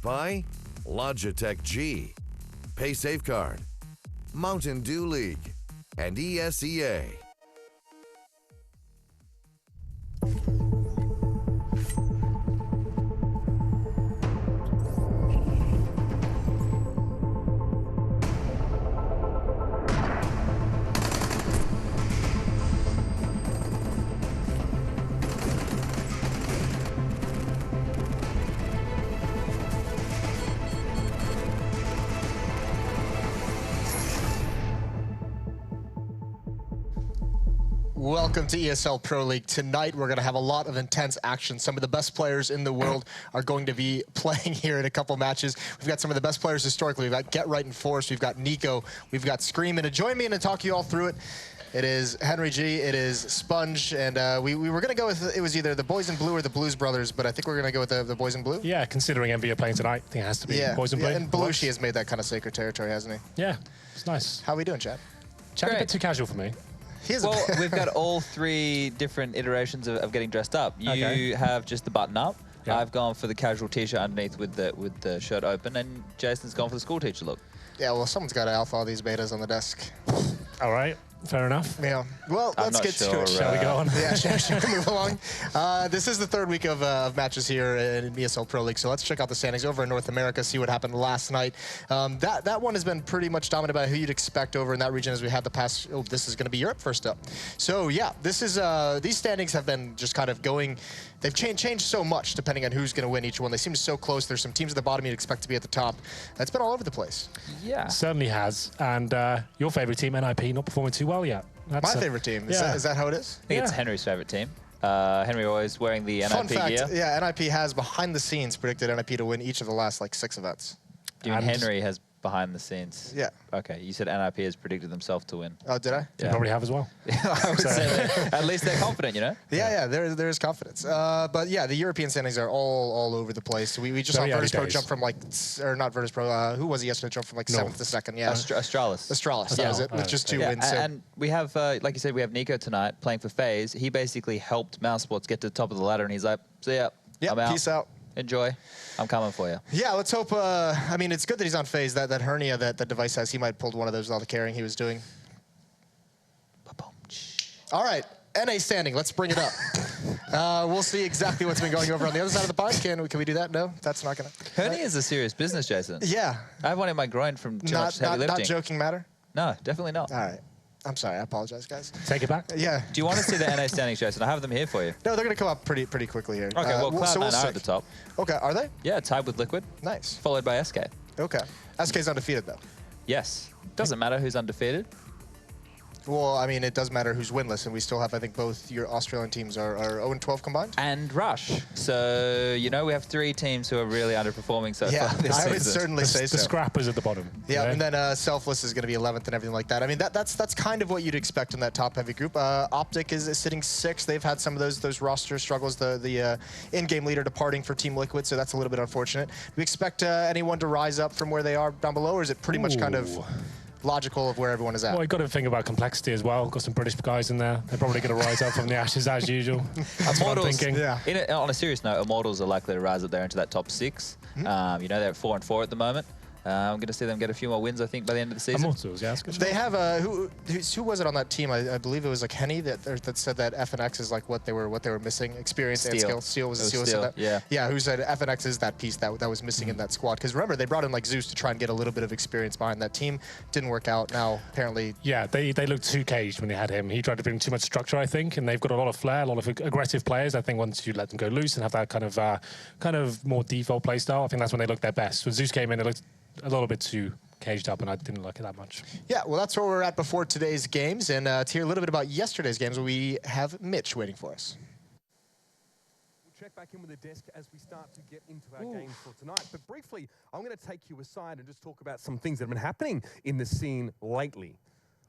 by Logitech G, Pay Safeguard, Mountain Dew League, and ESEA. Welcome to ESL Pro League. Tonight we're going to have a lot of intense action. Some of the best players in the world are going to be playing here in a couple matches. We've got some of the best players historically. We've got Get Right and Force. We've got Nico. We've got Scream. And to join me and to talk you all through it, it is Henry G, it is Sponge, and we were going to go with, it was either the Boys in Blue or the Blues Brothers, but I think we're going to go with the Boys in Blue. Yeah, considering EnVy are playing tonight, I think it has to be Boys in Blue. Yeah, and Belushi has made that kind of sacred territory, hasn't he? Yeah, it's nice. How are we doing, Chad? Chad, a bit too casual for me. Well, we've got all three different iterations of getting dressed up. You have just the button up. Yeah. I've gone for the casual t-shirt underneath with the shirt open, and Jason's gone for the school teacher look. Yeah, well, someone's got to alpha all these betas on the desk. All right. Fair enough. Yeah. Well, let's get to it. Shall we go on? Yeah, shall we move along? This is the third week of matches here in ESL Pro League, so let's check out the standings over in North America, see what happened last night. That one has been pretty much dominated by who you'd expect over in that region as we had the past. Oh, this is going to be Europe first up. So, yeah, this is these standings have been just kind of going. They've changed so much depending on who's going to win each one. They seem so close. There's some teams at the bottom you'd expect to be at the top. It's been all over the place. Yeah. It certainly has. And your favorite team, NiP, not performing too well yet. That's my favorite team. Is that how it is? I think it's Henry's favorite team. Henry always wearing the NiP Fun fact, gear. Yeah, NiP has behind the scenes predicted NiP to win each of the last like 6 events. Do you mean Henry has behind the scenes? Yeah. Okay, you said NiP has predicted themselves to win. Oh, did I? You probably have as well. I would say that at least they're confident, you know? Yeah, there is confidence. But yeah, the European standings are all over the place. We just saw Virtus Pro jump from like, or not Virtus Pro, who was he yesterday, jump from like 7th to 2nd? Yeah. Astralis. Astralis, that was it, with just 2 wins. And we have, like you said, we have Nico tonight playing for FaZe. He basically helped Mouse Sports get to the top of the ladder, and he's like, see ya, I'm out. Peace out. Enjoy. I'm coming for you. Yeah, let's hope. I mean, it's good that he's on FaZe. That hernia that device has, he might have pulled one of those with all the carrying he was doing. All right, NA standing. Let's bring it up. We'll see exactly what's been going over on the other side of the pond. Can we do that? No, that's not gonna. Hernia is a serious business, Jason. Yeah. I have one in my groin from too much heavy lifting. Not joking matter? No, definitely not. All right. I'm sorry. I apologize, guys. Take it back. Yeah. Do you want to see the NA standings, Jason? I have them here for you. No, they're going to come up pretty quickly here. Okay, well, Cloud9 are at the top. Okay, are they? Yeah, tied with Liquid. Nice. Followed by SK. Okay. SK's undefeated, though. Yes. Doesn't matter who's undefeated. Well, I mean, it does matter who's winless, and we still have, I think, both your Australian teams are 0-12 combined. And Rush. So, you know, we have 3 teams who are really underperforming so far this season. I would certainly say so. The scrappers at the bottom. Yeah, and then Selfless is going to be 11th and everything like that. I mean, that's kind of what you'd expect in that top-heavy group. Optic is sitting 6th. They've had some of those roster struggles, the in-game leader departing for Team Liquid, so that's a little bit unfortunate. Do we expect anyone to rise up from where they are down below, or is it pretty much kind of logical of where everyone is at? Well, you've got to think about complexity as well. Got some British guys in there. They're probably going to rise up from the ashes as usual. That's what I'm thinking. Yeah. On a serious note, Immortals are likely to rise up there into that top 6. You know, they're at 4-4 at the moment. I'm going to see them get a few more wins, I think, by the end of the season. Immortals, yeah, that's good. They have who was it on that team? I believe it was like Henny that said that FNX is like what they were missing. Experience and skill. Steel was Steel said that. Yeah. Yeah, who said FNX is that piece that was missing in that squad? Because remember, they brought in like Zeus to try and get a little bit of experience behind that team. Didn't work out. Now apparently. Yeah, they looked too caged when they had him. He tried to bring too much structure, I think, and they've got a lot of flair, a lot of aggressive players. I think once you let them go loose and have that kind of more default play style, I think that's when they look their best. When Zeus came in, it looked a little bit too caged up, and I didn't like it that much. Yeah, well, that's where we're at before today's games, and to hear a little bit about yesterday's games, we have Mitch waiting for us. We'll check back in with the desk as we start to get into our games for tonight. But briefly, I'm going to take you aside and just talk about some things that have been happening in the scene lately.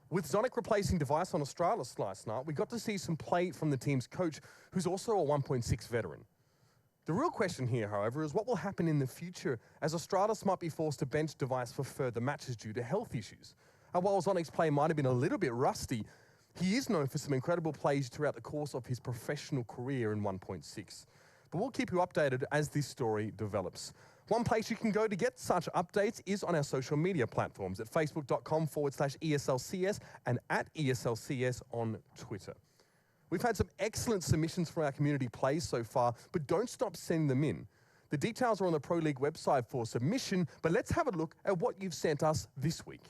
With Zonic replacing Device on Astralis last night, we got to see some play from the team's coach, who's also a 1.6 veteran. The real question here, however, is what will happen in the future as Astralis might be forced to bench Device for further matches due to health issues. And while Zonic's play might have been a little bit rusty, he is known for some incredible plays throughout the course of his professional career in 1.6. But we'll keep you updated as this story develops. One place you can go to get such updates is on our social media platforms at facebook.com/ESLCS and at ESLCS on Twitter. We've had some excellent submissions from our community plays so far, but don't stop sending them in. The details are on the Pro League website for submission, but let's have a look at what you've sent us this week.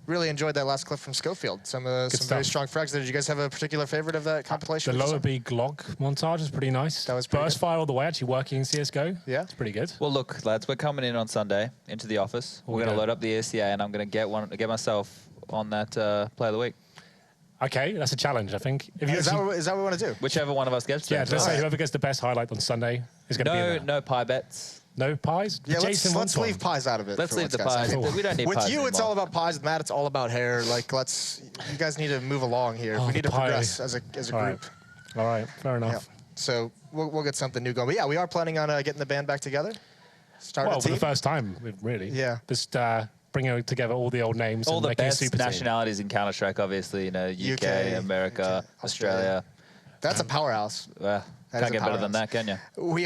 Really enjoyed that last clip from Schofield. Some very strong frags there. Did you guys have a particular favorite of that compilation? The lower B Glock montage is pretty nice. That was pretty Burst fire all the way, actually working in CSGO. Yeah. It's pretty good. Well, look, lads, we're coming in on Sunday into the office. We're going to load up the ESCA, and I'm going to get myself on that Play of the Week. Okay, that's a challenge, I think. If you is that what we want to do? Whichever one of us gets to. Yeah, let's say whoever gets the best highlight on Sunday is going to be in there. No pie bets. No pies? Yeah, let's leave pies out of it. Let's leave the pies. We don't need With pies you, anymore. it's all about pies. With Matt, it's all about hair. Like, you guys need to move along here. We need to progress as a group. All right, fair enough. Yeah. So we'll get something new going. But yeah, we are planning on getting the band back together. Starting a team. For the first time, really. Yeah. Just bringing together all the old names. All and the making best a super nationalities in Counter-Strike, obviously. You know, UK, America, Australia. That's a powerhouse. Can't get better than that, can you? We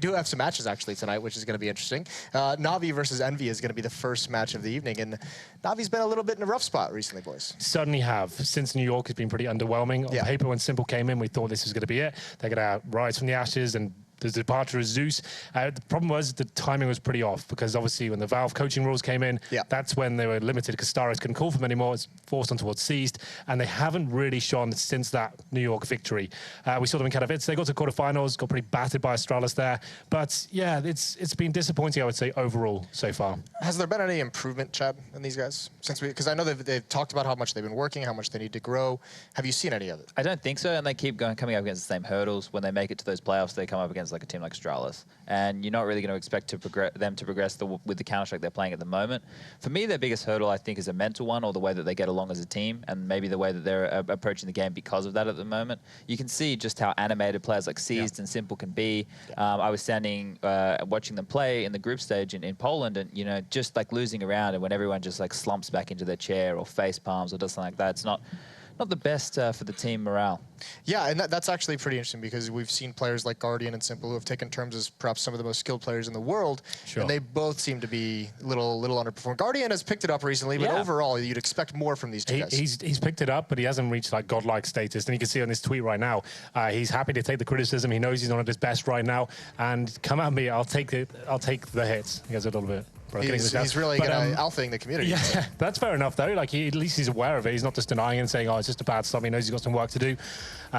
do have some matches actually tonight, which is going to be interesting. Navi versus EnVy is going to be the first match of the evening, and Navi's been a little bit in a rough spot recently, boys. Certainly have. Since New York has been pretty underwhelming. On paper, when Simple came in, we thought this was going to be it. They're going to rise from the ashes and the departure of Zeus. The problem was the timing was pretty off because obviously when the Valve coaching rules came in, that's when they were limited because Staros couldn't call for them anymore. It's forced on towards Seized, and they haven't really shone since that New York victory. We saw them in Katowice. They got to quarterfinals, got pretty battered by Astralis there. But yeah, it's been disappointing, I would say, overall so far. Has there been any improvement, Chad, in these guys? Because I know they've talked about how much they've been working, how much they need to grow. Have you seen any of it? I don't think so, and they keep coming up against the same hurdles. When they make it to those playoffs, they come up against like a team like Astralis, and you're not really going to expect them to progress with the Counter-Strike they're playing at the moment. For me, their biggest hurdle, I think, is a mental one, or the way that they get along as a team, and maybe the way that they're approaching the game because of that at the moment. You can see just how animated players like Seized and Simple can be. I was standing watching them play in the group stage in Poland, and just like losing around, and when everyone just like slumps back into their chair or face palms or does something like that, it's not the best for the team morale. Yeah, and that's actually pretty interesting because we've seen players like Guardian and Simple who have taken terms as perhaps some of the most skilled players in the world, and they both seem to be little underperformed. Guardian has picked it up recently, but overall, you'd expect more from these two guys. He's picked it up, but he hasn't reached like godlike status. And you can see on his tweet right now, he's happy to take the criticism. He knows he's not at his best right now, and come at me, I'll take the hits. He goes a little bit. bro. He's really alphaing the community. Yeah, that's fair enough, though. Like, at least he's aware of it. He's not just denying it and saying, oh, it's just a bad stop. He knows he's got some work to do.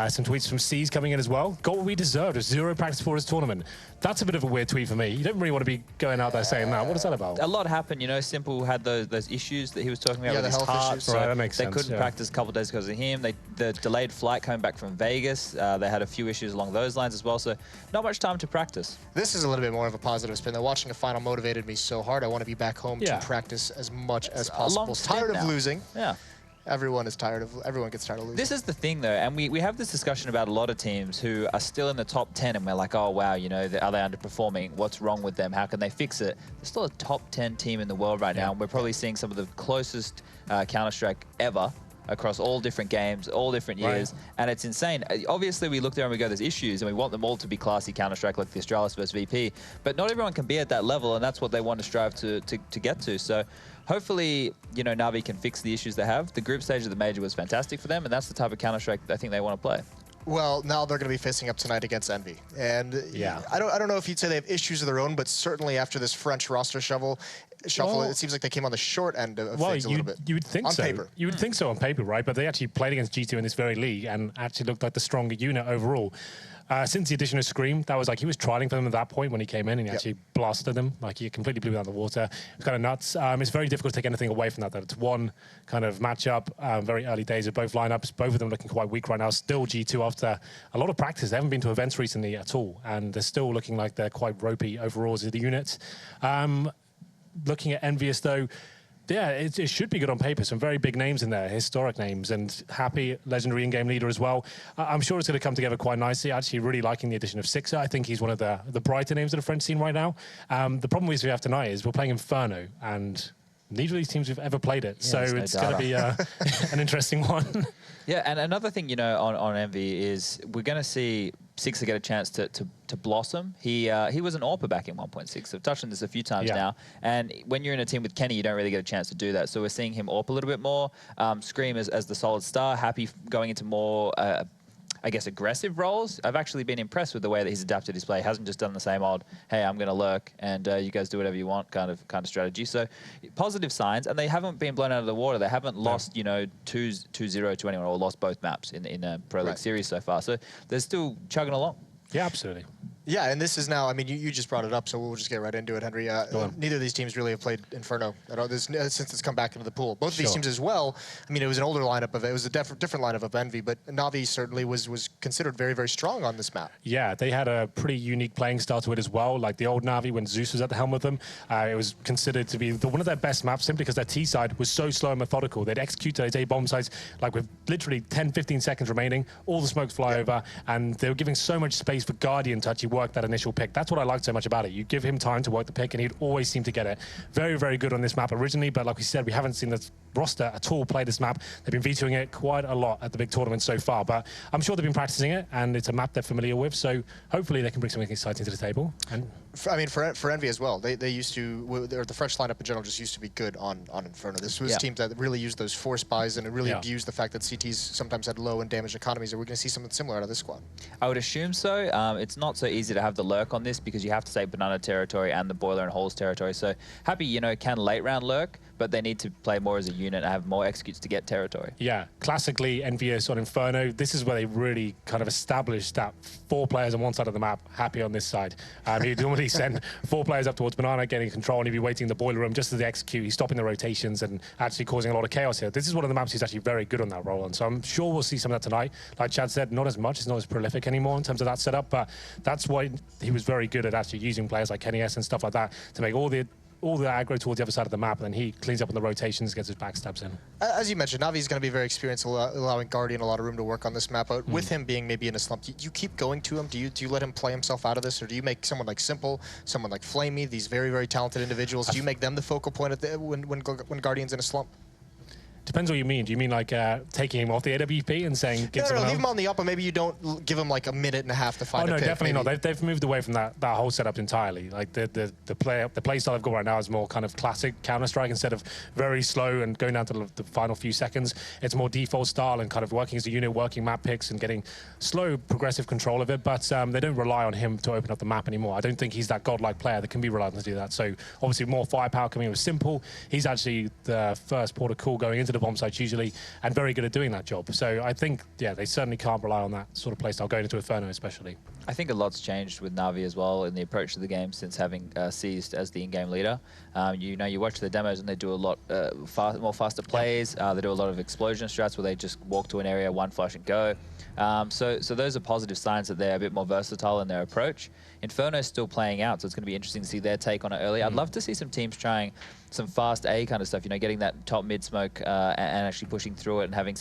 Some tweets from C's coming in as well. Got what we deserved. 0 practice for his tournament. That's a bit of a weird tweet for me. You don't really want to be going out there saying that. What is that about? A lot happened. You know, Simple had those issues that he was talking about with his heart. Issues. So right, that makes sense. They couldn't practice a couple of days because of him. The delayed flight coming back from Vegas. They had a few issues along those lines as well. So not much time to practice. This is a little bit more of a positive spin. Though watching a final motivated me so hard. I want to be back home to practice as much as possible. Tired of losing. Yeah. Everyone gets tired of losing. This is the thing, though, and we have this discussion about a lot of teams who are still in the top 10, and we're like, oh, wow, you know, are they underperforming? What's wrong with them? How can they fix it? They're still a top 10 team in the world right now, and we're probably seeing some of the closest Counter-Strike ever across all different games, all different years, and it's insane. Obviously, we look there and we go, there's issues, and we want them all to be classy Counter-Strike like the Astralis versus VP, but not everyone can be at that level, and that's what they want to strive to get to. So hopefully, you know, Na'Vi can fix the issues they have. The group stage of the major was fantastic for them, and that's the type of Counter-Strike I think they want to play. Well, now they're going to be facing up tonight against EnVy. And I don't know if you'd say they have issues of their own, but certainly after this French roster shuffle, it seems like they came on the short end of things a little bit. You would think on so. Paper. You would think so on paper, right? But they actually played against G2 in this very league and actually looked like the stronger unit overall. Since the addition of Scream, that was like he was trialing for them at that point when he came in and he actually blasted them. Like he completely blew them out of the water. It was kind of nuts. It's very difficult to take anything away from that. It's one kind of matchup, very early days of both lineups. Both of them looking quite weak right now. Still G2 after a lot of practice. They haven't been to events recently at all. And they're still looking like they're quite ropey overall as the unit. Looking at EnVyUs though, yeah, it should be good on paper. Some very big names in there, historic names, and Happy, legendary in-game leader as well. I'm sure it's going to come together quite nicely. Actually, really liking the addition of Sixer. I think he's one of the brighter names of the French scene right now. The problem we have tonight is we're playing Inferno, and neither of these teams have ever played it, so it's going to be an interesting one. Yeah, and another thing, you know, on EnVy is we're going to see Sixer get a chance to blossom. He was an AWPer back in 1.6. I've touched on this a few times now. And when you're in a team with Kenny, you don't really get a chance to do that. So we're seeing him AWP a little bit more. Scream as the solid star. Happy going into more I guess, aggressive roles. I've actually been impressed with the way that he's adapted his play. He hasn't just done the same old, hey, I'm going to lurk and you guys do whatever you want kind of strategy. So positive signs, and they haven't been blown out of the water. They haven't lost, you know, 2-0 to anyone or lost both maps in a Pro League series so far. So they're still chugging along. Yeah, absolutely. Yeah, and this is now, I mean, you just brought it up, so we'll just get right into it, Henry. Neither of these teams really have played Inferno at all since it's come back into the pool. Both of these teams as well. I mean, it was an older lineup it was a different lineup of EnVy, but Na'Vi certainly was considered very, very strong on this map. Yeah, they had a pretty unique playing style to it as well. Like the old Na'Vi, when Zeus was at the helm of them, it was considered to be one of their best maps simply because their T side was so slow and methodical. They'd execute those A bomb sites like with literally 10, 15 seconds remaining, all the smokes fly over, and they were giving so much space for Guardian to actually work that initial pick. That's what I liked so much about it. You give him time to work the pick, and he'd always seem to get it. Very, very good on this map originally, but like we said, we haven't seen the roster at all play this map. They've been vetoing it quite a lot at the big tournament so far, but I'm sure they've been practicing it, and it's a map they're familiar with, so hopefully they can bring something exciting to the table. And I mean, for EnVy as well, they used to, or the French lineup in general just used to be good on Inferno. This was teams that really used those force buys and really abused the fact that CTs sometimes had low and damaged economies. Are we going to see something similar out of this squad? I would assume so. It's not so easy to have the lurk on this because you have to take Banana territory and the Boiler and Holes territory. So Happy, you know, can late round lurk, but they need to play more as a unit and have more executes to get territory. Yeah, classically EnVyUs on Inferno, this is where they really kind of established that 4 players on one side of the map, Happy on this side. He'd normally send 4 players up towards Banana, getting control, and he'd be waiting in the Boiler room just as they execute. He's stopping the rotations and actually causing a lot of chaos here. This is one of the maps he's actually very good on that role on, so I'm sure we'll see some of that tonight. Like Chad said, not as much, it's not as prolific anymore in terms of that setup, but that's why he was very good at actually using players like Kenny S and stuff like that to make all the aggro towards the other side of the map, and then he cleans up on the rotations, gets his backstabs in. As you mentioned, Na'Vi's going to be very experienced, allowing Guardian a lot of room to work on this map. But with him being maybe in a slump, do you keep going to him? Do you let him play himself out of this, or do you make someone like Simple, someone like Flamey, these very, very talented individuals, do you make them the focal point at when Guardian's in a slump? Depends what you mean. Do you mean like taking him off the AWP and saying give no, leave him on the up, but maybe you don't give him like a minute and a half to find a no, pick, definitely maybe. not. They've moved away from that whole setup entirely. Like the play style I've got right now is more kind of classic Counter-Strike. Instead of very slow and going down to the final few seconds, it's more default style and kind of working as a unit, working map picks and getting slow progressive control of it. But they don't rely on him to open up the map anymore. I don't think he's that godlike player that can be relied on to do that. So obviously more firepower coming in with Simple. He's actually the first port of call going into the bomb sites usually, and very good at doing that job. So I think, yeah, they certainly can't rely on that sort of playstyle going into Inferno especially. I think a lot's changed with Na'Vi as well in the approach to the game since having Seized as the in-game leader. You watch the demos and they do a lot more faster plays. They do a lot of explosion strats where they just walk to an area, one flash and go. So those are positive signs that they're a bit more versatile in their approach. Inferno is still playing out, so it's going to be interesting to see their take on it early. I'd love to see some teams trying some fast A kind of stuff, you know, getting that top mid smoke and actually pushing through it and having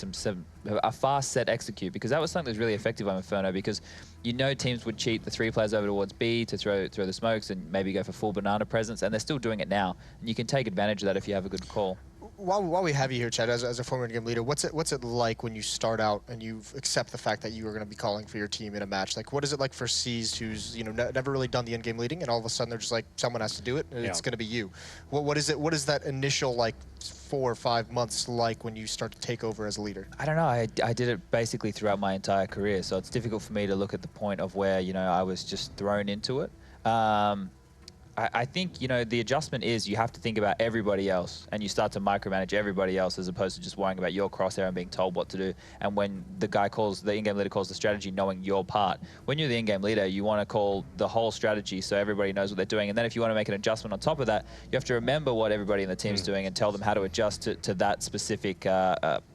a fast set execute, because that was something that was really effective on Inferno, because you know teams would cheat the 3 players over towards B to throw the smokes and maybe go for full banana presence, and they're still doing it now. And you can take advantage of that if you have a good call. While we have you here, Chad, as a former in-game leader, what's it like when you start out and you accept the fact that you are going to be calling for your team in a match? Like, what is it like for Seized, who's never really done the in-game leading, and all of a sudden they're just like, someone has to do it, and it's going to be you. What is it? What is that initial like 4 or 5 months like when you start to take over as a leader? I don't know. I did it basically throughout my entire career, so it's difficult for me to look at the point of where I was just thrown into it. I think, the adjustment is you have to think about everybody else, and you start to micromanage everybody else as opposed to just worrying about your crosshair and being told what to do. And when the in-game leader calls the strategy, knowing your part. When you're the in-game leader, you want to call the whole strategy so everybody knows what they're doing. And then if you want to make an adjustment on top of that, you have to remember what everybody in the team's doing and tell them how to adjust to that specific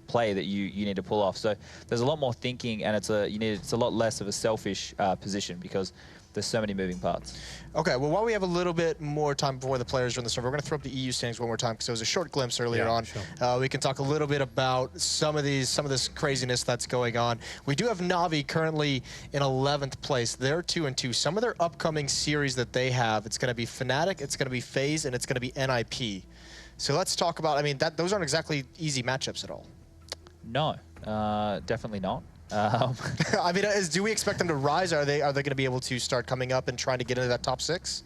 play that you need to pull off. So there's a lot more thinking, and it's a lot less of a selfish position, because there's so many moving parts. Okay, well, while we have a little bit more time before the players run the server, we're going to throw up the EU standings one more time because it was a short glimpse earlier on. Sure. We can talk a little bit about some of this craziness that's going on. We do have Na'Vi currently in 11th place. They're 2-2. Some of their upcoming series that they have, it's going to be Fnatic, it's going to be FaZe, and it's going to be NiP. So let's talk about, those aren't exactly easy matchups at all. No, definitely not. Do we expect them to rise? Are they going to be able to start coming up and trying to get into that top 6?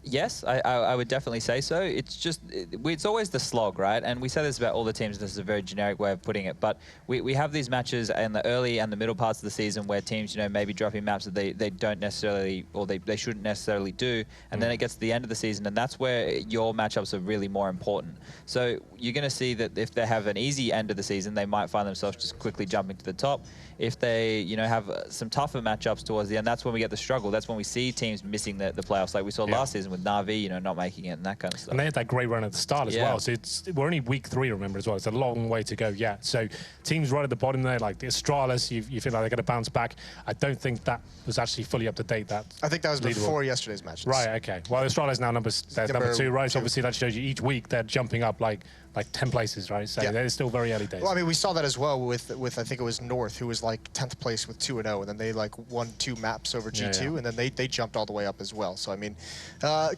Yes, I would definitely say so. It's just, it's always the slog, right? And we say this about all the teams. This is a very generic way of putting it. But we have these matches in the early and the middle parts of the season where teams, maybe dropping maps that they don't necessarily, or they shouldn't necessarily do. And then it gets to the end of the season, and that's where your matchups are really more important. So you're going to see that if they have an easy end of the season, they might find themselves just quickly jumping to the top. If they, have some tougher matchups towards the end, that's when we get the struggle. That's when we see teams missing the playoffs, like we saw last season with Na'Vi, not making it and that kind of stuff. And they had that great run at the start as well. So we're only week 3, remember, as well. It's a long way to go yet. So teams right at the bottom there, like the Astralis, you feel like they're going to bounce back. I don't think that was actually fully up to date. I think that was before yesterday's matches. Right, okay. Well, the Astralis now number 2, right? So obviously that shows you each week they're jumping up like 10 places, right? So they're still very early days. Well, we saw that as well with I think it was North, who was like 10th place with 2-0, and then they won 2 maps over G2, and then they jumped all the way up as well. So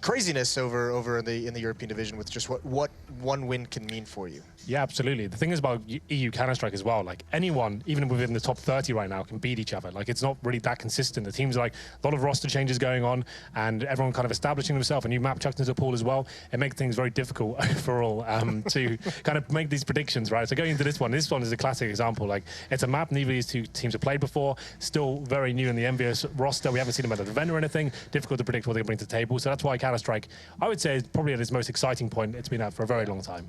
craziness over in the European division with just what one win can mean for you. Yeah, absolutely. The thing is about EU Counter-Strike as well, like anyone, even within the top 30 right now, can beat each other. Like it's not really that consistent. The teams are like a lot of roster changes going on, and everyone kind of establishing themselves. A new map chucked into the pool as well. It makes things very difficult overall to kind of make these predictions, right? So going into this one is a classic example. Like it's a map neither of these two teams have played before, still very new in the EnVyUs roster. We haven't seen them at an event or anything. Difficult to predict what they bring to the table. So that's why Counter-Strike, I would say, is probably at its most exciting point it's been at for a very long time.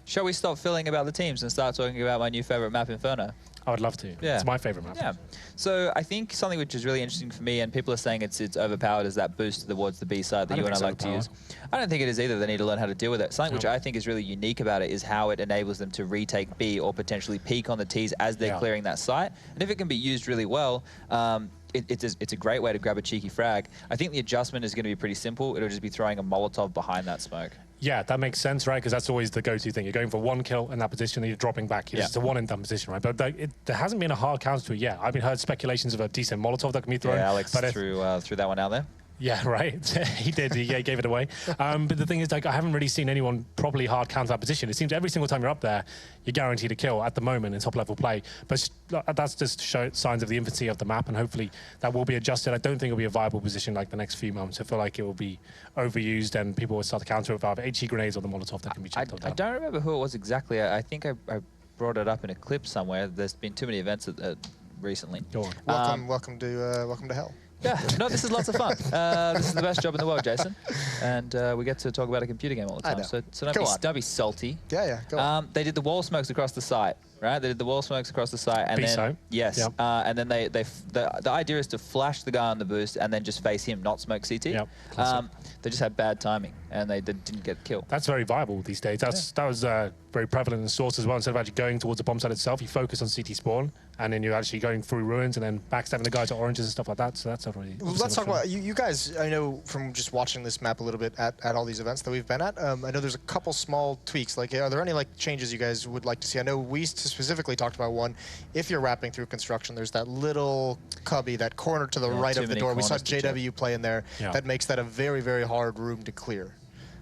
Shall we stop filling about the teams and start talking about my new favorite map, Inferno? I would love to. Yeah. It's my favorite map. Yeah. So I think something which is really interesting for me, and people are saying it's overpowered, is that boost towards the B side that you and I like to use. I don't think it is either. They need to learn how to deal with it. Something which I think is really unique about it is how it enables them to retake B or potentially peek on the Ts as they're clearing that site. And if it can be used really well, it's a great way to grab a cheeky frag. I think the adjustment is going to be pretty simple. It'll just be throwing a Molotov behind that smoke. Yeah, that makes sense, right? Because that's always the go-to thing. You're going for 1 kill in that position, and you're dropping back. It's a one-and-done position, right? But there hasn't been a hard counter to it yet. I've heard speculations of a decent Molotov that can be thrown. Yeah, Alex threw that one out there. Yeah, right. He did. He gave it away. But the thing is, like, I haven't really seen anyone properly hard counter that position. It seems every single time you're up there, you're guaranteed a kill at the moment in top-level play. But that's just signs of the infancy of the map, and hopefully that will be adjusted. I don't think it'll be a viable position like the next few months. I feel like it will be overused, and people will start to counter it with either HE grenades or the Molotov that can be checked I don't remember who it was exactly. I think I brought it up in a clip somewhere. There's been too many events recently. Go on. Welcome to hell. Yeah, no, this is lots of fun. This is the best job in the world, Jason. And we get to talk about a computer game all the time. So don't be salty. Yeah, go on. They did the wall smokes across the site, right? They did the wall smokes across the site. And then, yes. Yep. And then the idea is to flash the guy on the boost and then just face him, not smoke CT. Yep. They just had bad timing and they didn't get killed. That's very viable these days. That was very prevalent in Source as well. Instead of actually going towards the bomb site itself, you focus on CT spawn, and then you're actually going through ruins and then backstabbing the guys at oranges and stuff like that. So that's already. Let's talk about you guys. I know from just watching this map a little bit at all these events that we've been at. I know there's a couple small tweaks. Like, are there any like changes you guys would like to see? I know we specifically talked about one. If you're wrapping through construction, there's that little cubby, that corner to the right of the door. We saw JW play in there. Yeah. That makes that a very, very hard room to clear.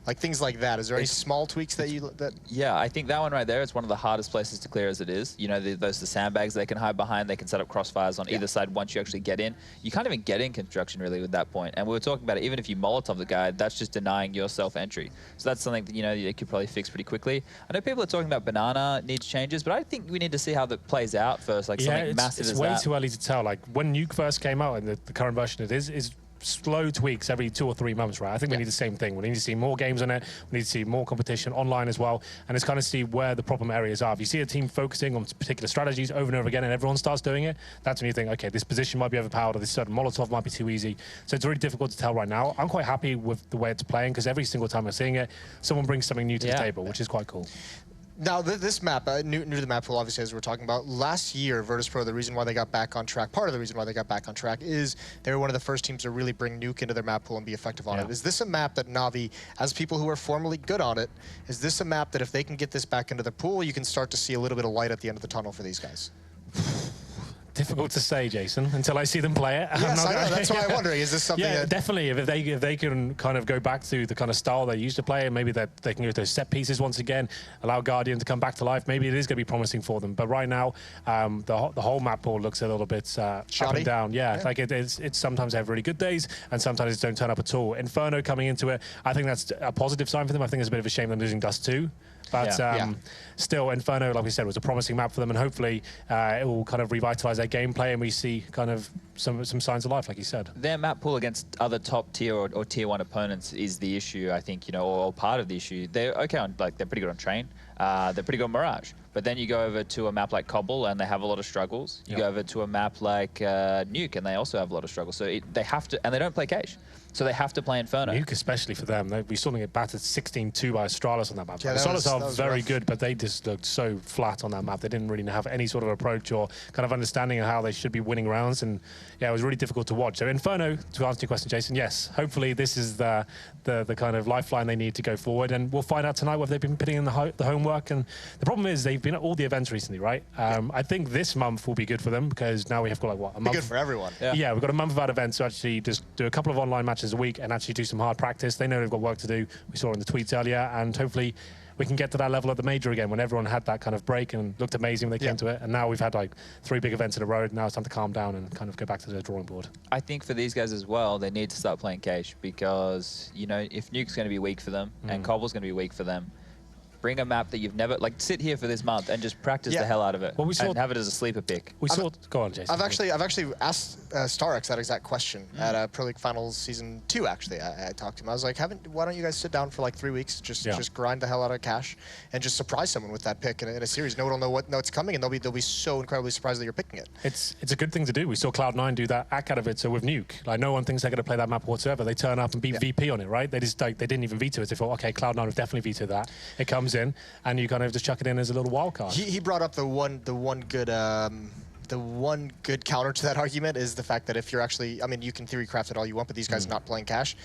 Like things like that. Is there any small tweaks that you... Yeah, I think that one right there is one of the hardest places to clear as it is. You know, the sandbags they can hide behind. They can set up crossfires on either side once you actually get in. You can't even get in construction really with that point. And we were talking about it, even if you Molotov the guy, that's just denying yourself entry. So that's something that, you know, you could probably fix pretty quickly. I know people are talking about Banana needs changes, but I think we need to see how that plays out first. Like something massive as that. It's way too early to tell. Like when Nuke first came out and the current version it is slow tweaks every 2 or 3 months, right? I think we need the same thing. We need to see more games on it. We need to see more competition online as well. And it's kind of see where the problem areas are. If you see a team focusing on particular strategies over and over again and everyone starts doing it, that's when you think, okay, this position might be overpowered or this certain Molotov might be too easy. So it's really difficult to tell right now. I'm quite happy with the way it's playing because every single time I'm seeing it, someone brings something new to the table, which is quite cool. Now, this map, new to the map pool, obviously, as we're talking about, last year, Virtus.pro, the reason why they got back on track, part of the reason why they got back on track is they were one of the first teams to really bring Nuke into their map pool and be effective on it. Is this a map that Na'Vi, as people who are formerly good on it, is this a map that if they can get this back into the pool, you can start to see a little bit of light at the end of the tunnel for these guys? Difficult to say, Jason, until I see them play it. Yes, I know. That's why I'm wondering, is this something that... definitely. If they can kind of go back to the kind of style they used to play, and maybe that they can go to those set pieces once again, allow Guardian to come back to life, maybe it is going to be promising for them. But right now, the whole map pool looks a little bit up and down. Yeah. Like it's sometimes they have really good days, and sometimes they don't turn up at all. Inferno coming into it, I think that's a positive sign for them. I think it's a bit of a shame them losing Dust 2. But still, Inferno, like we said, was a promising map for them, and hopefully it will kind of revitalize their gameplay, and we see kind of some signs of life, like you said. Their map pool against other top tier or tier 1 opponents is the issue, I think, you know, or part of the issue. They're okay on, like, they're pretty good on Train. They're pretty good on Mirage. But then you go over to a map like Cobble, and they have a lot of struggles. You go over to a map like Nuke, and they also have a lot of struggles. So they have to, and they don't play Cage. So they have to play Inferno. Nuke, especially for them. We saw them get battered 16-2 by Astralis on that map. Yeah, Astralis are very good, but they just looked so flat on that map. They didn't really have any sort of approach or kind of understanding of how they should be winning rounds. And yeah, it was really difficult to watch. So Inferno, to answer your question, Jason, yes, hopefully this is the kind of lifeline they need to go forward. And we'll find out tonight whether they've been putting in the homework. And the problem is they've been at all the events recently, right? I think this month will be good for them because now we have got like, what, a month? Be good for everyone. Yeah, we've got a month of that events to actually just do a couple of online matches a week and actually do some hard practice. They know they've got work to do. We saw in the tweets earlier, and hopefully we can get to that level at the major again when everyone had that kind of break and looked amazing when they came to it. And now we've had like 3 big events in a row. Now it's time to calm down and kind of go back to the drawing board. I think for these guys as well, they need to start playing Cage because, you know, if Nuke's going to be weak for them and Cobble's going to be weak for them, bring a map that you've never, like, sit here for this month and just practice the hell out of it. Well, and have it as a sleeper pick. Go on, Jason. I've actually asked StarX that exact question at Pro League Finals Season 2, actually. I talked to him. I was like, why don't you guys sit down for like 3 weeks, just grind the hell out of cash and just surprise someone with that pick in a series. No one will know what's coming, and they'll be so incredibly surprised that you're picking it. It's a good thing to do. We saw Cloud9 do that at Katowice with Nuke. Like, no one thinks they're going to play that map whatsoever. They turn up and beat VP on it, right? They just, like, they didn't even veto it. They thought, okay, Cloud9 have definitely vetoed that. It comes in, and you kind of just chuck it in as a little wild card. He brought up the one good counter to that argument is the fact that if you're actually, I mean, you can theory craft it all you want, but these guys not playing cash.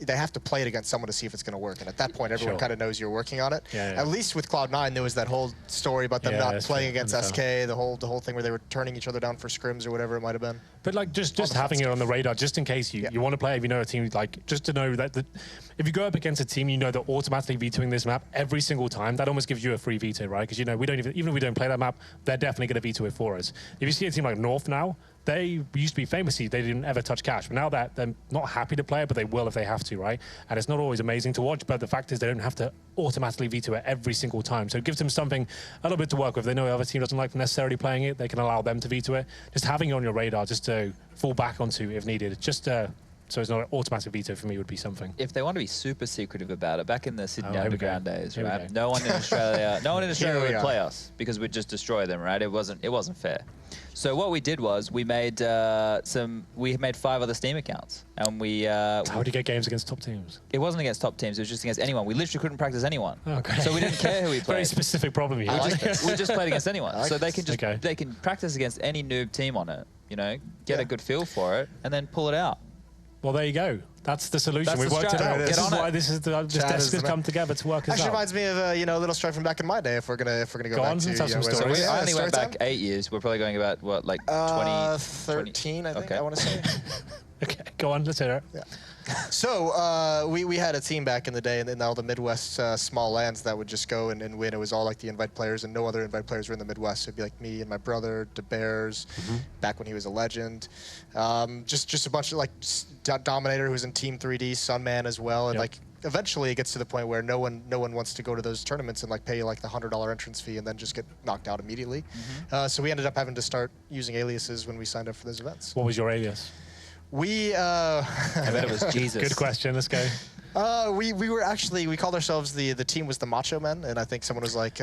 they have to play it against someone to see if it's going to work. And at that point, everyone kind of knows you're working on it. At least with Cloud9, there was that whole story about them not playing against SK, the whole thing where they were turning each other down for scrims or whatever it might have been. But like just having it on the radar, just in case you want to play, if you know a team, like just to know that if you go up against a team, you know they're automatically vetoing this map every single time. That almost gives you a free veto, right? Because you know we don't even if we don't play that map, they're definitely going to veto it for us. If you see a team like North now, they used to be famously, they didn't ever touch cash. But now that they're not happy to play it, but they will if they have to, right? And it's not always amazing to watch, but the fact is they don't have to automatically veto it every single time. So it gives them something, a little bit to work with. They know the other team doesn't like necessarily playing it. They can allow them to veto it. Just having it on your radar just to fall back onto if needed. Just so it's not an automatic veto for me would be something. If they want to be super secretive about it, back in the Sydney Underground days, right? No one in Australia, would play us because we'd just destroy them, right? It wasn't fair. So what we did was we made 5 other Steam accounts, and we. How would you get games against top teams? It wasn't against top teams. It was just against anyone. We literally couldn't practice anyone. Okay. So we didn't care who we played. Very specific problem here. We just played against anyone. So they can practice against any noob team on it. You know, get a good feel for it, and then pull it out. Well, there you go. That's the solution. We've worked it out. This is why this desk has come together to work us out. Actually reminds me of a little story from back in my day. If we're gonna go back to some stories. I only went back 8 years. We're probably going about what, like 13, I think. I want to say. Okay, go on. Let's hear it. Yeah. So we had a team back in the day in all the Midwest small lands that would just go and win. It was all like the invite players, and no other invite players were in the Midwest. So it'd be like me and my brother, the Bears, back when he was a legend. Just a bunch of like Dominator, who was in Team 3D, Sunman as well, and like eventually it gets to the point where no one wants to go to those tournaments and like pay like the $100 entrance fee and then just get knocked out immediately. So we ended up having to start using aliases when we signed up for those events. What was your alias? I bet it was Jesus. Good question. Let's go. We called ourselves the team was the Macho Men, and I think someone was like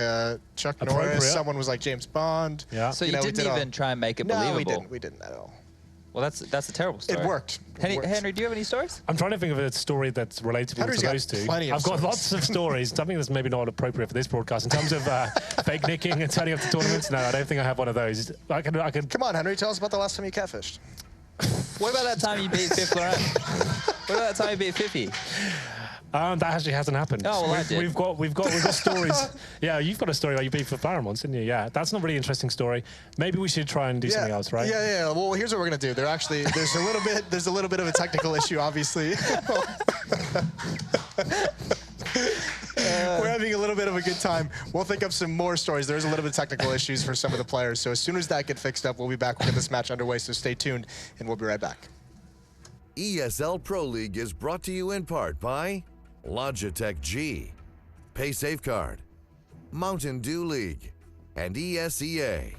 Chuck Norris, someone was like James Bond. Yeah. So you didn't even try and make it believable. No, we didn't at all. Well, that's a terrible story. It worked. Henry, do you have any stories? I'm trying to think of a story that's relatable to those two. I've got lots of stories. Something that's maybe not appropriate for this broadcast in terms of fake nicking and turning up to tournaments. No, I don't think I have one of those. I can. Come on, Henry, tell us about the last time you catfished. What about that time you beat Fifth Laurent? What about that time you beat Fifi? That actually hasn't happened. Oh, well, we've got stories. Yeah, you've got a story where you beat for Baron once, didn't you? Yeah, that's not a really interesting story. Maybe we should try and do something else, right? Yeah. Well, here's what we're gonna do. There's a little bit of a technical issue, obviously. We're having a little bit of a good time. We'll think of some more stories. There's a little bit of technical issues for some of the players. So as soon as that gets fixed up, we'll be back. We'll get this match underway. So stay tuned, and we'll be right back. ESL Pro League is brought to you in part by Logitech G, Pay Safeguard, Mountain Dew League, and ESEA.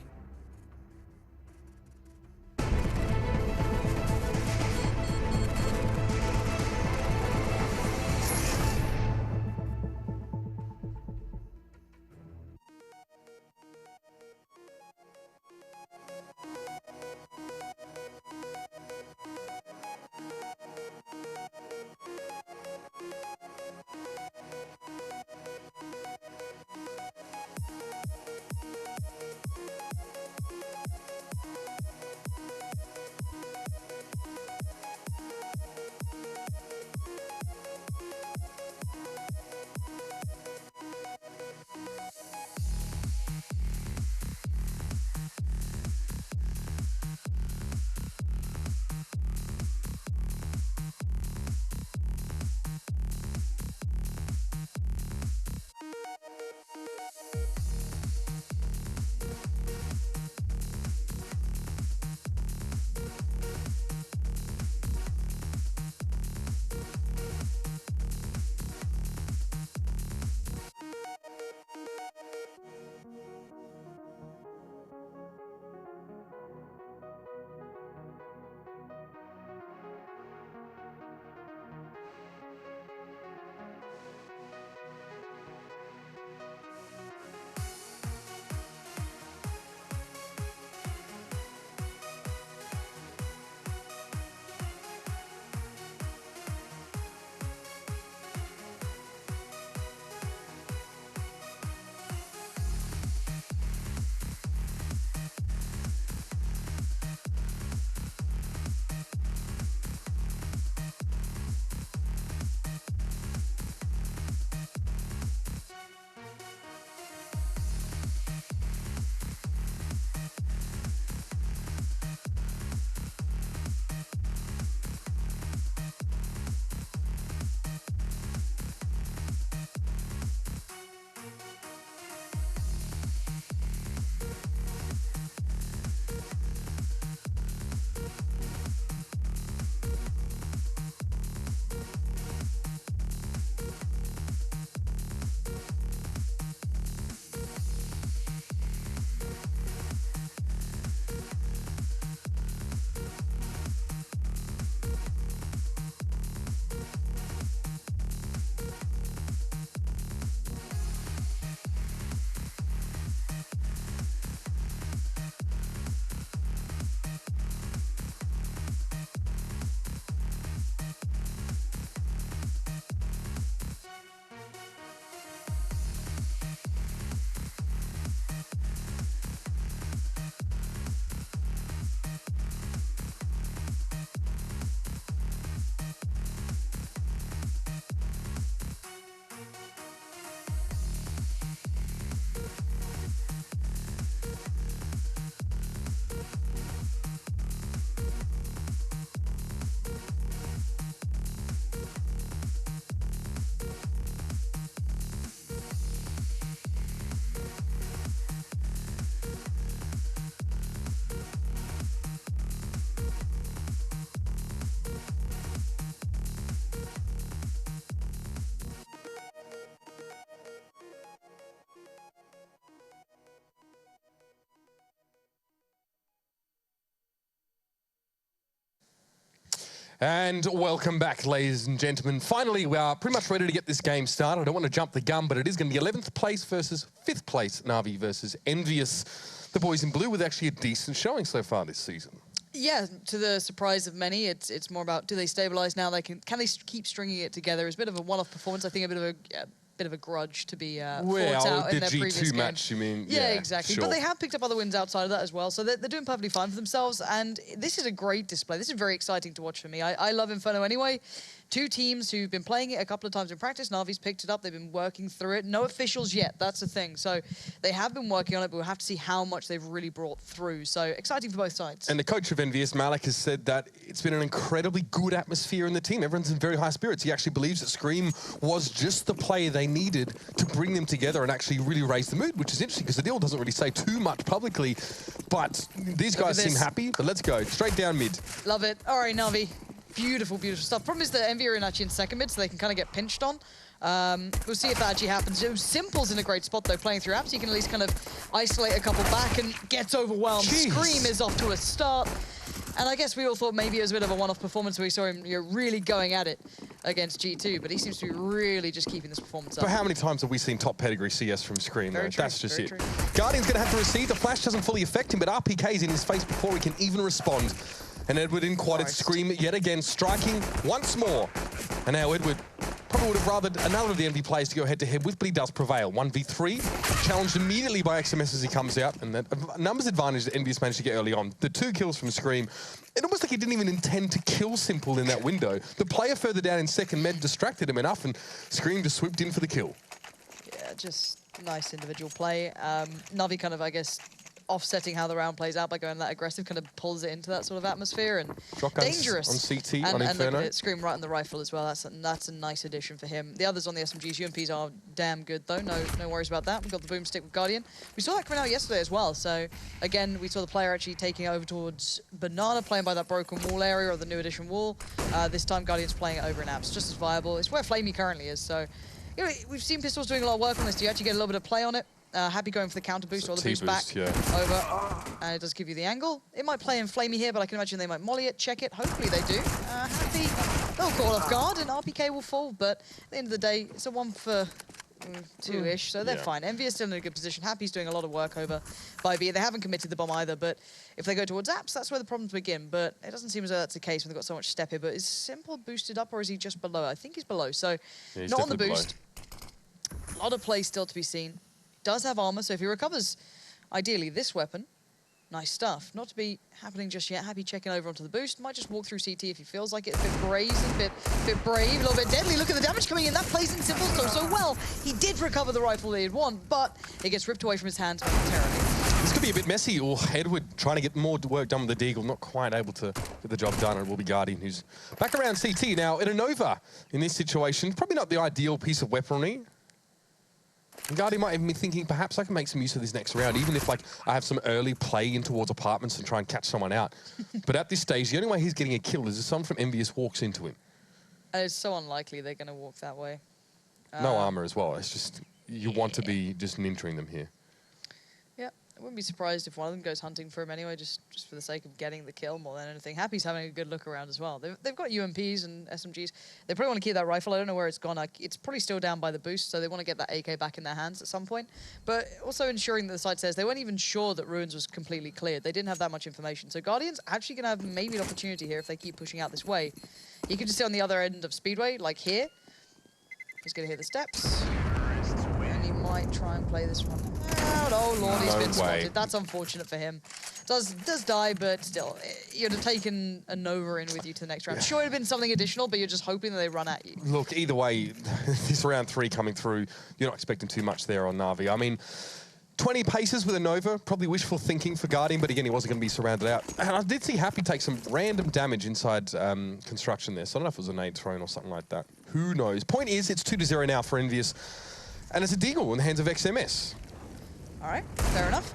And welcome back, ladies and gentlemen. Finally, we are pretty much ready to get this game started. I don't want to jump the gun, but it is going to be 11th place versus 5th place, Na'Vi versus EnVyUs. The boys in blue with actually a decent showing so far this season. Yeah, to the surprise of many, it's more about, do they stabilize now? Can they keep stringing it together? It's a bit of a one-off performance. I think a bit of a grudge to be fought out in their previous game. Match, you mean? Yeah, exactly. Sure. But they have picked up other wins outside of that as well, so they're doing perfectly fine for themselves. And this is a great display. This is very exciting to watch for me. I love Inferno anyway. Two teams who've been playing it a couple of times in practice. Na'Vi's picked it up. They've been working through it. No officials yet. That's the thing. So they have been working on it, but we'll have to see how much they've really brought through. So exciting for both sides. And the coach of EnVyUs, Malik, has said that it's been an incredibly good atmosphere in the team. Everyone's in very high spirits. He actually believes that Scream was just the play they needed to bring them together and actually really raise the mood, which is interesting because the deal doesn't really say too much publicly. But these guys seem happy. But let's go. Straight down mid. Love it. All right, Na'Vi. Beautiful, beautiful stuff. Problem is that EnVy are actually in second mid, so they can kind of get pinched on. We'll see if that actually happens. Simple's in a great spot, though, playing through apps. You can at least kind of isolate a couple back and gets overwhelmed. Jeez. Scream is off to a start. And I guess we all thought maybe it was a bit of a one-off performance where we saw him really going at it against G2, but he seems to be really just keeping this performance up. But how many times have we seen top pedigree CS from Scream? Very true, That's just very it. true. Guardian's going to have to receive. The flash doesn't fully affect him, but RPK's in his face before he can even respond. And Edward in quad, it's Scream yet again, striking once more. And now Edward probably would have rathered another of the EnVy players to go head-to-head with, but he does prevail. 1v3, challenged immediately by XMS as he comes out, and that numbers advantage that EnVyUs managed to get early on. The 2 kills from Scream, it almost like he didn't even intend to kill Simple in that window. The player further down in second med distracted him enough, and Scream just swooped in for the kill. Yeah, just nice individual play. Na'Vi kind of, I guess, offsetting how the round plays out by going that aggressive, kind of pulls it into that sort of atmosphere, and dangerous. On CT, and, on and Inferno. look at it, Scream right on the rifle as well. That's a nice addition for him. The others on the SMGs, UMPs are damn good though. No worries about that. We've got the boomstick with Guardian. We saw that coming out yesterday as well. So again, we saw the player actually taking it over towards Banana, playing by that broken wall area or the new addition wall. This time Guardian's playing it over in apps, just as viable. It's where Flamey currently is. So you know, we've seen Pistols doing a lot of work on this. You actually get a little bit of play on it. Happy going for the counter boost or the boost back over, and it does give you the angle. It might play in Flamey here, but I can imagine they might molly it, check it. Hopefully they do. Happy, they'll call off guard, and RPK will fall. But at the end of the day, it's a 1 for 2-ish, so they're fine. EnVy is still in a good position. Happy's doing a lot of work over by B. They haven't committed the bomb either, but if they go towards apps, that's where the problems begin. But it doesn't seem as though that's the case when they've got so much step here. But is Simple boosted up, or is he just below? I think he's below, so not on the boost. A lot of play still to be seen. Does have armor, so if he recovers, ideally, this weapon, nice stuff. Not to be happening just yet. Happy checking over onto the boost. Might just walk through CT if he feels like it. A bit brazen, bit brave, a little bit deadly. Look at the damage coming in. That plays in Simple so well. He did recover the rifle that he'd won, but it gets ripped away from his hand momentarily. This could be a bit messy. Or Edward trying to get more work done with the Deagle, not quite able to get the job done. And it will be Guardian who's back around CT. Now, in a Nova, in this situation, probably not the ideal piece of weaponry. And Guardian might even be thinking, perhaps I can make some use of this next round, even if like I have some early play in towards apartments and try and catch someone out. But at this stage, the only way he's getting a kill is if someone from EnVyUs walks into him. It's so unlikely they're going to walk that way. No armor as well. It's just, you want to be just nintering them here. Yeah, I wouldn't be surprised if one of them goes hunting for him anyway, just for the sake of getting the kill more than anything. Happy's having a good look around as well. They've got UMPs and SMGs. They probably want to keep that rifle. I don't know where it's gone. It's probably still down by the boost, so they want to get that AK back in their hands at some point. But also ensuring that the site says they weren't even sure that Ruins was completely cleared. They didn't have that much information. So Guardian's actually going to have maybe an opportunity here if they keep pushing out this way. He could just sit on the other end of Speedway, like here. He's going to hit the steps. And he might try and play this one out. Oh, Lord, he's been spotted. That's unfortunate for him. Does die, but still, you'd have taken a Nova in with you to the next round. Yeah. Sure, it would have been something additional, but you're just hoping that they run at you. Look, either way, this round 3 coming through, you're not expecting too much there on Na'Vi. I mean, 20 paces with a Nova, probably wishful thinking for Guardian, but again, he wasn't going to be surrounded out. And I did see Happy take some random damage inside construction there, so I don't know if it was a nade thrown or something like that. Who knows? Point is, it's 2-0 now for EnVyUs, and it's a Deagle in the hands of XMS. All right, fair enough.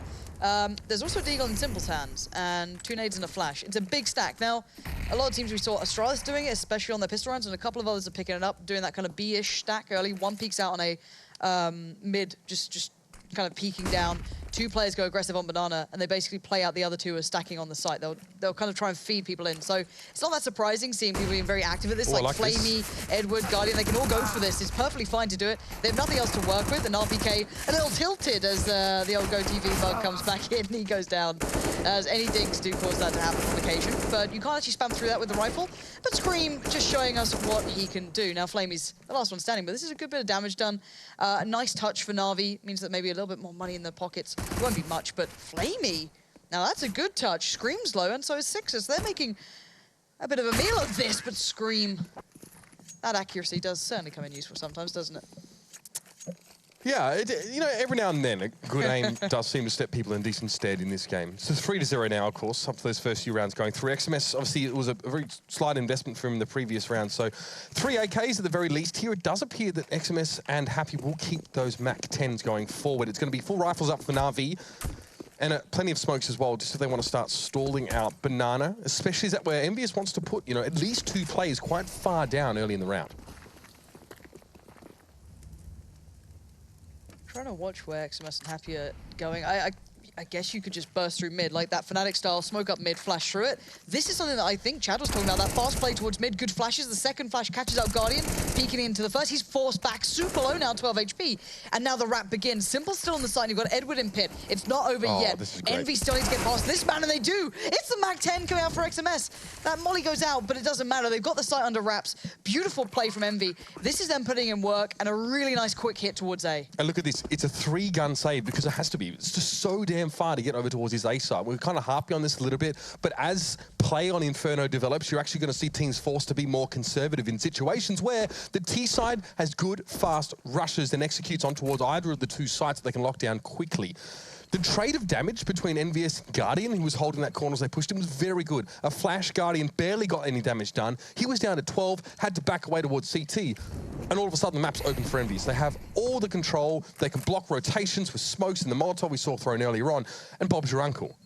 There's also a Deagle in Simple's hands, and 2 nades and a flash. It's a big stack. Now, a lot of teams we saw Astralis doing it, especially on their pistol rounds, and a couple of others are picking it up, doing that kind of B-ish stack early. One peeks out on a mid, just kind of peeking down. 2 players go aggressive on Banana, and they basically play out the other 2 as stacking on the site. They'll kind of try and feed people in. So it's not that surprising seeing people being very active at this, like Flamey, Edward, Guardian. They can all go for this. It's perfectly fine to do it. They have nothing else to work with, and RPK a little tilted as the old GoTV bug comes back in and he goes down, as any digs do cause that to happen on occasion. But you can't actually spam through that with the rifle. But Scream just showing us what he can do. Now Flamey's the last one standing, but this is a good bit of damage done. A nice touch for Na'Vi, means that maybe a little bit more money in their pockets. It won't be much, but Flamey, now that's a good touch. Scream's low, and so is Sixer. So they're making a bit of a meal of this, but Scream, that accuracy does certainly come in useful sometimes, doesn't it? Yeah, you know, every now and then a good aim does seem to step people in decent stead in this game. So 3-0 now, of course, up to those first few rounds going through. XMS, obviously, it was a very slight investment from the previous round. So 3 AKs at the very least here. It does appear that XMS and Happy will keep those Mac 10s going forward. It's going to be full rifles up for Na'Vi. And plenty of smokes as well, just if they want to start stalling out Banana, especially is that where EnVyUs wants to put, you know, at least 2 players quite far down early in the round. Trying to watch where XMS and Happy are going. I guess you could just burst through mid, like that Fnatic style, smoke up mid, flash through it. This is something that I think Chad was talking about, that fast play towards mid, good flashes. The second flash catches out Guardian, peeking into the first. He's forced back, super low now, 12 HP. And now the wrap begins. Simple's still on the side, and you've got Edward in pit. It's not over yet. Envy still needs to get past this man, and they do. It's the Mac 10 coming out for XMS. That molly goes out, but it doesn't matter. They've got the site under wraps. Beautiful play from Envy. This is them putting in work, and a really nice quick hit towards A. And look at this. It's a 3-gun save, because it has to be. It's just so damn far to get over towards his A side. We're kind of harping on this a little bit, but as play on Inferno develops, you're actually going to see teams forced to be more conservative in situations where the T side has good, fast rushes and executes on towards either of the 2 sites that they can lock down quickly. The trade of damage between EnVyUs and Guardian, who was holding that corner as they pushed him, was very good. A flash, Guardian barely got any damage done. He was down to 12, had to back away towards CT, and all of a sudden the map's open for EnVyUs. They have all the control. They can block rotations with smokes and the Molotov we saw thrown earlier on, and Bob's your uncle.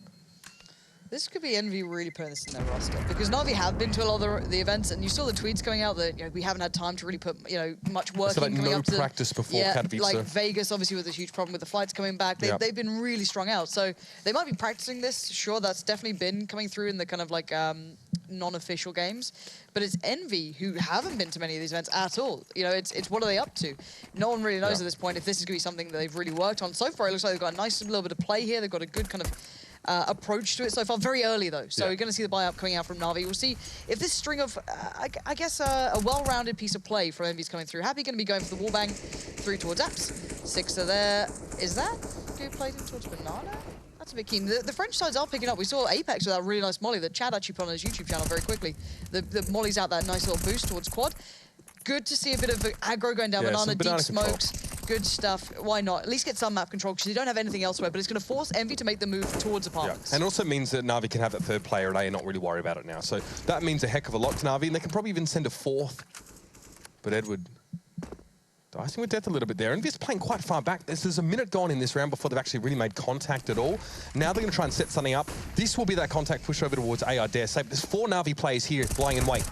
This could be Envy really putting this in their roster, because Na'Vi have been to a lot of the events, and you saw the tweets coming out that, you know, we haven't had time to really put, you know, much work so like in coming no up to practice before Katowice. like Vegas obviously with a huge problem with the flights coming back. They've been really strung out, so they might be practicing this. Sure, that's definitely been coming through in the kind of like non-official games, but it's Envy who haven't been to many of these events at all. You know, it's what are they up to? No one really knows at this point if this is going to be something that they've really worked on. So far, it looks like they've got a nice little bit of play here. They've got a good kind of approach to it so far. Very early though, so we're going to see the buy-up coming out from Na'Vi. We'll see if this string of, I guess, a well-rounded piece of play from Envy's coming through. Happy going to be going for the wallbang through towards Apps. Sixer there. Is that good play towards Banana? That's a bit keen. The French sides are picking up. We saw Apex with that really nice molly that Chad actually put on his YouTube channel very quickly. The molly's out that nice little boost towards quad. Good to see a bit of aggro going down Banana, deep smokes, good stuff. Why not? At least get some map control, because you don't have anything elsewhere, but it's going to force Envy to make the move towards apartments. And also means that Na'Vi can have that 3rd player at A and not really worry about it now. So that means a heck of a lot to Na'Vi, and they can probably even send a 4th. But Edward dicing with death a little bit there. EnVyUs playing quite far back. There's a minute gone in this round before they've actually really made contact at all. Now they're going to try and set something up. This will be that contact push over towards A, I dare say. But there's 4 Na'Vi players here lying in wait.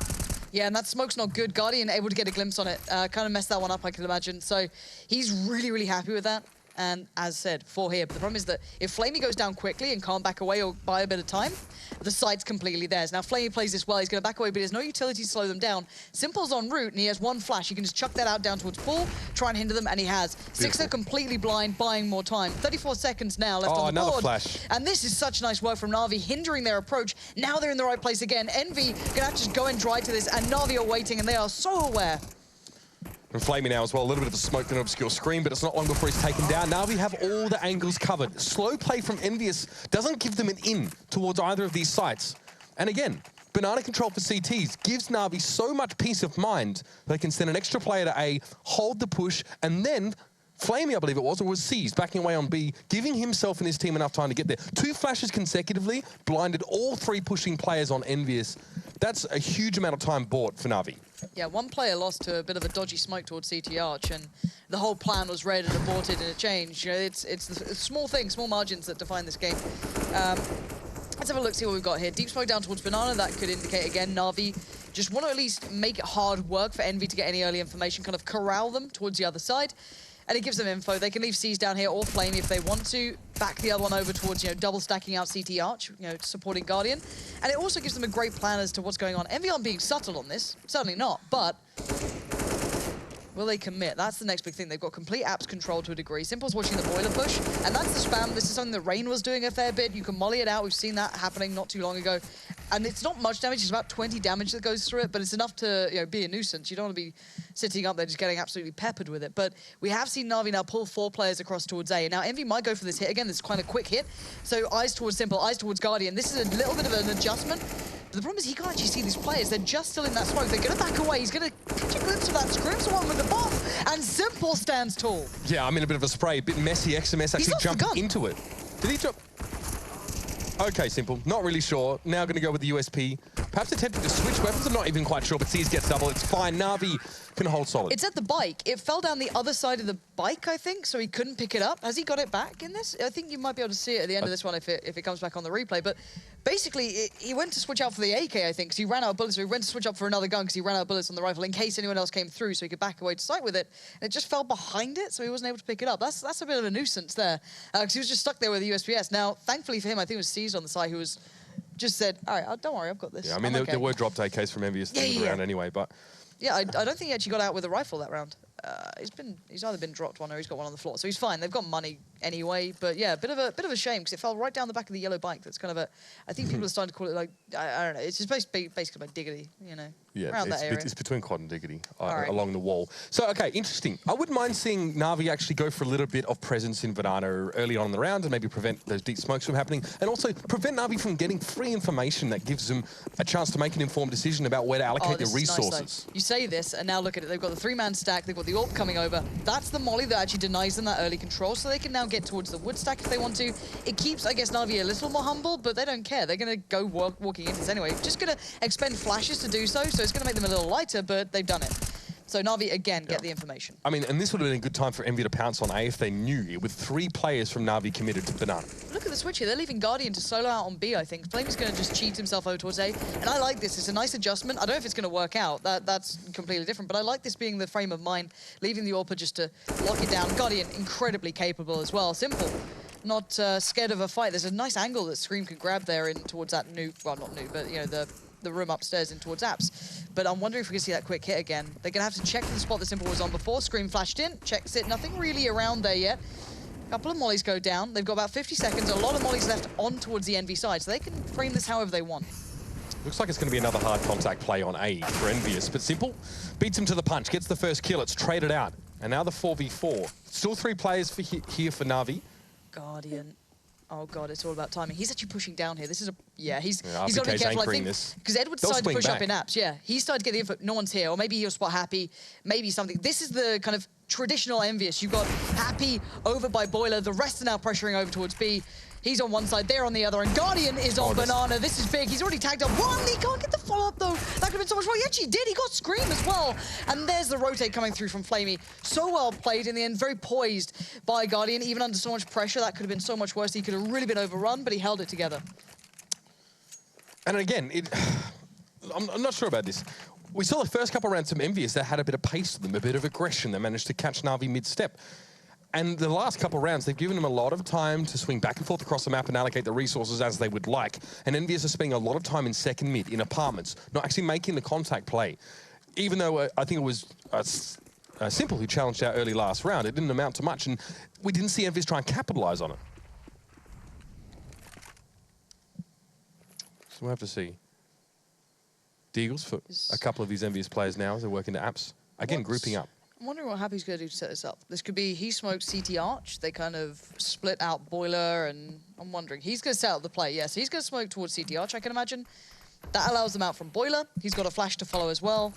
Yeah, and that smoke's not good. Guardian able to get a glimpse on it. Kind of messed that one up, I can imagine. So he's really, really happy with that. And as said, 4 here. But the problem is that if Flamey goes down quickly and can't back away or buy a bit of time, the site's completely theirs. Now, Flamey plays this well. He's going to back away, but there's no utility to slow them down. Simple's en route, and he has 1 flash. He can just chuck that out down towards Paul, try and hinder them, and he has. Sixer completely blind, buying more time. 34 seconds now left on the board. Flash. And this is such nice work from Na'Vi, hindering their approach. Now they're in the right place again. Envy gonna have to just go and dry to this, and Na'Vi are waiting, and they are so aware. And Flamey now as well, a little bit of a smoke and obscure screen, but it's not long before he's taken down. Now we have all the angles covered. Slow play from EnVyUs doesn't give them an in towards either of these sites. And again, Banana control for CTs gives Na'Vi so much peace of mind they can send an extra player to A, hold the push, and then Flamey, I believe it was seized, backing away on B, giving himself and his team enough time to get there. 2 flashes consecutively, blinded all 3 pushing players on EnVyUs. That's a huge amount of time bought for Na'Vi. Yeah, 1 player lost to a bit of a dodgy smoke towards CT Arch, and the whole plan was read and aborted and it changed. You know, it's the small things, small margins that define this game. Let's have a look, see what we've got here. Deep smoke down towards Banana. That could indicate, again, Na'Vi just want to at least make it hard work for Envy to get any early information, kind of corral them towards the other side. and it gives them info. They can leave C's down here or Flame if they want to. Back the other one over towards, double stacking out CT Arch, supporting Guardian. And it also gives them a great plan as to what's going on. EnVy aren't being subtle on this. Certainly not, but will they commit? That's the next big thing. They've got complete apps control to a degree. Simple's watching the boiler push, and that's the spam. This is something that Rain was doing a fair bit. You can molly it out. We've seen that happening not too long ago. And it's not much damage. It's about 20 damage that goes through it, but it's enough to be a nuisance. You don't want to be sitting up there just getting absolutely peppered with it. But we have seen Na'Vi now pull 4 players across towards A. Now, EnVy might go for this hit. Again, this is quite a quick hit. So eyes towards Simple, eyes towards Guardian. This is a little bit of an adjustment. But the problem is he can't actually see these players. They're just still in that smoke. They're going to back away. He's going to catch a glimpse of that Scrim's one with the bomb. And Simple stands tall. Yeah, I'm in a bit of a spray. A bit messy. XMS actually jumped into it. Did he jump? Okay, Simple. Not really sure. Now going to go with the USP. Perhaps attempting to switch weapons. I'm not even quite sure, but C's gets double. It's fine. Na'Vi can hold solid. It's at the bike. It fell down the other side of the bike, I think, so he couldn't pick it up. Has he got it back in this? I think you might be able to see it at the end of this one if it comes back on the replay. But basically, he went to switch out for the AK, I think, because he ran out of bullets. So he went to switch up for another gun because he ran out of bullets on the rifle in case anyone else came through, so he could back away to sight with it. And it just fell behind it, so he wasn't able to pick it up. That's a bit of a nuisance there, because he was just stuck there with the USPS. Now, thankfully for him, I think it was C's on the side who was just said, all right, don't worry, I've got this. Yeah, I mean, there were dropped AKs from EnVyUs around anyway, but... Yeah, I don't think he actually got out with a rifle that round. He's either been dropped one or he's got one on the floor, so he's fine. They've got money anyway, but yeah, a bit of a shame because it fell right down the back of the yellow bike. That's kind of I think people are starting to call it like I don't know. It's just basically about Diggity, Yeah, around that area. It's between Quad and Diggity along the wall. So okay, interesting. I wouldn't mind seeing Na'Vi actually go for a little bit of presence in Banana early on in the round and maybe prevent those deep smokes from happening, and also prevent Na'Vi from getting free information that gives them a chance to make an informed decision about where to allocate their resources. Nice, you say this, and now look at it. They've got the 3-man stack. They've got the AWP coming over. That's the molly that actually denies them that early control, so they can now get towards the wood stack if they want to. It keeps, I guess, Na'Vi a little more humble, but they don't care. They're going to go walking into this anyway. Just going to expend flashes to do so, so it's going to make them a little lighter, but they've done it. So Na'Vi, again, get the information. I mean, and this would have been a good time for EnVy to pounce on A if they knew it, with 3 players from Na'Vi committed to Banana. Look at the switch here. They're leaving Guardian to solo out on B, I think. Flame is going to just cheat himself over towards A. And I like this. It's a nice adjustment. I don't know if it's going to work out. That's completely different. But I like this being the frame of mind, leaving the AWP just to lock it down. Guardian, incredibly capable as well. Simple. Not scared of a fight. There's a nice angle that Scream can grab there in towards that new, well, not new, but, the room upstairs in towards apps. But I'm wondering if we can see that quick hit again. They're going to have to check the spot that Simple was on before. Scream flashed in, checks it. Nothing really around there yet. A couple of mollies go down. They've got about 50 seconds. A lot of mollies left on towards the EnVy side, so they can frame this however they want. Looks like it's going to be another hard contact play on A for EnVyUs, but Simple beats him to the punch, gets the first kill. It's traded out. And now the 4v4. Still 3 players here for Na'Vi. Guardian. Oh god, it's all about timing. He's actually pushing down here. This is he's got to be careful, I think, because Edward decided to push up in apps. Yeah, he started to get the info. No one's here, or maybe he'll spot Happy, maybe something. This is the kind of traditional EnVyUs. You've got Happy over by Boiler. The rest are now pressuring over towards B. He's on one side, they're on the other, and Guardian is on Banana. This is big. He's already tagged up one. He can't get the follow-up, though. That could have been so much more. He actually did. He got Scream as well. And there's the rotate coming through from Flamey. So well played in the end. Very poised by Guardian. Even under so much pressure, that could have been so much worse. He could have really been overrun, but he held it together. And again, I'm not sure about this. We saw the first couple of rounds from EnVyUs that had a bit of pace to them, a bit of aggression. They managed to catch Na'Vi mid-step. And the last couple of rounds, they've given them a lot of time to swing back and forth across the map and allocate the resources as they would like. And EnVyUs are spending a lot of time in second mid, in apartments, not actually making the contact play. Even though I think it was Simple who challenged out early last round, it didn't amount to much, and we didn't see EnVyUs try and capitalize on it. So we'll have to see. Deagles for a couple of these EnVyUs players now as they work into apps. Again, grouping up. I'm wondering what Happy's going to do to set this up. This could be he smokes CT Arch. They kind of split out Boiler, and I'm wondering. He's going to set up the play. Yes, he's going to smoke towards CT Arch, I can imagine. That allows them out from Boiler. He's got a flash to follow as well,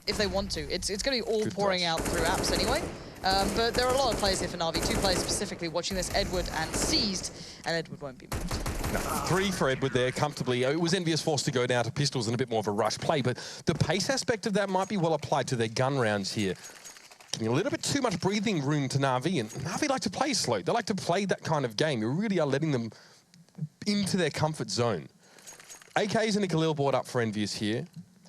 if they want to. It's going to be all pouring out through apps anyway. But there are a lot of players here for Na'Vi. 2 players specifically watching this, Edward and Seized, and Edward won't be moved. No, 3 for Edward there, comfortably. It was EnVyUs forced to go down to pistols and a bit more of a rush play, but the pace aspect of that might be well applied to their gun rounds here. Giving a little bit too much breathing room to Na'Vi, and Na'Vi like to play slow. They like to play that kind of game. You really are letting them into their comfort zone. AKs and a Khalil board up for EnVyUs here.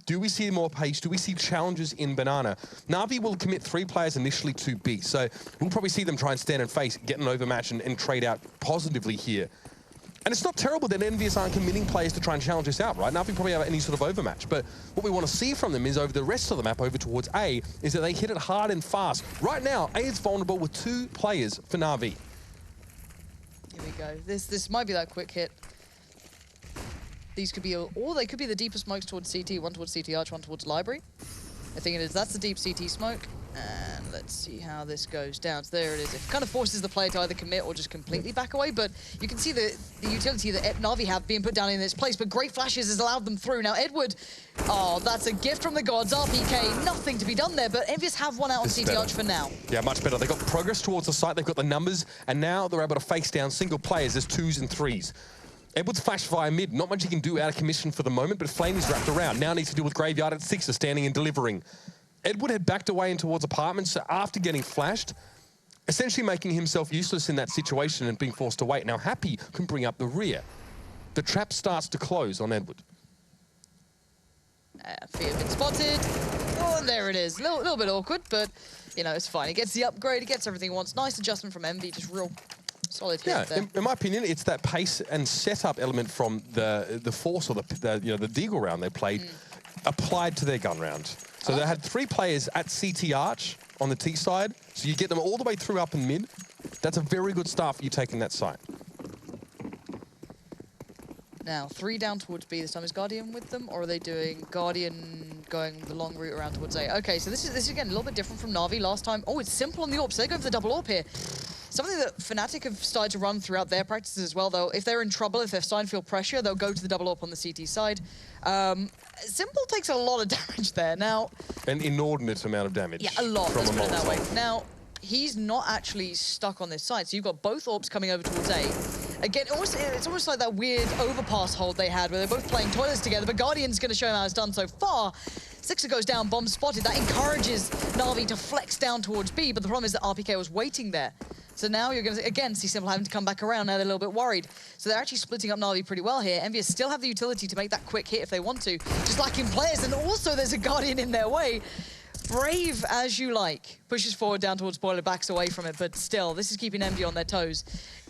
Do we see more pace? Do we see challenges in Banana? Na'Vi will commit 3 players initially to B, so we'll probably see them try and stand and face, get an overmatch and trade out positively here. And it's not terrible that EnVyUs aren't committing players to try and challenge us out, right? Na'Vi probably have any sort of overmatch, but what we want to see from them is over the rest of the map, over towards A, is that they hit it hard and fast. Right now, A is vulnerable with 2 players for Na'Vi. Here we go. This might be that quick hit. These could be, or they could be the deepest smokes towards CT, one towards CT Arch, one towards Library. I think it is. That's the deep CT smoke. And let's see how this goes down. So there it is. It kind of forces the player to either commit or just completely back away, but you can see the utility that Na'Vi have being put down in this place, but great flashes has allowed them through. Now Edward, oh, that's a gift from the gods. RPK, nothing to be done there, but EnVyUs have one out on CT Arch for now. Yeah, much better. They've got progress towards the site, they've got the numbers, and now they're able to face down single players as 2s and 3s. Edward's flashed via mid. Not much he can do out of commission for the moment, but Flame is wrapped around. Now needs to deal with Graveyard at 6, standing and delivering. Edward had backed away in towards apartments, so after getting flashed, essentially making himself useless in that situation and being forced to wait. Now Happy can bring up the rear. The trap starts to close on Edward. Fear been spotted. Oh, and there it is. A little bit awkward, but, you know, it's fine. He gets the upgrade, he gets everything he wants. Nice adjustment from Envy, just real solid hit there. In my opinion, it's that pace and setup element from the force or the deagle round they played applied to their gun round. So they had 3 players at CT Arch on the T side, so you get them all the way through up and mid. That's a very good start for you taking that site. Now, 3 down towards B this time. Is Guardian with them, or are they doing Guardian going the long route around towards A? Okay, so this is again a little bit different from Na'Vi last time. Oh, it's simple on the AWP, so they're going for the double AWP here. Something that Fnatic have started to run throughout their practices as well, though. If they're in trouble, if they're starting to feel pressure, they'll go to the double AWP on the CT side. Simple takes a lot of damage there. Now, an inordinate amount of damage. Yeah, a lot, from let's put it that way. Molotov. Now, he's not actually stuck on this side, so you've got both AWPs coming over towards A. Again, it's almost like that weird overpass hold they had where they're both playing toilets together, but Guardian's going to show him how it's done so far. Sixer goes down, bomb spotted. That encourages Na'Vi to flex down towards B, but the problem is that RPK was waiting there. So now you're going to, again, see Simple having to come back around. Now they're a little bit worried. So they're actually splitting up Na'Vi pretty well here. EnVyUs still have the utility to make that quick hit if they want to. Just lacking players, and also there's a Guardian in their way. Brave as you like. Pushes forward down towards Boiler, backs away from it, but still, this is keeping EnVy on their toes.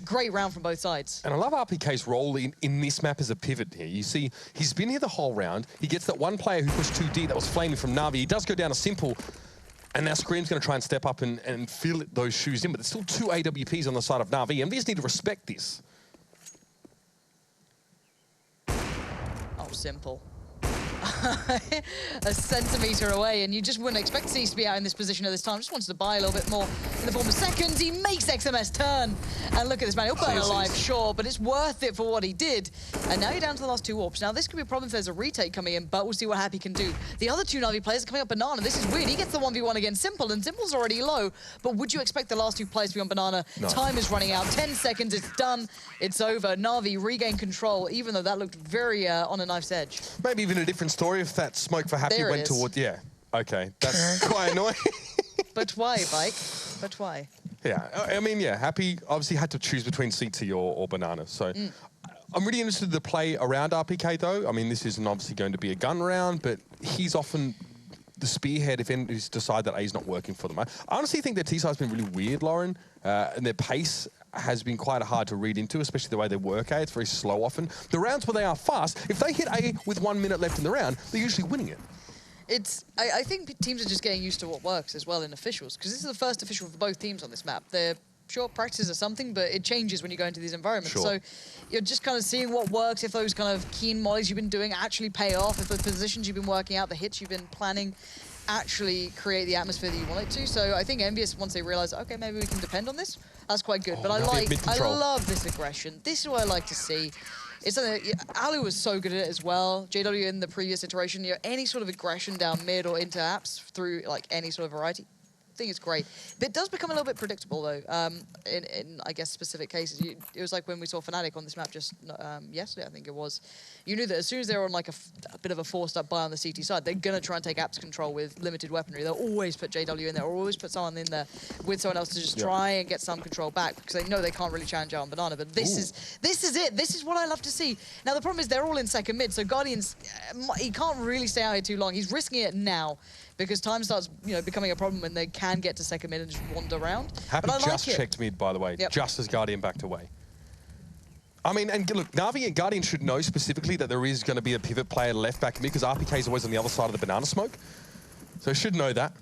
Great round from both sides. And I love RPK's role in this map as a pivot here. You see, he's been here the whole round. He gets that one player who pushed 2D that was flaming from Na'Vi. He does go down a Simple, and now Scream's going to try and step up and fill those shoes in, but there's still 2 AWPs on the side of Na'Vi. EnVyUs need to respect this. Oh, Simple. A centimetre away, and you just wouldn't expect Cease to be out in this position at this time. Just wanted to buy a little bit more in the form of seconds. He makes XMS turn, and look at this man. He'll burn alive, sure, but it's worth it for what he did. And now you're down to the last 2 AWPs. Now this could be a problem if there's a retake coming in, but we'll see what Happy can do. The other 2 Na'Vi players are coming up Banana. This is weird. He gets the 1v1 against Simple, and Simple's already low. But would you expect the last 2 players to be on Banana? No. Time is running out. 10 seconds. It's done. It's over. Na'Vi regain control, even though that looked very on a knife's edge. Maybe even a different story if that smoke for Happy went toward... Yeah, okay. That's quite annoying. But why, Bike? But why? Yeah, I mean, yeah, Happy obviously had to choose between CT or Banana. So I'm really interested in the play around RPK, though. I mean, this isn't obviously going to be a gun round, but he's often the spearhead if enemies decide that A is not working for them. I honestly think their T-side's been really weird, Lauren, and their pace has been quite hard to read into, especially the way they work A. It's very slow often. The rounds where they are fast, if they hit A with 1 minute left in the round, they're usually winning it. I think teams are just getting used to what works as well in officials, because this is the first official for both teams on this map. They're short practices or something, but it changes when you go into these environments. Sure. So you're just kind of seeing what works, if those kind of keen mollies you've been doing actually pay off, if the positions you've been working out, the hits you've been planning actually create the atmosphere that you want it to. So I think EnVyUs, once they realize, okay, maybe we can depend on this, that's quite good. But I love this aggression. This is what I like to see. It's something that Alu was so good at it as well. JW in the previous iteration, any sort of aggression down mid or into apps through like any sort of variety. think it's great. But it does become a little bit predictable, though, in I guess, specific cases. It was like when we saw Fnatic on this map just yesterday, I think it was. You knew that as soon as they were on like a bit of a forced-up buy on the CT side, they're going to try and take Apps control with limited weaponry. They'll always put JW in there, or always put someone in there with someone else to just try and get some control back, because they know they can't really challenge out on Banana. But this is it. This is what I love to see. Now, the problem is they're all in second mid, so Guardian's, he can't really stay out here too long. He's risking it now, because time starts, becoming a problem when they can get to second mid and just wander around. Happy but I just checked mid, by the way, just as Guardian backed away. I mean, and look, Na'Vi and Guardian should know specifically that there is going to be a pivot player left back mid, because RPK is always on the other side of the banana smoke. So should know that.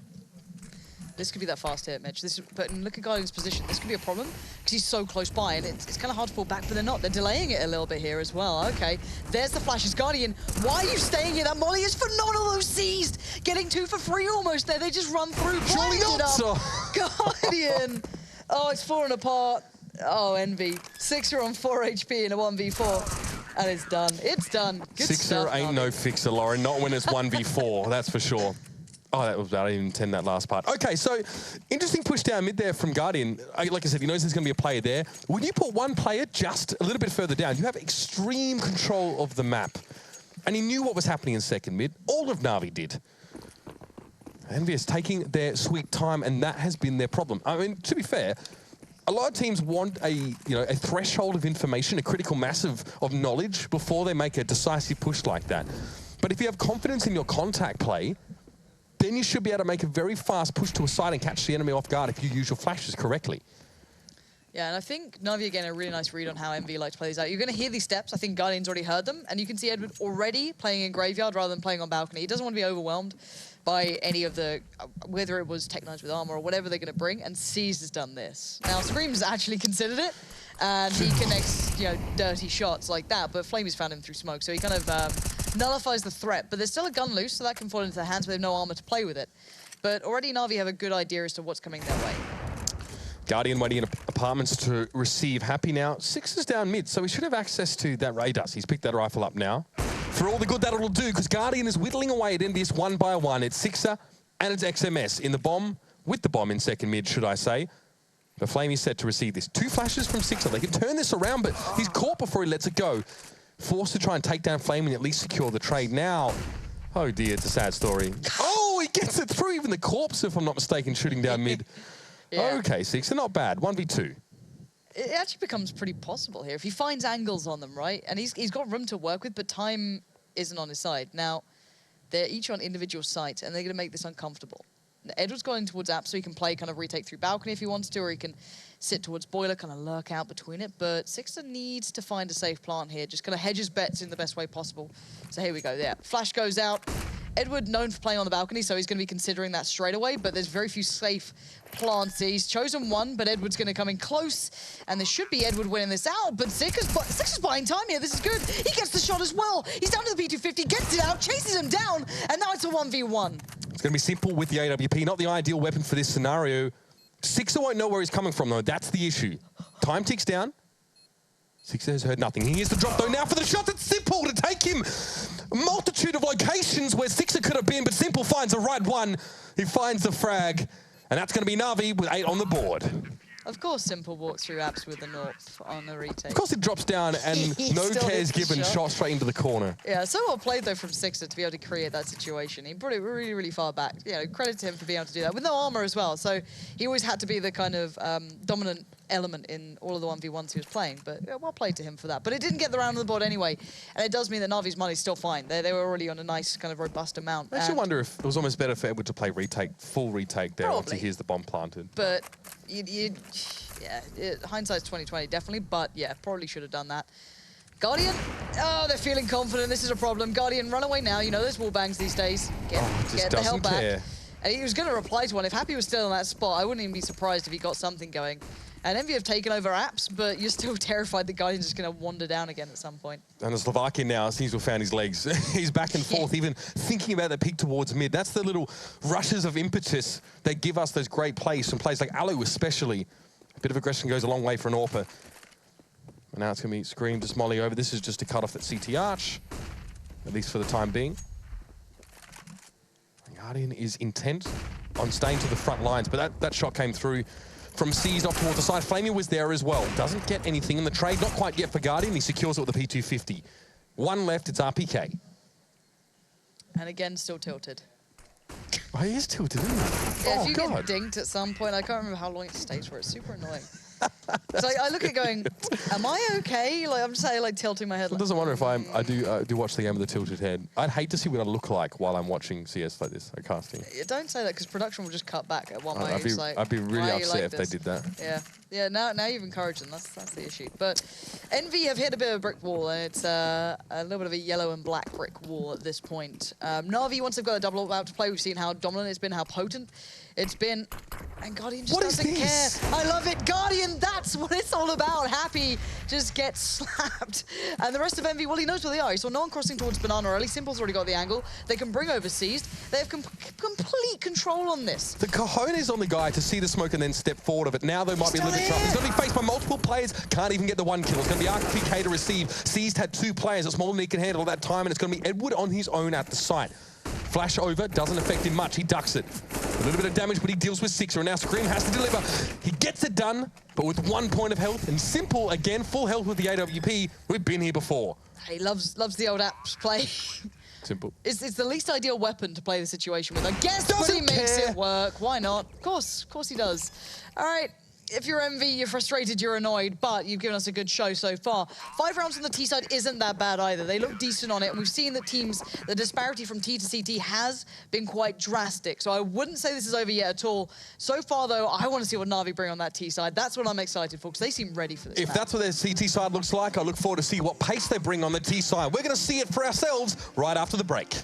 This could be that fast hit, Mitch. But look at Guardian's position. This could be a problem, because he's so close by, and it's kind of hard to pull back, but they're not. They're delaying it a little bit here as well. Okay, there's the flashes. Guardian, why are you staying here? That molly is phenomenal, though, seized. Getting 2 for free almost there. They just run through, blind it up. Guardian. Oh, it's falling apart. Oh, Envy. Sixer on 4 HP in a 1v4. And it's done. It's done. Good Sixer stuff, ain't no fixer, Lauren. Not when it's 1v4, that's for sure. Oh, I didn't even intend that last part. Okay, so interesting push down mid there from Guardian. Like I said, he knows there's going to be a player there. When you put one player just a little bit further down, you have extreme control of the map. And he knew what was happening in second mid. All of Na'Vi did. EnVyUs taking their sweet time, and that has been their problem. I mean, to be fair, a lot of teams want a threshold of information, a critical mass of knowledge before they make a decisive push like that. But if you have confidence in your contact play, then you should be able to make a very fast push to a side and catch the enemy off guard if you use your flashes correctly. Yeah, and I think Na'Vi again a really nice read on how EnVy like to play these out. You're going to hear these steps. I think Guardian's already heard them, and you can see Edward already playing in Graveyard rather than playing on Balcony. He doesn't want to be overwhelmed by any of the, whether it was Tech9s with armor or whatever they're going to bring, and C's has done this. Now, Scream's actually considered it, and he connects, dirty shots like that, but Flamey's found him through smoke, so he kind of nullifies the threat. But there's still a gun loose, so that can fall into their hands, but they have no armor to play with it. But already Na'Vi have a good idea as to what's coming their way. Guardian waiting in apartments to receive. Happy now. Six is down mid, so he should have access to that radar. He's picked that rifle up now. For all the good that it'll do, because Guardian is whittling away at EnVyUs one by one. It's Sixer and it's XMS in the bomb, with the bomb in second mid, should I say. But Flamey's set to receive this. 2 flashes from Sixer. They can turn this around, but he's caught before he lets it go. Forced to try and take down Flamey and at least secure the trade. Now, oh dear, it's a sad story. Oh, he gets it through even the corpse, if I'm not mistaken, shooting down mid. Yeah. Okay, Sixer, not bad. 1v2. It actually becomes pretty possible here if he finds angles on them, right? And he's got room to work with, but time isn't on his side. Now, they're each on individual sites, and they're going to make this uncomfortable. Edward's going towards App, so he can play kind of retake through Balcony if he wants to, or he can sit towards Boiler, kind of lurk out between it. But Sixer needs to find a safe plant here, just kind of hedge his bets in the best way possible. So here we go, yeah. Flash goes out. Edward, known for playing on the balcony, so he's going to be considering that straight away, but there's very few safe plants. He's chosen one, but Edward's going to come in close, and there should be Edward winning this out, but Sixer's buying time here. This is good. He gets the shot as well. He's down to the P250, gets it out, chases him down, and now it's a 1v1. It's going to be simple with the AWP, not the ideal weapon for this scenario. Sixer won't know where he's coming from, though. That's the issue. Time ticks down. Sixer has heard nothing. He hears the drop, though, now for the shot. It's Simple to take him. A multitude of locations where Sixer could have been, but Simple finds the right one. He finds the frag, and that's going to be Na'Vi with 8 on the board. Of course, Simple walks through Apps with the North on the retake. Of course it drops down and no cares given, shot straight into the corner. Yeah, so well played, though, from Sixer to be able to create that situation. He brought it really, really far back. Credit to him for being able to do that, with no armor as well. So he always had to be the kind of dominant element in all of the 1v1s he was playing. But yeah, well played to him for that. But it didn't get the round on the board anyway. And it does mean that Na'Vi's money's still fine. They were already on a nice, kind of robust amount. I actually wonder if it was almost better for Edward to play full retake there once he hears the bomb planted. But hindsight's 20/20, definitely. But yeah, probably should have done that. Guardian, oh, they're feeling confident. This is a problem. Guardian, run away now. There's wall bangs these days. Get the hell back. And he was going to reply to one. If Happy was still in that spot, I wouldn't even be surprised if he got something going. And EnVy have taken over Apps, but you're still terrified that Guardian's just going to wander down again at some point. And the Slovakian now seems to have found his legs. He's back and forth, even thinking about the peak towards mid. That's the little rushes of impetus that give us those great plays from players like Alu especially. A bit of aggression goes a long way for an AWPer. And now it's going to be Scream to Smolly over. This is just to cut off that CT arch, at least for the time being. Guardian is intent on staying to the front lines, but that shot came through from Seized off towards the side. Flamey was there as well. Doesn't get anything in the trade, not quite yet for Guardian. He secures it with the P250. One left, it's RPK. And again, still tilted. Oh, he is tilted, isn't he? Yeah, oh, if you God. get dinked at some point, I can't remember how long it stays for. It's super annoying. So I look at it going, am I okay? Like, I'm just like tilting my head. It doesn't wonder if I do watch the game with the tilted head. I'd hate to see what I look like while I'm watching CS like this, like casting. Don't say that, because production will just cut back at one way. I'd be really upset if they did that. Yeah. Yeah, now you've encouraged them. That's the issue. But Envy have hit a bit of a brick wall, and it's a little bit of a yellow and black brick wall at this point. Na'Vi, once they've got a double out to play, we've seen how dominant it's been, how potent it's been. And Guardian just doesn't care. I love it. Guardian, that's what it's all about. Happy just gets slapped. And the rest of Envy, well, he knows where they are. He saw no one crossing towards Banana early. Simple's already got the angle. They can bring over Seized. They have complete control on this. The cojones on the guy to see the smoke and then step forward of it. Now they might be a little bit tough. He's going to be faced by multiple players. Can't even get the one kill. It's going to be RPK to receive. Seized had 2 players. It's more than he can handle at that time, and it's going to be Edward on his own at the site. Flash over, doesn't affect him much. He ducks it. A little bit of damage, but he deals with 6er, and now Scream has to deliver. He gets it done, but with 1 point of health, and Simple, again, full health with the AWP. We've been here before. He loves the old apps play. Simple. It's the least ideal weapon to play the situation with, I guess, but he makes it work. Why not? Of course he does. All right. If you're Envy, you're frustrated, you're annoyed, but you've given us a good show so far. 5 rounds on the T side isn't that bad either. They look decent on it, and we've seen that the disparity from T to CT has been quite drastic. So I wouldn't say this is over yet at all. So far, though, I want to see what Na'Vi bring on that T side. That's what I'm excited for, because they seem ready for this. If that's what their CT side looks like, I look forward to see what pace they bring on the T side. We're going to see it for ourselves right after the break.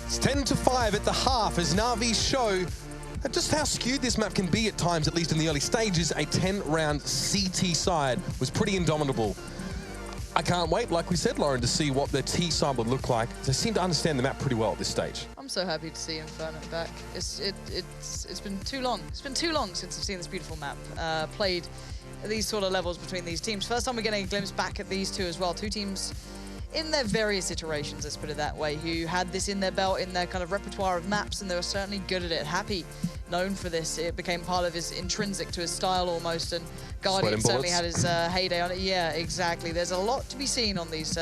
It's 10-5 at the half as Na'Vi show just how skewed this map can be at times, at least in the early stages. A 10-round CT side was pretty indomitable. I can't wait, like we said, Lauren, to see what the T side would look like. They seem to understand the map pretty well at this stage. I'm so happy to see Inferno back. It's been too long. It's been too long since I've seen this beautiful map played at these sort of levels between these teams. First time we're getting a glimpse back at these two as well. 2 teams in their various iterations, let's put it that way, who had this in their belt, in their kind of repertoire of maps, and they were certainly good at it. Happy, known for this. It became part of his intrinsic to his style almost, and Guardian certainly had his heyday on it. Yeah, exactly. There's a lot to be seen on these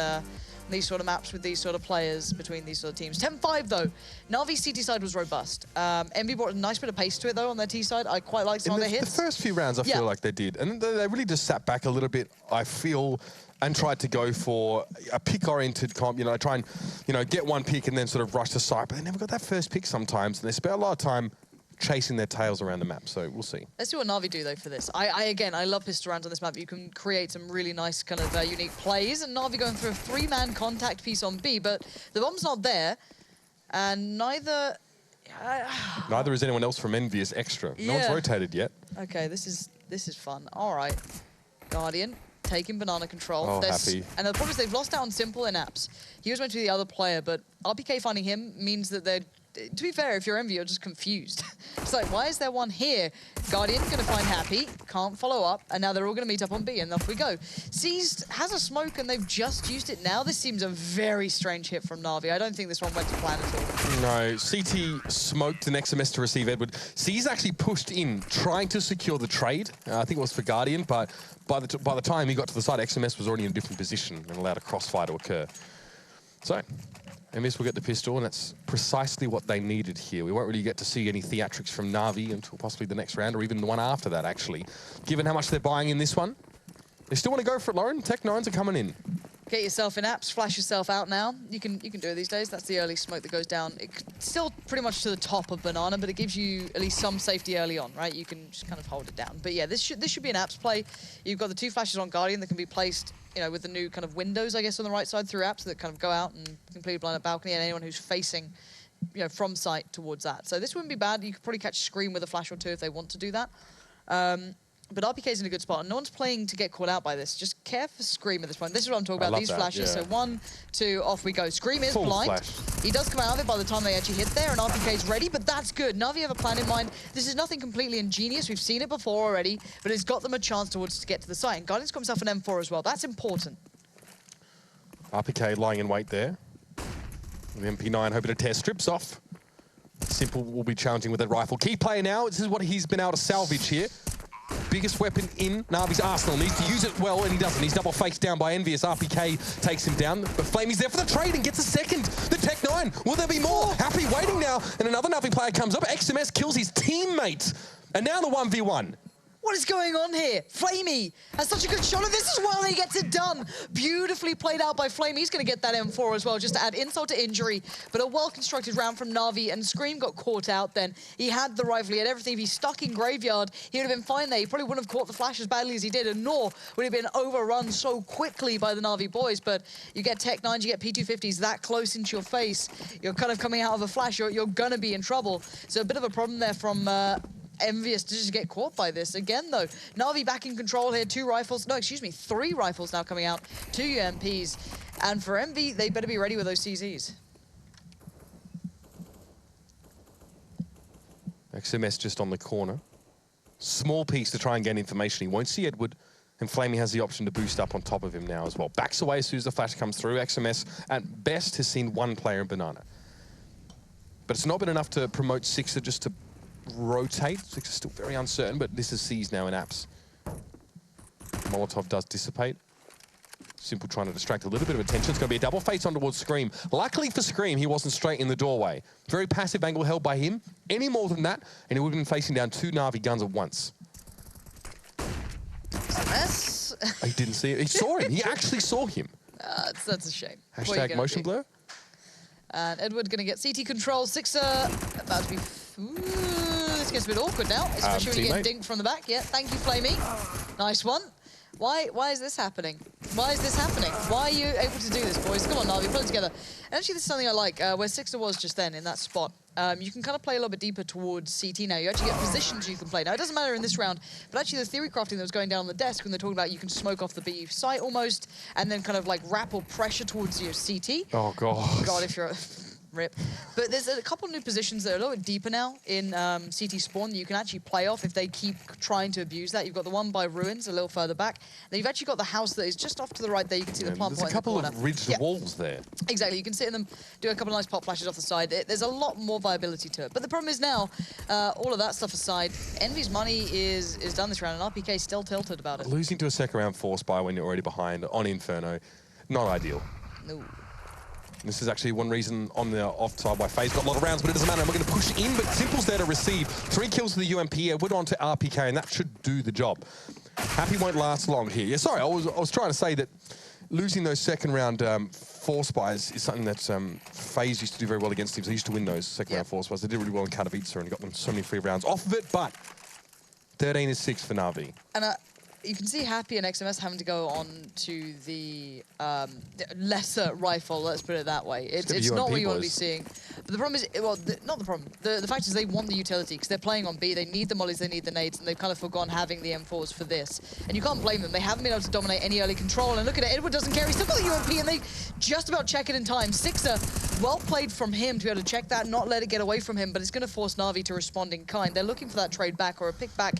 sort of maps with these sort of players between these sort of teams. 10-5 though. Na'Vi's CT side was robust. Envy brought a nice bit of pace to it though on their T side. I quite liked some of their hits. The first few rounds I feel like they did, and they really just sat back a little bit. I feel and tried to go for a pick-oriented comp, try and, get one pick and then sort of rush the site, but they never got that first pick sometimes, and they spent a lot of time chasing their tails around the map, so we'll see. Let's see what Na'Vi do, though, for this. Again, I love pistol rounds on this map. You can create some really nice kind of unique plays, and Na'Vi going through a 3-man contact piece on B, but the bomb's not there, and neither is anyone else from EnVyUs extra. No one's rotated yet. Okay, this is fun. All right. Guardian taking banana control. Oh, happy. And the problem is they've lost out on Simple and Apps. He was meant to be the other player, but RPK finding him means that they're, to be fair, if you're EnVy, you're just confused. It's like, why is there one here? Guardian going to find Happy, can't follow up, and now they're all going to meet up on B, and off we go. Seized has a smoke, and they've just used it now. This seems a very strange hit from Na'Vi. I don't think this one went to plan at all. No, CT smoked an XMS to receive Edward. Seized actually pushed in, trying to secure the trade. I think it was for Guardian, but by the time he got to the side, XMS was already in a different position and allowed a crossfire to occur. So, EnVyUs will get the pistol, and that's precisely what they needed here. We won't really get to see any theatrics from Na'Vi until possibly the next round, or even the one after that, actually. Given how much they're buying in this one, they still want to go for it, Lauren. Tech9s are coming in. Get yourself in apps, flash yourself out now. You can do it these days. That's the early smoke that goes down. It's still pretty much to the top of banana, but it gives you at least some safety early on, right? You can just kind of hold it down. But yeah, this should be an apps play. You've got the 2 flashes on Guardian that can be placed, with the new kind of windows, I guess, on the right side through apps that kind of go out and completely blind a balcony, and anyone who's facing, from sight towards that. So this wouldn't be bad. You could probably catch Scream with a flash or 2 if they want to do that. But RPK's in a good spot, and no one's playing to get caught out by this. Just care for Scream at this point. This is what I'm talking about, these flashes. Yeah. So 1, 2, off we go. Scream is Full blind. flash. He does come out of it by the time they actually hit there, and RPK's ready, but that's good. Na'Vi have a plan in mind. This is nothing completely ingenious. We've seen it before already, but it's got them a chance to get to the site. And Guardian's got himself an M4 as well. That's important. RPK lying in wait there. The MP9 hoping to tear strips off. Simple will be challenging with that rifle. Key player now. This is what he's been able to salvage here. Biggest weapon in Na'Vi's arsenal. Needs to use it well, and he doesn't. He's double faced down by EnVyUs. RPK takes him down, but Flamey's there for the trade and gets a second. The Tech9, will there be more? Happy waiting now, and another Na'Vi player comes up. XMS kills his teammate, and now the 1v1. What is going on here? Flamey has such a good shot, and this is why he gets it done. Beautifully played out by Flamey. He's going to get that M4 as well, just to add insult to injury. But a well-constructed round from Na'Vi, and Scream got caught out then. He had the rifle, he had everything. If he's stuck in Graveyard, he would have been fine there. He probably wouldn't have caught the flash as badly as he did, and nor would he have been overrun so quickly by the Na'Vi boys. But you get Tech9s, you get P250s that close into your face. You're kind of coming out of a flash. You're going to be in trouble. So a bit of a problem there from EnVyUs to just get caught by this. Again, though, Na'Vi back in control here. 3 rifles now coming out. 2 UMPs. And for EnVy, they better be ready with those CZs. XMS just on the corner. Small piece to try and gain information. He won't see Edward, and Flamey has the option to boost up on top of him now as well. Backs away as soon as the flash comes through. XMS, at best, has seen 1 player in banana. But it's not been enough to promote Sixer just to rotate. Six is still very uncertain, but this is C's now in apps. Molotov does dissipate. Simple trying to distract a little bit of attention. It's going to be a double face on towards Scream. Luckily for Scream, he wasn't straight in the doorway. Very passive angle held by him. Any more than that, and he would have been facing down 2 Na'Vi guns at once. SMS? He didn't see it. He saw him. He actually saw him. That's a shame. Hashtag motion blur. And Edward going to get CT control. Sixer about to be... Ooh, this gets a bit awkward now, especially when you get dinked from the back. Yeah, thank you, Flamey. Nice one. Why is this happening? Why is this happening? Why are you able to do this, boys? Come on, Na'Vi, put it together. And actually, this is something I like. Where Sixer was just then, in that spot, you can kind of play a little bit deeper towards CT now. You actually get positions you can play. Now, it doesn't matter in this round, but actually the theory crafting that was going down on the desk when they're talking about you can smoke off the B site almost, and then kind of like wrap or pressure towards your CT. Oh, God. God, if you're... Rip. But there's a couple of new positions that are a little bit deeper now in CT spawn that you can actually play off if they keep trying to abuse that. You've got the one by Ruins a little further back. Then you've actually got the house that is just off to the right there. You can see the plant point in the corner. There's a couple of ridged walls there. Exactly. You can sit in them, do a couple of nice pop flashes off the side. There's a lot more viability to it. But the problem is now, all of that stuff aside, EnVy's money is done this round, and RPK still tilted about it. Losing to a second round force buy when you're already behind on Inferno, not ideal. No. This is actually one reason on the offside why FaZe got a lot of rounds, but it doesn't matter. We're going to push in, but Simple's there to receive. 3 kills to the UMP, Edward onto RPK, and that should do the job. Happy won't last long here. Yeah, sorry, I was trying to say that losing those second round force buys is something that FaZe used to do very well against teams. They used to win those second round force buys. They did really well in Katowice and got them so many free rounds off of it, but 13-6 for Na'Vi. And you can see Happy and XMS having to go on to the lesser rifle, let's put it that way. It's not what you want to be seeing. But the problem is, well, not the problem. The fact is they want the utility because they're playing on B. They need the mollies, they need the nades, and they've kind of forgone having the M4s for this. And you can't blame them. They haven't been able to dominate any early control. And look at it, Edward doesn't care. He's still got the UMP, and they just about check it in time. Sixer, well played from him to be able to check that, not let it get away from him, but it's going to force Na'Vi to respond in kind. They're looking for that trade back or a pick back.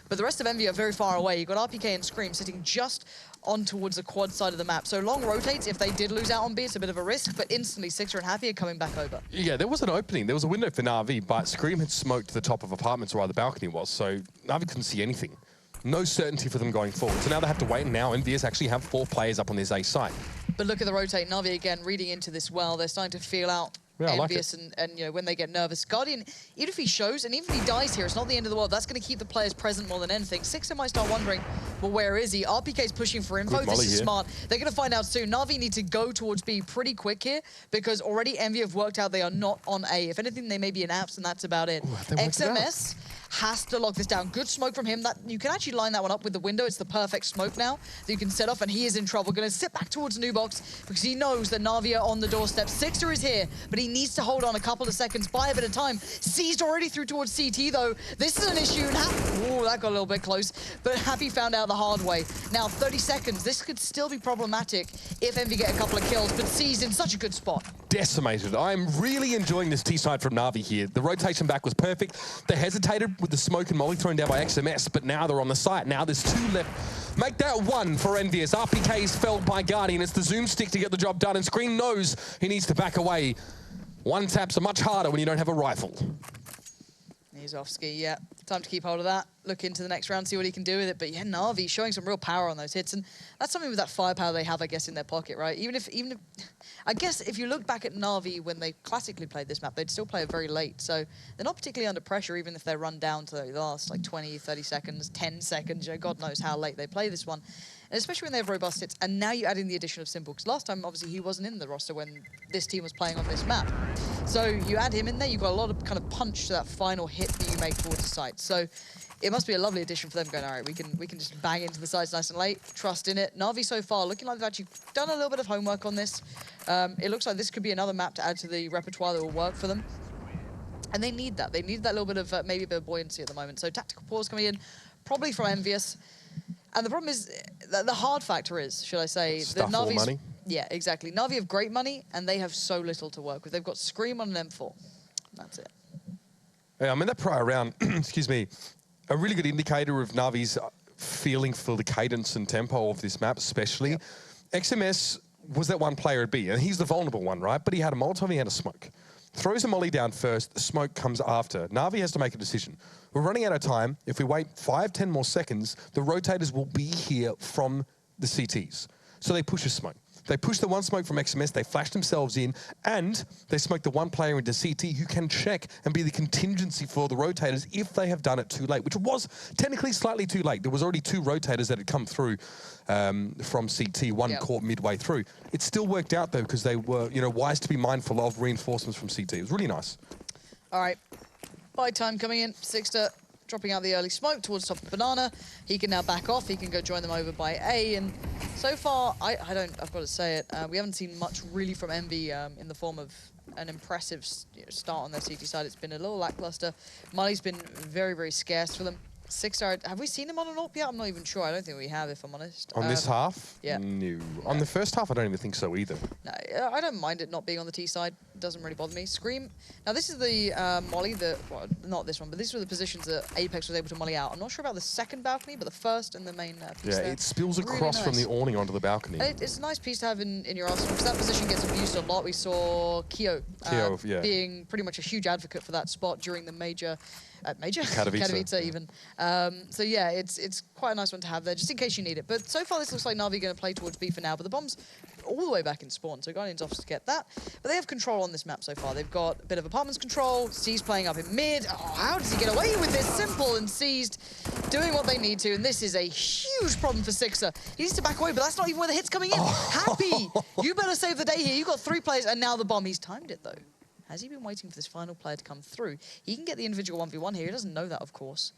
But the rest of EnVy are very far away. You've got RPK and Scream sitting just on towards the quad side of the map. So long rotates. If they did lose out on B, it's a bit of a risk, but instantly Sixer and Happy are coming back over. Yeah, there was an opening. There was a window for Na'Vi, but Scream had smoked the top of apartments where the balcony was, so Na'Vi couldn't see anything. No certainty for them going forward. So now they have to wait, and now EnVyUs actually have 4 players up on this A site. But look at the rotate. Na'Vi again reading into this well. They're starting to feel out EnVyUs, and you know, when they get nervous. Guardian, even if he shows, and even if he dies here, it's not the end of the world. That's going to keep the players present more than anything. Sixer might start wondering, well, where is he? RPK's pushing for info. This is smart. They're going to find out soon. Na'Vi need to go towards B pretty quick here, because already EnVy have worked out they are not on A. If anything, they may be in apps, and that's about it. Ooh, XMS has to lock this down. Good smoke from him. That you can actually line that one up with the window. It's the perfect smoke now that you can set off, and he is in trouble. Going to sit back towards Nubox because he knows that Na'Vi are on the doorstep. Sixer is here, but he needs to hold on a couple of seconds, buy a bit of time. Seized already through towards CT, though. This is an issue. And ooh, that got a little bit close, but Happy found out the hard way. Now, 30 seconds. This could still be problematic if EnVy get a couple of kills, but Seized in such a good spot. Decimated. I'm really enjoying this T-side from Na'Vi here. The rotation back was perfect. They hesitated with the smoke and molly thrown down by XMS, but now they're on the site. Now there's 2 left. Make that 1 for EnVyUs. RPK is felled by Guardian. It's the zoom stick to get the job done, and Scream knows he needs to back away. 1 taps are much harder when you don't have a rifle. He's off ski, yeah. Time to keep hold of that. Look into the next round, see what he can do with it. But yeah, Na'Vi showing some real power on those hits, and that's something with that firepower they have, I guess, in their pocket, right? Even if, I guess if you look back at Na'Vi when they classically played this map, they'd still play it very late. So they're not particularly under pressure, even if they run down to the last like 20, 30 seconds, 10 seconds. You know, God knows how late they play this one. And especially when they have robust hits, and now you add in the addition of Simple, because last time, obviously, he wasn't in the roster when this team was playing on this map. So you add him in there, you've got a lot of kind of punch to that final hit that you make towards the site. So it must be a lovely addition for them going, all right, we can just bang into the sides nice and late, trust in it. Na'Vi so far looking like they've actually done a little bit of homework on this. It looks like this could be another map to add to the repertoire that will work for them. And they need that. They need that little bit of, maybe a bit of buoyancy at the moment. So tactical pause coming in, probably from EnVyUs. And the problem is, the hard factor is, should I say, stuff all money. Yeah, exactly. Na'Vi have great money, and they have so little to work with. They've got Scream on an M4. That's it. Yeah, I mean, that prior round, excuse me, a really good indicator of Na'Vi's feeling for the cadence and tempo of this map, especially. Yep. XMS was that one player at B, and he's the vulnerable one, right? But he had a Molotov, he had a smoke. Throws a molly down first, the smoke comes after. Na'Vi has to make a decision. We're running out of time. If we wait 5, 10 more seconds, the rotators will be here from the CTs. So they push a smoke. They push the 1 smoke from XMS, they flash themselves in, and they smoke the 1 player into CT who can check and be the contingency for the rotators if they have done it too late, which was technically slightly too late. There was already 2 rotators that had come through from CT, 1 caught midway through. It still worked out, though, because they were, you know, wise to be mindful of reinforcements from CT. It was really nice. All right. Buy time coming in. Sixter dropping out the early smoke towards top of Banana. He can now back off. He can go join them over by A. And so far, I've got to say it, we haven't seen much really from EnVy in the form of an impressive start on their CT side. It's been a little lackluster. Money's been very, very scarce for them. Sixter, have we seen him on an AWP yet? I'm not even sure. I don't think we have, if I'm honest. On this half? Yeah. No. On the first half, I don't even think so either. No, I don't mind it not being on the T side. It doesn't really bother me. Scream. Now, this is the molly that, well, not this one, but these were the positions that Apex was able to molly out. I'm not sure about the second balcony, but the first and the main piece there. It spills across from the awning onto the balcony. It's a nice piece to have in your arsenal, because that position gets abused a lot. We saw Kyo being pretty much a huge advocate for that spot during the major Major, Katowice even. So yeah, it's quite a nice one to have there, just in case you need it. But so far, this looks like Na'Vi going to play towards B for now, but the bomb's all the way back in spawn, so Guardian's off to get that. But they have control on this map so far. They've got a bit of apartments control. C's playing up in mid. Oh, how does he get away with this? Simple and Seized doing what they need to, and this is a huge problem for Sixer. He needs to back away, but that's not even where the hit's coming in. Happy! You better save the day here. You've got 3 players, and now the bomb. He's timed it, though. Has he been waiting for this final player to come through? He can get the individual 1v1 here. He doesn't know that, of course.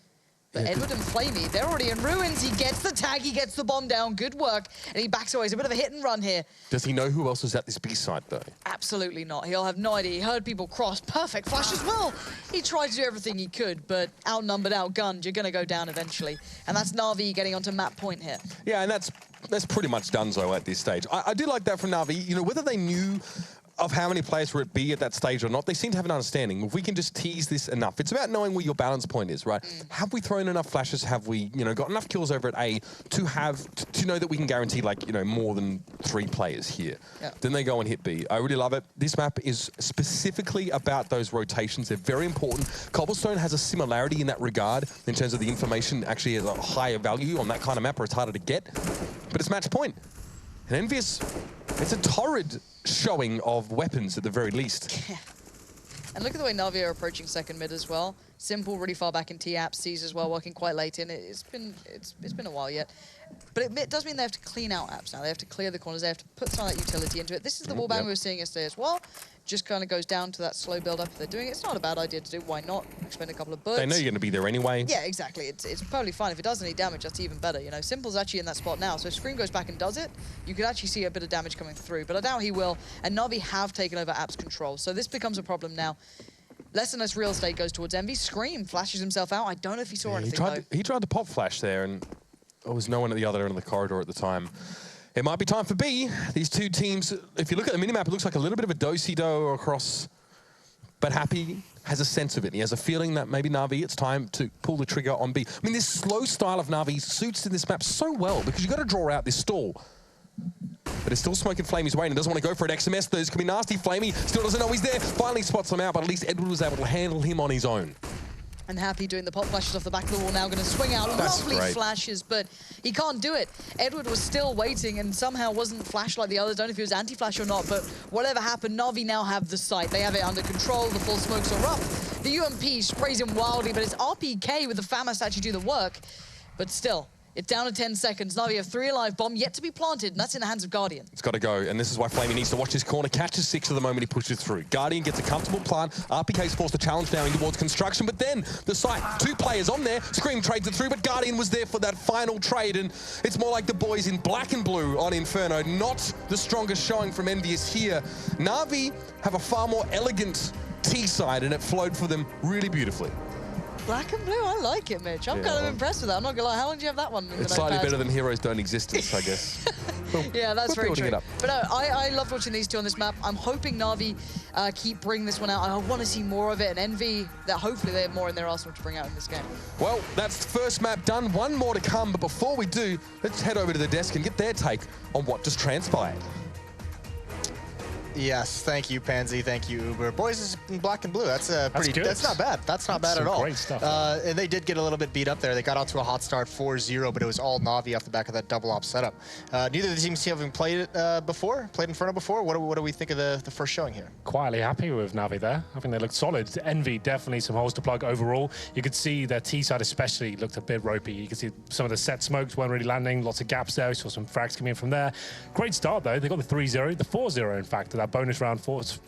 But Edward and Flamey, they're already in ruins. He gets the tag, he gets the bomb down. Good work. And he backs away. It's a bit of a hit and run here. Does he know who else is at this B side, though? Absolutely not. He'll have no idea. He heard people cross. Perfect flash as well. He tried to do everything he could, but outnumbered, outgunned. You're going to go down eventually. And that's Na'Vi getting onto map point here. Yeah, and that's pretty much donezo at this stage. I do like that from Na'Vi. You know, whether they knew of how many players were at B at that stage or not, they seem to have an understanding. If we can just tease this enough, it's about knowing where your balance point is, right? Have we thrown enough flashes? Have we, you know, got enough kills over at A to know that we can guarantee, like, you know, more than 3 players here? Yeah. Then they go and hit B. I really love it. This map is specifically about those rotations. They're very important. Cobblestone has a similarity in that regard in terms of the information actually has a higher value on that kind of map, or it's harder to get. But it's match point. And EnVyUs, it's a torrid showing of weapons at the very least. Yeah. And look at the way Na'Vi are approaching second mid as well. Simple, really far back in T-Apps, C's as well, working quite late in. It's been a while yet. But it does mean they have to clean out apps now. They have to clear the corners. They have to put some of that utility into it. This is the wallbang we were seeing yesterday as well. Just kind of goes down to that slow build-up if they're doing it. It's not a bad idea to do. Why not? Spend a couple of bullets. They know you're going to be there anyway. Yeah, exactly. It's totally fine. If it does any damage, that's even better. You know, Simple's actually in that spot now. So if Scream goes back and does it, you could actually see a bit of damage coming through. But I doubt he will. And Na'Vi have taken over apps control. So this becomes a problem now. Less and less real estate goes towards Envy. Scream flashes himself out. I don't know if he saw anything, he tried to pop flash there, and there was no one at the other end of the corridor at the time. It might be time for B. These two teams, if you look at the minimap, it looks like a little bit of a do-si-do across. But Happy has a sense of it. He has a feeling that maybe Na'Vi, it's time to pull the trigger on B. I mean, this slow style of Na'Vi suits in this map so well because you've got to draw out this stall. But it's still smoking Flamey's way and doesn't want to go for an XMS. Those can be nasty. Flamey still doesn't know he's there. Finally spots him out, but at least Edward was able to handle him on his own. And Happy doing the pop flashes off the back of the wall now, going to swing out. Lovely flashes, but he can't do it. Edward was still waiting and somehow wasn't flashed like the others. Don't know if he was anti-flash or not, but whatever happened, Na'Vi now have the site. They have it under control. The full smokes are up. The UMP sprays him wildly, but it's RPK with the FAMAS to actually do the work. But still, it's down to 10 seconds. Na'Vi have 3 alive. Bomb yet to be planted, and that's in the hands of Guardian. It's got to go, and this is why Flamey needs to watch his corner. Catches 6 at the moment he pushes through. Guardian gets a comfortable plant. RPK's forced to challenge now in towards construction, but then the site, 2 players on there. Scream trades it through, but Guardian was there for that final trade, and it's more like the boys in black and blue on Inferno. Not the strongest showing from EnVyUs here. Na'Vi have a far more elegant T side, and it flowed for them really beautifully. Black and blue, I like it, Mitch. I'm kind of impressed with that. I'm not going to lie. How long do you have that one? It's slightly better than Heroes Don't Exist, I guess. Yeah, that's very true. But no, I love watching these two on this map. I'm hoping Na'Vi keep bringing this one out. I want to see more of it, and Envy, that hopefully they have more in their arsenal to bring out in this game. Well, that's the first map done. One more to come, but before we do, let's head over to the desk and get their take on what just transpired. Yes, thank you, Pansy. Thank you, Uber. Boys is in black and blue. That's pretty. Good. That's not bad. That's not bad at all. Great stuff. And they did get a little bit beat up there. They got out to a hot start 4-0, but it was all Na'Vi off the back of that double op setup. Neither of the teams having played it before, played Inferno before. What do we think of the first showing here? Quietly happy with Na'Vi there. I think they looked solid. Envy definitely some holes to plug overall. You could see their T side especially looked a bit ropey. You could see some of the set smokes weren't really landing. Lots of gaps there. We saw some frags coming in from there. Great start though. They got the 3-0, the 4-0 in fact, that bonus round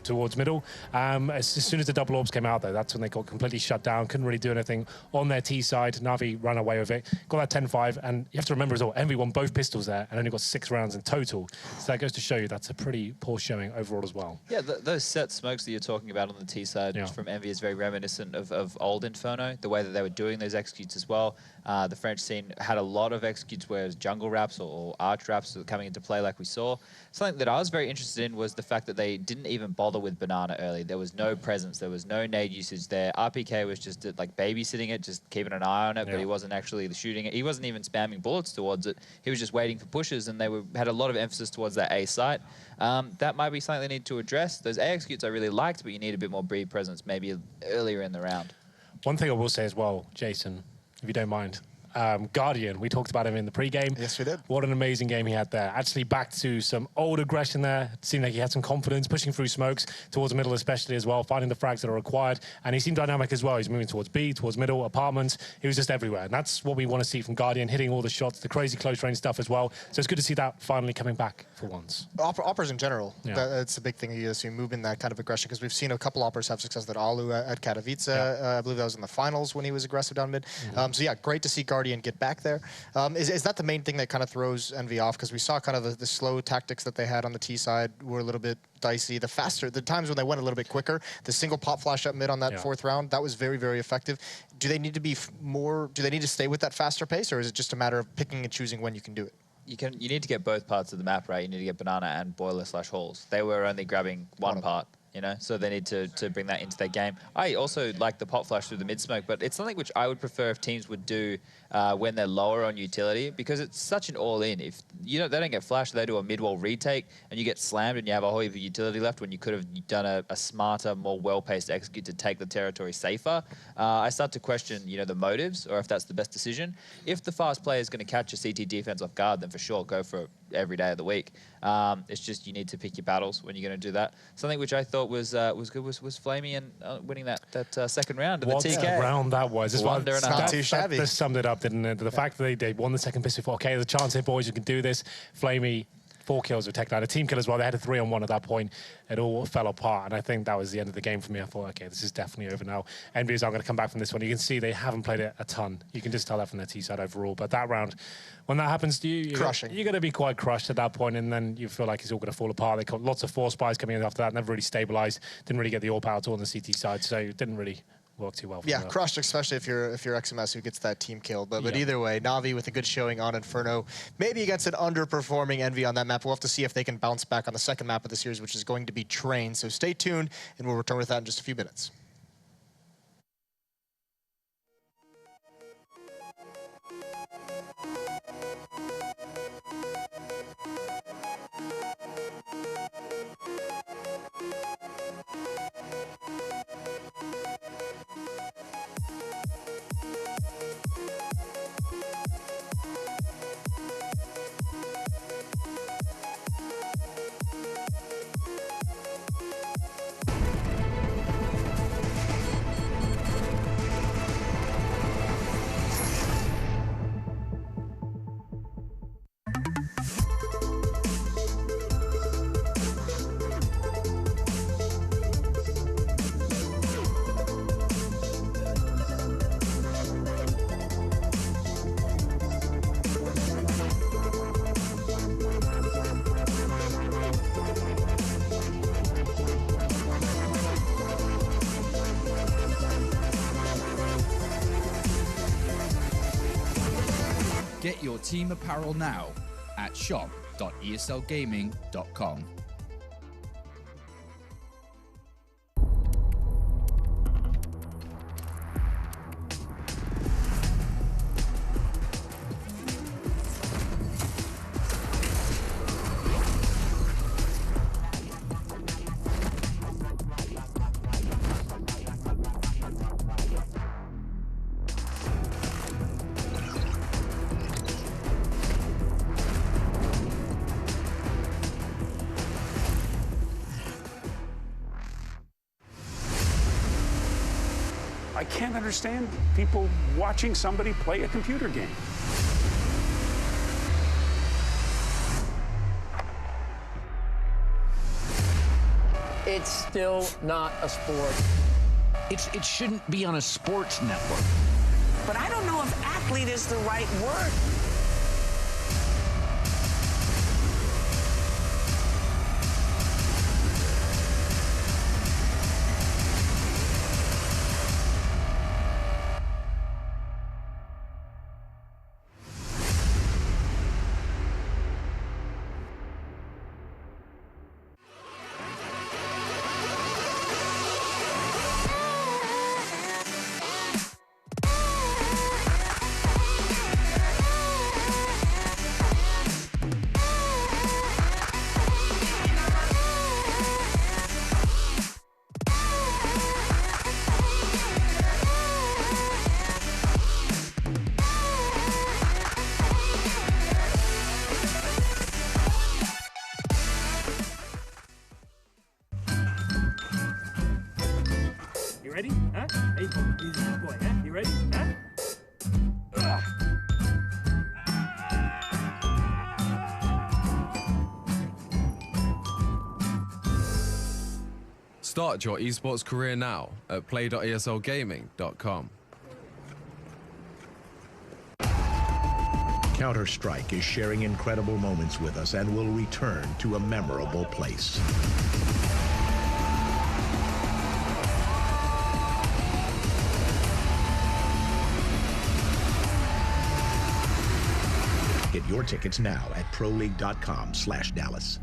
towards middle. As soon as the double orbs came out though, that's when they got completely shut down. Couldn't really do anything on their T side. Na'Vi ran away with it. Got that 10-5, and you have to remember as well, Envy won both pistols there and only got 6 rounds in total. So that goes to show you that's a pretty poor showing overall as well. Yeah, those set smokes that you're talking about on the T side from Envy is very reminiscent of old Inferno, the way that they were doing those executes as well. The French scene had a lot of executes where it was jungle wraps or arch wraps coming into play like we saw. Something that I was very interested in was the fact that they didn't even bother with Banana early. There was no presence. There was no nade usage there. RPK was just like babysitting it, just keeping an eye on it, but he wasn't actually shooting it. He wasn't even spamming bullets towards it. He was just waiting for pushes, and they had a lot of emphasis towards that A site. That might be something they need to address. Those A executes I really liked, but you need a bit more B presence maybe earlier in the round. One thing I will say as well, Jason, if you don't mind. Guardian, we talked about him in the pre-game. Yes, we did. What an amazing game he had there. Actually back to some old aggression there. It seemed like he had some confidence, pushing through smokes, towards the middle especially as well, finding the frags that are required. And he seemed dynamic as well. He's moving towards B, towards middle, apartments. He was just everywhere. And that's what we want to see from Guardian, hitting all the shots, the crazy close range stuff as well. So it's good to see that finally coming back for once. Oppers in general, Yeah. that's a big thing. You see move in that kind of aggression, because we've seen a couple Oppers have success. That Alu at Katowice, I believe that was in the finals when he was aggressive down mid. So yeah, great to see Guardian get back there. Is that the main thing that kind of throws EnVy off? Because we saw kind of the slow tactics that they had on the T side were a little bit dicey. The times when they went a little bit quicker, the single pop flash up mid on that fourth round, that was very, very effective. Do they need to be do they need to stay with that faster pace, or is it just a matter of picking and choosing when you can do it? You need to get both parts of the map right. You need to get Banana and Boiler/Halls. They were only grabbing one part. You know, so they need to bring that into their game. I also like the pop flash through the mid smoke, but it's something which I would prefer if teams would do when they're lower on utility, because it's such an all-in. If they don't get flashed, they do a mid-wall retake, and you get slammed, and you have a whole heap of utility left when you could have done a smarter, more well-paced execute to take the territory safer. I start to question, the motives, or if that's the best decision. If the fast player is going to catch a CT defense off guard, then for sure go for it every day of the week. It's just you need to pick your battles when you're going to do that. Something which I thought was good was Flamey and winning that second round of the TK. What round that was. It's not too shabby. That summed it up, didn't it? The fact that they won the second pistol, thought, okay, there's a chance here, boys, you can do this. Flamey, 4 kills with Tech9, a team kill as well. They had a 3-on-1 at that point. It all fell apart, and I think that was the end of the game for me. I thought, okay, this is definitely over now. EnVyUs are going to come back from this one. You can see they haven't played it a ton. You can just tell that from their T side overall. But that round, when that happens to you, you're going to be quite crushed at that point, and then you feel like it's all going to fall apart. They got lots of force spies coming in after that, never really stabilized, didn't really get the AWP out on the CT side, so it didn't really work too well for them. Crushed, especially if you're XMS who gets that team kill. But either way, Na'Vi with a good showing on Inferno, maybe against an underperforming EnVy on that map. We'll have to see if they can bounce back on the second map of the series, which is going to be Train. So stay tuned, and we'll return with that in just a few minutes. Get your team apparel now at shop.eslgaming.com. I can't understand people watching somebody play a computer game. It's still not a sport. It shouldn't be on a sports network. But I don't know if athlete is the right word. You ready? Huh? Hey, he's a good boy, huh? You ready? Huh? Start your esports career now at play.eslgaming.com. Counter-Strike is sharing incredible moments with us and will return to a memorable place. Get your tickets now at proleague.com/Dallas.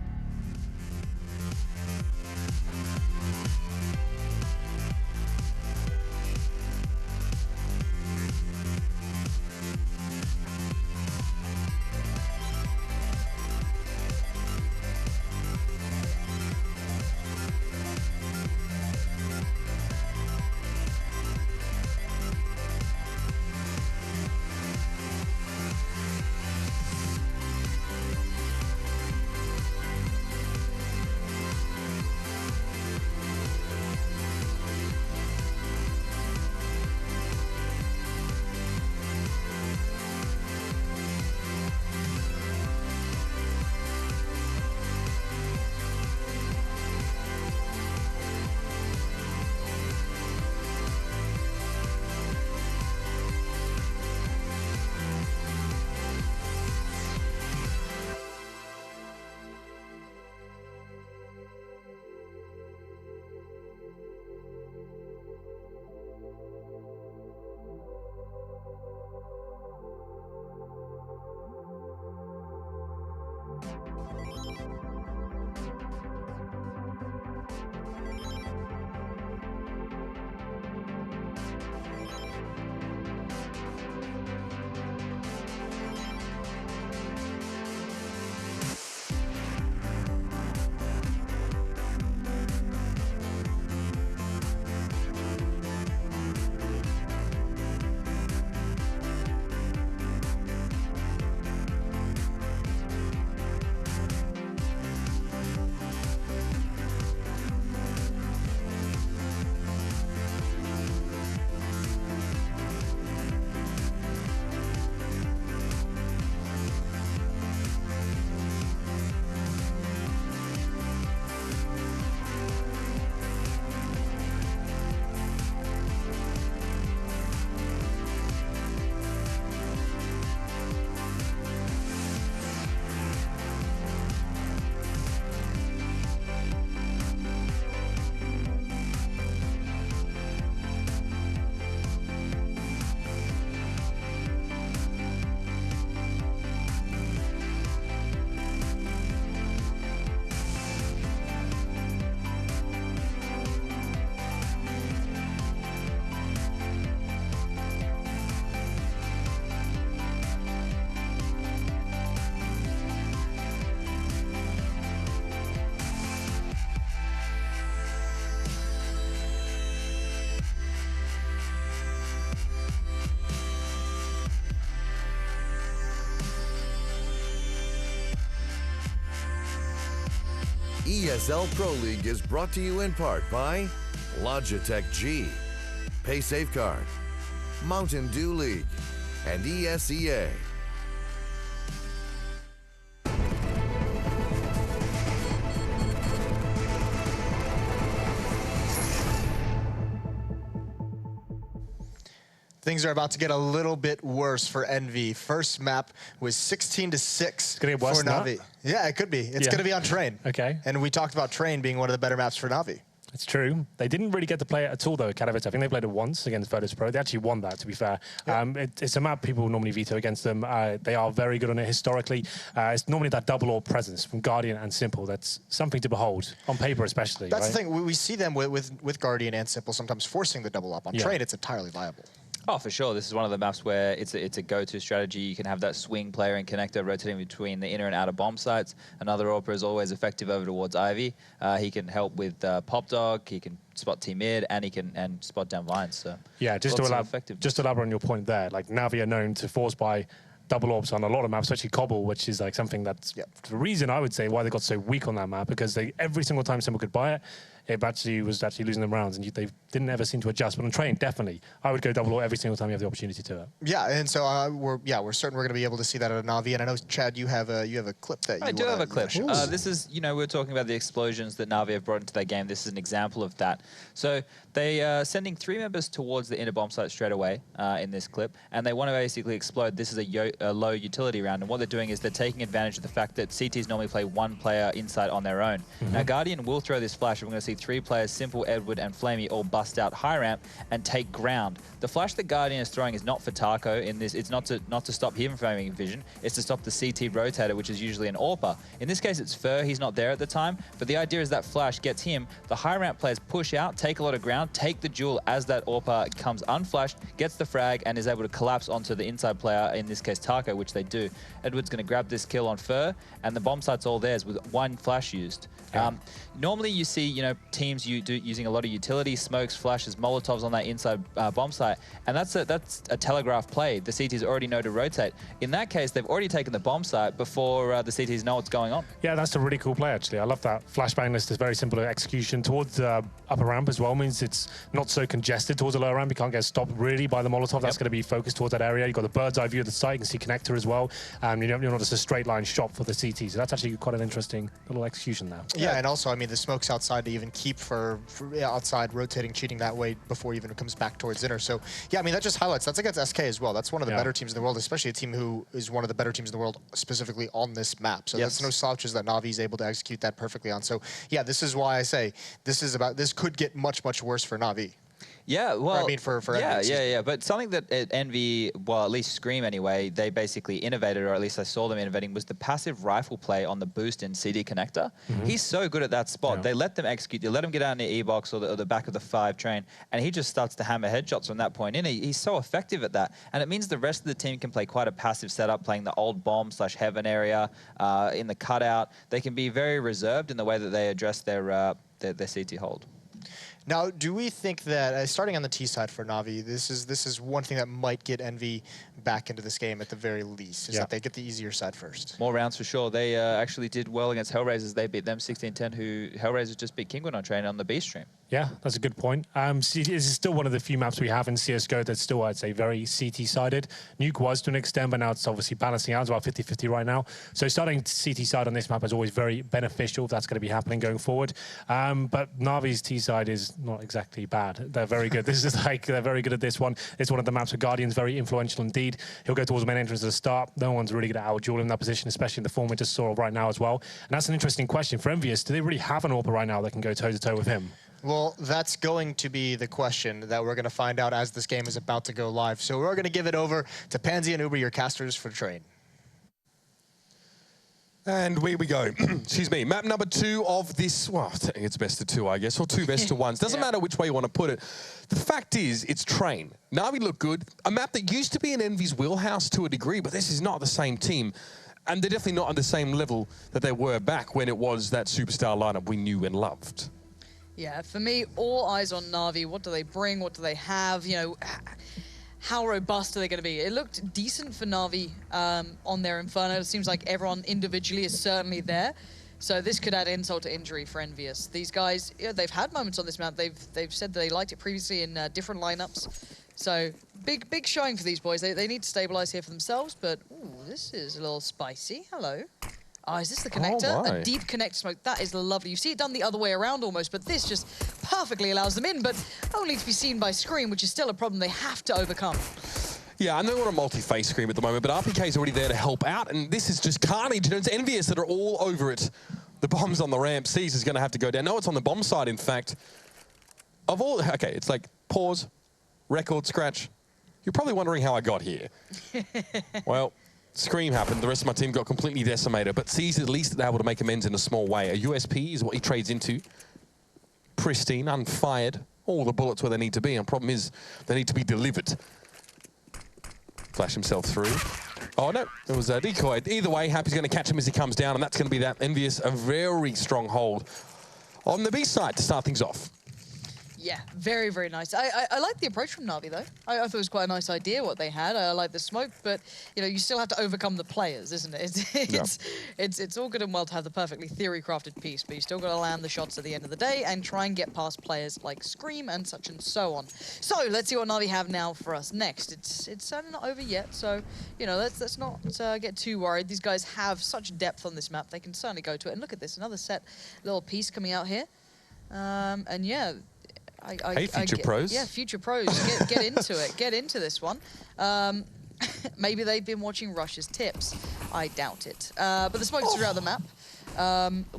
ESL Pro League is brought to you in part by Logitech G, Pay Safeguard, Mountain Dew League, and ESEA. Things are about to get a little bit worse for EnVy. First map was 16-6 for Na'Vi. Yeah, it could be. It's going to be on Train. Okay. And we talked about Train being one of the better maps for Na'Vi. It's true. They didn't really get to play it at all, though, at Katowice. I think they played it once against Virtus Pro. They actually won that, to be fair. Yep. It's a map people normally veto against them. They are very good on it historically. It's normally that double orb presence from Guardian and Simple. That's something to behold, on paper especially. That's the thing. We see them with Guardian and Simple sometimes forcing the double up. On Train, it's entirely viable. Oh, for sure. This is one of the maps where it's a go-to strategy. You can have that swing player and connector rotating between the inner and outer bomb sites. Another AWPer is always effective over towards Ivy. He can help with Pop Dog. He can spot T mid, and he can spot down vines. So yeah, just to elaborate on your point there, like Na'Vi are known to force by double orbs on a lot of maps, especially Cobble, which is like something that's the reason I would say why they got so weak on that map, because every single time someone could buy it, it actually was losing them rounds, and they didn't ever seem to adjust. But on train, definitely, I would go double ult every single time you have the opportunity to it. Yeah, and so we're certain we're going to be able to see that at Na'Vi. And I know, Chad, you have a clip that I do have a clip. This is, we were talking about the explosions that Na'Vi have brought into their game. This is an example of that. So they are sending 3 members towards the inner bomb site straight away in this clip, and they want to basically explode. This is a low utility round, and what they're doing is they're taking advantage of the fact that CTs normally play 1 player inside on their own. Now Guardian will throw this flash, and we're going to see 3 players, Simple, Edward, and Flamey, all bust out high ramp and take ground. The flash that Guardian is throwing is not for Taco in this. It's not to stop him from having vision. It's to stop the CT rotator, which is usually an AWPer. In this case, it's Fur. He's not there at the time, but the idea is that flash gets him. The high ramp players push out, take a lot of ground, take the duel as that AWPer comes unflashed, gets the frag, and is able to collapse onto the inside player, in this case Taco, which they do. Edward's going to grab this kill on Fur, and the bomb site's all theirs with 1 flash used. Normally you see, teams using a lot of utility, smokes, flashes, Molotovs on that inside bomb site, and that's a telegraph play. The CTs already know to rotate. In that case, they've already taken the bomb site before the CTs know what's going on. Yeah, that's a really cool play, actually. I love that. Flashbang list is very simple execution. Towards the upper ramp as well means it's not so congested towards the lower ramp. You can't get stopped really by the Molotov. That's going to be focused towards that area. You've got the bird's eye view of the site. You can see connector as well. You're not just a straight line shot for the CT. So that's actually quite an interesting little execution there. Yeah, and also, I mean, the smoke's outside to even keep for outside rotating, cheating that way before even it comes back towards inner. So, yeah, I mean, that just highlights. That's against SK as well. That's one of the better teams in the world, especially a team who is one of the better teams in the world, specifically on this map. So that's no slouches that Na'Vi is able to execute that perfectly on. So, yeah, this is why I say this could get much, much worse for Na'Vi. Yeah, well, I mean, for yeah. But something that at Envy, well, at least Scream anyway, they basically innovated, or at least I saw them innovating, was the passive rifle play on the boost in CD connector. He's so good at that spot. They let them execute. They let him get out in the E-box or the back of the 5 train, and he just starts to hammer headshots from that point in. He's so effective at that, and it means the rest of the team can play quite a passive setup, playing the old bomb / heaven area in the cutout. They can be very reserved in the way that they address their CT hold. Now, do we think that, starting on the T side for Na'Vi, this is one thing that might get Envy back into this game at the very least, is that they get the easier side first? More rounds for sure. They actually did well against Hellraisers. They beat them 16-10, who Hellraisers just beat Kingwood on train on the B stream. Yeah, that's a good point. This is still one of the few maps we have in CSGO that's still, I'd say, very CT-sided. Nuke was to an extent, but now it's obviously balancing out. It's about 50-50 right now. So starting CT-side on this map is always very beneficial if that's going to be happening going forward. But Na'Vi's T-side is not exactly bad. They're very good. This is like, they're very good at this one. It's one of the maps where Guardian's very influential indeed. He'll go towards the main entrance at the start. No one's really going to out-duel in that position, especially in the form we just saw right now as well. And that's an interesting question for EnVyUs. Do they really have an AWPer right now that can go toe-to-toe with him? Well, that's going to be the question that we're going to find out as this game is about to go live. So we're going to give it over to Pansy and Uber, your casters for train. And here we go. Excuse me. Map number 2 of this, well, it's best of 2, I guess, or 2 best of 1s. Doesn't matter which way you want to put it. The fact is, it's train. Na'Vi look good. A map that used to be in Envy's wheelhouse to a degree, but this is not the same team. And they're definitely not on the same level that they were back when it was that superstar lineup we knew and loved. Yeah, for me, all eyes on Na'Vi. What do they bring? What do they have? You know, how robust are they going to be? It looked decent for Na'Vi on their Inferno. It seems like everyone individually is certainly there. So this could add insult to injury for EnVyUs. These guys, they've had moments on this map. They've said that they liked it previously in different lineups. So big showing for these boys. They need to stabilize here for themselves. But ooh, this is a little spicy. Hello. Oh, is this the connector? A deep connector smoke. That is lovely. You see it done the other way around almost, but this just perfectly allows them in, but only to be seen by Scream, which is still a problem they have to overcome. Yeah, I know we're on a multi-face Scream at the moment, but RPK's already there to help out, and this is just carnage. And it's EnVyUs that are all over it. The bomb's on the ramp. C's is going to have to go down. No, it's on the bomb side, in fact. Of all, okay, it's like pause, record, scratch. You're probably wondering how I got here. Well, Scream happened. The rest of my team got completely decimated, but C's at least able to make amends in a small way. A USP is what he trades into. Pristine, unfired, all the bullets where they need to be, and problem is they need to be delivered. Flash himself through. Oh no, it was a decoy. Either way, Happy's going to catch him as he comes down, and that's going to be that EnVyUs, a very strong hold on the B side to start things off. Yeah, very, very nice. I like the approach from Na'Vi, though. I thought it was quite a nice idea what they had. I like the smoke, but, you know, you still have to overcome the players, isn't it? It's all good and well to have the perfectly theory-crafted piece, but you still got to land the shots at the end of the day and try and get past players like Scream and such and so on. So, let's see what Na'Vi have now for us next. It's certainly not over yet, so, you know, let's not get too worried. These guys have such depth on this map. They can certainly go to it. And look at this, another set little piece coming out here. And, yeah... Hey, Future Pros. Yeah, Future Pros. Get into it. Get into this one. Maybe they've been watching Rush's tips. I doubt it. But the smoke's throughout the map.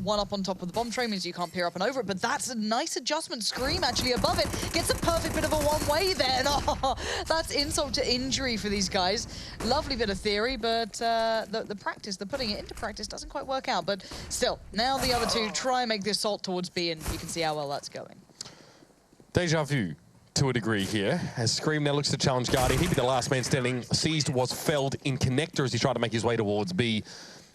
One up on top of the bomb train means you can't peer up and over it, but that's a nice adjustment. Scream actually above it gets a perfect bit of a one-way there. And, oh, that's insult to injury for these guys. Lovely bit of theory, but the practice, the putting it into practice doesn't quite work out. But still, now the other two try and make the assault towards B, and you can see how well that's going. Deja vu to a degree here, as Scream now looks to challenge Guardian. He'd be the last man standing. Seized was felled in connector as he tried to make his way towards B.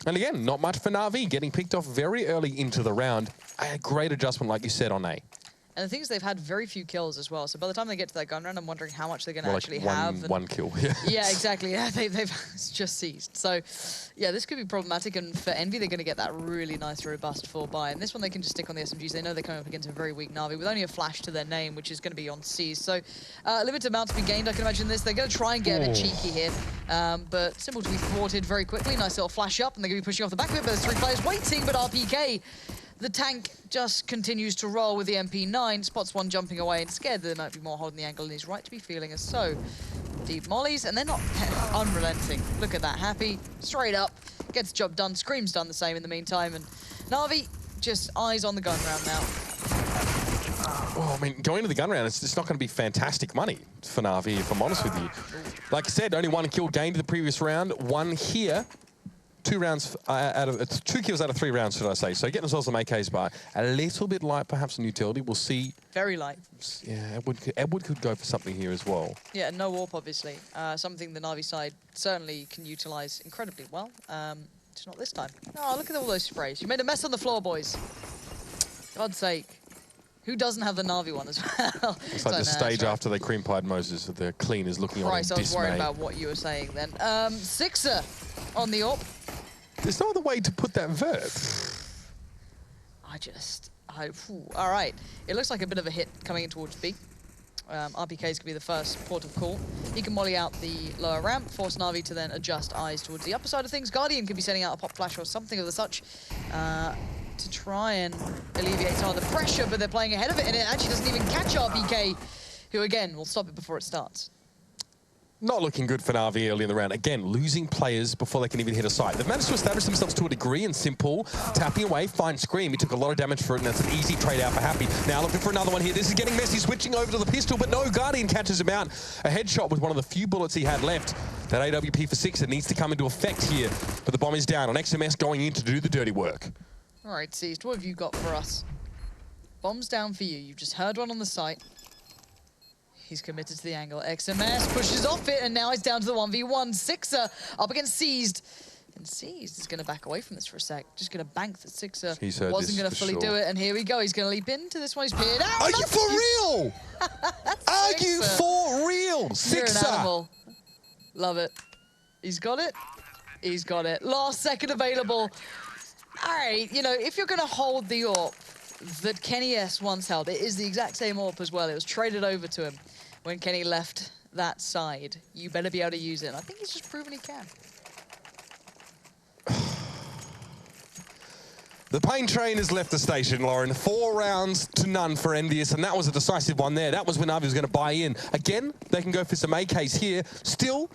And again, not much for Na'Vi, getting picked off very early into the round. A great adjustment, like you said, on A. And the thing is, they've had very few kills as well. So by the time they get to that gun round, I'm wondering how much they're going to actually have. One kill. Yeah, exactly. Yeah, they've just seized. So, yeah, this could be problematic. And for Envy, they're going to get that really nice, robust 4-buy. And this one, they can just stick on the SMGs. They know they're coming up against a very weak Na'Vi with only a flash to their name, which is going to be on C's. So, limited amount to be gained, I can imagine this. They're going to try and get a bit cheeky here. But simple to be thwarted very quickly. Nice little flash up, and they're going to be pushing off the back of it. But there's 3 players waiting, but RPK... The tank just continues to roll with the MP9, spots one jumping away and scared that there might be more holding the angle, and he's right to be feeling as so. Deep mollies, and they're not unrelenting. Look at that, happy, straight up, gets the job done. Scream's done the same in the meantime, and Na'Vi just eyes on the gun round now. Well, I mean, going to the gun round, it's not going to be fantastic money for Na'Vi, if I'm honest with you. Like I said, only 1 kill gained in the previous round, 1 here. 2 rounds out of 2 kills out of 3 rounds, should I say? So getting themselves some AKs by a little bit light, perhaps on utility. We'll see. Very light. Yeah, Edward could go for something here as well. Yeah, no warp, obviously. Something the Na'Vi side certainly can utilize incredibly well. Just not this time. Oh, look at all those sprays. You made a mess on the floor, boys. God's sake. Who doesn't have the Na'Vi one as well? It's like the stage after they cream pied Moses, the cleaners looking on in dismay. I was worried about what you were saying then. Sixer on the AWP. There's no other way to put that verb. All right. It looks like a bit of a hit coming in towards B. RPK is going to be the first port of call. He can molly out the lower ramp, force Na'Vi to then adjust eyes towards the upper side of things. Guardian could be sending out a pop flash or something of the such to try and alleviate some of the pressure, but they're playing ahead of it, and it actually doesn't even catch RPK, who again will stop it before it starts. Not looking good for Na'Vi early in the round. Again, losing players before they can even hit a site. They've managed to establish themselves to a degree in Simple. Tapping away, fine Scream. He took a lot of damage for it, and that's an easy trade out for Happy. Now looking for another one here. This is getting messy, switching over to the pistol, but no, Guardian catches him out. A headshot with one of the few bullets he had left. That AWP for 6 needs to come into effect here. But the bomb is down on XMS going in to do the dirty work. All right, Seized, what have you got for us? Bomb's down for you. You've just heard one on the site. He's committed to the angle. XMS pushes off it, and now he's down to the 1v1. Sixer up against Seized. And Seized is going to back away from this for a sec. Just going to bank that Sixer wasn't going to fully do it. And here we go. He's going to leap into this one. He's peered out. Are you for real? Are you for real? Sixer. You're an animal. Love it. He's got it. He's got it. Last second available. All right, you know, if you're going to hold the AWP that Kenny S once held, it is the exact same AWP as well. It was traded over to him when Kenny left that side. You better be able to use it. And I think he's just proven he can. The pain train has left the station, Lauren. 4 rounds to none for EnVyUs, and that was a decisive one there. That was when Na'Vi was going to buy in. Again, they can go for some AKs here. Still,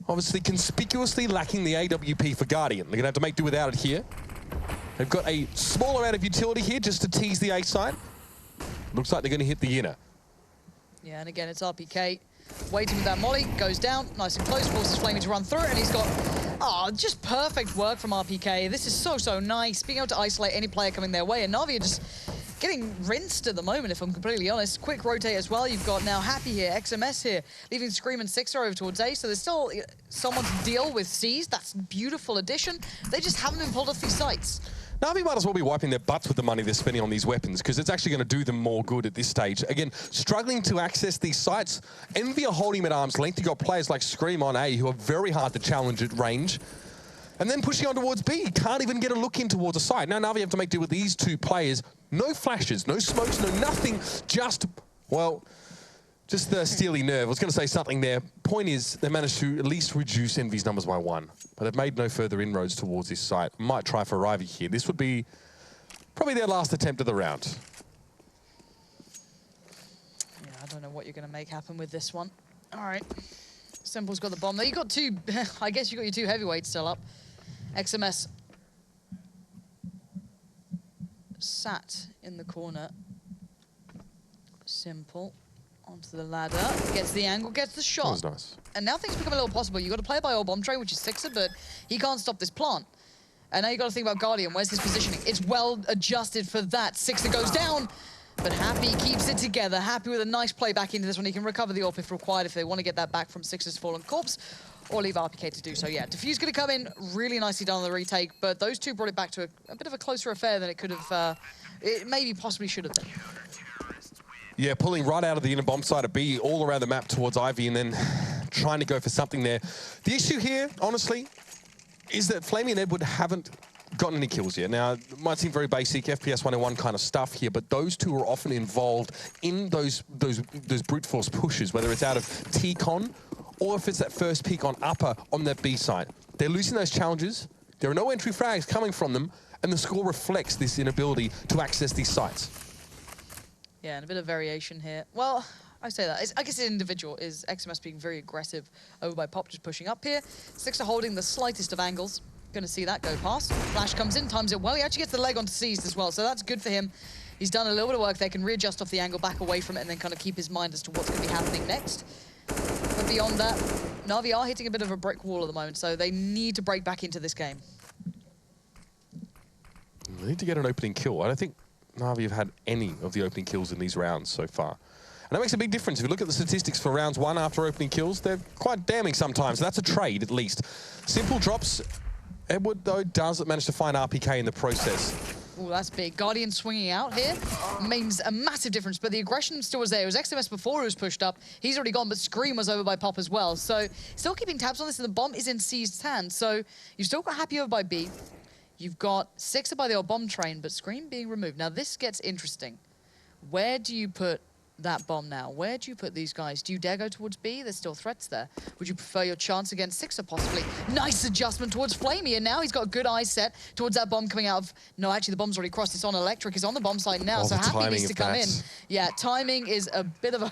obviously conspicuously lacking the AWP for Guardian. They're going to have to make do without it here. They've got a small amount of utility here just to tease the A side. Looks like they're going to hit the inner. Yeah, and again, it's RPK. Waiting with that molly, goes down, nice and close, forces Flaming to run through it, and he's got, just perfect work from RPK. This is so nice, being able to isolate any player coming their way, and Na'Vi are just getting rinsed at the moment, if I'm completely honest. Quick rotate as well. You've got now Happy here, XMS here, leaving Scream and Sixer over towards A, so there's still someone to deal with C's. That's a beautiful addition. They just haven't been pulled off these sites. Na'Vi might as well be wiping their butts with the money they're spending on these weapons, because it's actually going to do them more good at this stage. Again, struggling to access these sites. EnVy are holding him at arm's length. You've got players like Scream on A, who are very hard to challenge at range. And then pushing on towards B. Can't even get a look in towards a site. Now Na'Vi have to make do with these two players. No flashes, no smokes, no nothing. Just, well, just the steely nerve. I was going to say something there. Point is, they managed to at least reduce EnVy's numbers by 1. But they've made no further inroads towards this site. Might try for Ivy here. This would be probably their last attempt of the round. Yeah, I don't know what you're going to make happen with this one. All right. Simple's got the bomb there. You got two, I guess you got your two heavyweights still up. XMS sat in the corner. Simple onto the ladder, gets the angle, gets the shot. That was nice. And now things become a little possible. You got to play by your bomb train, which is Sixer, but he can't stop this plant. And now you got to think about Guardian. Where's his positioning? It's well adjusted for that. Sixer goes down, but Happy keeps it together. Happy with a nice play back into this one. He can recover the AWP if required, if they want to get that back from Sixer's fallen corpse, or leave RPK to do so. Yeah, Diffuse going to come in really nicely done on the retake, but those two brought it back to a bit of a closer affair than it could have, it maybe possibly should have been. Yeah, pulling right out of the inner bomb side of B, all around the map towards Ivy, and then trying to go for something there. The issue here, honestly, is that Flamey and Edward haven't gotten any kills yet. Now, it might seem very basic, FPS 101 kind of stuff here, but those two are often involved in those brute force pushes, whether it's out of T-Con or if it's that first peak on upper on that B side. They're losing those challenges, there are no entry frags coming from them, and the score reflects this inability to access these sites. Yeah, and a bit of variation here. Well, I say that. I guess it's individual. Is XMS being very aggressive over by Pop, just pushing up here. Sixer holding the slightest of angles. Going to see that go past. Flash comes in, times it well. He actually gets the leg onto Seized as well, so that's good for him. He's done a little bit of work there, can readjust off the angle, back away from it, and then kind of keep his mind as to what's going to be happening next. But beyond that, Na'Vi are hitting a bit of a brick wall at the moment, so they need to break back into this game. They need to get an opening kill. I don't think Na'Vi have had any of the opening kills in these rounds so far. And that makes a big difference. If you look at the statistics for rounds 1 after opening kills, they're quite damning sometimes. That's a trade, at least. Simple drops. Edward, though, does manage to find RPK in the process. Oh, that's big. Guardian swinging out here means a massive difference, but the aggression still was there. It was XMS before he was pushed up. He's already gone, but Scream was over by Pop as well. So still keeping tabs on this, and the bomb is in C's hands. So you've still got Happy over by B. You've got Sixer by the old bomb train, but Scream being removed. Now this gets interesting. Where do you put that bomb now? Where do you put these guys? Do you dare go towards B? There's still threats there. Would you prefer your chance against Sixer possibly? Nice adjustment towards Flamey, and now he's got a good eye set towards that bomb coming out of... No, actually the bomb's already crossed. It's on Electric. It's on the bomb site now, so Happy needs to come in. Yeah, timing is a bit of a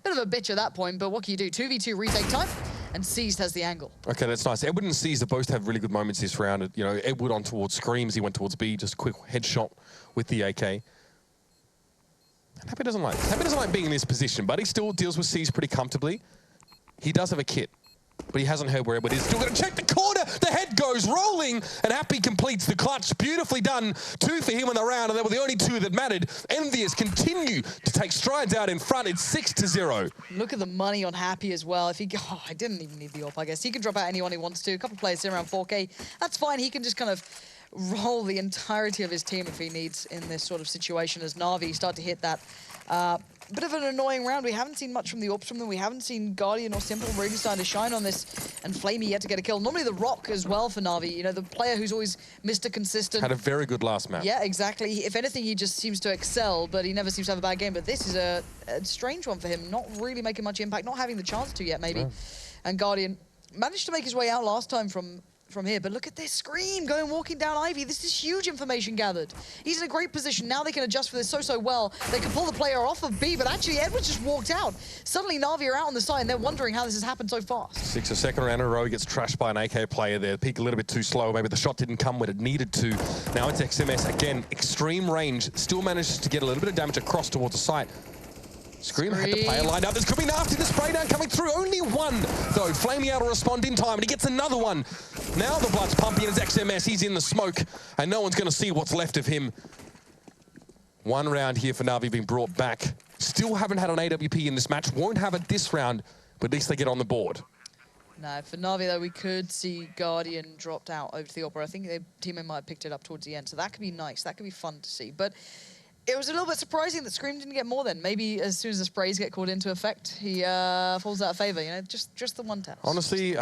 bit of a bitch at that point, but what can you do? 2v2 retake time, and Seized has the angle. Okay, that's nice. Edward and Seized both have really good moments this round. You know, Edward on towards Screams, he went towards B, just a quick headshot with the AK. Happy doesn't like being in this position, but he still deals with C's pretty comfortably. He does have a kit, but he hasn't heard where Edward is. Still going to check the corner. The head goes rolling, and Happy completes the clutch. Beautifully done. 2 for him in the round, and they were the only 2 that mattered. EnVyUs continue to take strides out in front. It's 6-0. Look at the money on Happy as well. If he, I didn't even need the AWP, I guess. He can drop out anyone he wants to. A couple players in around 4K. That's fine. He can just kind of roll the entirety of his team if he needs in this sort of situation as Na'Vi start to hit that. Bit of an annoying round. We haven't seen much from the AWPs from them. We haven't seen Guardian or Simple really starting to shine on this, and Flamey yet to get a kill. Normally the Rock as well for Na'Vi, you know, the player who's always Mr. Consistent. Had a very good last match. Yeah, exactly. If anything, he just seems to excel, but he never seems to have a bad game. But this is a strange one for him, not really making much impact, not having the chance to yet, maybe. Yeah. And Guardian managed to make his way out last time from here, but look at this Scream walking down Ivy. This is huge information gathered. He's in a great position. Now they can adjust for this so well. They can pull the player off of B, but actually Edwards just walked out. Suddenly Na'Vi are out on the side, and they're wondering how this has happened so fast. 6 a second round in a row, he gets trashed by an AK player there. Peak a little bit too slow. Maybe the shot didn't come when it needed to. Now it's XMS again, extreme range. Still manages to get a little bit of damage across towards the site. Scream had the player lined up. There's could be nasty. The spray down coming through. Only one, though. Flamey able to respond in time, and he gets another one. Now the blood's pumping as XMS. He's in the smoke, and no one's going to see what's left of him. 1 round here for Na'Vi being brought back. Still haven't had an AWP in this match. Won't have it this round, but at least they get on the board. No, for Na'Vi, though, we could see Guardian dropped out over to the Opera. I think their teammate might have picked it up towards the end, so that could be nice. That could be fun to see. But it was a little bit surprising that Scream didn't get more then. Maybe as soon as the sprays get called into effect, he falls out of favour, you know, just the one tap. Honestly,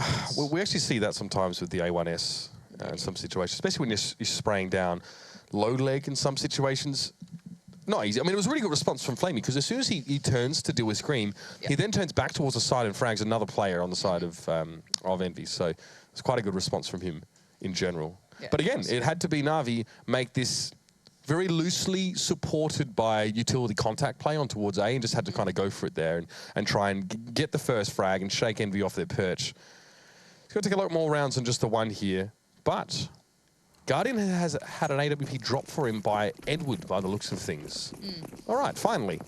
we actually see that sometimes with the A1S in some situations, especially when you're spraying down low leg in some situations. Not easy. I mean, it was a really good response from Flamey, because as soon as he turns to deal with Scream, he then turns back towards the side and frags another player on the side of Envy. So it's quite a good response from him in general. Yeah, but again, it had to be Na'Vi make this very loosely supported by utility contact play on towards A, and just had to kind of go for it there and try and get the first frag and shake Envy off their perch. It's going to take a lot more rounds than just the one here, but Guardian has had an AWP drop for him by Edward, by the looks of things. All right, finally.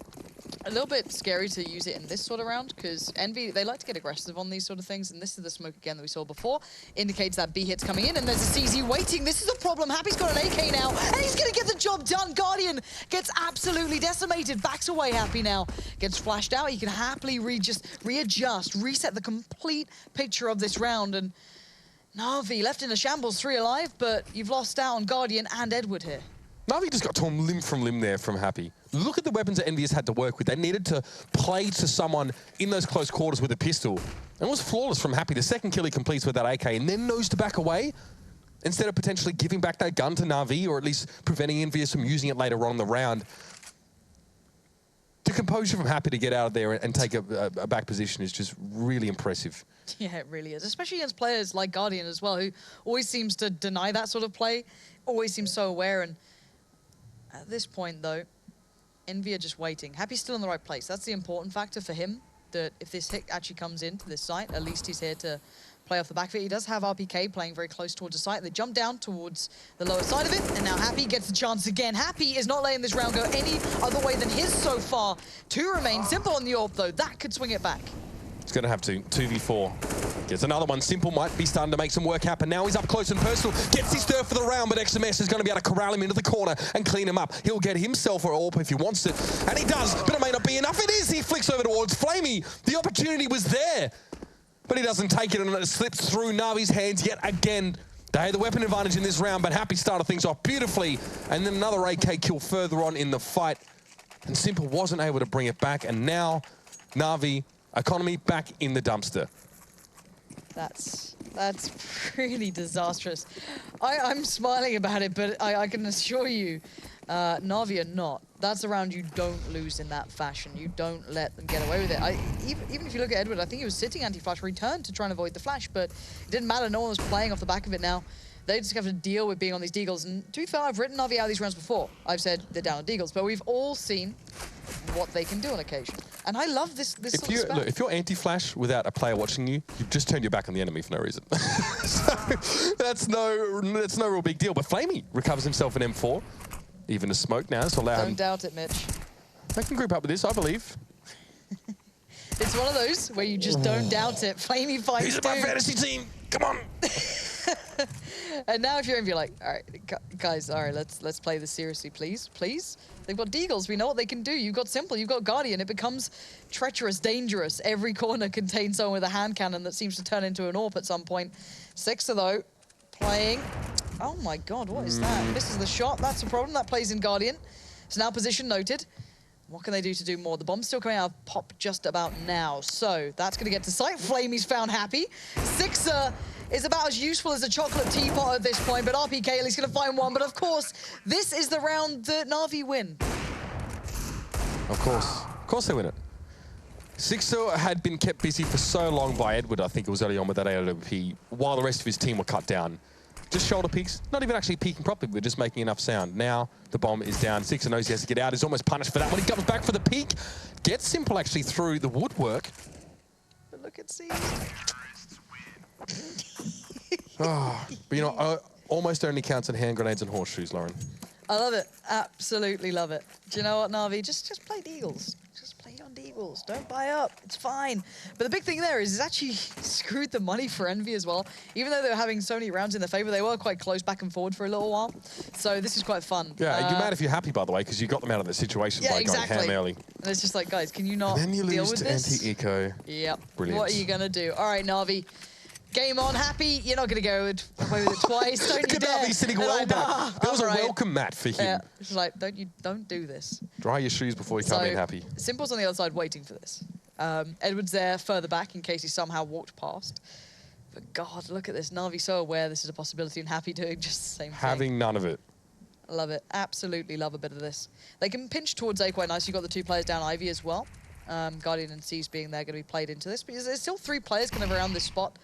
A little bit scary to use it in this sort of round, because Envy, they like to get aggressive on these sort of things, and this is the smoke again that we saw before. Indicates that B hit's coming in, and there's a CZ waiting. This is a problem. Happy's got an AK now, and he's going to get the job done. Guardian gets absolutely decimated. Backs away, Happy now. Gets flashed out. He can happily readjust, reset the complete picture of this round, and Na'Vi left in a shambles, 3 alive, but you've lost out on Guardian and Edward here. Na'Vi just got torn limb from limb there from Happy. Look at the weapons that EnVyUs had to work with. They needed to play to someone in those close quarters with a pistol. And it was flawless from Happy. The second kill he completes with that AK and then knows to back away instead of potentially giving back that gun to Na'Vi, or at least preventing EnVyUs from using it later on in the round. The composure from Happy to get out of there and take a back position is just really impressive. Yeah, it really is, especially against players like Guardian as well, who always seems to deny that sort of play, always seems so aware. And at this point, though, Envy are just waiting. Happy's still in the right place. That's the important factor for him, that if this hit actually comes into this site, at least he's here to play off the back of it. He does have RPK playing very close towards the site. They jump down towards the lower side of it, and now Happy gets the chance again. Happy is not letting this round go any other way than his so far. 2 remain. Simple on the AWP, though. That could swing it back. It's going to have to. 2v4. Gets another one. Simple might be starting to make some work happen. Now he's up close and personal. Gets his third for the round, but XMS is going to be able to corral him into the corner and clean him up. He'll get himself an AWP if he wants it. And he does, but it may not be enough. It is. He flicks over towards Flamey. The opportunity was there, but he doesn't take it, and it slips through Na'Vi's hands yet again. They had the weapon advantage in this round, but Happy started things off beautifully. And then another AK kill further on in the fight. And Simple wasn't able to bring it back. And now Na'Vi economy back in the dumpster. That's really disastrous. I'm smiling about it, but I can assure you, Na'Vi are not. That's a round you don't lose in that fashion. You don't let them get away with it. Even if you look at Edward, I think he was sitting anti-flash, returned to try and avoid the flash, but it didn't matter. No one was playing off the back of it now. They just have to deal with being on these deagles. And to be fair, I've written Na'Vi out of these rounds before. I've said they're down on deagles, but we've all seen what they can do on occasion. And I love this sort of spell. Look, if you're anti-flash without a player watching you, you've just turned your back on the enemy for no reason. So that's no real big deal. But Flamey recovers himself an M4. Even a smoke now, so allow him. Don't doubt it, Mitch. They can group up with this, I believe. It's one of those where you just don't doubt it. Flamey fights. Who's in my fantasy team? Come on. And now if you're in, you're like, all right, guys, all right, let's play this seriously, please, please. They've got deagles. We know what they can do. You've got Simple. You've got Guardian. It becomes treacherous, dangerous. Every corner contains someone with a hand cannon that seems to turn into an AWP at some point. Sixer, though, playing. Oh, my God, what is that? Misses the shot. That's a problem. That plays in Guardian. So now position noted. What can they do to do more? The bomb's still coming out of pop just about now. So that's going to get to site. Flamey's found Happy. Sixer is about as useful as a chocolate teapot at this point, but RPK at least going to find one. But of course, this is the round that Na'Vi win. Of course they win it. Sixer had been kept busy for so long by Edward, I think it was early on with that AWP, while the rest of his team were cut down. Just shoulder peeks, not even actually peeking properly, but just making enough sound. Now the bomb is down. Sixer knows he has to get out. He's almost punished for that when he comes back for the peek. Gets Simple actually through the woodwork. But look at C. Oh, but you know, almost only counts on hand grenades and horseshoes, Lauren. I love it. Absolutely love it. Do you know what, Na'Vi? Just play deagles. Just play on deagles. Don't buy up. It's fine. But the big thing there is it's actually screwed the money for Envy as well. Even though they were having so many rounds in their favor, they were quite close back and forward for a little while. So this is quite fun. Yeah, you're mad if you're happy, by the way, because you got them out of the situation by going ham early. And it's just like, guys, can you not and then you deal lose with to this? anti-eco. Yep. Brilliant. What are you going to do? All right, Na'Vi. Game on, Happy. You're not going to go away with it twice. Don't you dare. Look at Navi sitting well back. That was a welcome mat for him. Yeah, it's like, don't do this. Dry your shoes before you come in, Happy. Simple's on the other side waiting for this. Edward's there further back in case he somehow walked past. But God, look at this. Na'Vi so aware this is a possibility and Happy doing just the same thing. Having none of it. I love it. Absolutely love a bit of this. They can pinch towards A quite nice. You've got the 2 players down Ivy as well. Guardian and C's being there going to be played into this. But there's still 3 players kind of around this spot.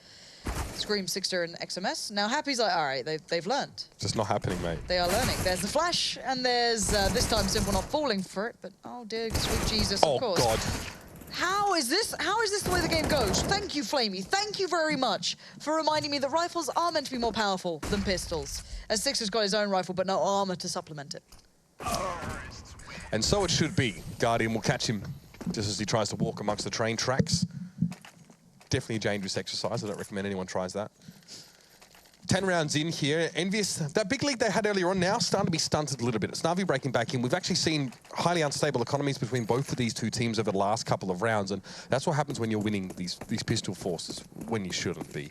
Scream, Sixter, and XMS. Now Happy's like, all right, they've learned. Just not happening, mate. They are learning. There's the flash, and there's this time Simple not falling for it. But oh dear, sweet Jesus, of course. Oh God. How is this the way the game goes? Thank you, Flamey. Thank you very much for reminding me that rifles are meant to be more powerful than pistols. As Sixer's got his own rifle, but no armor to supplement it. And so it should be. Guardian will catch him just as he tries to walk amongst the train tracks. Definitely a dangerous exercise. I don't recommend anyone tries that. 10 rounds in here. EnVyUs, that big lead they had earlier on now starting to be stunted a little bit. It's Na'Vi breaking back in. We've actually seen highly unstable economies between both of these 2 teams over the last couple of rounds, and that's what happens when you're winning these pistol forces, when you shouldn't be.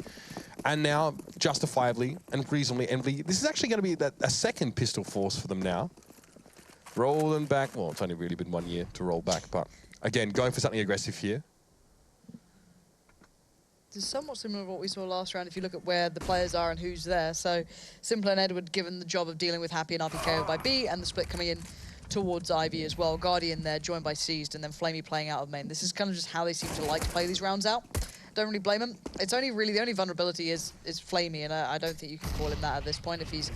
And now, justifiably and reasonably, EnVy, this is actually going to be a second pistol force for them now. Rolling back. Well, it's only really been 1 year to roll back, but again, going for something aggressive here. It's somewhat similar to what we saw last round if you look at where the players are and who's there. So Simple and Edward given the job of dealing with Happy and RPKO by B, and the split coming in towards Ivy as well. Guardian there joined by Seized, and then Flamey playing out of main. This is kind of just how they seem to like to play these rounds out. Don't really blame him. It's only really, the only vulnerability is Flamey, and I don't think you can call him that at this point if he's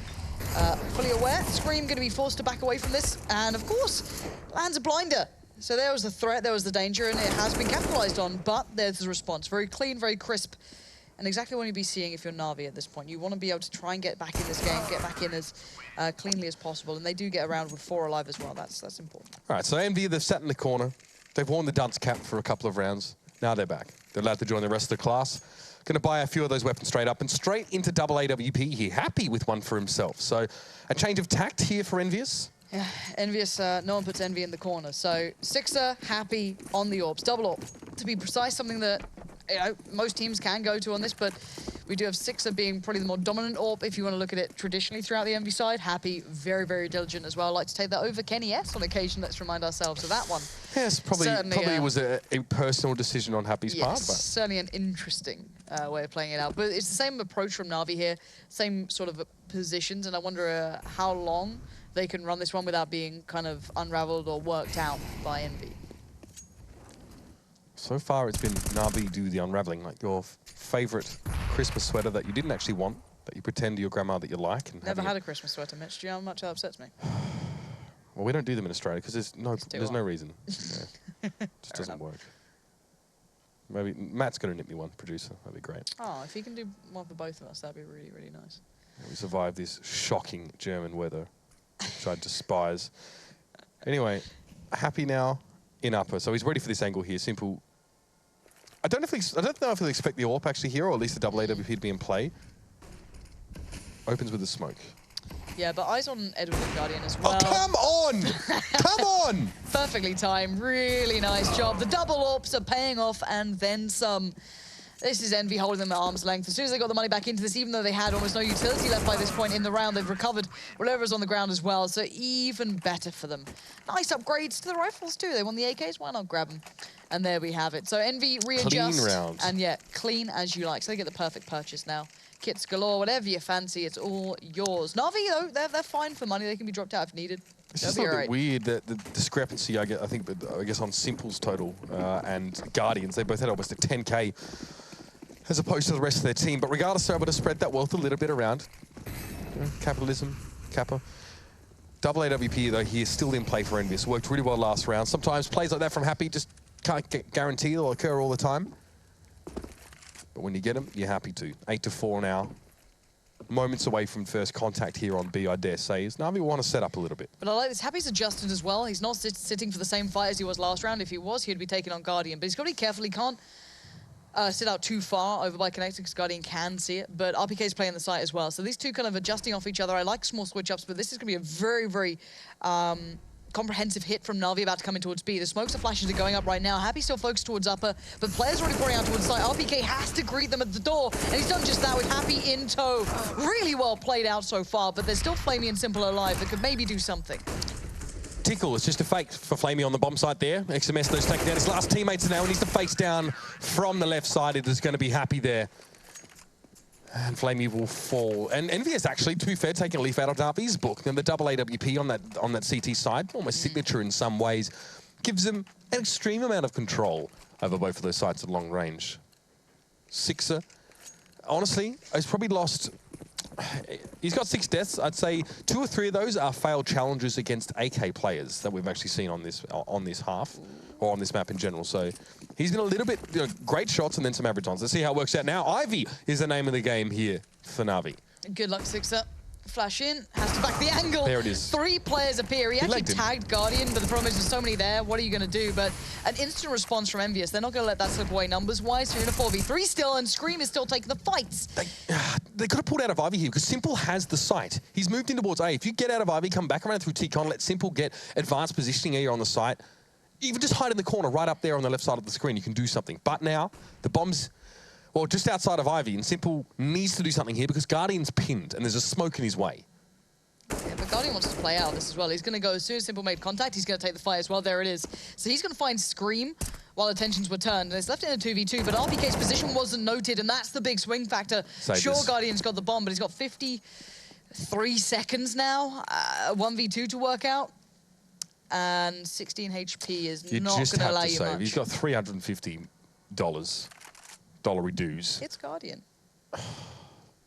fully aware. Scream going to be forced to back away from this, and of course, lands a blinder. So there was the threat, there was the danger, and it has been capitalized on, but there's the response. Very clean, very crisp, and exactly what you'd be seeing if you're Na'Vi at this point. You want to be able to try and get back in this game, get back in as cleanly as possible, and they do get around with 4 alive as well. That's important. All right, so EnVy, they've sat in the corner. They've worn the dunce cap for a couple of rounds. Now they're back. They're allowed to join the rest of the class. Going to buy a few of those weapons straight up and straight into double AWP here. Happy with one for himself. So a change of tact here for EnVyUs. Yeah, EnVyUs, no one puts Envy in the corner. So Sixer, Happy on the orbs, double AWP. To be precise, something that most teams can go to on this, but we do have Sixer being probably the more dominant AWP if you want to look at it traditionally throughout the Envy side. Happy, very, very diligent as well. Like to take that over Kenny S on occasion. Let's remind ourselves of that one. Yes, probably was a personal decision on Happy's part. But Certainly an interesting way of playing it out. But it's the same approach from Na'Vi here, same sort of positions, and I wonder how long they can run this one without being kind of unraveled or worked out by Envy. So far, it's been Na'Vi do the unraveling, like your favorite Christmas sweater that you didn't actually want, that you pretend to your grandma that you like. And never had a Christmas sweater, Mitch. Do you know how much that upsets me? Well, we don't do them in Australia because there's no reason. Yeah. Just doesn't work. Maybe Matt's going to knit me one, producer. That'd be great. Oh, if he can do one for both of us, that'd be really, really nice. We survived this shocking German weather, which I despise. Anyway, Happy now in upper, so he's ready for this angle here. Simple. I don't know if he'll expect the AWP actually here, or at least the double AWP to be in play. Opens with the smoke. Yeah, but eyes on Edward and Guardian as well. Oh, come on! Come on! Perfectly timed. Really nice job. The double AWPs are paying off and then some. This is Envy holding them at arm's length. As soon as they got the money back into this, even though they had almost no utility left by this point in the round, they've recovered whatever's on the ground as well, so even better for them. Nice upgrades to the rifles too. They won the AKs, why not grab them? And there we have it. So Envy readjust. Clean round. And yeah, clean as you like. So they get the perfect purchase now. Kits galore, whatever you fancy, it's all yours. Na'Vi, though, they're fine for money. They can be dropped out if needed. It's just a little bit weird, that the discrepancy, I guess, on Simple's total and Guardians. They both had almost a 10K as opposed to the rest of their team. But regardless, they're able to spread that wealth a little bit around. Capitalism, Kappa. Double AWP, though, he is still in play for EnVyUs. Worked really well last round. Sometimes plays like that from Happy just can't guarantee it'll occur all the time. But when you get them, you're happy to. 8-4 now. Moments away from first contact here on B, I dare say. Is Na'Vi want to set up a little bit. But I like this. Happy's adjusted as well. He's not sitting for the same fight as he was last round. If he was, he'd be taking on Guardian. But he's got to be careful. He can't sit out too far over by connecting because Guardian can see it. But RPK's playing the site as well. So these two kind of adjusting off each other. I like small switch-ups, but this is going to be a very, very comprehensive hit from Na'Vi about to come in towards B. The smokes and flashes are going up right now. Happy still focused towards upper, but players already pouring out towards side. RPK has to greet them at the door, and he's done just that with Happy in tow. Really well played out so far, but there's still Flamey and Simple alive that could maybe do something. Tickle, it's just a fake for Flamey on the bomb site there. XMS those taking down his last teammates now, and he's the face down from the left side. It is going to be Happy there. And Flamey will fall. And EnVyUs actually, to be fair, taking a leaf out of Navi's book. And the double AWP on that CT side, almost signature in some ways, gives them an extreme amount of control over both of those sites at long range. Sixer, honestly, he's probably lost... He's got 6 deaths. I'd say 2 or 3 of those are failed challenges against AK players that we've actually seen on this half, or on this map in general. So he's been a little bit, great shots and then some average ones. Let's see how it works out now. Ivy is the name of the game here for Na'Vi. Good luck, Sixer. Flash in, has to back the angle. There it is. 3 players appear. He actually tagged Guardian, but the problem is there's so many there. What are you going to do? But an instant response from EnVyUs. They're not going to let that slip away numbers-wise. You're in a 4v3 still, and Scream is still taking the fights. They could have pulled out of Ivy here because Simple has the site. He's moved in towards A. If you get out of Ivy, come back around through T-Con, let Simple get advanced positioning here on the site. Even just hide in the corner right up there on the left side of the screen. You can do something. But now, the bomb's... Well, just outside of Ivy, and Simple needs to do something here because Guardian's pinned, and there's a smoke in his way. Yeah, but Guardian wants to play out this as well. He's going to go, as soon as Simple made contact, he's going to take the fight as well. There it is. So he's going to find Scream while attentions were turned. And it's left in a 2v2, but RPK's position wasn't noted, and that's the big swing factor. Sure, Guardian's got the bomb, but he's got 53 seconds now, 1v2 to work out. And 16 HP is not going to allow you much. He's got $350 dollary dues. It's Guardian.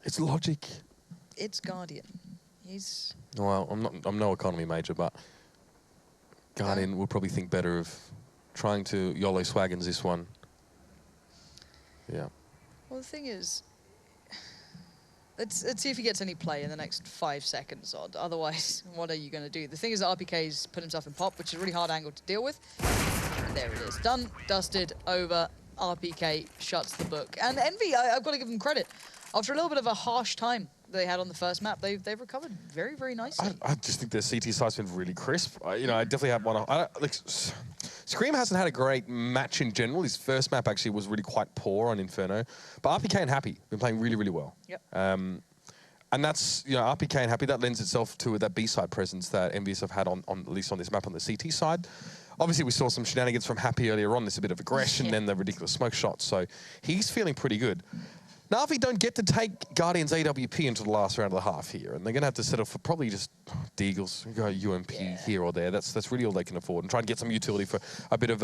It's logic. It's Guardian. He's... Well, I'm no economy major, but Guardian will probably think better of trying to YOLO Swaggins this one. Yeah. Well, the thing is, let's see if he gets any play in the next 5 seconds odd. Otherwise, what are you going to do? The thing is that RPK's put himself in pop, which is a really hard angle to deal with. And there it is. Done, dusted, over. RPK shuts the book. And Envy, I've got to give them credit. After a little bit of a harsh time they had on the first map, they've recovered very, very nicely. I just think their CT site's been really crisp. I definitely have one. Scream hasn't had a great match in general. His first map actually was really quite poor on Inferno. But RPK and Happy been playing really, really well. Yep. And that's, RPK and Happy, that lends itself to that B-side presence that EnVyUs have had on at least on this map on the CT side. Obviously, we saw some shenanigans from Happy earlier on. There's a bit of aggression, then the ridiculous smoke shots. So he's feeling pretty good. Na'Vi don't get to take Guardian's AWP into the last round of the half here, and they're going to have to settle for probably just Deagles, go UMP here or there. That's really all they can afford, and try and get some utility for a bit of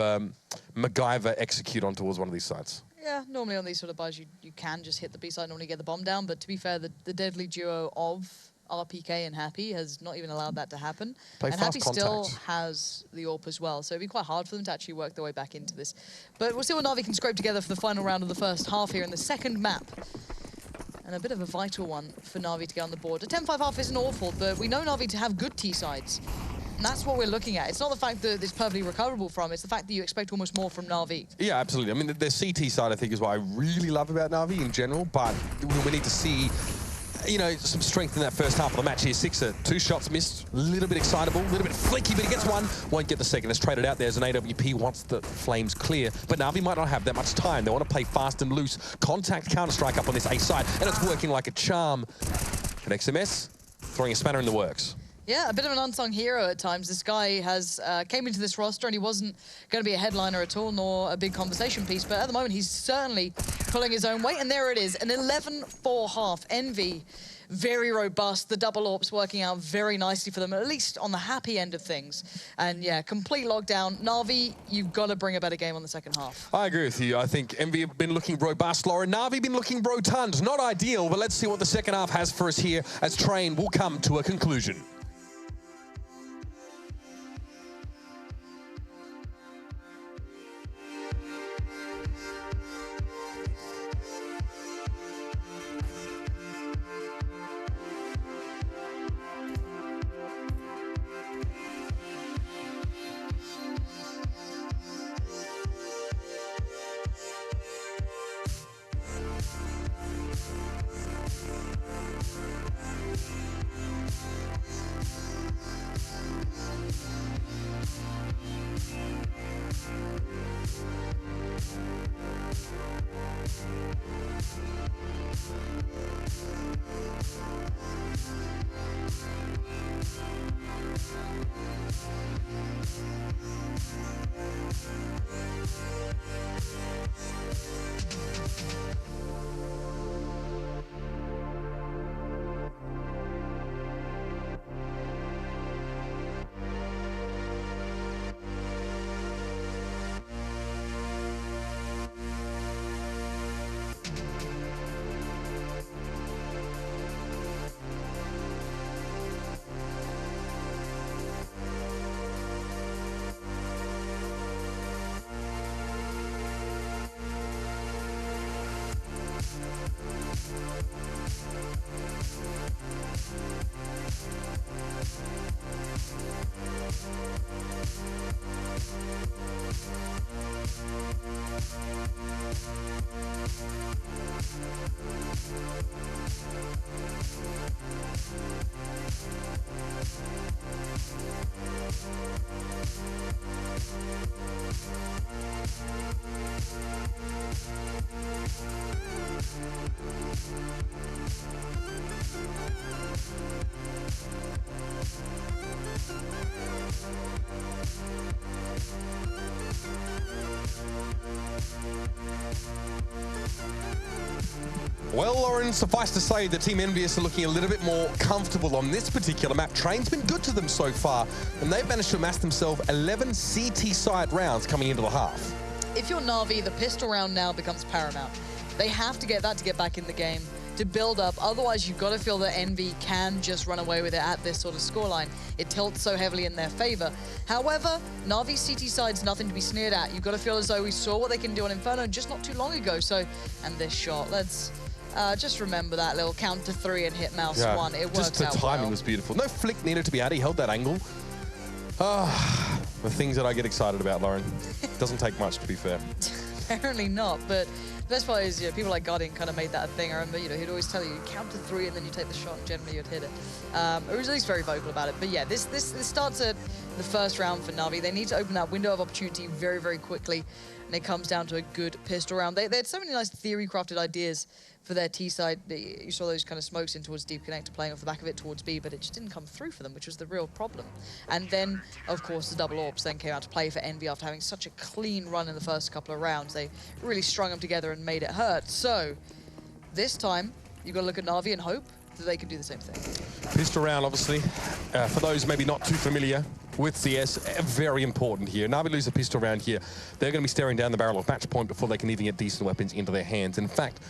MacGyver execute on towards one of these sites. Yeah, normally on these sort of buys, you can just hit the B side, normally get the bomb down, but to be fair, the deadly duo of RPK and Happy has not even allowed that to happen. And Happy still has the AWP as well, so it'd be quite hard for them to actually work their way back into this. But we'll see what Na'Vi can scrape together for the final round of the first half here in the second map. And a bit of a vital one for Na'Vi to get on the board. A 10-5 half isn't awful, but we know Na'Vi to have good T-sides. And that's what we're looking at. It's not the fact that it's perfectly recoverable from, it's the fact that you expect almost more from Na'Vi. Yeah, absolutely. I mean, the CT side, I think, is what I really love about Na'Vi in general, but we need to see some strength in that first half of the match here. Sixer, 2 shots missed, a little bit excitable, a little bit flaky, but he gets one, won't get the second. It's traded out there as an AWP once the flames clear, but Na'Vi might not have that much time. They want to play fast and loose. Contact Counter-Strike up on this A side, and it's working like a charm. And XMS, throwing a spanner in the works. Yeah, a bit of an unsung hero at times. This guy has came into this roster and he wasn't going to be a headliner at all, nor a big conversation piece, but at the moment he's certainly pulling his own weight, and there it is, an 11-4 half. Envy, very robust. The double AWPs working out very nicely for them, at least on the Happy end of things. And yeah, complete lockdown. Na'Vi, you've got to bring a better game on the second half. I agree with you. I think Envy have been looking robust, Lauren. Na'Vi been looking rotund. Not ideal, but let's see what the second half has for us here as Train will come to a conclusion. Well, Lauren, suffice to say that Team EnVyUs are looking a little bit more comfortable on this particular map. Train's been good to them so far, and they've managed to amass themselves 11 CT side rounds coming into the half. If you're Na'Vi, the pistol round now becomes paramount. They have to get that to get back in the game, to build up. Otherwise, you've got to feel that Envy can just run away with it at this sort of scoreline. It tilts so heavily in their favor. However, Na'Vi's CT side's nothing to be sneered at. You've got to feel as though we saw what they can do on Inferno just not too long ago. So, and this shot, let's just remember that little count to 3 and hit mouse 1. It worked out Just the timing was beautiful. No flick needed to be out. He held that angle. The things that I get excited about, Lauren. Doesn't take much, to be fair. Apparently not, but the best part is, people like Guardian kind of made that a thing. I remember, he'd always tell you, count to 3 and then you take the shot and generally you'd hit it. He was at least very vocal about it. But yeah, this starts at the first round for Na'Vi. They need to open that window of opportunity very, very quickly. And it comes down to a good pistol round. They had so many nice theory-crafted ideas for their T side. You saw those kind of smokes in towards Deep Connector, playing off the back of it towards B, but it just didn't come through for them, which was the real problem. And then, of course, the double orbs then came out to play for Envy after having such a clean run in the first couple of rounds. They really strung them together and made it hurt. So, this time, you've got to look at Na'Vi and hope that they can do the same thing. Pistol round, obviously. For those maybe not too familiar with CS, very important here. Na'Vi lose a pistol round here. They're going to be staring down the barrel of match point before they can even get decent weapons into their hands. In fact,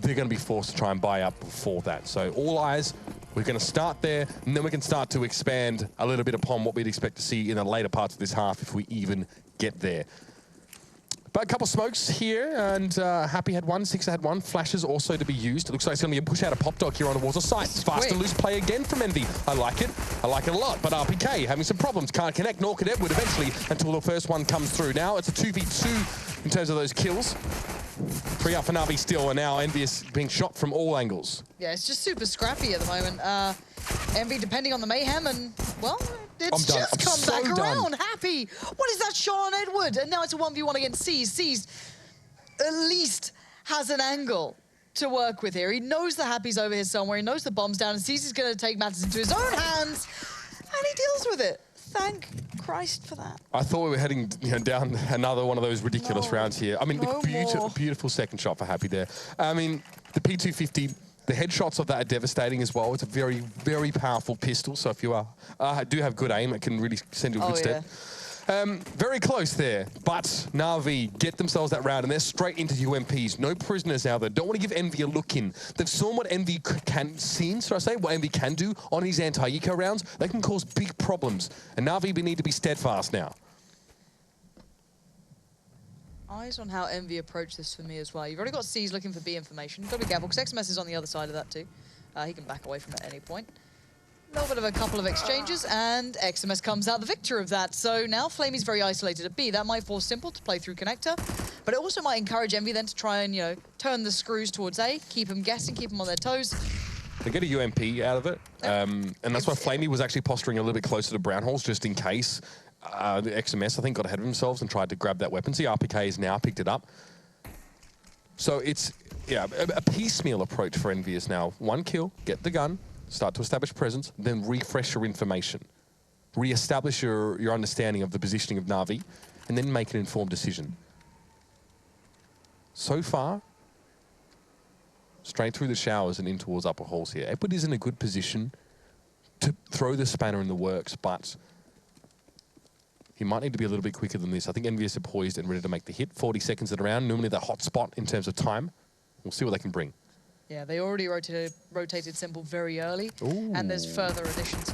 they're going to be forced to try and buy up before that. So all eyes, we're going to start there, and then we can start to expand a little bit upon what we'd expect to see in the later parts of this half if we even get there. But a couple smokes here, and Happy had one, Sixer had one, flashes also to be used. It looks like it's going to be a push out of Pop Dog here on towards the site. Fast and loose play again from Envy. I like it a lot, but RPK having some problems, can't connect, nor could Edward eventually until the first one comes through. Now it's a 2v2 in terms of those kills. 3 up for Na'Vi still, and now EnVyUs being shot from all angles. Yeah, it's just super scrappy at the moment. Envy depending on the mayhem, and, well, it's just come back around. Happy! What is that shot on Edward? And now it's a 1v1 against C's. C's at least has an angle to work with here. He knows the Happy's over here somewhere. He knows the bomb's down, and C's is going to take matters into his own hands, and he deals with it. Thank Christ for that. I thought we were heading down another one of those ridiculous rounds here. I mean, beautiful second shot for Happy there. I mean, the P250, the headshots of that are devastating as well. It's a very, very powerful pistol. So if you do have good aim, it can really send you a good step. Very close there, but Na'Vi get themselves that round, and they're straight into UMPs. No prisoners out there. Don't want to give Envy a look in. They've seen what Envy what Envy can do on his anti-eco rounds. They can cause big problems, and Na'Vi need to be steadfast now. Eyes on how Envy approach this for me as well. You've already got C's looking for B information. You've got to be careful, because XMS is on the other side of that too. He can back away from it at any point. A little bit of a couple of exchanges, and XMS comes out the victor of that. So now Flamey's very isolated at B. That might force Simple to play through Connector, but it also might encourage Envy then to try and, turn the screws towards A, keep them guessing, keep them on their toes. They get a UMP out of it, and that's why Flamey was actually posturing a little bit closer to Brown Holes, just in case. The XMS, I think, got ahead of themselves and tried to grab that weapon. See, RPK has now picked it up. So it's, a piecemeal approach for EnVyUs now. One kill, get the gun, start to establish presence, then refresh your information. Re-establish your understanding of the positioning of Na'Vi, and then make an informed decision. So far, straight through the showers and in towards upper halls here. Edward is in a good position to throw the spanner in the works, but he might need to be a little bit quicker than this. I think EnVyUs are poised and ready to make the hit. 40 seconds at around, normally the hot spot in terms of time. We'll see what they can bring. Yeah, they already rotated Simple very early, and there's further additions.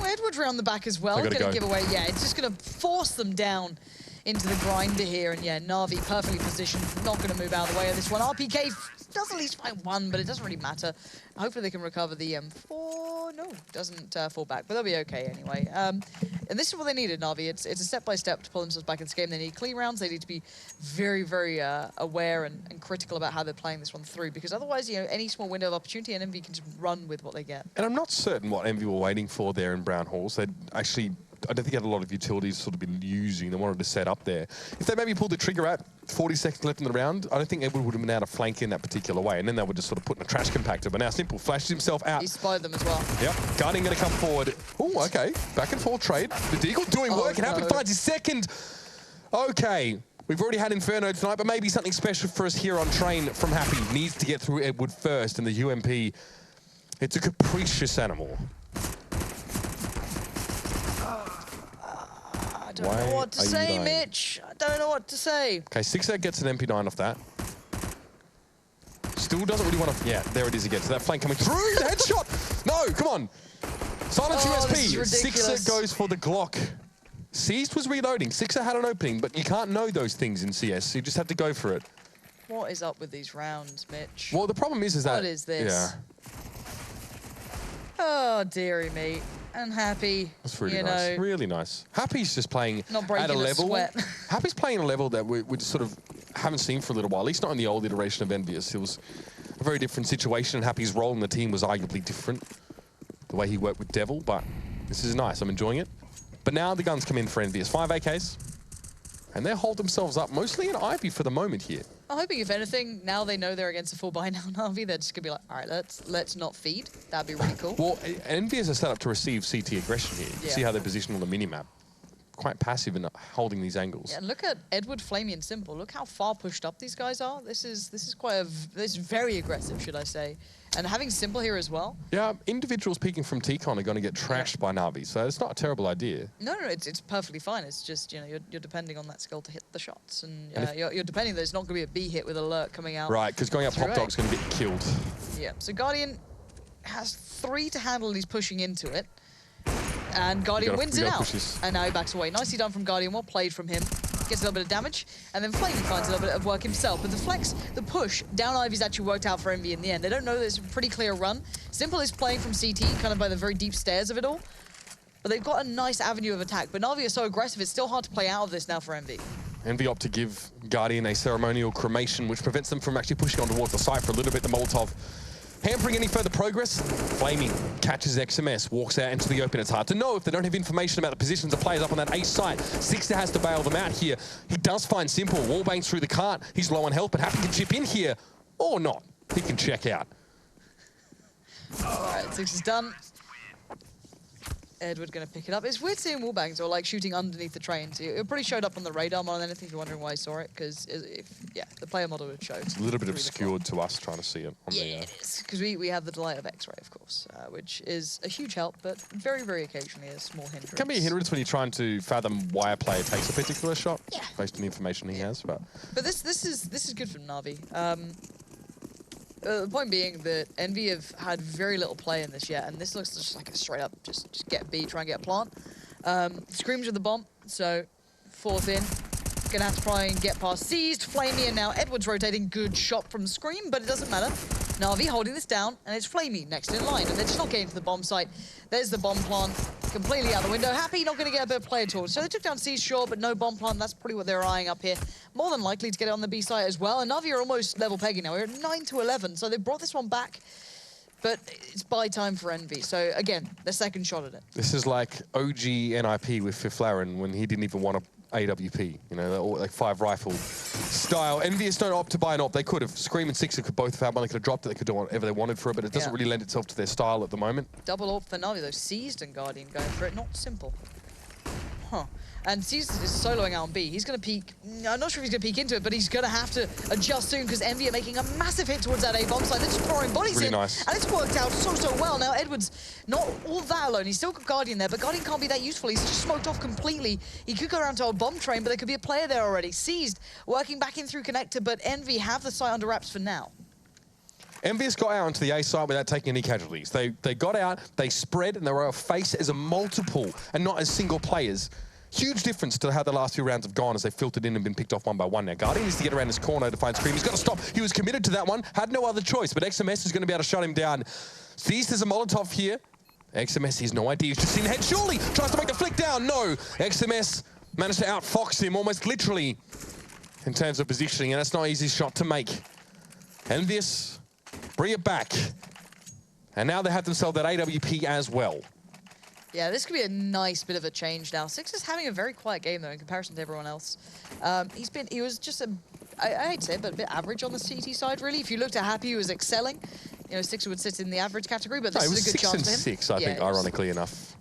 Edward around the back as well, going to give away. Yeah, it's just going to force them down into the grinder here, and yeah, Na'Vi perfectly positioned, not going to move out of the way of this one. RPK does at least find one, but it doesn't really matter. Hopefully they can recover the M4. No, doesn't fall back, but they'll be okay anyway. And this is what they needed, Na'Vi. It's a step-by-step to pull themselves back in this game. They need clean rounds. They need to be very, very aware and critical about how they're playing this one through, because otherwise, any small window of opportunity, and Envy can just run with what they get. And I'm not certain what Envy were waiting for there in Brown Halls. They'd actually, I don't think had a lot of utilities sort of been using. They wanted to set up there. If they maybe pulled the trigger out, 40 seconds left in the round, I don't think Edward would have been able to flank in that particular way, and then they would just sort of put in a trash compactor. But now Simple flashes himself out. He spotted them as well. Yep, Guardian going to come forward. Oh, okay, back and forth trade. The Deagle doing work, and Happy finds his second. Okay, We've already had Inferno tonight, but maybe something special for us here on Train from Happy. Needs to get through Edward first, and the UMP, it's a capricious animal. I don't know what to say, Mitch. I don't know what to say. Okay, Sixer gets an MP9 off that. Still doesn't really want to... Yeah, there it is again. So that flank coming through. The headshot! No, come on. Silence USP. Sixer goes for the Glock. Seized was reloading. Sixer had an opening, but you can't know those things in CS. You just have to go for it. What is up with these rounds, Mitch? Well, the problem is that... What is this? Yeah. Oh, dearie me. And Happy. That's really nice. Really nice. Happy's just playing at a level. Happy's playing at a level that we just sort of haven't seen for a little while. At least not in the old iteration of EnVyUs. It was a very different situation, and Happy's role in the team was arguably different. The way he worked with Devil, but this is nice. I'm enjoying it. But now the guns come in for EnVyUs. 5 AKs. And they hold themselves up mostly in Ivy for the moment here. I'm hoping, if anything, now they know they're against a full buy now, Na'Vi, they're just going to be like, all right, let's not feed. That'd be really cool. Well, EnVyUs are set up to receive CT aggression here. Yeah. See how they're positioned on the minimap. Quite passive in holding these angles. Yeah, and look at Edward, Flamey, and Simple. Look how far pushed up these guys are. This is very aggressive, should I say. And having Simple here as well. Yeah, individuals peeking from T-Con are going to get trashed by Na'Vi, so it's not a terrible idea. No, it's perfectly fine. It's just, you know, you're depending on that skill to hit the shots. And you're depending that it's not going to be a B hit with alert coming out. Right, because going up Pop Dog's going to get killed. Yeah, so Guardian has 3 to handle, and he's pushing into it. And Guardian wins it out. And now he backs away. Nicely done from Guardian. Well played from him. Gets a little bit of damage. And then Flamey finds a little bit of work himself. But the flex, the push, down Ivy's actually worked out for Envy in the end. They don't know that it's a pretty clear run. Simple is playing from CT, kind of by the very deep stairs of it all. But they've got a nice avenue of attack. But Na'Vi are so aggressive, it's still hard to play out of this now for Envy. Envy opt to give Guardian a ceremonial cremation, which prevents them from actually pushing on towards the site for a little bit. The Molotov hampering any further progress. Flamey catches XMS, walks out into the open. It's hard to know if they don't have information about the positions of players up on that A site. Sixer has to bail them out here. He does find Simple. Wallbangs through the cart. He's low on health, but Happy can chip in here. Or not. He can check out. All right, 6 is done. Edward going to pick it up. It's weird seeing wallbangs or like shooting underneath the train. So it probably showed up on the radar more than anything if you're wondering why I saw it, because the player model would show. It's a little bit obscured to us trying to see it. On it is, because we have the delight of X-ray, of course, which is a huge help, but very, very occasionally a small hindrance. It can be a hindrance when you're trying to fathom why a player takes a particular shot, based on the information he has. But this is good for Na'Vi. The point being that Envy have had very little play in this yet, and this looks just like a straight up just get B, try and get a plant. Screams with the bomb, so 4th in. Gonna have to try and get past Seized, Flamey, and now Edward's rotating. Good shot from Scream, but it doesn't matter. Na'Vi holding this down, and it's Flamey next in line, and they're just not getting to the bomb site. There's the bomb plant, completely out the window. Happy not going to get a bit of play at all. So they took down Seized, sure, but no bomb plant. That's probably what they're eyeing up here. More than likely to get it on the B site as well. And Na'Vi are almost level pegging now. We're at 9 to 11, so they brought this one back. But it's buy time for Envy. So again, their second shot at it. This is like OG NiP with Fiflaren when he didn't even want to AWP, you know, like 5 rifle style. EnVyUs don't opt to buy an op. They could have. Scream and Sixer could both have had one. They could have dropped it. They could do whatever they wanted for it, but it doesn't really lend itself to their style at the moment. Double AWP for Na'Vi though. Seized and Guardian going for it. Not Simple. Huh. And Seized is soloing out on B. He's going to peek. I'm not sure if he's going to peek into it, but he's going to have to adjust soon because Envy are making a massive hit towards that A bomb site. They're just pouring bodies in. Nice. And it's worked out so well. Now Edward's not all that alone. He's still got Guardian there, but Guardian can't be that useful. He's just smoked off completely. He could go around to a bomb train, but there could be a player there already. Seized, working back in through connector, but Envy have the site under wraps for now. EnVyUs got out onto the A side without taking any casualties. They got out, they spread, and they were a face as a multiple and not as single players. Huge difference to how the last few rounds have gone as they filtered in and been picked off one by one. Now, Guardian needs to get around his corner to find Scream. He's got to stop. He was committed to that one, had no other choice, but XMS is going to be able to shut him down. Seized as a Molotov here. XMS has no idea. He's just in head. Surely tries to make the flick down. No. XMS managed to outfox him almost literally in terms of positioning, and that's not an easy shot to make. EnVyUs bring it back. And now they have themselves that AWP as well. Yeah, this could be a nice bit of a change now. Six is having a very quiet game, though, in comparison to everyone else. He was just I hate to say it, but a bit average on the CT side, really. If you looked at Happy, he was excelling. You know, Sixer would sit in the average category, but this is a good chance for him. 6 and 6, I think, ironically enough.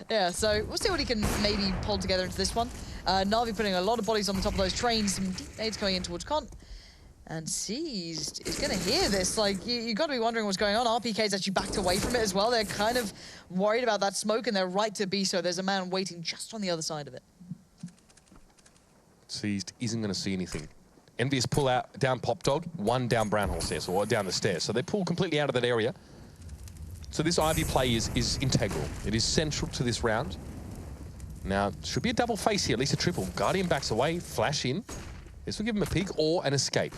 Yeah, so we'll see what he can maybe pull together into this one. Na'Vi putting a lot of bodies on the top of those trains. Some deep nades coming in towards Con. And Seized is going to hear this. Like, you got to be wondering what's going on. RPK's actually backed away from it as well. They're kind of worried about that smoke, and they're right to be so. There's a man waiting just on the other side of it. Seized isn't going to see anything. EnVyUs pull out down Pop Dog, one down Brown Hole stairs, or down the stairs. So they pull completely out of that area. So this Ivy play is integral. It is central to this round. Now, should be a double face here, at least a triple. Guardian backs away, flash in. This will give him a peek or an escape.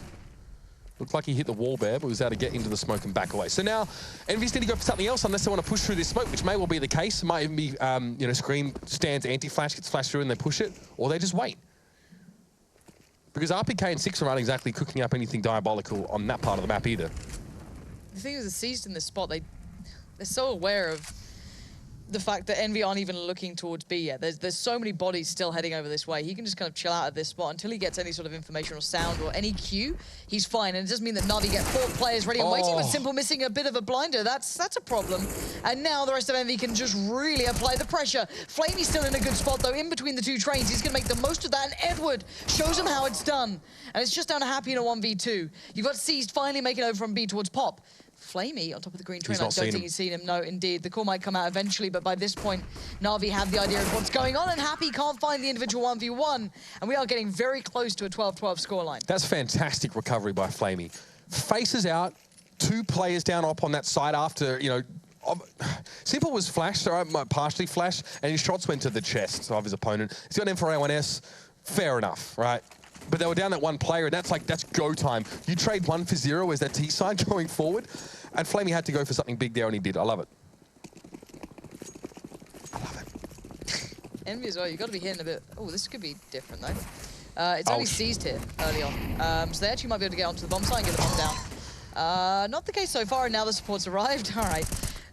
Looked like he hit the wall there, but was able to get into the smoke and back away. So now, EnVyUs need to go for something else unless they want to push through this smoke, which may well be the case. It might even be, you know, Scream stands anti-flash, gets flashed through and they push it, or they just wait. Because RPK and 6 aren't exactly cooking up anything diabolical on that part of the map either. The thing is, the Seized in this spot, they're so aware of the fact that EnVy aren't even looking towards B yet. There's so many bodies still heading over this way. He can just kind of chill out at this spot until he gets any sort of information or sound or any cue. He's fine, and it doesn't mean that Na'Vi get 4 players ready and waiting, with Simple missing a bit of a blinder. That's a problem. And now the rest of EnVy can just really apply the pressure. Flamey's still in a good spot, though, in between the 2 trains. He's going to make the most of that, and Edward shows him how it's done. And it's just down to Happy in a 1v2. You've got Seized finally making over from B towards Pop. Flamey on top of the green train. I don't think he's seen him. No, indeed. The call might come out eventually, but by this point, Na'Vi have the idea of what's going on, and Happy can't find the individual 1v1, and we are getting very close to a 12-12 scoreline. That's fantastic recovery by Flamey. Faces out, 2 players down up on that side after, you know, Simple was flashed, or partially flashed, and his shots went to the chest of his opponent. He's got an M4A1S. Fair enough, right? But they were down that 1 player, and that's go time. You trade 1 for 0 as that T side going forward, and Flamey had to go for something big there, and he did. I love it. I love it. EnVy as well, you've got to be hitting a bit. Oh, this could be different, though. It's only Seized here early on. So they actually might be able to get onto the bomb site and get the bomb down. Not the case so far, and now the support's arrived. All right.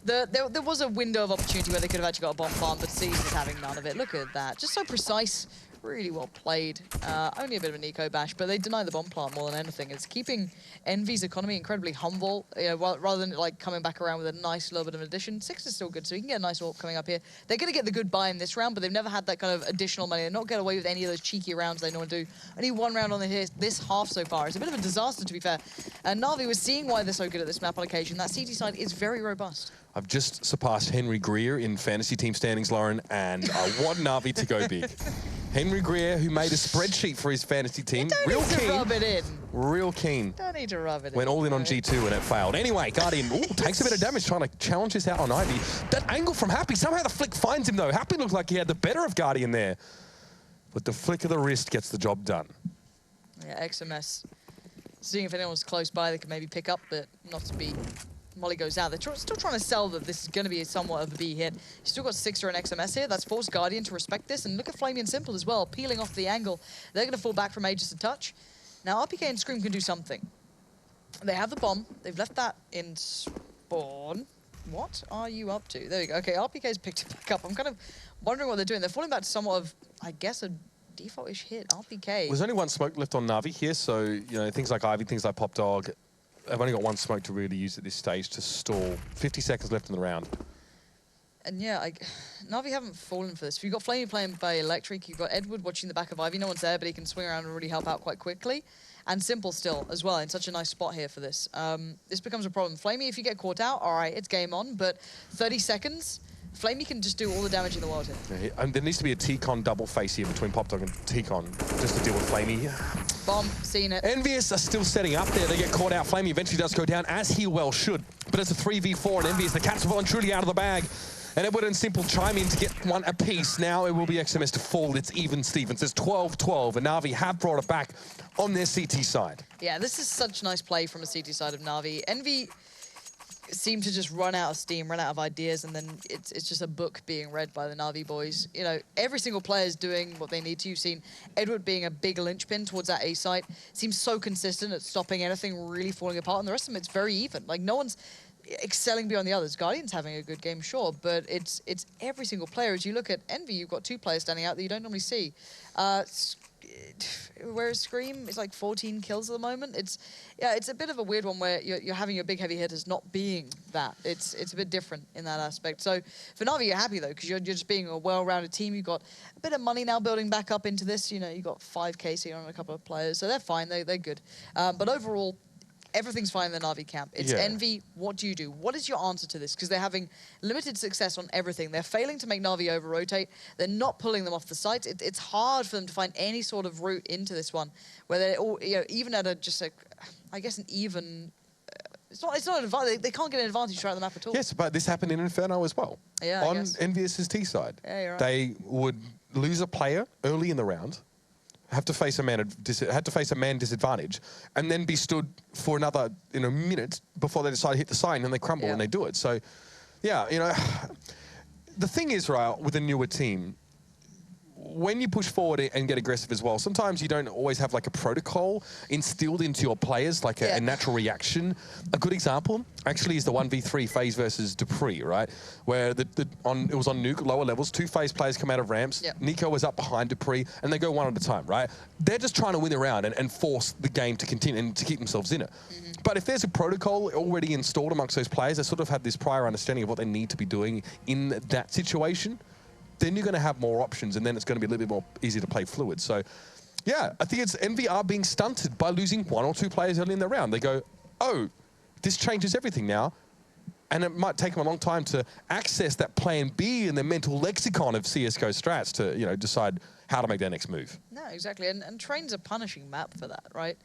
There was a window of opportunity where they could have actually got a bomb farm, but Seized is having none of it. Look at that. Just so precise. Really well played. Only a bit of an eco bash, but they deny the bomb plant more than anything. It's keeping EnVy's economy incredibly humble, you know, rather than like coming back around with a nice little bit of an addition. 6 is still good, so you can get a nice AWP coming up here. They're going to get the good buy in this round, but they've never had that kind of additional money. They're not get away with any of those cheeky rounds they normally do. Only 1 round on this half so far. It's a bit of a disaster, to be fair. And Na'Vi was seeing why they're so good at this map on occasion. That CT side is very robust. I've just surpassed Henry Greer in fantasy team standings, Lauren, and I want Na'Vi to go big. Henry Greer, who made a spreadsheet for his fantasy team, real keen. Rub it in. Real keen. Don't need to rub it in. Went all in on G2 and it failed. Anyway, Guardian takes a bit of damage trying to challenge this out on Ivy. That angle from Happy, somehow the flick finds him though. Happy looked like he had the better of Guardian there. But the flick of the wrist gets the job done. Yeah, XMS. Seeing if anyone's close by they can maybe pick up, but not to be. Molly goes out. They're still trying to sell that this is going to be somewhat of a B hit. You still got 6 or an XMS here. That's forced Guardian to respect this. And look at Flamey and Simple as well, peeling off the angle. They're going to fall back from A just a touch. Now, RPK and Scream can do something. They have the bomb. They've left that in spawn. What are you up to? There you go. Okay, RPK's picked it back up. I'm kind of wondering what they're doing. They're falling back to somewhat of, I guess, a default-ish hit. RPK. There's only 1 smoke left on Na'Vi here, so, you know, things like Ivy, things like Pop Dog, I've only got 1 smoke to really use at this stage to stall. 50 seconds left in the round. And yeah, Na'Vi haven't fallen for this. If you've got Flamey playing by Electric, you've got Edward watching the back of Ivy. No one's there, but he can swing around and really help out quite quickly. And Simple still as well, in such a nice spot here for this. This becomes a problem. Flamey, if you get caught out, all right, it's game on, but 30 seconds, Flamey can just do all the damage in the world here. Yeah, and there needs to be a T-Con double face here between Pop Dog and T-Con just to deal with Flamey. Bomb, seen it. EnVyUs are still setting up there. They get caught out. Flamey eventually does go down, as he well should. But it's a 3v4, and EnVyUs, the cat's well and truly out of the bag. And Edward and Simple chime in to get 1 apiece. Now it will be XMS to fall. It's even Stevens. It's 12-12, and Na'Vi have brought it back on their CT side. Yeah, this is such nice play from a CT side of Na'Vi. EnVy seem to just run out of steam, run out of ideas, and then it's just a book being read by the Na'Vi boys. You know, every single player is doing what they need to. You've seen Edward being a big linchpin towards that A site. Seems so consistent at stopping anything really falling apart, and the rest of them, it's very even. Like, no one's excelling beyond the others. Guardian's having a good game, sure, but it's every single player. As you look at EnVy, you've got 2 players standing out that you don't normally see. whereas Scream is like 14 kills at the moment. It's a bit of a weird one where you're having your big heavy hitters not being that. It's a bit different in that aspect. So for Na'Vi, you're happy though, because you're just being a well-rounded team. You've got a bit of money now building back up into this. You know, you've got 5K here on a couple of players, so they're fine. They're good. But overall, everything's fine in the Na'Vi camp. It's Envy. What do you do? What is your answer to this? Because they're having limited success on everything. They're failing to make Na'Vi over-rotate. They're not pulling them off the sites. It's hard for them to find any sort of route into this one, where they're all, even at I guess an even. It's not an advantage. They can't get an advantage throughout the map at all. Yes, but this happened in Inferno as well. Yeah, on EnVyUs' T side. Yeah, you're right. They would lose a player early in the round, had to face a man disadvantage, and then be stood for another minute before they decide to hit the sign, and they crumble and they do it. So, yeah, the thing is, right, with a newer team, when you push forward and get aggressive as well, sometimes you don't always have like a protocol instilled into your players, like a natural reaction. A good example actually is the 1v3 FaZe versus Dupree, right? Where it was on Nuke, lower levels, 2 FaZe players come out of ramps, Nico was up behind Dupree, and they go one at a time, right? They're just trying to win the round and force the game to continue and to keep themselves in it. But if there's a protocol already installed amongst those players, they sort of have this prior understanding of what they need to be doing in that situation, then you're going to have more options, and then it's going to be a little bit more easy to play fluid. So, yeah, I think it's Envy are being stunted by losing 1 or 2 players early in the round. They go, oh, this changes everything now. And it might take them a long time to access that plan B in the mental lexicon of CSGO strats to, decide how to make their next move. No, exactly. And Train's a punishing map for that, right?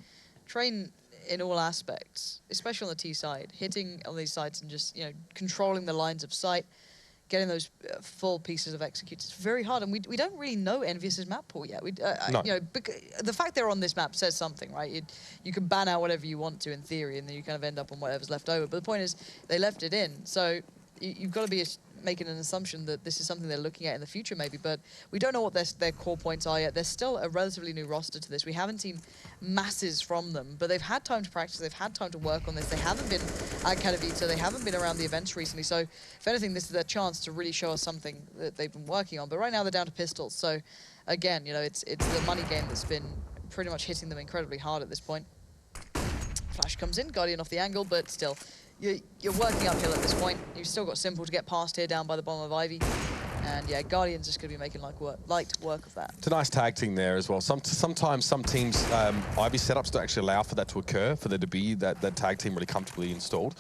Train in all aspects, especially on the T side, hitting on these sites and just, controlling the lines of sight, getting those full pieces of execute. It's very hard, and we don't really know EnVyUs' map pool yet. No. The fact they're on this map says something, right? You can ban out whatever you want to in theory, and then you kind of end up on whatever's left over. But the point is, they left it in, so you've got to be making an assumption that this is something they're looking at in the future, maybe. But we don't know what their core points are yet. There's still a relatively new roster to this. We haven't seen masses from them, but they've had time to practice. They've had time to work on this. They haven't been at Katowice. They haven't been around the events recently. So, if anything, this is their chance to really show us something that they've been working on. But right now, they're down to pistols. So, again, it's the money game that's been pretty much hitting them incredibly hard at this point. Flash comes in, Guardian off the angle, but still, you're working uphill at this point. You've still got Simple to get past here down by the bottom of Ivy. And yeah, Guardian's just going to be making light work of that. It's a nice tag team there as well. Sometimes some teams, Ivy setups don't actually allow for that to occur, for there to be that tag team really comfortably installed.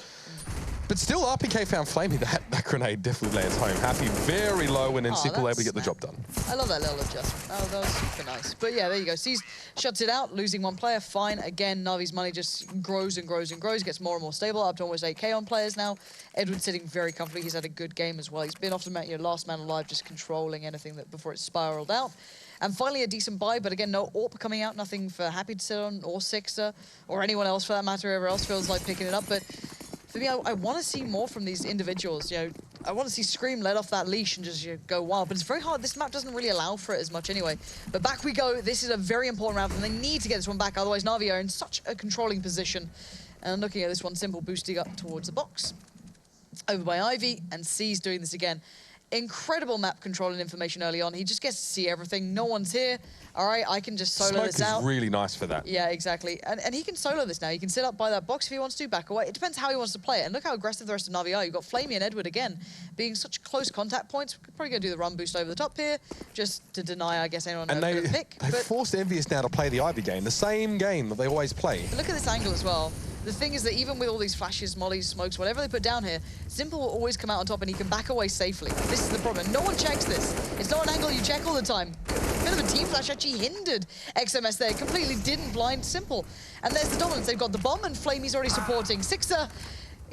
But still, RPK found Flamey. That grenade definitely lands home. Happy very low, and then Simple able to get the job done. I love that little adjustment. Oh, that was super nice. But yeah, there you go. Sees shuts it out, losing 1 player. Fine. Again, Navi's money just grows and grows and grows. Gets more and more stable, up to almost 8K on players now. Edward's sitting very comfortably. He's had a good game as well. He's been off the mat, last man alive, just controlling anything before it spiraled out. And finally, a decent buy, but again, no AWP coming out. Nothing for Happy to sit on, or Sixer, or anyone else for that matter. Whoever else feels like picking it up. But for me, I want to see more from these individuals. I want to see Scream let off that leash and just go wild. But it's very hard. This map doesn't really allow for it as much anyway. But back we go. This is a very important round, and they need to get this one back. Otherwise, Na'Vi are in such a controlling position. And looking at this one, Simple boosting up towards the box. Over by Ivy, and C's doing this again. Incredible map control and information early on. He just gets to see everything. No one's here. All right, I can just solo this out. Smoke is really nice for that. Yeah, exactly. And he can solo this now. He can sit up by that box if he wants to, back away. It depends how he wants to play it. And look how aggressive the rest of Na'Vi are. You've got Flamey and Edward again, being such close contact points. We're probably going to do the run boost over the top here, just to deny, I guess, anyone and a pick. They forced EnVyUs now to play the Ivy game, the same game that they always play. But look at this angle as well. The thing is that even with all these flashes, mollies, smokes, whatever they put down here, Simple will always come out on top and he can back away safely. This is the problem. No one checks this. It's not an angle you check all the time. Bit of a team flash actually hindered XMS there. Completely didn't blind Simple. And there's the dominance. They've got the bomb and Flamey's already supporting. Sixer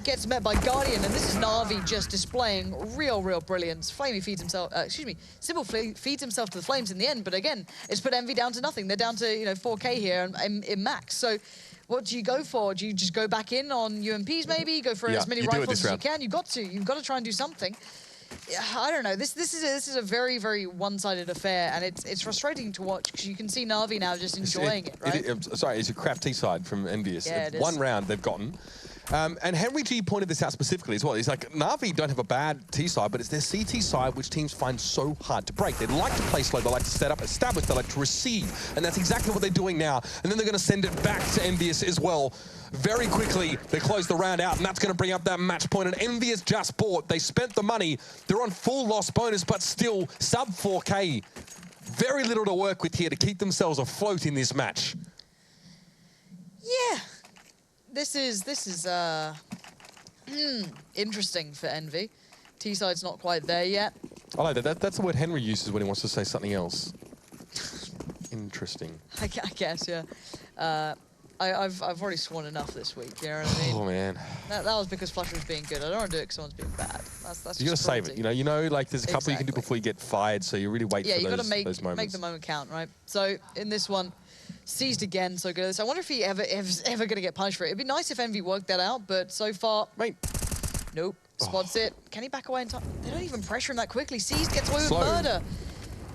gets met by Guardian, and this is Na'Vi just displaying real brilliance. Flamey feeds himself, Simple feeds himself to the flames in the end, but again, it's put Envy down to nothing. They're down to, 4K here in max. So what do you go for? Do you just go back in on UMPs maybe? Go for as many rifles as you can? You've got to try and do something. I don't know. This is a very one-sided affair, and it's frustrating to watch because you can see Na'Vi now just enjoying it, right? Sorry, it's a crap T side from EnVyUs. Yeah, it is. One round they've gotten, And Henry G pointed this out specifically as well. He's like, Na'Vi don't have a bad T side, but it's their CT side which teams find so hard to break. They like to play slow, they like to set up, establish, they like to receive. And that's exactly what they're doing now. And then they're going to send it back to EnVyUs as well. Very quickly, they close the round out, and that's going to bring up that match point. And EnVyUs just bought. They spent the money. They're on full loss bonus, but still sub 4K. Very little to work with here to keep themselves afloat in this match. Yeah. This is interesting for Envy. T-side's not quite there yet. I like that. That's the word Henry uses when he wants to say something else. Interesting. I guess, yeah. I've already sworn enough this week, you know what I mean? Oh, man. That was because Flush was being good. I don't want to do it because someone's being bad. That's You got to save it. You know, like there's a couple you can do before you get fired, so you really wait for you got those to moments. make the moment count, right? So in this one, seized again, so good. So I wonder if he ever going to get punished for it. It'd be nice if Envy worked that out, but so far, nope. Spots it. Can he back away in time? They don't even pressure him that quickly. Seized gets away with murder.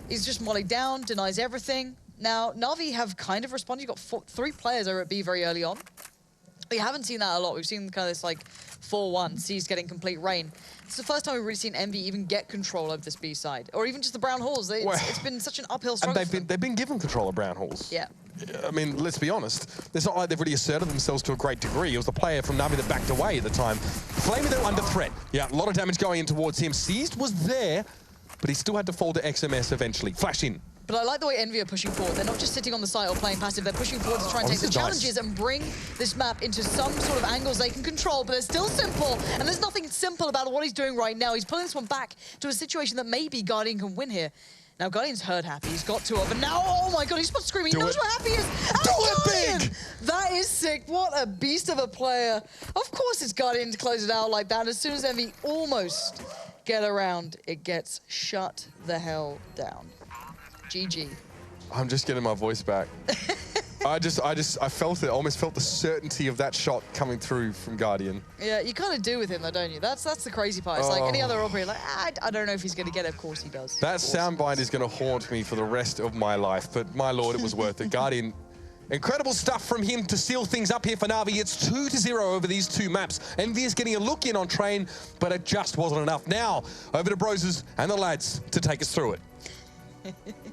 He's just mollied down, denies everything. Now, Na'Vi have kind of responded. You've got 3 players over at B very early on. We haven't seen that a lot. We've seen kind of this like 4-1, C's getting complete rain. It's the first time we've really seen Envy even get control of this B side, or even just the Brown Halls. It's been such an uphill struggle. And they've been given control of Brown Halls. Yeah. I mean, let's be honest. It's not like they've really asserted themselves to a great degree. It was the player from Na'Vi that backed away at the time. Flamey, they're under threat. Yeah, a lot of damage going in towards him. Seized was there, but he still had to fall to XMS eventually. Flash in. But I like the way Envy are pushing forward. They're not just sitting on the site or playing passive. They're pushing forward to try and take the challenges and bring this map into some sort of angles they can control, but they're still simple. And there's nothing simple about what he's doing right now. He's pulling this one back to a situation that maybe Guardian can win here. Now, Guardian's herd happy. He's got 2 of them. Now, oh my God, he's spot screaming. He knows how happy he is. Do it big! That is sick. What a beast of a player. Of course it's Guardian to close it out like that. As soon as Envy almost get around, it gets shut the hell down. GG. I'm just getting my voice back. I felt it. I almost felt the certainty of that shot coming through from Guardian. Yeah, you kind of do with him though, don't you? That's the crazy part. It's like any other operator, like, I don't know if he's going to get it. Of course he does. That soundbite is going to haunt me for the rest of my life, but my lord, it was worth it. Guardian, incredible stuff from him to seal things up here for Na'Vi. It's 2-0 over these 2 maps. EnVyUs getting a look in on Train, but it just wasn't enough. Now, over to Broses and the lads to take us through it.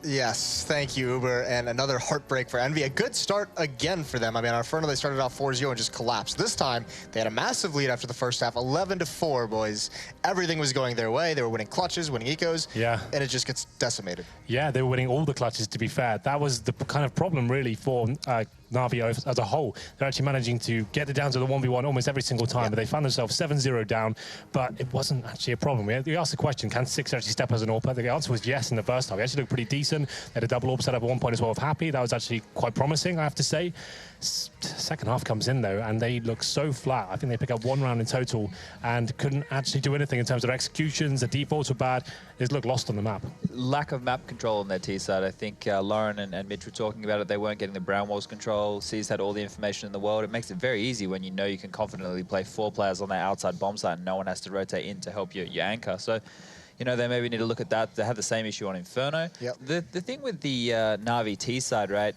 Yes, thank you, Uber, and another heartbreak for Envy. A good start again for them. I mean, on Inferno, they started off 4-0 and just collapsed. This time, they had a massive lead after the first half, 11-4, boys. Everything was going their way. They were winning clutches, winning ecos, and it just gets decimated. Yeah, they were winning all the clutches, to be fair. That was the kind of problem, really, for Na'Vi as a whole. They're actually managing to get it down to the 1v1 almost every single time, but they found themselves 7-0 down, but it wasn't actually a problem. We asked the question, can Six actually step as an AWP? The answer was yes in the first half. He actually looked pretty decent. They had a double AWP set up at one point as well with Happy. That was actually quite promising, I have to say. Second half comes in, though, and they look so flat. I think they pick up 1 round in total and couldn't actually do anything in terms of executions. The defaults were bad. They looked lost on the map. Lack of map control on their T side. I think Lauren and Mitch were talking about it. They weren't getting the brown walls control. C's had all the information in the world. It makes it very easy when you know you can confidently play 4 players on their outside bomb site and no one has to rotate in to help your anchor. So, you know, they maybe need to look at that. They had the same issue on Inferno. Yep. The thing with the Na'Vi T side, right,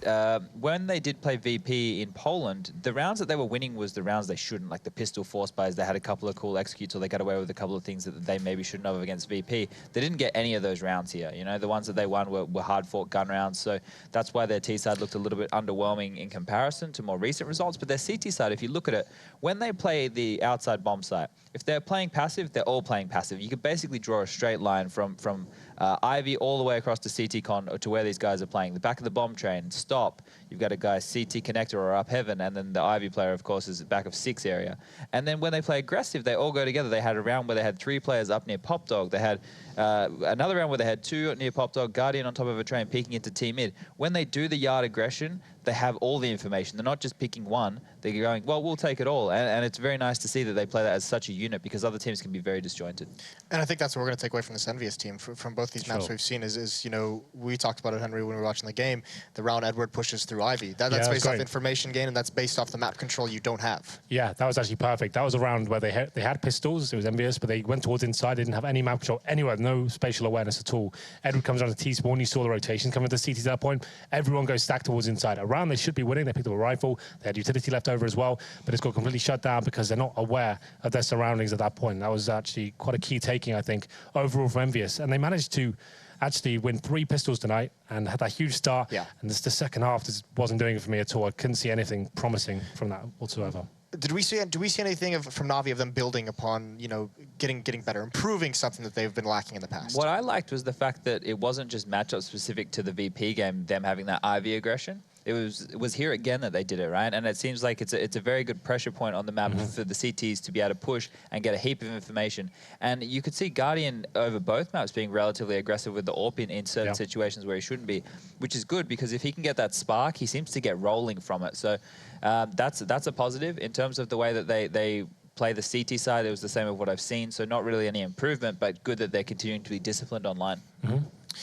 when they did play VP in Poland, the rounds that they were winning was the rounds they shouldn't, like the pistol force buys. They had a couple of cool executes, or they got away with a couple of things that they maybe shouldn't have against VP. They didn't get any of those rounds here. You know, the ones that they won were hard-fought gun rounds, so that's why their T side looked a little bit underwhelming in comparison to more recent results. But their CT side, if you look at it, when they play the outside bomb site, if they're playing passive, they're all playing passive. You could basically draw a straight line from Ivy all the way across to CT Con to where these guys are playing. The back of the bomb train, stop. You've got a guy CT connector or up heaven, and then the Ivy player, of course, is the back of 6 area. And then when they play aggressive, they all go together. They had a round where they had 3 players up near Pop Dog. They had another round where they had 2 near Pop Dog, Guardian on top of a train peeking into T mid. When they do the yard aggression, they have all the information. They're not just picking one. They're going, well, we'll take it all. And it's very nice to see that they play that as such a unit, because other teams can be very disjointed. And I think that's what we're going to take away from this EnVyUs team, from both both these maps we've seen is, you know, we talked about it, Henry, when we were watching the game. The round Edward pushes through Ivy. That's based off information gain, and that's based off the map control you don't have. Yeah, that was actually perfect. That was a round where they had pistols. It was EnVyUs, but they went towards inside. They didn't have any map control anywhere, no spatial awareness at all. Edward comes down to T-spawn. You saw the rotation coming to CTs at that point. Everyone goes stacked towards inside. A round they should be winning. They picked up a rifle. They had utility left over as well, but it's got completely shut down because they're not aware of their surroundings at that point. That was actually quite a key taking, I think, overall for EnVyUs. And they managed to actually win 3 pistols tonight and had that huge start. Yeah. And the second half just wasn't doing it for me at all. I couldn't see anything promising from that whatsoever. Do we see anything from Na'Vi of them building upon, you know, getting better, improving something that they've been lacking in the past? What I liked was the fact that it wasn't just matchup specific to the VP game, them having that Ivy aggression. It was here again that they did it, right? And it seems like it's a very good pressure point on the map for the CTs to be able to push and get a heap of information. And you could see Guardian over both maps being relatively aggressive with the AWP in certain situations where he shouldn't be, which is good because if he can get that spark, he seems to get rolling from it. So that's a positive in terms of the way that they play the CT side. It was the same of what I've seen, so not really any improvement, but good that they're continuing to be disciplined online.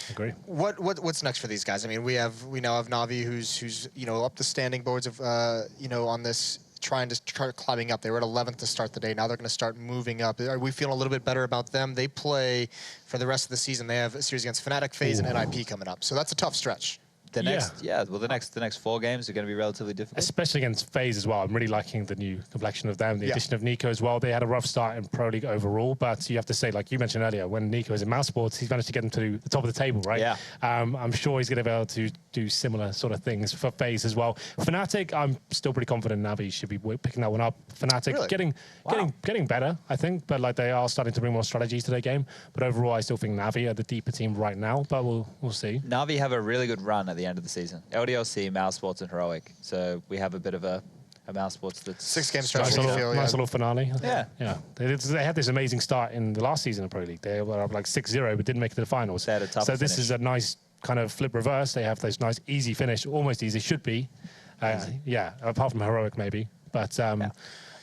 Agree. What's next for these guys? I mean, we now have Na'Vi who's you know, up the standing boards of you know, on this, trying to start climbing up. They were at 11th to start the day. Now they're going to start moving up. Are we feeling a little bit better about them? They play for the rest of the season. They have a series against Fnatic, FaZe, and NiP coming up. So that's a tough stretch. The next 4 games are going to be relatively difficult. Especially against FaZe as well. I'm really liking the new complexion of them. The addition of Nico as well. They had a rough start in Pro League overall, but you have to say, like you mentioned earlier, when Nico was in mouse sports, he's managed to get them to the top of the table, right? Yeah. I'm sure he's going to be able to do similar sort of things for FaZe as well. Fnatic, I'm still pretty confident Na'Vi should be picking that one up. Fnatic getting better, I think, but like they are starting to bring more strategies to their game. But overall, I still think Na'Vi are the deeper team right now, but we'll see. Na'Vi have a really good run at the end of the season. LDLC, Mouse Sports, and Heroic. So we have a bit of a Mouse Sports that's 6-game stretch. Nice little finale. Yeah. They had this amazing start in the last season of Pro League. They were up like 6-0, but didn't make it to the finals. They had a tough so this finish. is a nice kind of flip reverse. They have those nice easy finish, almost easy, should be. Yeah, apart from Heroic maybe. But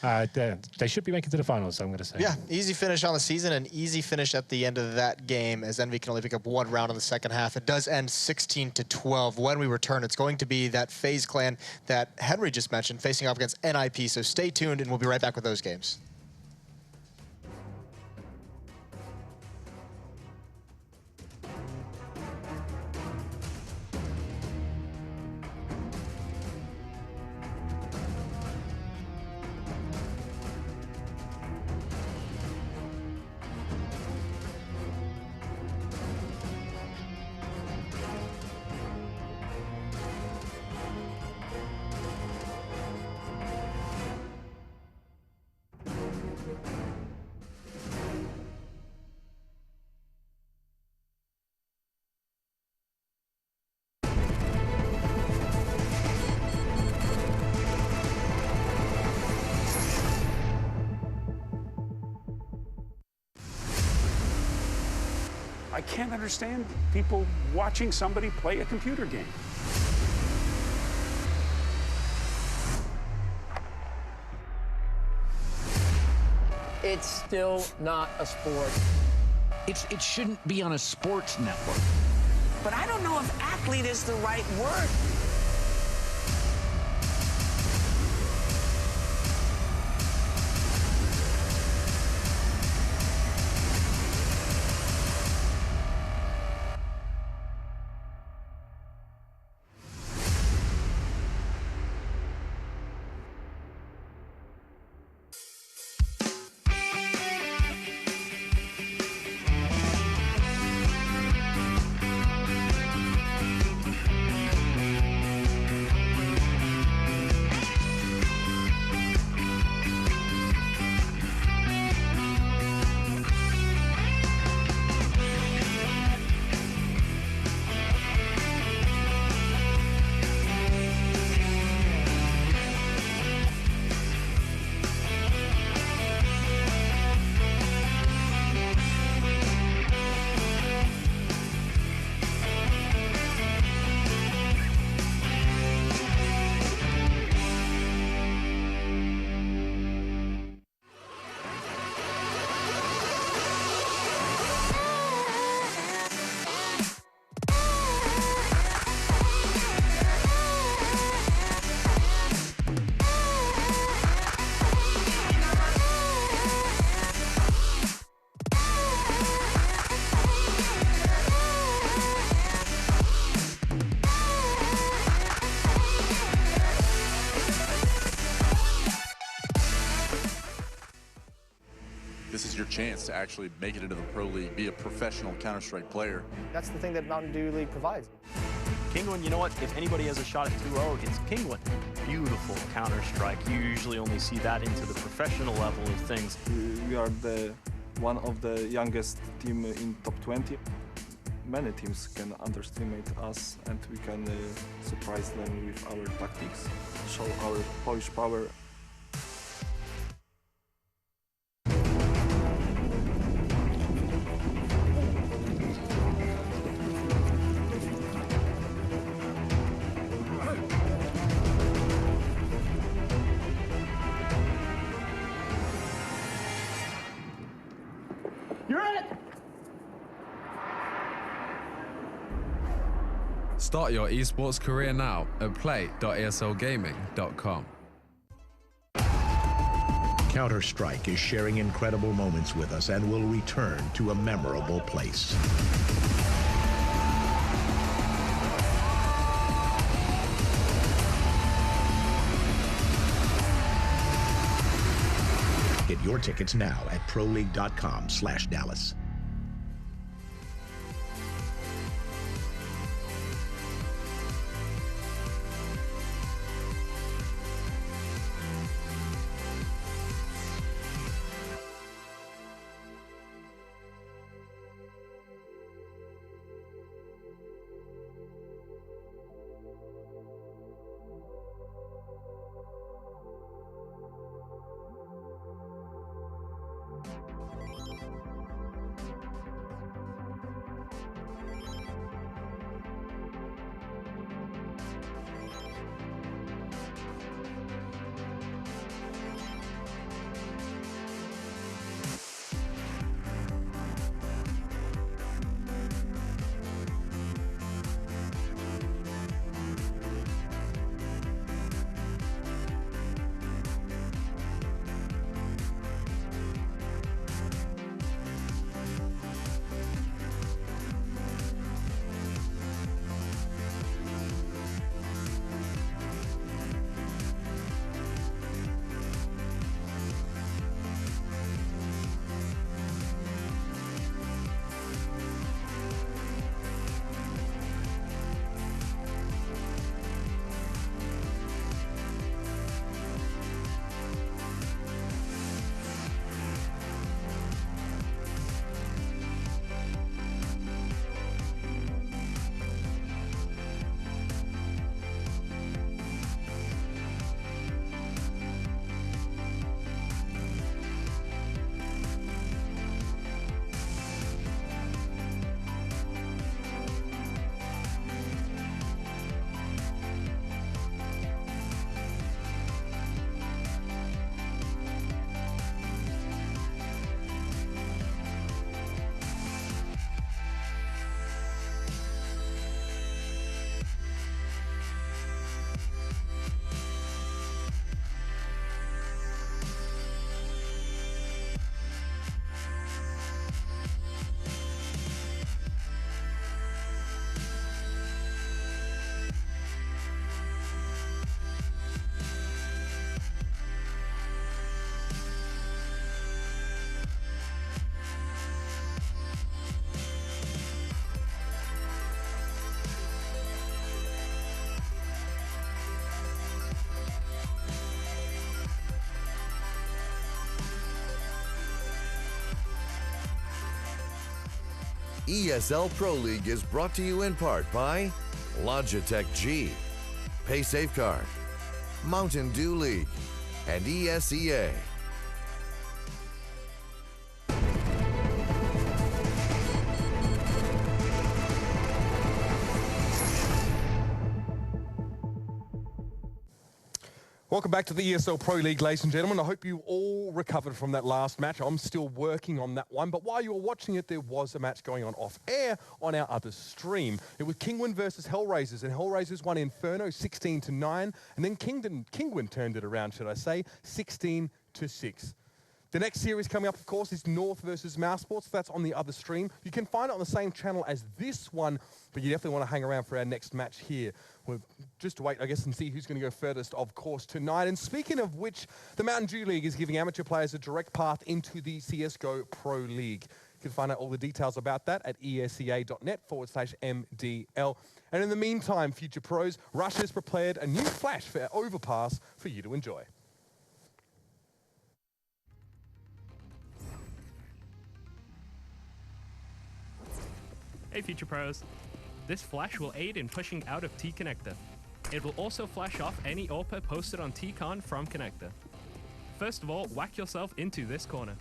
they should be making to the finals, I'm going to say. Yeah, easy finish on the season, and easy finish at the end of that game, as EnVy can only pick up 1 round in the second half. It does end 16-12. When we return, it's going to be that FaZe clan that Henry just mentioned, facing off against NiP, so stay tuned, and we'll be right back with those games. I can't understand people watching somebody play a computer game. It's still not a sport. It shouldn't be on a sports network. But I don't know if athlete is the right word. your chance to actually make it into the Pro League, be a professional Counter-Strike player. That's the thing that Mountain Dew League provides. Kingwin, you know what? If anybody has a shot at 2-0, it's Kingwin. Beautiful Counter-Strike. You usually only see that into the professional level of things. We are one of the youngest team in top 20. Many teams can underestimate us, and we can surprise them with our tactics, show our Polish power. Start your esports career now at play.eslgaming.com. Counter-Strike is sharing incredible moments with us and will return to a memorable place. Get your tickets now at proleague.com/Dallas. ESL Pro League is brought to you in part by Logitech G, Pay Safeguard, Mountain Dew League, and ESEA. Welcome back to the ESL Pro League, ladies and gentlemen. I hope you all recovered from that last match. I'm still working on that one, but while you were watching it, there was a match going on off-air on our other stream. It was Kingwin versus Hellraisers, and Hellraisers won Inferno 16-9, and then Kingwin turned it around, should I say, 16-6. The next series coming up, of course, is North versus Mouse Sports. That's on the other stream. You can find it on the same channel as this one, but you definitely want to hang around for our next match here. We'll just wait, I guess, and see who's going to go furthest, of course, tonight. And speaking of which, the Mountain Dew League is giving amateur players a direct path into the CSGO Pro League. You can find out all the details about that at esca.net/MDL. And in the meantime, future pros, Rush has prepared a new flash for Overpass for you to enjoy. Hey Future Pros, this flash will aid in pushing out of T-Connector. It will also flash off any AWPer posted on T-Con from Connector. First of all, whack yourself into this corner.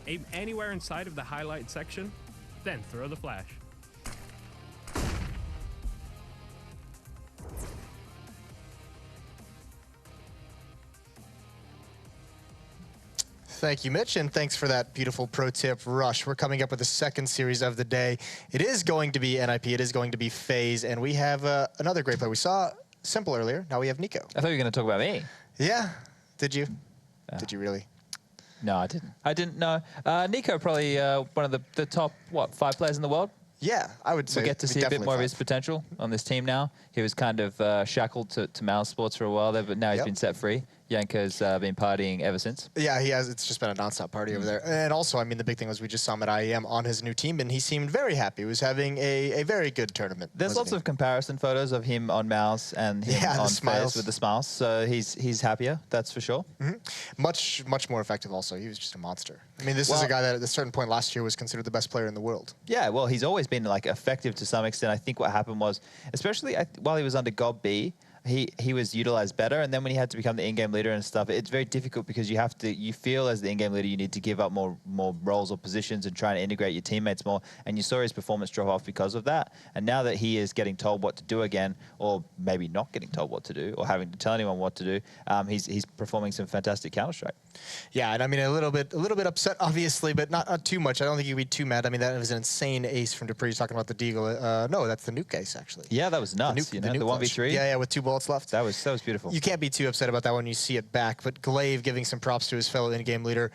Aim anywhere inside of the highlight section, then throw the flash. Thank you, Mitch, and thanks for that beautiful pro tip, Rush. We're coming up with the second series of the day. It is going to be NiP, it is going to be FaZe, and we have another great player. We saw Simple earlier, now we have Nico. I thought you were going to talk about me. Yeah, did you? Did you really? No, I didn't. I didn't know. Nico, probably one of the top, 5 players in the world? Yeah, I would say. We get to see a bit more of his potential on this team now. He was kind of shackled to Mouse Sports for a while there, but now he's been set free. Yanko's been partying ever since. Yeah, he has. It's just been a nonstop party over there. And also, I mean, the big thing was we just saw him at IEM on his new team, and he seemed very happy. He was having a very good tournament. There's lots of comparison photos of him on Mouse and him on FaZe with the smiles. So he's happier, that's for sure. Much more effective also. He was just a monster. I mean, this is a guy that at a certain point last year was considered the best player in the world. Yeah, well, he's always been like effective to some extent. I think what happened was, especially while he was under God B, he was utilized better, and then when he had to become the in-game leader and stuff, it's very difficult because you feel as the in-game leader you need to give up more roles or positions and try and integrate your teammates more, and you saw his performance drop off because of that. And now that he is getting told what to do again, or maybe not getting told what to do, or having to tell anyone what to do, he's performing some fantastic Counter-Strike. Yeah, and I mean a little bit upset, obviously, but not too much. I don't think you'd be too mad. I mean, that was an insane ace from Dupree talking about the Deagle. No, that's the nuke ace actually. Yeah, that was nuts. The 1v3. Yeah, with 2 bullets left. That was beautiful. You can't be too upset about that when you see it back. But Glaive giving some props to his fellow in-game leader,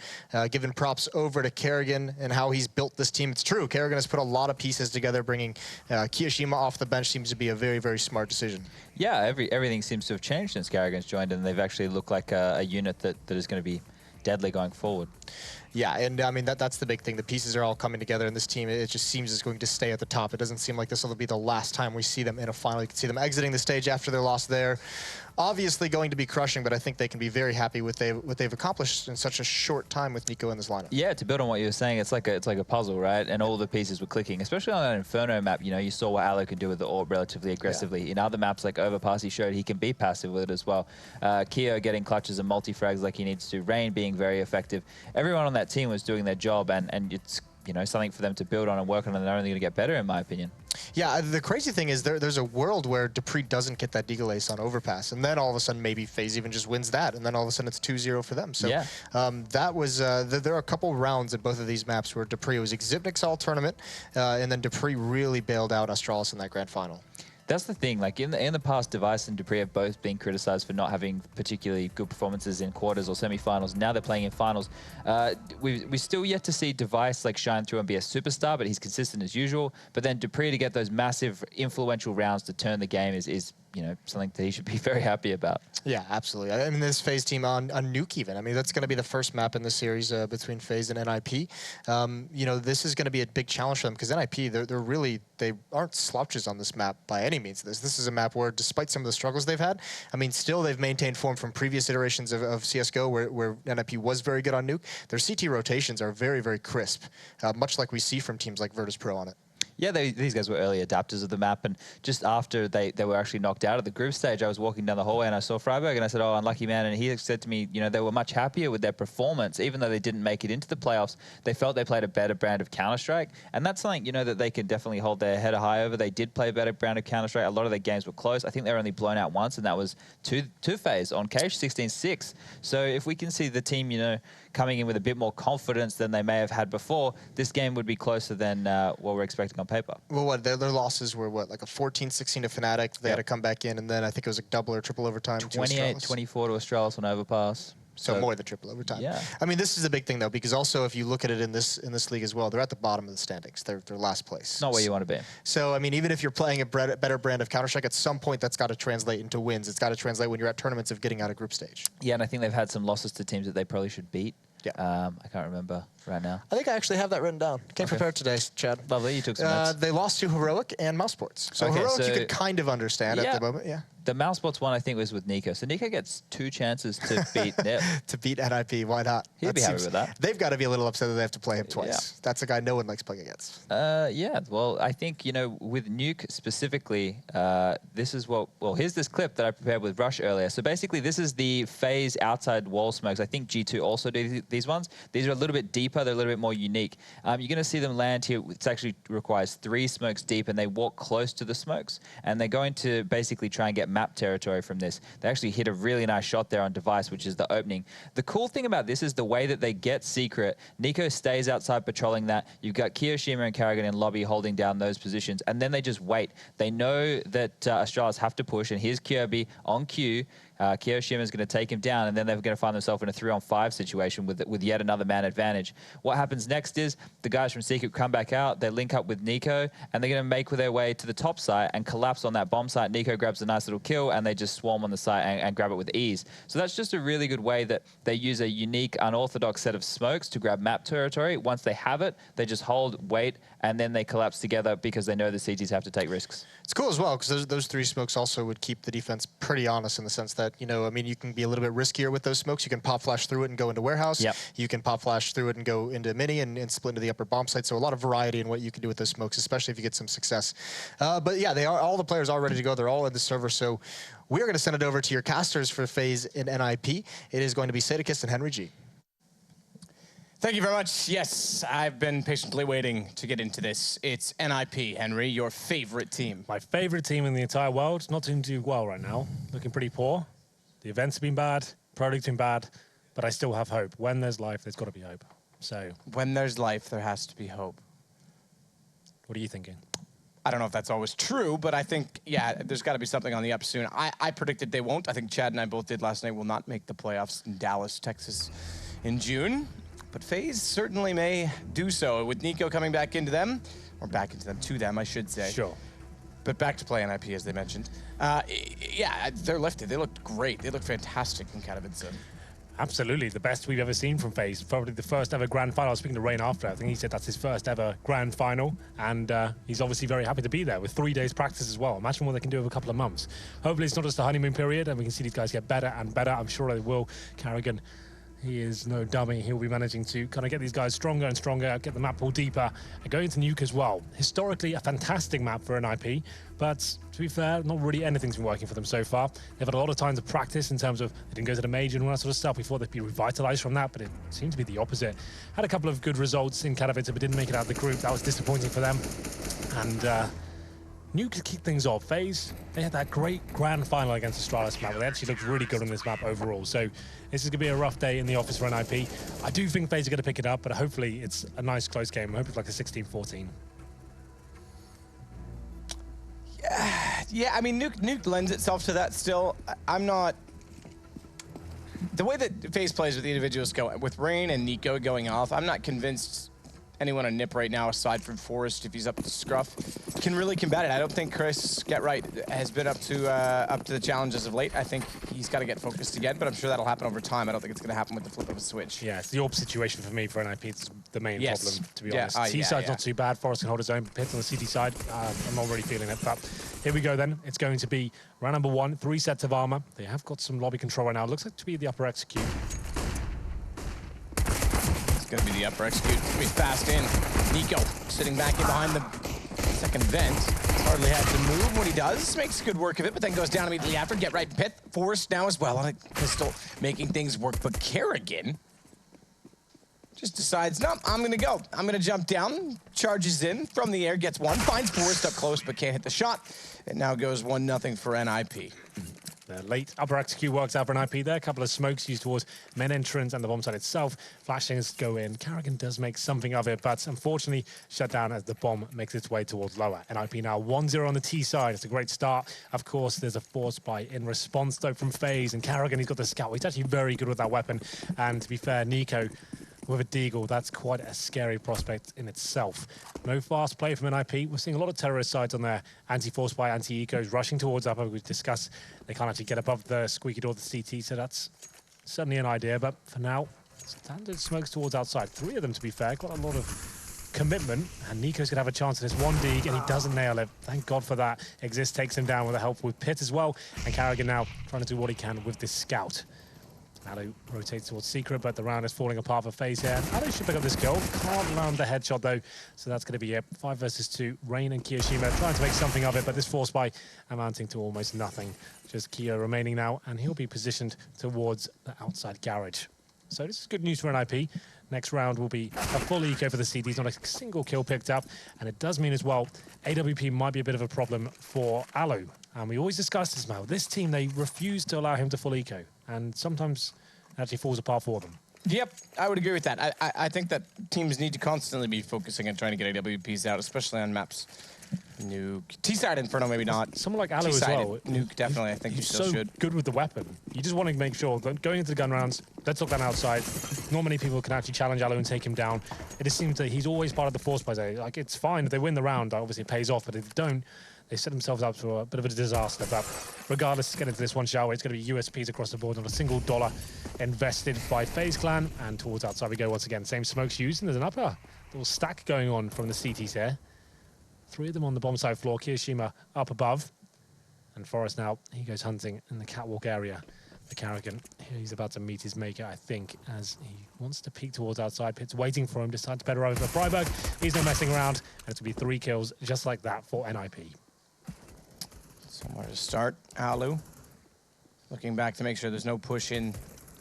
giving props over to Kerrigan and how he's built this team. It's true. Kerrigan has put a lot of pieces together. Bringing Kiyoshima off the bench seems to be a very, very smart decision. Yeah, everything seems to have changed since Kerrigan's joined, and they've actually looked like a unit that is going to be deadly going forward. Yeah, and I mean, that's the big thing. The pieces are all coming together, and this team, it just seems is going to stay at the top. It doesn't seem like this will be the last time we see them in a final. You can see them exiting the stage after their loss there. Obviously going to be crushing, but I think they can be very happy with what they've accomplished in such a short time with Nico in this lineup. Yeah, to build on what you were saying, it's like a puzzle, right? And all the pieces were clicking, especially on that Inferno map. You know, you saw what Aloe could do with the AWP relatively aggressively. Yeah. In other maps like Overpass, he showed he can be passive with it as well. Keo getting clutches and multi-frags like he needs to. Rain being very effective. Everyone on that team was doing their job, and it's, you know, something for them to build on and work on, and they're only going to get better, in my opinion. Yeah, the crazy thing is there's a world where Dupree doesn't get that Deagle ace on Overpass, and then all of a sudden maybe FaZe even just wins that, and then all of a sudden it's 2-0 for them. So yeah. That was there are a couple rounds at both of these maps where Dupree was Exhibnix all tournament, and then Dupree really bailed out Astralis in that grand final. That's the thing. Like in the past, Device and Dupree have both been criticized for not having particularly good performances in quarters or semifinals. Now they're playing in finals. We still yet to see Device like shine through and be a superstar, but he's consistent as usual. But then Dupree to get those massive influential rounds to turn the game is you know, something that he should be very happy about. Yeah, absolutely. I mean, this FaZe team on Nuke even. I mean, that's going to be the first map in the series between FaZe and NiP. You know, this is going to be a big challenge for them because NiP, they aren't slouches on this map by any means. This is a map where, despite some of the struggles they've had, I mean, still they've maintained form from previous iterations of CSGO where NiP was very good on Nuke. Their CT rotations are very, very crisp, much like we see from teams like Virtus Pro on it. Yeah, these guys were early adapters of the map, and just after they were actually knocked out of the group stage, I was walking down the hallway and I saw Freiburg, and I said, "Oh, unlucky man," and he said to me, you know, they were much happier with their performance, even though they didn't make it into the playoffs. They felt they played a better brand of Counter-Strike, and that's something, you know, that they can definitely hold their head high over. They did play a better brand of Counter-Strike. A lot of their games were close. I think they were only blown out once, and that was to FaZe on Cage 16-6. So if we can see the team, you know, coming in with a bit more confidence than they may have had before, this game would be closer than what we're expecting on paper. Well, what their losses were, what, like a 14-16 to Fnatic. They had to come back in, and then I think it was a double or triple overtime. 28-24 to Astralis on Overpass. So more than triple overtime. Yeah. I mean, this is a big thing though, because also if you look at it in this league as well, they're at the bottom of the standings. They're last place. Not where you want to be. So I mean, even if you're playing a better brand of Counter-Strike, at some point that's got to translate into wins. It's got to translate when you're at tournaments of getting out of group stage. Yeah, and I think they've had some losses to teams that they probably should beat. Yeah. I can't remember right now. I think I actually have that written down. Came prepared today, Chad. Lovely, you took some notes. They lost to Heroic and Mousesports. So Heroic you could kind of understand at the moment, yeah. The Mousesports one I think was with Nico. So Nico gets 2 chances to beat NiP. To beat NiP, why not? He'd be happy with that. They've got to be a little upset that they have to play him twice. Yeah. That's a guy no one likes playing against. Yeah, well, I think, you know, with Nuke specifically, this is what, well, here's this clip that I prepared with Rush earlier. So basically, this is the FaZe outside wall smokes. I think G2 also do these ones. These are a little bit deeper. They're a little bit more unique. You're going to see them land here. It actually requires 3 smokes deep, and they walk close to the smokes, and they're going to basically try and get map territory from this. They actually hit a really nice shot there on device, which is the opening. The cool thing about this is the way that they get secret. Nico stays outside patrolling that. You've got Kiyoshima and Karrigan in lobby holding down those positions, and then they just wait. They know that Astralis have to push, and here's Kirby on cue. Kiyoshima is going to take him down, and then they're going to find themselves in a 3-on-5 situation with yet another man advantage. What happens next is the guys from Secret come back out, they link up with Nico, and they're going to make their way to the top site and collapse on that bomb site. Nico grabs a nice little kill, and they just swarm on the site and grab it with ease. So that's just a really good way that they use a unique, unorthodox set of smokes to grab map territory. Once they have it, they just hold, wait, and then they collapse together because they know the CTs have to take risks. It's cool as well, because those 3 smokes also would keep the defense pretty honest in the sense that, you know, I mean, you can be a little bit riskier with those smokes. You can pop flash through it and go into warehouse. Yep. You can pop flash through it and go into mini and split into the upper bomb site. So a lot of variety in what you can do with those smokes, especially if you get some success. But yeah, all the players are ready to go. They're all in the server. So we're going to send it over to your casters for FaZe in NiP. It is going to be Sadakist and Henry G. Thank you very much. Yes, I've been patiently waiting to get into this. It's NiP, Henry, your favorite team. My favorite team in the entire world. Not doing too well right now. Looking pretty poor. The events have been bad. Pro League's been bad. But I still have hope. When there's life, there's got to be hope. So when there's life, there has to be hope. What are you thinking? I don't know if that's always true, but I think, yeah, there's got to be something on the up soon. I predicted they won't. I think Chad and I both did last night. Will not make the playoffs in Dallas, Texas in June. But FaZe certainly may do so with Nico coming back into them, or back into them, to them, I should say. Sure. But back to play NiP, as they mentioned. Yeah, they're lifted. They looked great. They looked fantastic in Katowice. Absolutely, the best we've ever seen from FaZe. Probably the first ever grand final. I was speaking to Rain after. I think he said that's his first ever grand final, and he's obviously very happy to be there with 3 days practice as well. Imagine what they can do over a couple of months. Hopefully it's not just a honeymoon period, and we can see these guys get better and better. I'm sure they will. Karrigan, he is no dummy. He'll be managing to kind of get these guys stronger and stronger, get the map pool deeper, and go into Nuke as well. Historically, a fantastic map for NiP, but to be fair, not really anything's been working for them so far. They've had a lot of time to practice in terms of they didn't go to the major and all that sort of stuff. We thought they'd be revitalized from that, but it seemed to be the opposite. Had a couple of good results in Katowice, but didn't make it out of the group. That was disappointing for them. And Nuke to kick things off. FaZe, they had that great grand final against Astralis map, where they actually looked really good on this map overall. So this is going to be a rough day in the office for NiP. I do think FaZe are going to pick it up, but hopefully it's a nice close game. I hope it's like a 16-14. Yeah, I mean, Nuke lends itself to that still. I'm not... The way that FaZe plays with the individuals with Rain and Nico going off, I'm not convinced anyone on NiP right now, aside from Forrest, if he's up to scruff, can really combat it. I don't think Chris Getright has been up to the challenge as of late. I think he's got to get focused again, but I'm sure that'll happen over time. I don't think it's going to happen with the flip of a switch. Yeah, it's the AWP situation for me for NiP. It's the main problem, to be honest. Yeah. C-side's not too bad. Forrest can hold his own. Pits on the CT side, I'm not really feeling it. But here we go then. It's going to be round number 1, 3 sets of armor. They have got some lobby control right now. It looks like to be the upper execute. It's going to be the upper execute. It's going to be fast in. Nico sitting back in behind the second vent. Hardly had to move when he does. Makes good work of it, but then goes down immediately after. Get right pit. Forrest now as well on a pistol, making things work. But Karrigan just decides, no, I'm going to go. I'm going to jump down. Charges in from the air. Gets one. Finds Forrest up close, but can't hit the shot. It now goes 1-0 for NiP. The late upper execute works out for NiP there. A couple of smokes used towards main entrance and the bomb site itself. Flashings go in. Karrigan does make something of it, but unfortunately shut down as the bomb makes its way towards lower. NiP now 1-0 on the T side. It's a great start. Of course, there's a force buy in response, though, from FaZe. And Karrigan, he's got the scout. He's actually very good with that weapon. And to be fair, Nico with a deagle, that's quite a scary prospect in itself. No fast play from NiP. We're seeing a lot of terrorist sides on there. Anti-force by anti-ecos rushing towards upper. We've discussed they can't actually get above the squeaky door of the CT, so that's certainly an idea. But for now, standard smokes towards outside. 3 of them, to be fair. Got a lot of commitment, and Nico's going to have a chance at this one dig, and he doesn't nail it. Thank God for that. Exist takes him down with the help with Pit as well, and Karrigan now trying to do what he can with this scout. Allo rotates towards Secret, but the round is falling apart for FaZe here. Allo should pick up this kill. Can't land the headshot, though, so that's going to be it. 5 versus 2. Rain and Kiyoshima trying to make something of it, but this force buy amounting to almost nothing. Just Kiyo remaining now, and he'll be positioned towards the outside garage. So this is good news for NiP. Next round will be a full eco for the CDs, not a single kill picked up. And it does mean as well, AWP might be a bit of a problem for Allo. And we always discuss this, Mal. This team, they refuse to allow him to full eco. And sometimes it actually falls apart for them. Yep, I would agree with that. I think that teams need to constantly be focusing on trying to get AWPs out, especially on maps. Nuke. T-side Inferno, maybe not. Someone like Allo as well. Nuke, definitely. I think you still should. Good with the weapon. You just want to make sure that going into the gun rounds, let's look down outside. Not many people can actually challenge Allo and take him down. It just seems that he's always part of the force buys. Like, it's fine if they win the round. Obviously, it pays off. But if they don't, they set themselves up for a bit of a disaster. But regardless, let's get into this one, shall we? It's going to be USPs across the board. Not a single dollar invested by FaZe Clan. And towards outside we go once again. Same smokes used. And there's an upper little stack going on from the CTs here. 3 of them on the bomb side floor. Kiyoshima up above. And Forrest now, he goes hunting in the catwalk area. The Karrigan, he's about to meet his maker, I think, as he wants to peek towards outside. Pit's waiting for him, decides to better over Freiburg. He's no messing around. And it's going to be 3 kills just like that for NiP. Somewhere to start. Allo looking back to make sure there's no push in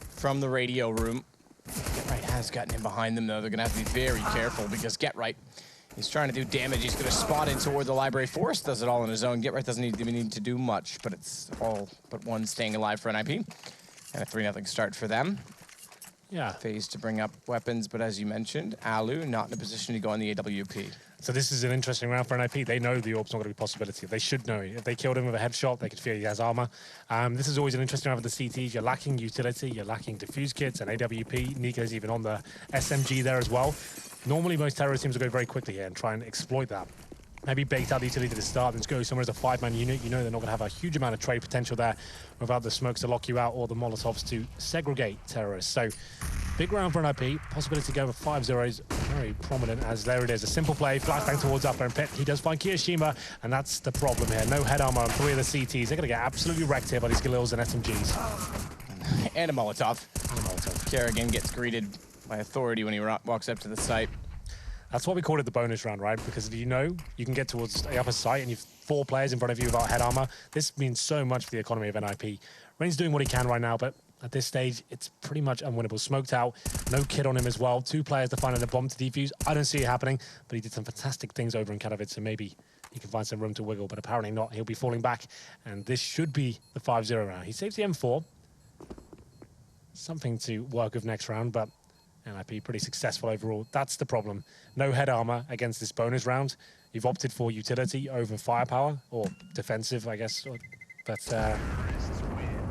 from the radio room. GetRight has gotten in behind them, though. They're going to have to be very careful because GetRight, he's trying to do damage. He's going to spot in toward the library. Forrest does it all on his own. GetRight doesn't even need to do much, but it's all but one staying alive for NiP. And a 3-0 start for them. Yeah. FaZe to bring up weapons, but as you mentioned, Allo not in a position to go on the AWP. So this is an interesting round for NiP. They know the orb's not going to be a possibility. They should know. If they killed him with a headshot, they could feel he has armor. This is always an interesting round for the CTs. You're lacking utility, you're lacking defuse kits and AWP. Nico's even on the SMG there as well. Normally, most terrorist teams will go very quickly here and try and exploit that. Maybe bait out the utility to the start and just go somewhere as a 5-man unit. You know they're not going to have a huge amount of trade potential there without the smokes to lock you out or the Molotovs to segregate terrorists. So, big round for NiP. Possibility to go with 5-0s very prominent as there it is. A simple play, flashbang towards upper and Pit. He does find Kiyoshima, and that's the problem here. No head armor on 3 of the CTs. They're going to get absolutely wrecked here by these Galils and SMGs. And a Molotov. Karrigan gets greeted by authority when he walks up to the site. That's why we called it the bonus round, right? Because if you know you can get towards the upper site and you've 4 players in front of you without head armor, this means so much for the economy of NiP. Rain's doing what he can right now, but at this stage, it's pretty much unwinnable. Smoked out, no kid on him as well. 2 players to find a bomb to defuse. I don't see it happening, but he did some fantastic things over in Katowice, so maybe he can find some room to wiggle, but apparently not. He'll be falling back, and this should be the 5-0 round. He saves the M4. Something to work with next round, but NiP pretty successful overall. That's the problem. No head armor against this bonus round. You've opted for utility over firepower, or defensive, I guess. But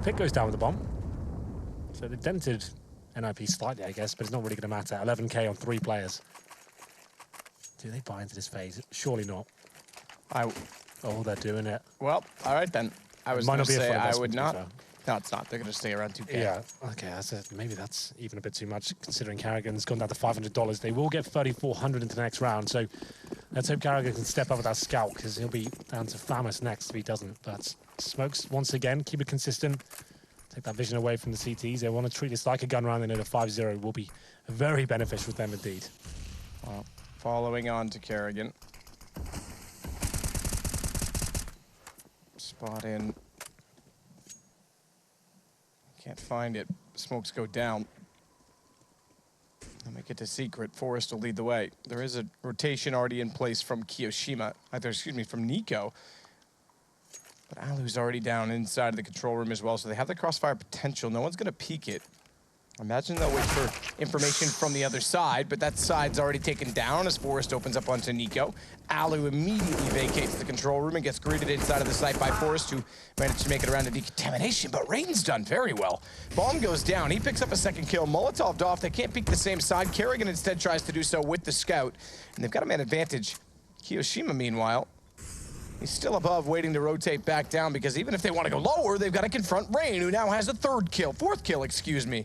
Pit goes down with the bomb. So they dented NiP slightly, I guess, but it's not really going to matter. 11k on 3 players. Do they buy into this phase? Surely not. Oh, they're doing it. Well, all right then. I was going to say I would not. No, it's not. They're going to stay around 2K. Yeah, okay, maybe that's even a bit too much, considering Karrigan's gone down to $500. They will get 3,400 into the next round, so let's hope Karrigan can step up with that scout, because he'll be down to Famous next if he doesn't. But smokes, once again, keep it consistent. Take that vision away from the CTs. They want to treat this like a gun round. They know the 5-0 will be very beneficial for them indeed. Well, following on to Karrigan. Spot in. Can't find it. Smokes go down. Let me get to Secret. Forrest will lead the way. There is a rotation already in place from Kiyoshima. From Nico. But Alu's already down inside of the control room as well, so they have the crossfire potential. No one's going to peek it. Imagine they'll wait for information from the other side, but that side's already taken down as Forrest opens up onto Nico. Alu immediately vacates the control room and gets greeted inside of the site by Forrest, who managed to make it around to decontamination, but Rain's done very well. Bomb goes down. He picks up a second kill. Molotov'd off. They can't peek the same side. Kerrigan instead tries to do so with the scout, and they've got a man advantage. Kiyoshima, meanwhile, he's still above, waiting to rotate back down, because even if they want to go lower, they've got to confront Rain, who now has a fourth kill, excuse me.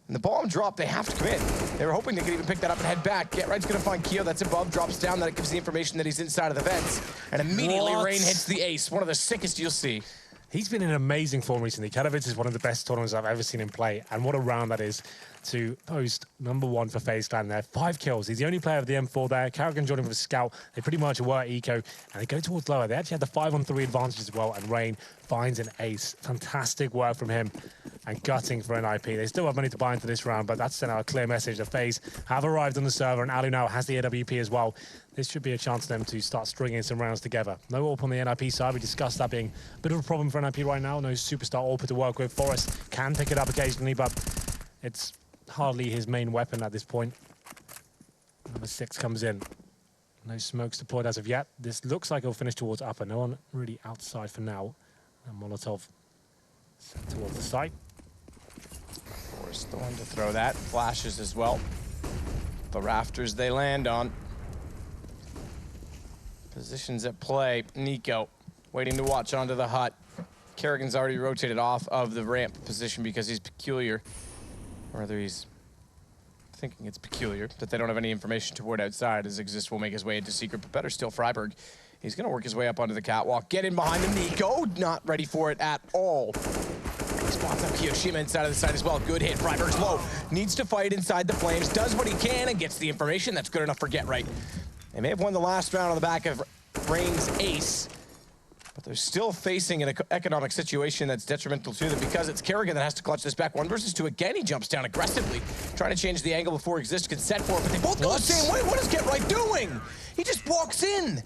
And the bomb drop, they have to come in. They were hoping they could even pick that up and head back. Get Right's gonna find Keo, that's above, drops down, that gives the information that he's inside of the vents. And immediately Rain hits the ace, one of the sickest you'll see. He's been in amazing form recently. Katowice is one of the best tournaments I've ever seen him play, and what a round that is to post #1 for FaZe Clan there. 5 kills. He's the only player of the M4 there. Kerrigan joined him with a scout. They pretty much were eco, and they go towards lower. They actually had the 5-on-3 advantage as well, and Rain finds an ace. Fantastic work from him, and gutting for NiP. They still have money to buy into this round, but that's sent out a clear message that FaZe have arrived on the server, and Alu now has the AWP as well. This should be a chance for them to start stringing some rounds together. No AWP on the NiP side. We discussed that being a bit of a problem for NiP right now. No superstar AWP to work with. Forrest can pick it up occasionally, but it's hardly his main weapon at this point. Number 6 comes in. No smokes deployed as of yet. This looks like it'll finish towards upper. No one really outside for now. And Molotov sent towards the site. Forrest the one to throw that. Flashes as well. The rafters they land on. Positions at play. Nico waiting to watch onto the hut. Kerrigan's already rotated off of the ramp position because he's peculiar. Or rather, he's thinking it's peculiar that they don't have any information toward outside, as Exist will make his way into secret, but better still, Freiburg. He's going to work his way up onto the catwalk. Get in behind him, Nico. Not ready for it at all. He spots up Kiyoshima inside of the side as well. Good hit. Freiburg's low. Needs to fight inside the flames. Does what he can and gets the information. That's good enough for Get Right. They may have won the last round on the back of Rain's ace, but they're still facing an economic situation that's detrimental to them because it's Kerrigan that has to clutch this back. 1 versus 2 again. He jumps down aggressively, trying to change the angle before Exist can set for it, but they both go the same way. What is Get Right doing? He just walks in.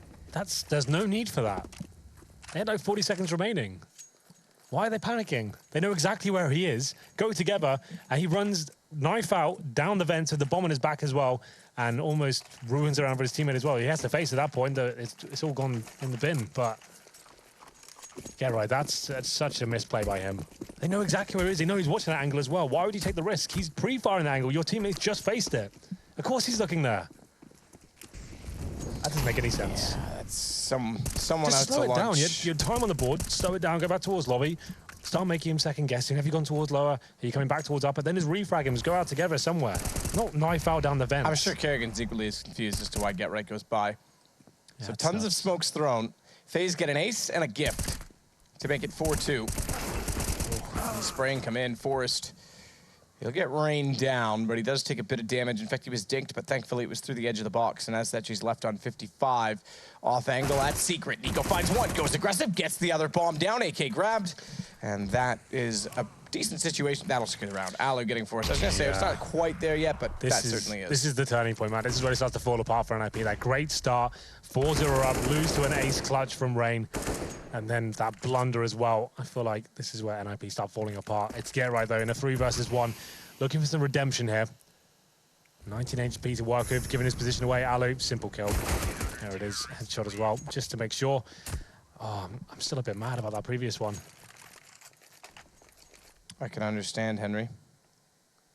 There's no need for that. They had like 40 seconds remaining. Why are they panicking? They know exactly where he is. Go together, and he runs knife out down the vent with the bomb on his back as well, and almost ruins around for his teammate as well. He has to face at that point. It's all gone in the bin, but Get Right, that's such a misplay by him. They know exactly where he is. They know he's watching that angle as well. Why would he take the risk? He's pre-firing the angle. Your teammates just faced it. Of course he's looking there. That doesn't make any sense. Yeah, that's someone just out slow to it down. lunch. You had time on the board. Slow it down. Go back towards lobby. Start making him second guessing. Have you gone towards lower? Are you coming back towards upper? Then just refrag him. Just go out together somewhere. Not knife out down the vent. I'm sure Kerrigan's equally as confused as to why Get Right goes by. Yeah, so tons of smokes thrown. FaZe get an ace and a gift to make it 4-2. Spraying come in. Forrest, he'll get rained down, but he does take a bit of damage. In fact, he was dinked, but thankfully it was through the edge of the box. And as such, he's left on 55. Off angle at secret. Nico finds one, goes aggressive, gets the other bomb down. AK grabbed. And that is a decent situation. That'll secure the round. Alu getting Forrest. I was going to say, it's not quite there yet, but that certainly is. This is the turning point, man. This is where it starts to fall apart for NiP. That great start, 4-0 up, lose to an ace clutch from Rain, and then that blunder as well. I feel like this is where NiP start falling apart. It's Get Right, though, in a 3 versus 1. Looking for some redemption here. 19 HP to work with, giving his position away. Alu, simple kill. There it is, headshot as well, just to make sure. Oh, I'm still a bit mad about that previous one. I can understand, Henry.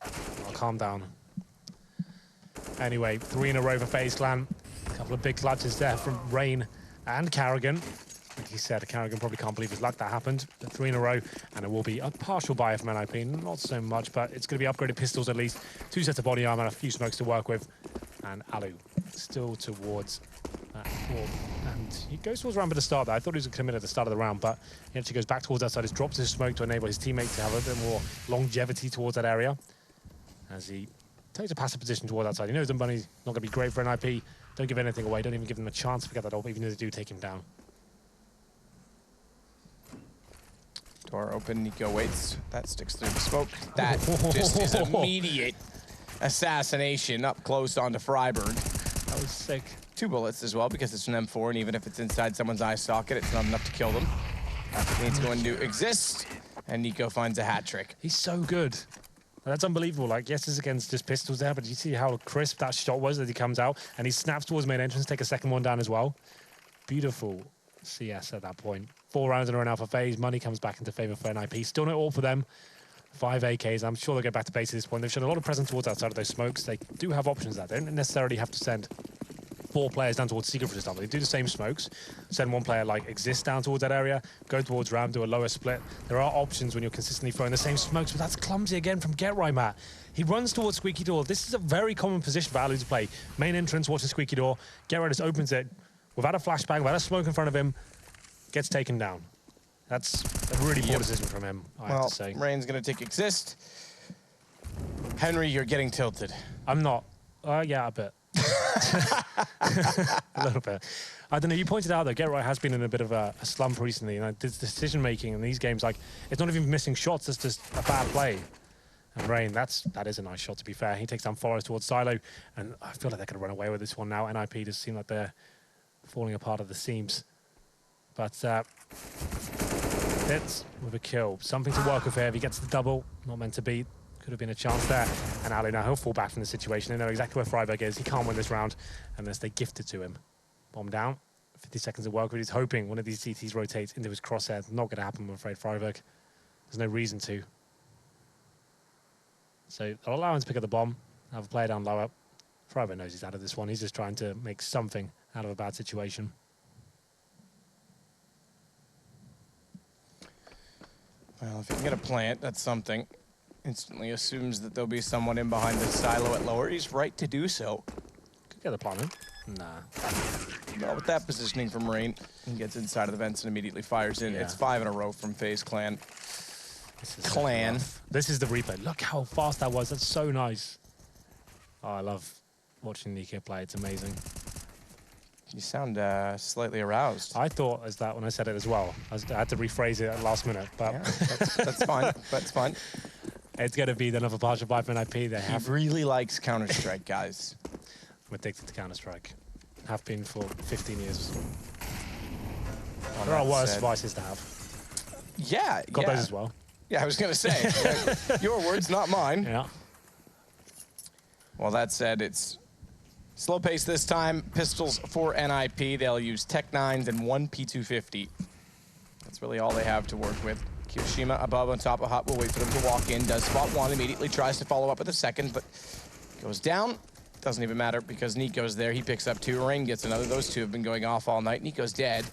I'll calm down. Anyway, 3 in a row for FaZe Clan. A couple of big clutches there from Rain and Kerrigan. Like he said, Kerrigan probably can't believe his luck that happened. But 3 in a row, and it will be a partial buy from NiP. Not so much, but it's going to be upgraded pistols at least. 2 sets of body armor and a few smokes to work with. And Alu still towards that wall. And he goes towards ramp at the start there. I thought he was going to come in at the start of the round, but he actually goes back towards that side. He drops his smoke to enable his teammate to have a bit more longevity towards that area. As he takes a passive position towards that side. He knows the money's not going to be great for NiP. Don't give anything away. Don't even give them a chance to get that up, even if they do take him down. Door open, Nico waits. That sticks through the smoke. That just is immediate assassination up close onto Freiburg. That was sick. 2 bullets as well because it's an M4, and even if it's inside someone's eye socket, it's not enough to kill them. It's going to exist, and NiP finds a hat trick. He's so good. That's unbelievable. Like, yes, it's against just pistols there, but you see how crisp that shot was as he comes out, and he snaps towards main entrance, take a second one down as well. Beautiful CS at that point. 4 rounds in a row now for FaZe. Money comes back into favor for NiP. Still not all for them. 5 AKs. I'm sure they'll get back to base at this point. They've shown a lot of presence towards outside of those smokes. They do have options there. They don't necessarily have to send 4 players down towards Secret for this time. They do the same smokes. Send 1 player like Exist down towards that area, go towards Ram, do a lower split. There are options when you're consistently throwing the same smokes, but that's clumsy again from Get Right, Matt. He runs towards Squeaky Door. This is a very common position for Alu to play. Main entrance, watching Squeaky Door. Get Right just opens it without a flashbang, without a smoke in front of him, gets taken down. That's a really poor decision from him, I have to say. Rain's going to take Exist. Henry, you're getting tilted. I'm not. Yeah, a bit. A little bit. I don't know, you pointed out, though, Get Right has been in a bit of a slump recently. And this decision-making in these games, like, it's not even missing shots, it's just a bad play. And Rain, that is a nice shot, to be fair. He takes down Forest towards Silo, and I feel like they're going to run away with this one now. NiP does seem like they're falling apart at the seams. But hits with a kill. Something to work with here. If he gets the double, not meant to beat. Could have been a chance there. And Alu now, he'll fall back from the situation. They know exactly where Freiburg is. He can't win this round unless they gift it to him. Bomb down. 50 seconds of work, but he's hoping one of these CTs rotates into his crosshair. Not going to happen, I'm afraid, Freiburg. There's no reason to. So they'll allow him to pick up the bomb. Have a player down lower. Freiburg knows he's out of this one. He's just trying to make something out of a bad situation. Well, if you can get a plant, that's something. Instantly assumes that there'll be someone in behind the silo at lower. He's right to do so. Could get the plant in. Nah. Not with that positioning from Rain. He gets inside of the vents and immediately fires in. Yeah. It's 5 in a row from FaZe Clan. This is the replay. Look how fast that was. That's so nice. Oh, I love watching NiP play. It's amazing. You sound slightly aroused. I thought as that when I said it as well. I had to rephrase it at the last minute, but yeah, that's fine. That's fine. It's going to be another partial buy for NiP. He really likes Counter-Strike, guys. I'm addicted to Counter-Strike. Have been for 15 years. There are worse devices to have. Yeah. Got those as well. Yeah, I was going to say. Your words, not mine. Yeah. Well, that said, it's slow pace this time. Pistols for NiP. They'll use Tech 9s and 1 P250. That's really all they have to work with. Kiyoshima above on top of Hut will wait for them to walk in. Does spot 1, immediately tries to follow up with a second, but goes down. Doesn't even matter because NiP's there. He picks up 2. Rain gets another. Those 2 have been going off all night. NiP's dead.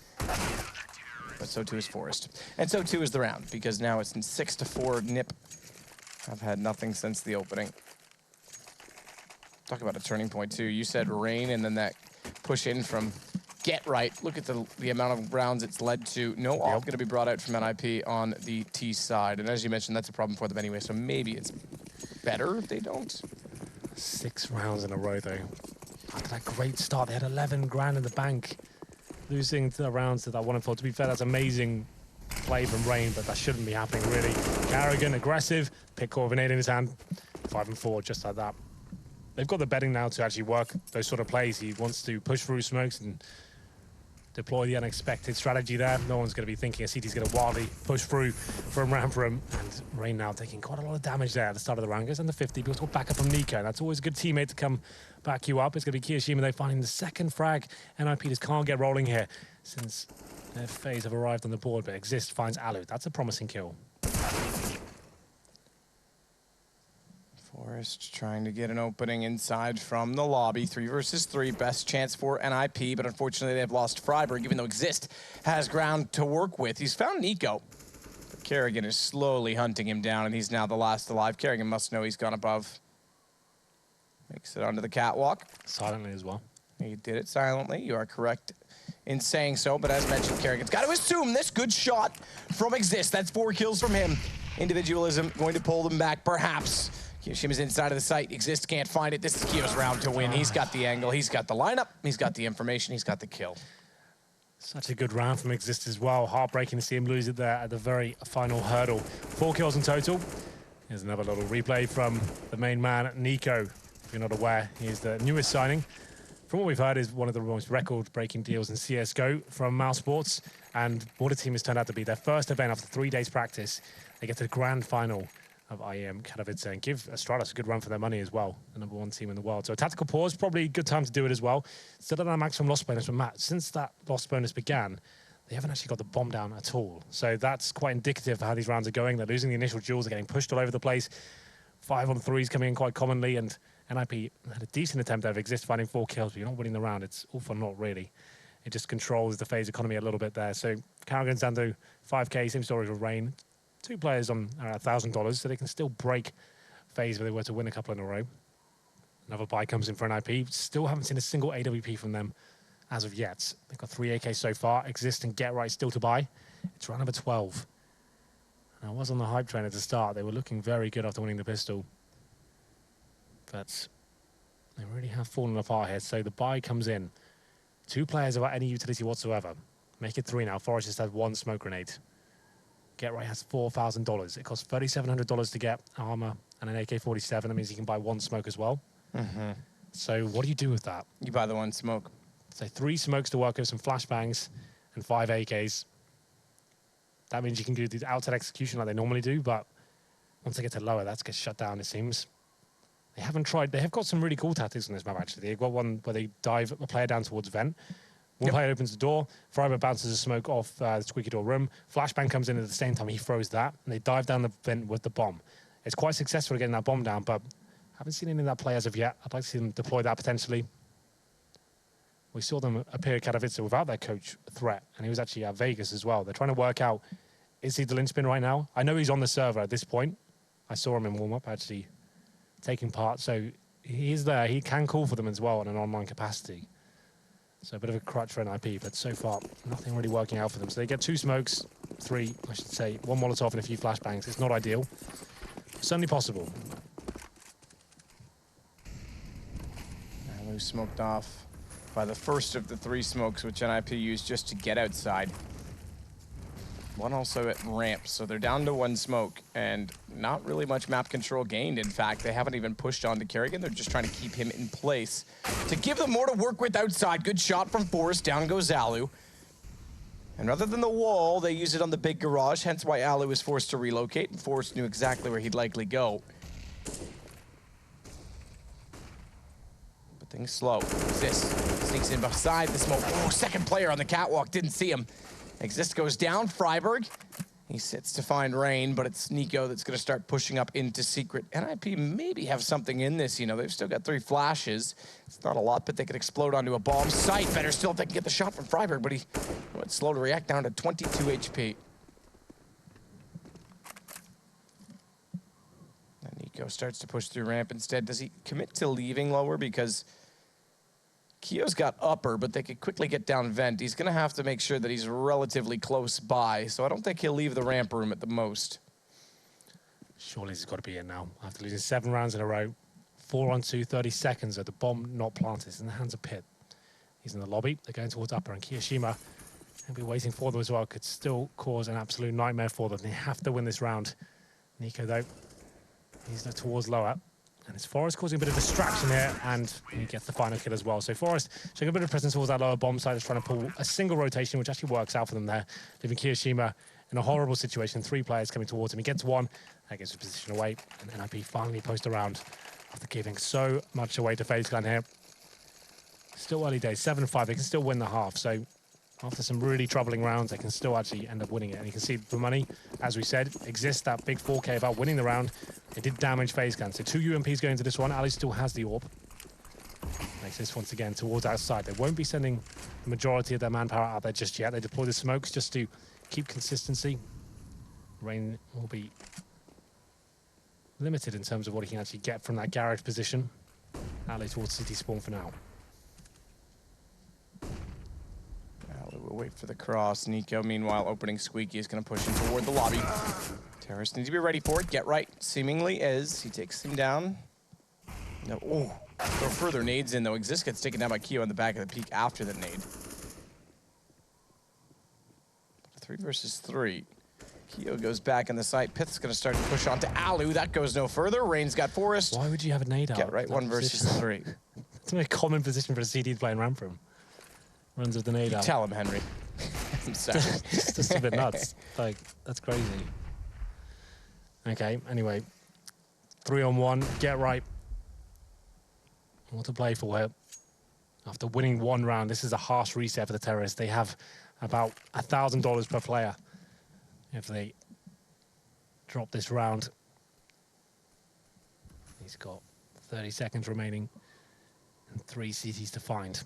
But so too is Forest. And so too is the round, because now it's in 6-4. NiP have had nothing since the opening. Talk about a turning point, too. You said Rain, and then that push in from Get Right. Look at the amount of rounds it's led to. No all going to be brought out from NiP on the T side. And as you mentioned, that's a problem for them anyway, so maybe it's better if they don't. 6 rounds in a row, though. After that great start, they had 11 grand in the bank. Losing the rounds to that 1-4. To be fair, that's amazing play from Rain, but that shouldn't be happening, really. Carrigan, aggressive. Pick core of an 8 in his hand. 5-4, just like that. They've got the betting now to actually work those sort of plays. He wants to push through smokes and deploy the unexpected strategy there. No one's going to be thinking a CT's going to wildly push through from Ramfram. And Rain now taking quite a lot of damage there at the start of the round. Goes under 50, because got back up from Nico. That's always a good teammate to come back you up. It's going to be Kiyoshima. They finding the second frag. NiP just can't get rolling here since their FaZe have arrived on the board. But Exist finds Alu. That's a promising kill. Forest trying to get an opening inside from the lobby. 3 versus 3, best chance for NiP, but unfortunately they've lost Freiburg, even though Exist has ground to work with. He's found Nico. But Kerrigan is slowly hunting him down, and he's now the last alive. Kerrigan must know he's gone above. Makes it onto the catwalk. Silently as well. He did it silently. You are correct in saying so, but as mentioned, Kerrigan's got to assume this. Good shot from Exist. That's 4 kills from him. Individualism going to pull them back, perhaps. Kiyoshima's inside of the site. Exist can't find it. This is Kiyo's round to win. He's got the angle. He's got the lineup. He's got the information. He's got the kill. Such a good round from Exist as well. Heartbreaking to see him lose it there at the very final hurdle. 4 kills in total. Here's another little replay from the main man, Nico. If you're not aware, he's the newest signing from what we've heard, is one of the most record-breaking deals in CSGO from Mouse Sports. And what the team has turned out to be, their first event after 3 days practice, they get to the grand final of IEM Katowice and give Astralis a good run for their money as well, the #1 team in the world. So a tactical pause, probably a good time to do it as well. Still at a maximum loss bonus from Matt. Since that loss bonus began, they haven't actually got the bomb down at all. So that's quite indicative of how these rounds are going. They're losing the initial duels, they're getting pushed all over the place. 5-on-3s coming in quite commonly, and NiP had a decent attempt out of Exist finding 4 kills, but you're not winning the round. It's all for naught, really. It just controls the FaZe economy a little bit there. So Carrigan, Zando, 5K, same story with Rain. 2 players on $1,000, so they can still break FaZe if they were to win a couple in a row. Another buy comes in for NiP. Still haven't seen a single AWP from them as of yet. They've got 3 AK so far. Exist and Get Right still to buy. It's round number 12. And I was on the hype train at the start. They were looking very good after winning the pistol. But they really have fallen apart here. So the buy comes in. 2 players without any utility whatsoever. Make it 3 now. Forest just has 1 smoke grenade. Get Right has $4,000. It costs $3,700 to get armor and an AK-47. That means you can buy 1 smoke as well. So what do you do with that? You buy the 1 smoke. So 3 smokes to work with, some flashbangs, and 5 AKs. That means you can do the outside execution like they normally do, but once they get to lower, that gets shut down, it seems. They haven't tried. They have got some really cool tactics on this map, actually. They've got one where they dive a player down towards vent. One player opens the door, Fiber bounces a smoke off the squeaky door room, flashbang comes in at the same time, he throws that, and they dive down the vent with the bomb. It's quite successful at getting that bomb down, but haven't seen any of that play as of yet. I'd like to see them deploy that potentially. We saw them appear at Katowice without their coach threat, and he was actually at Vegas as well. They're trying to work out, is he the linchpin right now? I know he's on the server at this point. I saw him in warm-up actually taking part, so he is there. He can call for them as well in an online capacity. So a bit of a crutch for NiP, but so far, nothing really working out for them. So they get 2 smokes, 3, I should say, 1 Molotov and a few flashbangs. It's not ideal. Certainly possible. Alu smoked off by the first of the 3 smokes, which NiP used just to get outside. 1 also at ramp, so they're down to 1 smoke, and not really much map control gained. In fact, they haven't even pushed on to Kerrigan. They're just trying to keep him in place to give them more to work with outside. Good shot from Forrest. Down goes Alu. And rather than the wall, they use it on the big garage, hence why Alu was forced to relocate, and Forrest knew exactly where he'd likely go. But things slow. Exist sneaks in beside the smoke. Oh, second player on the catwalk, didn't see him. Exist goes down, Freiberg. He sits to find Rain, but it's Nico that's going to start pushing up into Secret. NiP maybe have something in this, you know. They've still got 3 flashes. It's not a lot, but they could explode onto a bomb site. Better still if they can get the shot from Freiberg, but he went slow to react, down to 22 HP. And Nico starts to push through ramp instead. Does he commit to leaving lower? Because Kio's got upper, but they could quickly get down vent. He's going to have to make sure that he's relatively close by, so I don't think he'll leave the ramp room at the most. Surely he's got to be in now. After losing 7 rounds in a row, 4 on 2, 30 seconds at the bomb not planted. It's in the hands of Pit. He's in the lobby. They're going towards upper, and Kiyoshima will be waiting for them as well. Could still cause an absolute nightmare for them. They have to win this round. Nico, though, he's towards lower. And it's Forrest causing a bit of distraction here, and he gets the final kill as well. So Forrest showing a bit of presence towards that lower bomb side, is trying to pull a single rotation, which actually works out for them there, leaving Kiyoshima in a horrible situation. 3 players coming towards him. He gets 1, that gets his position away, and NiP finally post around after giving so much away to FaZe Clan here. Still early days, 7-5. They can still win the half. So after some really troubling rounds, they can still actually end up winning it. And you can see the money, as we said, exists that big 4K about winning the round. It did damage FaZe Clan. So 2 UMPs going into this one. Ali still has the AWP. Makes this once again towards outside. They won't be sending the majority of their manpower out there just yet. They deploy the smokes just to keep consistency. Rain will be limited in terms of what he can actually get from that garage position. Ali towards city spawn for now. We'll wait for the cross. Nico, meanwhile, opening Squeaky is going to push him toward the lobby. Terrorists need to be ready for it. Get Right seemingly is. He takes him down. No, oh, throw further nades in, though. Exist gets taken down by Keo in the back of the peak after the nade. 3 versus 3. Keo goes back in the site. Pith's going to start to push on to Alu. That goes no further. Rain's got Forrest. Why would you have a nade out? Get Right, 1 versus 3. It's a common position for a CD to play in ramp from. Runs with the nade out. Tell him, Henry. I'm sorry. It's just a bit nuts. Like, that's crazy. Okay, anyway. 3-on-1, get right. What to play for here. After winning one round, this is a harsh reset for the Terrorists. They have about $1,000 per player if they drop this round. He's got 30 seconds remaining and 3 CTs to find.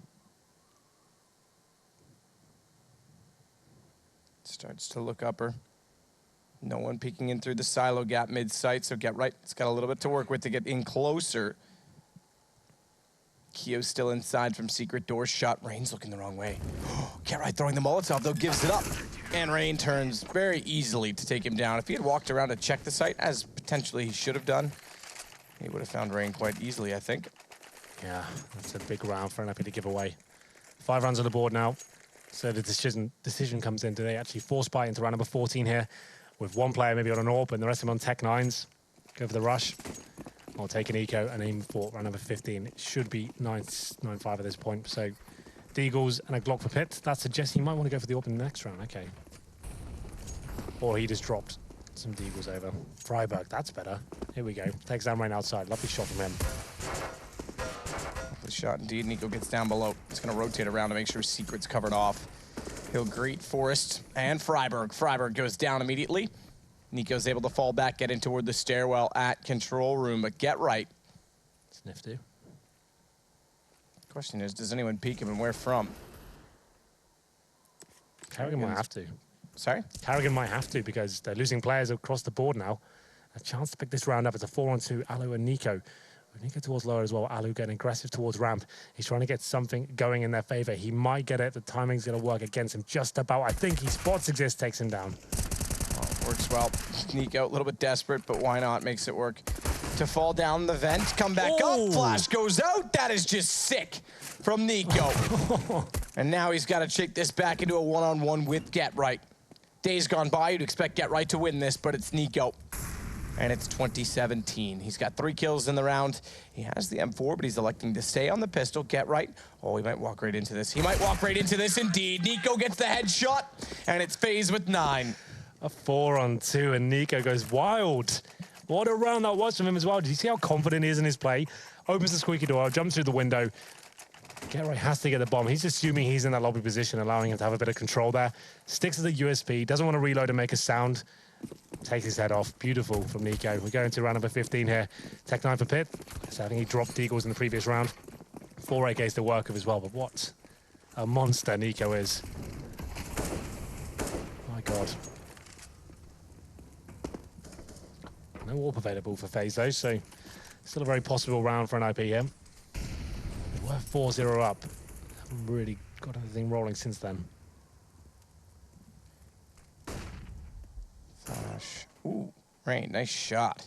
Starts to look upper. No one peeking in through the silo gap mid-sight, so get right. It's got a little bit to work with to get in closer. Kyo's still inside from secret door shot. Rain's looking the wrong way. Get right throwing the Molotov, though, gives it up. And Rain turns very easily to take him down. If he had walked around to check the site, as potentially he should have done, he would have found Rain quite easily, I think. Yeah, that's a big round for NiP to give away. 5 rounds on the board now. So the decision comes in. Do they actually force buy into round number 14 here? With one player maybe on an AWP and the rest of them on Tech 9s. Go for the rush. Or take an eco and aim for round number 15. It should be 9-5 at this point. So Deagles and a Glock for Pit. That suggests he might want to go for the AWP in the next round. Okay. Or he just dropped some Deagles over. Freiburg, that's better. Here we go. Takes down Rain outside. Lovely shot from him. Lovely shot indeed. Nico gets down below. He's going to rotate around to make sure Secret's covered off. He'll greet Forrest and Freiburg. Freiburg goes down immediately. Nico's able to fall back, get in toward the stairwell at control room, but get right. Sniff do. Question is, does anyone peek him and where from? Carrigan might have to. Sorry? Carrigan might have to because they're losing players across the board now. A chance to pick this round up. It's a 4-on-2, Alu and Nico. Nico towards lower as well. Alu getting aggressive towards ramp. He's trying to get something going in their favor. He might get it. The timing's going to work against him just about. I think he spots Exist, takes him down. Oh, works well. Nico, a little bit desperate, but why not? Makes it work. To fall down the vent, come back up. Flash goes out. That is just sick from Nico. And now he's got to shake this back into a one-on-one with Get Right. Days gone by, you'd expect Get Right to win this, but it's Nico. And it's 2017. He's got 3 kills in the round. He has the M4, but he's electing to stay on the pistol. Get right. Oh, he might walk right into this. He might walk right into this indeed. Nico gets the headshot, and it's FaZe with 9. A 4-on-2, and Nico goes wild. What a round that was from him as well. Did you see how confident he is in his play? Opens the squeaky door, jumps through the window. Get right has to get the bomb. He's assuming he's in that lobby position, allowing him to have a bit of control there. Sticks to the USP, doesn't want to reload and make a sound. Takes his head off. Beautiful from Nico. We're going to round number 15 here. Tech 9 for Pit. So I think he dropped Deagles in the previous round. 4 AKs to work with as well, but what a monster Nico is. My God. No AWP available for FaZe though, so still a very possible round for an NiP here. We're 4-0 up. Haven't really got anything rolling since then. Flash. Ooh, Rain, nice shot.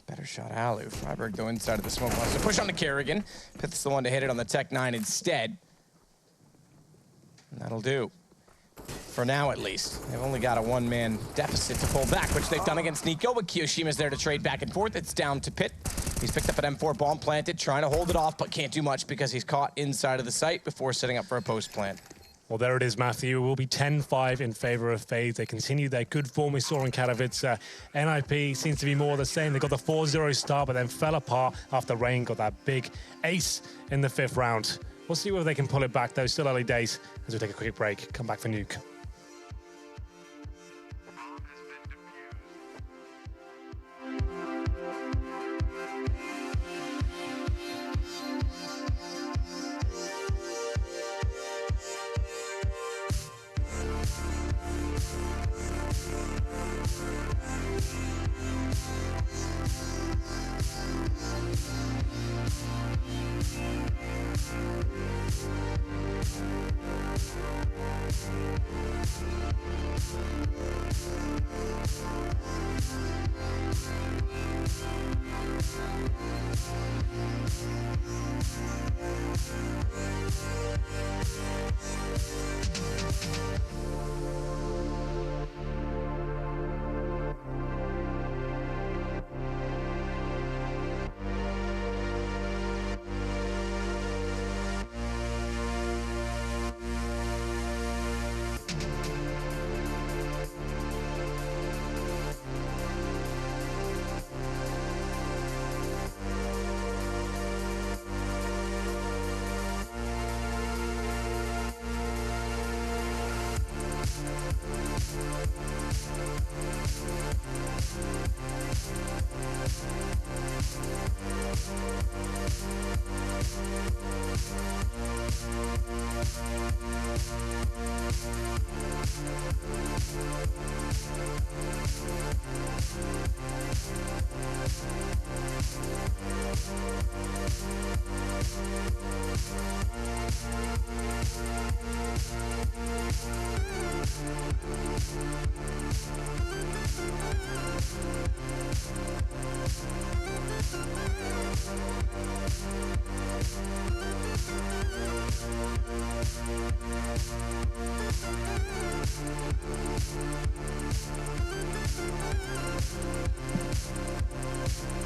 Better shot, Alu. Freiburg, though, inside of the smoke. Wants to push on the Kerrigan. Pitt's the one to hit it on the Tech 9 instead. And that'll do. For now, at least. They've only got a 1-man deficit to pull back, which they've done against Nico, but Kiyoshima's there to trade back and forth. It's down to Pitt. He's picked up an M4 bomb planted, trying to hold it off, but can't do much because he's caught inside of the site before setting up for a post plant. Well, there it is, Matthew. It will be 10-5 in favor of FaZe. They continue their good form we saw in Katowice. NiP seems to be more the same. They got the 4-0 start, but then fell apart after Rain got that big ace in the 5th round. We'll see whether they can pull it back, though. Still early days as we take a quick break. Come back for Nuke.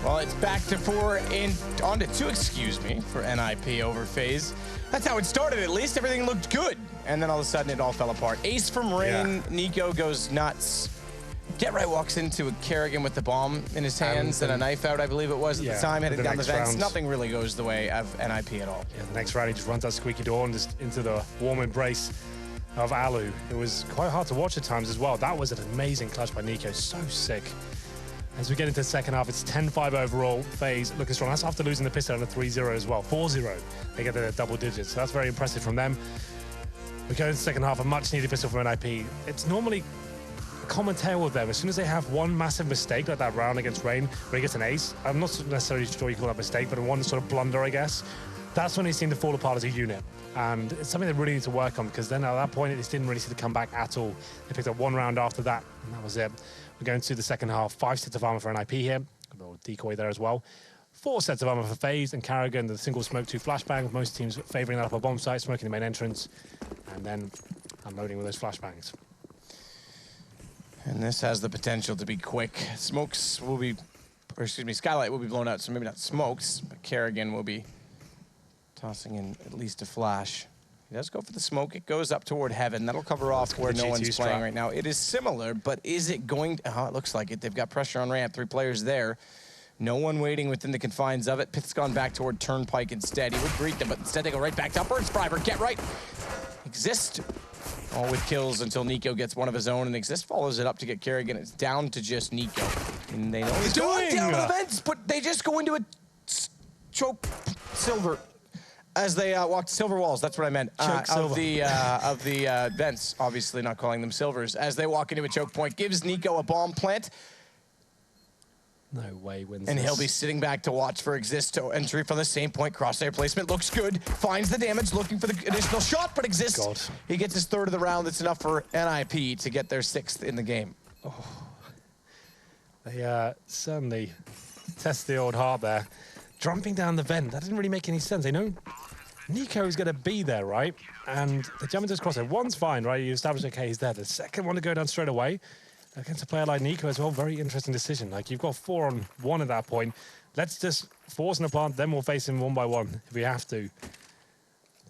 Well, it's back to 4 and on to 2, excuse me, for NiP over FaZe. That's how it started, at least. Everything looked good. And then all of a sudden, it all fell apart. Ace from Rain. Nico goes nuts. Get Right walks into a Kerrigan with the bomb in his hands and a knife out, I believe it was at the time, heading down the vents. Nothing really goes the way of NiP at all. Yeah, the next round, he just runs that squeaky door and just into the warm embrace of Alu. It was quite hard to watch at times as well. That was an amazing clutch by Nico. So sick. As we get into the second half, it's 10-5 overall. FaZe looking strong. That's after losing the pistol on a 3-0 as well. 4-0. They get the double digits. So that's very impressive from them. We go into the second half, a much-needed pistol from NiP. It's normally a common tale with them. As soon as they have one massive mistake, like that round against Rain, where he gets an ace, I'm not necessarily sure you call that a mistake, but one sort of blunder, I guess, that's when they seem to fall apart as a unit. And it's something they really need to work on, because then at that point, it just didn't really seem to come back at all. They picked up one round after that, and that was it. We're going to the second half. 5 sets of armor for NiP here. A little decoy there as well. 4 sets of armor for FaZe and Kerrigan, the single smoke 2 flashbang. Most teams favoring that up a bomb site, smoking the main entrance, and then unloading with those flashbangs. And this has the potential to be quick. Smokes will be, or excuse me, Skylight will be blown out, so maybe not smokes, but Kerrigan will be tossing in at least a flash. He does go for the smoke. It goes up toward heaven. That'll cover off where no one's playing right now. It is similar, but is it going to... Oh, it looks like it. They've got pressure on ramp. 3 players there. No one waiting within the confines of it. Pith's gone back toward Turnpike instead. He would greet them, but instead they go right back to upwards. Freiburg, get right. Exist. All with kills until Nico gets one of his own, and Exist follows it up to get Kerrigan. It's down to just Nico. And they know he's going down to the vents, but they just go into a choke silver. As they walk to silver walls, that's what I meant. Of the vents, obviously not calling them silvers. As they walk into a choke point, gives Nico a bomb plant. No way wins and this. He'll be sitting back to watch for Exist to entry from the same point. Crosshair placement looks good. Finds the damage, looking for the additional shot, but Exist. He gets his 3rd of the round. That's enough for NiP to get their 6th in the game. Oh. They certainly test the old heart there. Jumping down the vent, that doesn't really make any sense. They know Nico's going to be there, right? And they jump into his crosshair. One's fine, right? You establish, okay, he's there. The second one to go down straight away against a player like Nico as well. Very interesting decision. Like, you've got 4 on 1 at that point. Let's just force him apart, then we'll face him 1 by 1 if we have to.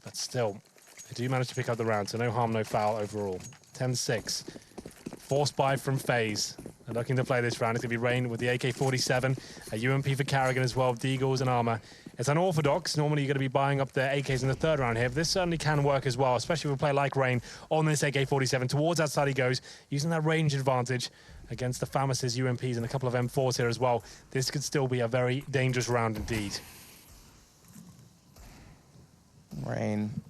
But still, they do manage to pick up the round, so no harm, no foul overall. 10-6. Forced buy from FaZe. They're looking to play this round. It's going to be Rain with the AK-47, a UMP for Kerrigan as well, Deagles and armor. It's unorthodox. Normally, you're going to be buying up the AKs in the 3rd round here, but this certainly can work as well, especially with a player like Rain on this AK-47. Towards that side he goes, using that range advantage against the Famas' UMPs and a couple of M4s here as well. This could still be a very dangerous round indeed. Rain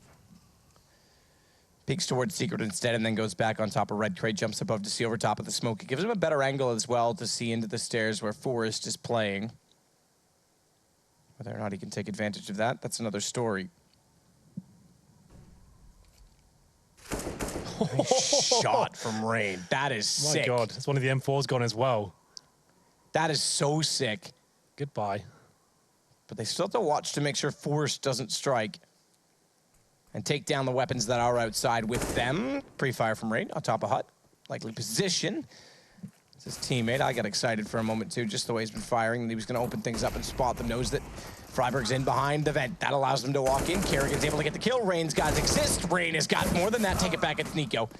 peeks towards Secret instead and then goes back on top of Red Crate, jumps above to see over top of the smoke. It gives him a better angle as well to see into the stairs where Forrest is playing. Whether or not he can take advantage of that, that's another story. Nice shot from Rain. That is sick. My God, that's one of the M4s gone as well. That is so sick. Goodbye. But they still have to watch to make sure Forrest doesn't strike and take down the weapons that are outside with them. Pre-fire from Rain on top of Hut. Likely position. It's his teammate. I got excited for a moment too, just the way he's been firing. He was going to open things up and spot them. Knows that Freiburg's in behind the vent. That allows them to walk in. Kerrigan's able to get the kill. Rain's got Exist. Rain has got more than that. Take it back. It's Nico.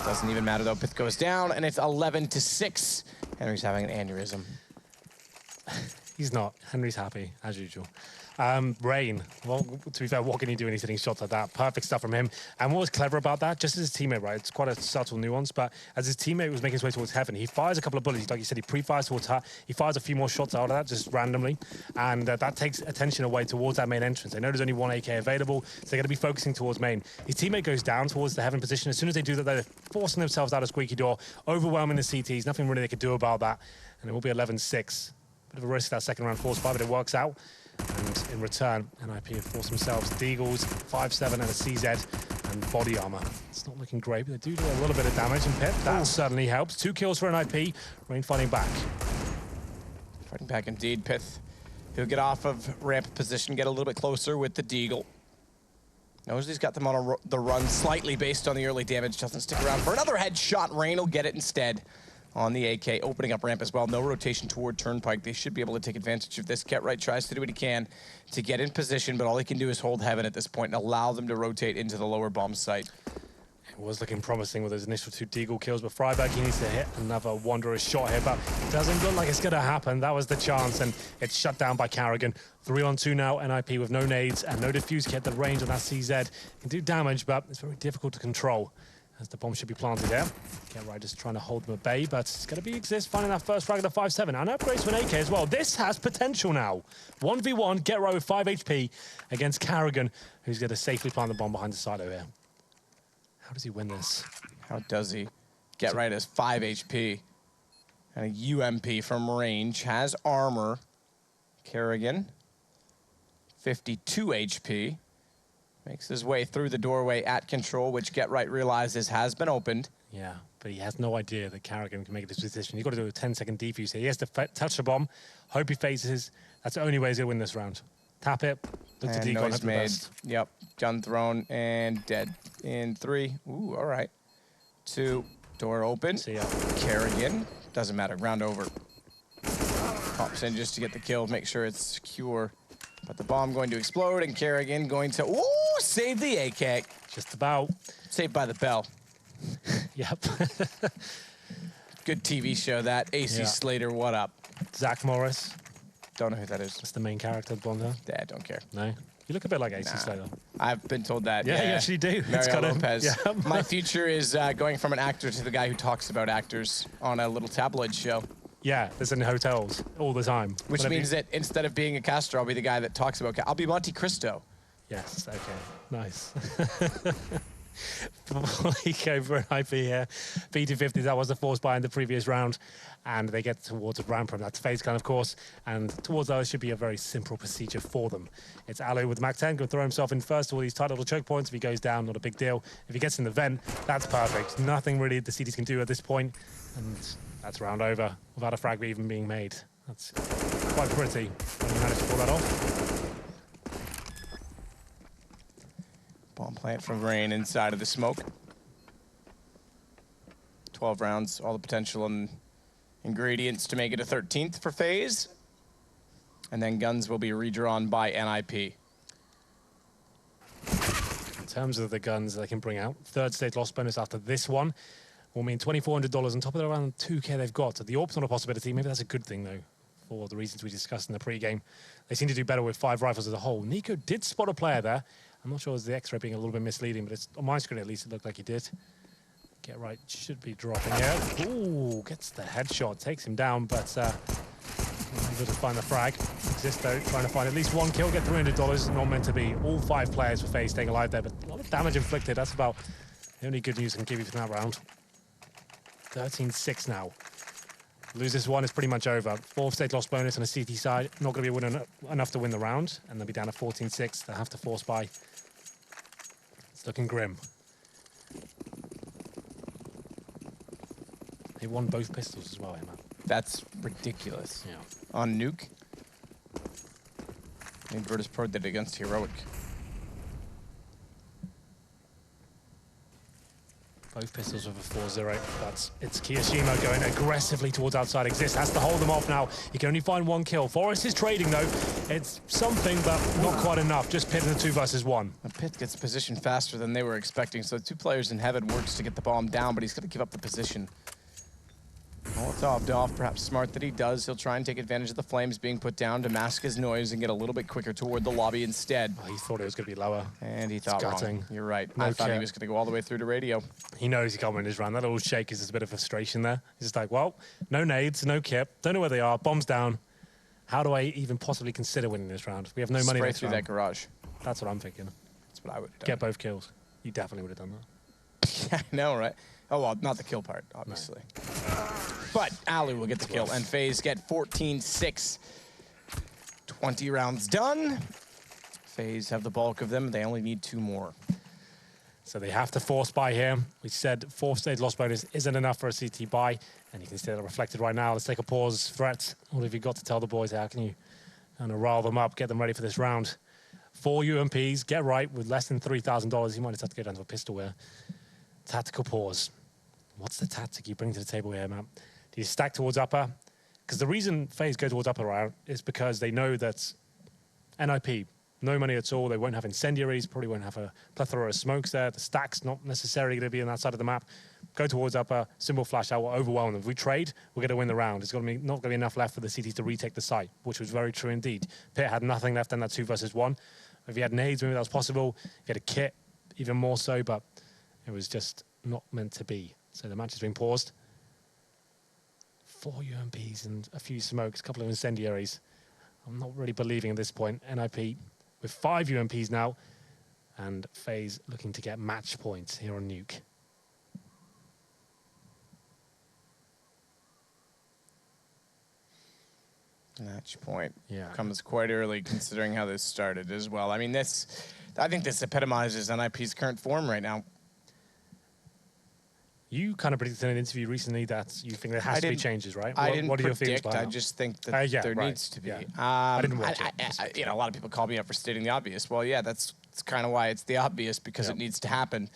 Doesn't even matter though. Pith goes down and it's 11-6. Henry's having an aneurysm. He's not. Henry's happy, as usual. Rain, well, to be fair, what can he do when he's hitting shots like that? Perfect stuff from him. And what was clever about that, just as his teammate, right, it's quite a subtle nuance, but as his teammate was making his way towards heaven, he fires a couple of bullets. Like you said, he pre-fires towards Hut. He fires a few more shots out of that, just randomly. And that takes attention away towards that main entrance. They know there's only 1 AK available, so they're going to be focusing towards main. His teammate goes down towards the heaven position. As soon as they do that, they're forcing themselves out of squeaky door, overwhelming the CTs. Nothing really they could do about that. And it will be 11-6. Bit of a risk that second round force buy, but it works out. And in return, NiP have forced themselves Deagles, 5-7 and a CZ, and body armor. It's not looking great, but they do a little bit of damage. And Pip, that certainly helps. 2 kills for NiP. Rain fighting back. Fighting back indeed. Pith, he'll get off of ramp position, get a little bit closer with the Deagle. Knows he's got them on the run slightly based on the early damage. Doesn't stick around for another headshot. Rain will get it instead. on the AK, opening up ramp as well. No rotation toward Turnpike. They should be able to take advantage of this. Get Right tries to do what he can to get in position, but all he can do is hold heaven at this point and allow them to rotate into the lower bomb site. It was looking promising with those initial 2 Deagle kills, but Freiberg, he needs to hit another Wanderer's shot here, but it doesn't look like it's going to happen. That was the chance, and it's shut down by Carrigan. 3-on-2 now, NiP with no nades and no defuse kit. The range on that CZ can do damage, but it's very difficult to control, as the bomb should be planted there. Get Right just trying to hold them at bay, but it's going to be Exist finding that first frag of the 5-7, and upgrades for an AK as well. This has potential now. 1v1, Get Right with 5 HP against Carrigan, who's going to safely plant the bomb behind the silo here. How does he win this? How does he? Get Right has 5 HP. And a UMP from range. Has armor. Carrigan, 52 HP. Makes his way through the doorway at control, which Get Right realizes has been opened. Yeah, but he has no idea that Carrigan can make this position. He's got to do a 10-second defuse here. He has to touch the bomb. Hope he phases. That's the only way he's going to win this round. Tap it. Look to decon. Noise made. Yep. Gun thrown and dead. In 3. Ooh, all right. 2. Door open. See ya. Carrigan. Doesn't matter. Round over. Pops in just to get the kill. Make sure it's secure. But the bomb going to explode, and Carrigan going to save the AK. Just about. Saved by the bell. Yep. Good TV show that. AC Slater, what up? Zach Morris. Don't know who that is. That's the main character, the blonde hair. Yeah, don't care. No? You look a bit like AC Slater. I've been told that. Yeah, you actually do. Mario Lopez. Yeah. My future is going from an actor to the guy who talks about actors on a little tabloid show. Yeah, that's in hotels all the time. Which means that instead of being a caster, I'll be the guy that talks about... I'll be Monte Cristo. Yes, okay. Nice. We go for an IP here. P250, that was the force buy in the previous round. And they get towards a ramp from that FaZe gun, of course. And towards those should be a very simple procedure for them. It's Alu with Mac 10, going to throw himself in first to all these tight little choke points. If he goes down, not a big deal. If he gets in the vent, that's perfect. Nothing really the CDs can do at this point. And that's round over without a frag even being made. That's quite pretty when you manage to pull that off. Bomb plant from Rain inside of the smoke. 12 rounds, all the potential and ingredients to make it a 13th for FaZe. And then guns will be redrawn by NiP. In terms of the guns they can bring out, 3rd stage loss bonus after this one will mean $2,400 on top of the around 2K they've got. So the AWP's not a possibility. Maybe that's a good thing, though, for the reasons we discussed in the pre-game. They seem to do better with 5 rifles as a whole. Nico did spot a player there. I'm not sure, is the X-ray being a little bit misleading, but it's on my screen at least it looked like he did. Get Right should be dropping here. Ooh, gets the headshot, takes him down, but able to find the frag. Exist though, trying to find at least 1 kill, get $300. Not meant to be. All 5 players for FaZe staying alive there, but a lot of damage inflicted. That's about the only good news I can give you from that round. 13-6 now. Lose this one, it's pretty much over. 4th stage loss bonus on a CT side. Not going to be winning enough to win the round, and they'll be down to 14-6. They'll have to force buy. It's looking grim. They won both pistols as well, man. That's ridiculous. Yeah. On Nuke. I mean, Virtus Pro did it against Heroic. Both pistols with a 4-0, but it's Kiyashima going aggressively towards outside. Exist has to hold them off now. He can only find 1 kill. Forrest is trading, though. It's something, but not quite enough. Just Pitt in the 2 versus 1. And Pitt gets positioned faster than they were expecting, so 2 players in heaven works to get the bomb down, but he's going to give up the position. Molotov, perhaps smart that he does. He'll try and take advantage of the flames being put down to mask his noise and get a little bit quicker toward the lobby instead. Oh, he thought it was going to be lower. And he thought wrong. You're right. No I thought he care. was going to go all the way through to radio. He knows he can't win his round. That little shake is just a bit of frustration there. He's just like, well, no nades, no kip, don't know where they are, bombs down. How do I even possibly consider winning this round? We have no money Spray next through round. that garage. That's what I'm thinking. That's what I would have done. Get both kills. You definitely would have done that. Yeah, I know, right? Oh, well, not the kill part, obviously. No. But Alu will get the kill, and FaZe get 14-6. 20 rounds done. FaZe have the bulk of them. They only need 2 more. So they have to force buy here. We said 4th stage loss bonus isn't enough for a CT buy, and you can see that reflected right now. Let's take a pause. Threat, what have you got to tell the boys? How can you kind of rile them up, get them ready for this round? 4 UMPs, Get Right with less than $3,000. You might just have to go down to a pistol here. Tactical pause. What's the tactic you bring to the table here, Matt? Do you stack towards upper? Because the reason FaZe go towards upper round is because they know that NiP, no money at all. They won't have incendiaries, probably won't have a plethora of smokes there. The stack's not necessarily going to be on that side of the map. Go towards upper, simple flash out, will overwhelm them. If we trade, we're going to win the round. It's not going to be enough left for the CTs to retake the site, which was very true indeed. Pit had nothing left in that 2 versus 1. If he had nades, maybe that was possible. If he had a kit, even more so, but it was just not meant to be. So the match has been paused. 4 UMPs and a few smokes, a couple of incendiaries. I'm not really believing at this point. NiP with 5 UMPs now, and FaZe looking to get match points here on Nuke. Match point comes quite early considering how this started as well. I mean, I think this epitomizes NiP's current form right now. You kind of predicted in an interview recently that you think there has to be changes, right? I didn't what are your predict. feelings I just think that there needs to be. Yeah. I didn't watch it. You know, a lot of people call me up for stating the obvious. Well, yeah, that's kind of why it's the obvious, because it needs to happen.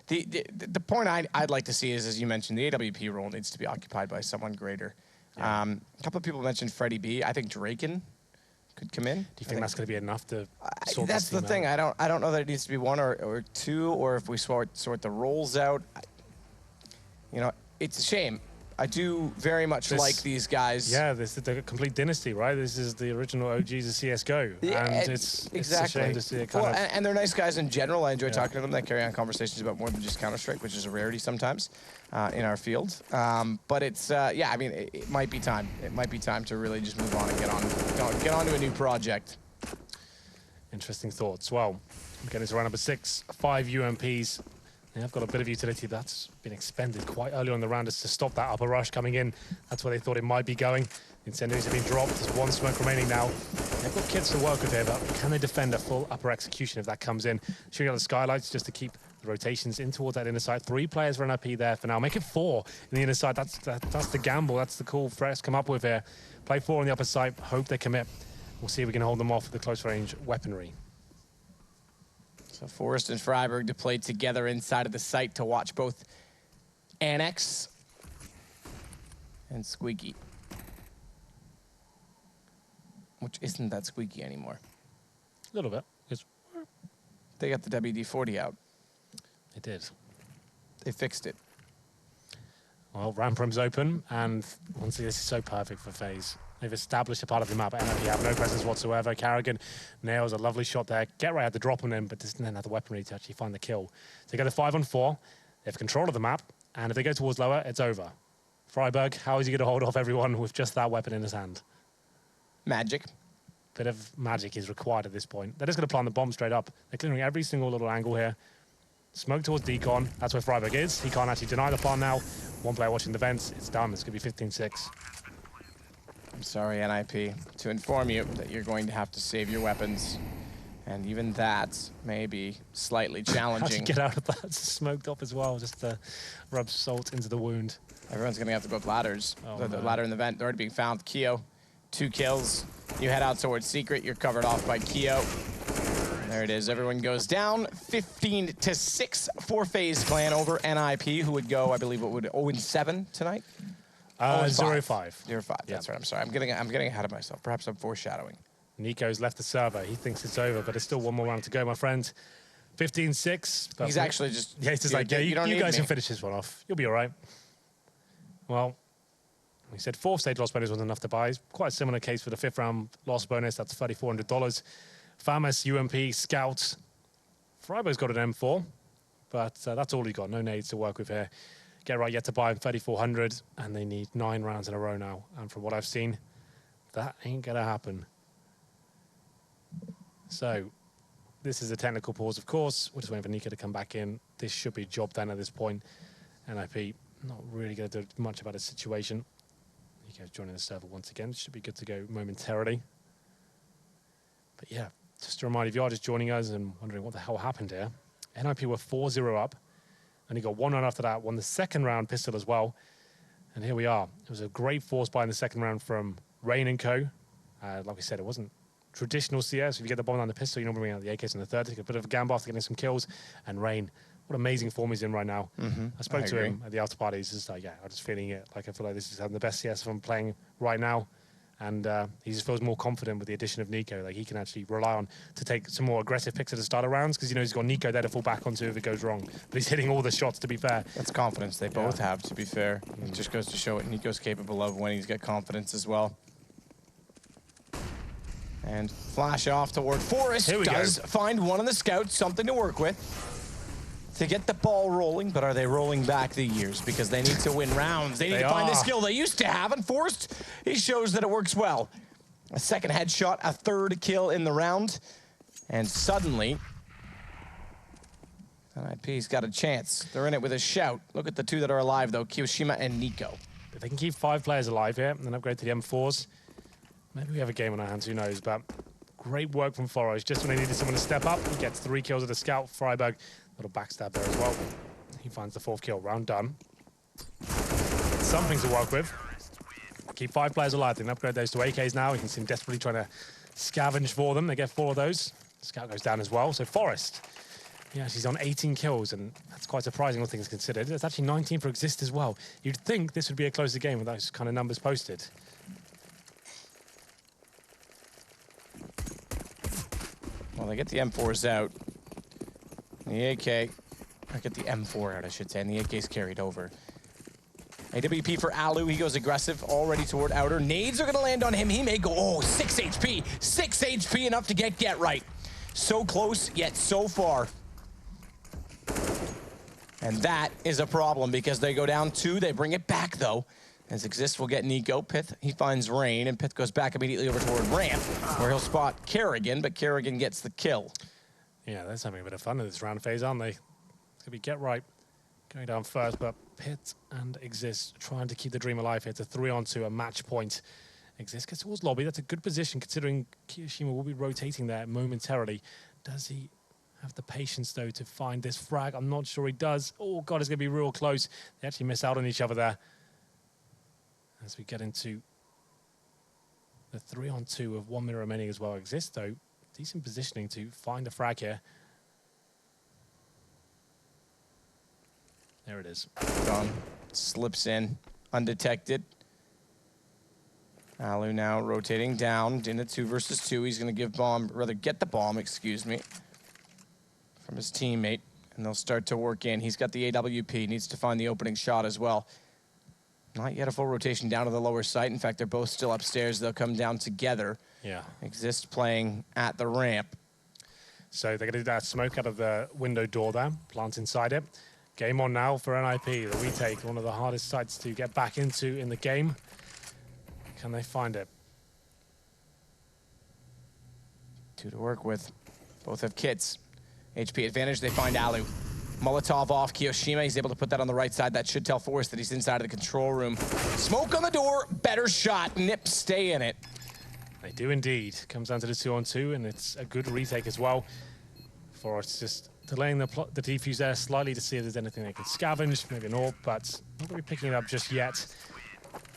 The point I'd like to see is, as you mentioned, the AWP role needs to be occupied by someone greater. A couple of people mentioned Freddie B. I think Draken could come in. Do you think that's going to be enough to sort That's the thing. out? I don't know that it needs to be 1 or 2, or if we sort the roles out. You know, it's a shame. I do very much like these guys. Yeah, this is the complete dynasty, right? This is the original OGs of CSGO. Yeah, and it's a shame to see it kind of... And they're nice guys in general. I enjoy talking to them. They carry on conversations about more than just Counter-Strike, which is a rarity sometimes in our field. But it's, yeah, I mean, it might be time. It might be time to really just move on and get on to a new project. Interesting thoughts. Well, again, it's round number 6, 5 UMPs. They have got a bit of utility that's been expended quite early on in the round as to stop that upper rush coming in. That's where they thought it might be going. The incendiaries have been dropped. There's 1 smoke remaining now. They've got kits to work with here, but can they defend a full upper execution if that comes in? Shooting out the skylights just to keep the rotations in towards that inner side. 3 players for NiP there for now. Make it 4 in the inner side. That's the gamble. That's the cool threats come up with here. Play 4 on the upper side. Hope they commit. We'll see if we can hold them off with the close range weaponry. So Forrest and Freiberg to play together inside of the site to watch both Annex and Squeaky. Which isn't that Squeaky anymore. A little bit. They got the WD-40 out. They did. They fixed it. Well, Ramprim's open, and once again, this is so perfect for FaZe. They've established a part of the map, and you have no presence whatsoever. Carrigan nails a lovely shot there. Get right had to drop on him, but doesn't have the weaponry to actually find the kill. So they go to 5-on-4. They have control of the map, and if they go towards lower, it's over. Freiberg, how is he going to hold off everyone with just that weapon in his hand? Magic. Bit of magic is required at this point. They're just going to plant the bomb straight up. They're clearing every single little angle here. Smoke towards Decon. That's where Freiberg is. He can't actually deny the plant now. 1 player watching the vents. It's done. It's going to be 15-6. I'm sorry, NiP, to inform you that you're going to have to save your weapons. And even that may be slightly challenging. How to get out of that? It's smoked up as well, just to rub salt into the wound. Everyone's going to have to go with ladders. Oh, the ladder in the vent, they're already being found. Keo, 2 kills. You head out towards Secret. You're covered off by Keo. There it is. Everyone goes down. 15-6 for FaZe Clan over NiP, who would go, I believe, what would 0-7 tonight? 0-5. 0-5. That's right. I'm sorry. I'm getting ahead of myself. Perhaps I'm foreshadowing. Nico's left the server. He thinks it's over, but there's still 1 more round to go, my friend. 15-6. He's actually just... Yeah, he's just like, yeah, you guys can finish this one off. You'll be all right. Well, we said 4th stage loss bonus wasn't enough to buy. Quite a similar case for the 5th round loss bonus. That's $3,400. Famas, UMP, Scouts. Freiberg's got an M4, but that's all he got. No nades to work with here. Get right yet to buy him 3,400, and they need 9 rounds in a row now. And from what I've seen, that ain't gonna happen. So this is a technical pause, of course. We're just waiting for Nico to come back in. This should be job done at this point. NiP not really gonna do much about his situation. Nico's joining the server once again. Should be good to go momentarily. But yeah, just a reminder, if you are just joining us and wondering what the hell happened here, NiP were 4-0 up. And he got 1 round after that, won the 2nd round pistol as well. And here we are. It was a great force buy in the 2nd round from Rain and Co. Like we said, it wasn't traditional CS. If you get the bomb on the pistol, you normally bring out the AKs in the 3rd. Take a bit of a gamble after getting some kills. And Rain what amazing form he's in right now. I spoke to agree. him at the after party. He's just like, yeah, I'm just feeling it. Like, I feel like this is having the best CS I'm playing right now. And he just feels more confident with the addition of NiKo. Like, he can actually rely on to take some more aggressive picks at the start of rounds because, you know, he's got NiKo there to fall back onto if it goes wrong. But he's hitting all the shots, to be fair. That's confidence they both have, to be fair. It just goes to show what NiKo's capable of when he's got confidence as well. And flash off toward Forest. Does find one of the scouts, something to work with to get the ball rolling, but are they rolling back the years? Because they need to win rounds. They need to find the skill they used to have, and Forrest, he shows that it works well. A second headshot, a third kill in the round, and suddenly, NiP's got a chance. They're in it with a shout. Look at the two that are alive, though, Kiyoshima and NiKo. If they can keep 5 players alive here and then upgrade to the M4s, maybe we have a game on our hands, who knows, but great work from Forrest. Just when they needed someone to step up, he gets 3 kills with a scout. Freiburg, little backstab there as well. He finds the 4th kill. Round done. Something to work with. Keep 5 players alive. They can upgrade those to AKs now. You can see him desperately trying to scavenge for them. They get 4 of those. Scout goes down as well. So Forrest, yeah, she's on 18 kills, and that's quite surprising, all things considered. It's actually 19 for Exist as well. You'd think this would be a closer game with those kind of numbers posted. Well, they get the M4s out. The AK, I get the M4 out, I should say, and the AK's carried over. AWP for Alu, he goes aggressive, already toward outer. Nades are gonna land on him, he may go, oh, 6 HP. 6 HP, enough to get right. So close, yet so far. And that is a problem because they go down 2, they bring it back though. As Exist will get NiKo. Pith, he finds Rain, and Pith goes back immediately over toward Ramp, where he'll spot Kerrigan, but Kerrigan gets the kill. Yeah, they're having a bit of fun in this round phase, aren't they? It's gonna be Get Right going down first, but Pit and Exist trying to keep the dream alive here. It's a 3-on-2, a match point. Exist gets towards lobby. That's a good position considering Kiyoshima will be rotating there momentarily. Does he have the patience, though, to find this frag? I'm not sure he does. Oh, God, it's going to be real close. They actually miss out on each other there. As we get into the 3-on-2 of 1 minute remaining as well. Exist, though, decent positioning to find a frag here. There it is. Gone. Slips in, undetected. Alu now rotating down in a 2 versus 2. He's going to give bomb, rather get the bomb, excuse me, from his teammate, and they'll start to work in. He's got the AWP, needs to find the opening shot as well. Not yet a full rotation down to the lower site. In fact, they're both still upstairs. They'll come down together. Yeah. Exist playing at the ramp. So they're going to do that smoke out of the window door there, plant inside it. Game on now for NiP, the retake, one of the hardest sites to get back into in the game. Can they find it? 2 to work with. Both have kits. HP advantage, they find Alu. Molotov off Kiyoshima, he's able to put that on the right side. That should tell Forrest that he's inside of the control room. Smoke on the door, better shot. NiP stay in it. They do indeed. Comes down to the 2-on-2, and it's a good retake as well. Forrest just delaying the defuse there slightly to see if there's anything they can scavenge, maybe an AWP, but not really picking it up just yet.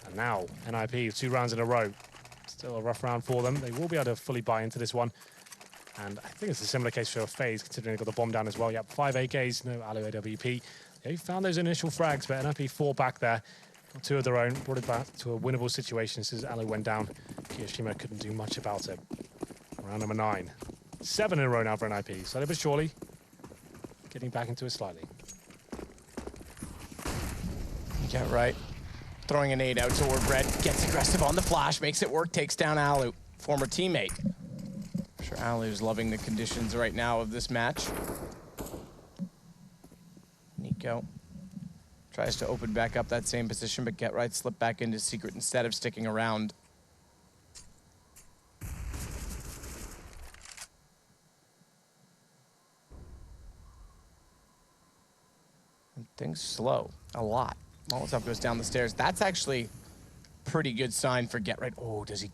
And now, NiP, 2 rounds in a row. Still a rough round for them. They will be able to fully buy into this one. And I think it's a similar case for FaZe, considering they got the bomb down as well. Yep, 5 AKs, no Alu AWP. They found those initial frags, but NiP 4 back there. Got 2 of their own, brought it back to a winnable situation since Alu went down. Kiyoshima couldn't do much about it. Round number 9. 7 in a row now for NiP. Slowly but surely, getting back into it slightly. Get right. Throwing a nade out toward Red. Gets aggressive on the flash, makes it work, takes down Alu, former teammate. I'm sure Alu's loving the conditions right now of this match. NiKo tries to open back up that same position, but Get Right slipped back into secret instead of sticking around. And things slow a lot. Molotov goes down the stairs. That's actually pretty good sign for Get Right. Oh, does he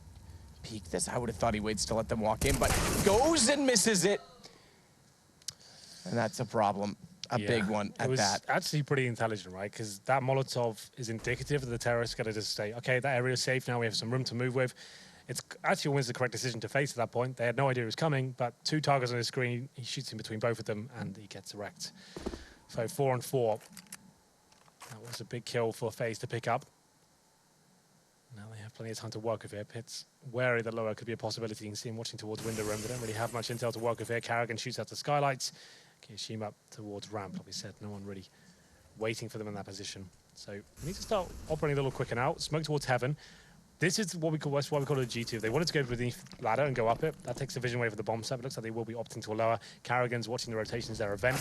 peek this? I would have thought he waits to let them walk in, but goes and misses it. And that's a problem. A big one at that. It was actually pretty intelligent, right? Because that Molotov is indicative of the terrorists got to just say, okay, that area is safe now. We have some room to move with. It's actually always the correct decision to face at that point. They had no idea it was coming, but 2 targets on his screen. He shoots in between both of them, and he gets wrecked. So 4-on-4. That was a big kill for FaZe to pick up. Now they have plenty of time to work with here. Pit's wary that lower could be a possibility. You can see him watching towards window room. They don't really have much intel to work with here. Karrigan shoots out the skylights. Kiyashima up towards ramp, like we said. No one really waiting for them in that position. So we need to start operating a little quicker now. Smoke towards heaven. This is what we call, that's why we call it a G2. They wanted to go beneath ladder and go up it. That takes the vision away for the bomb site. It looks like they will be opting to a lower. Karrigan's watching the rotations there. Event.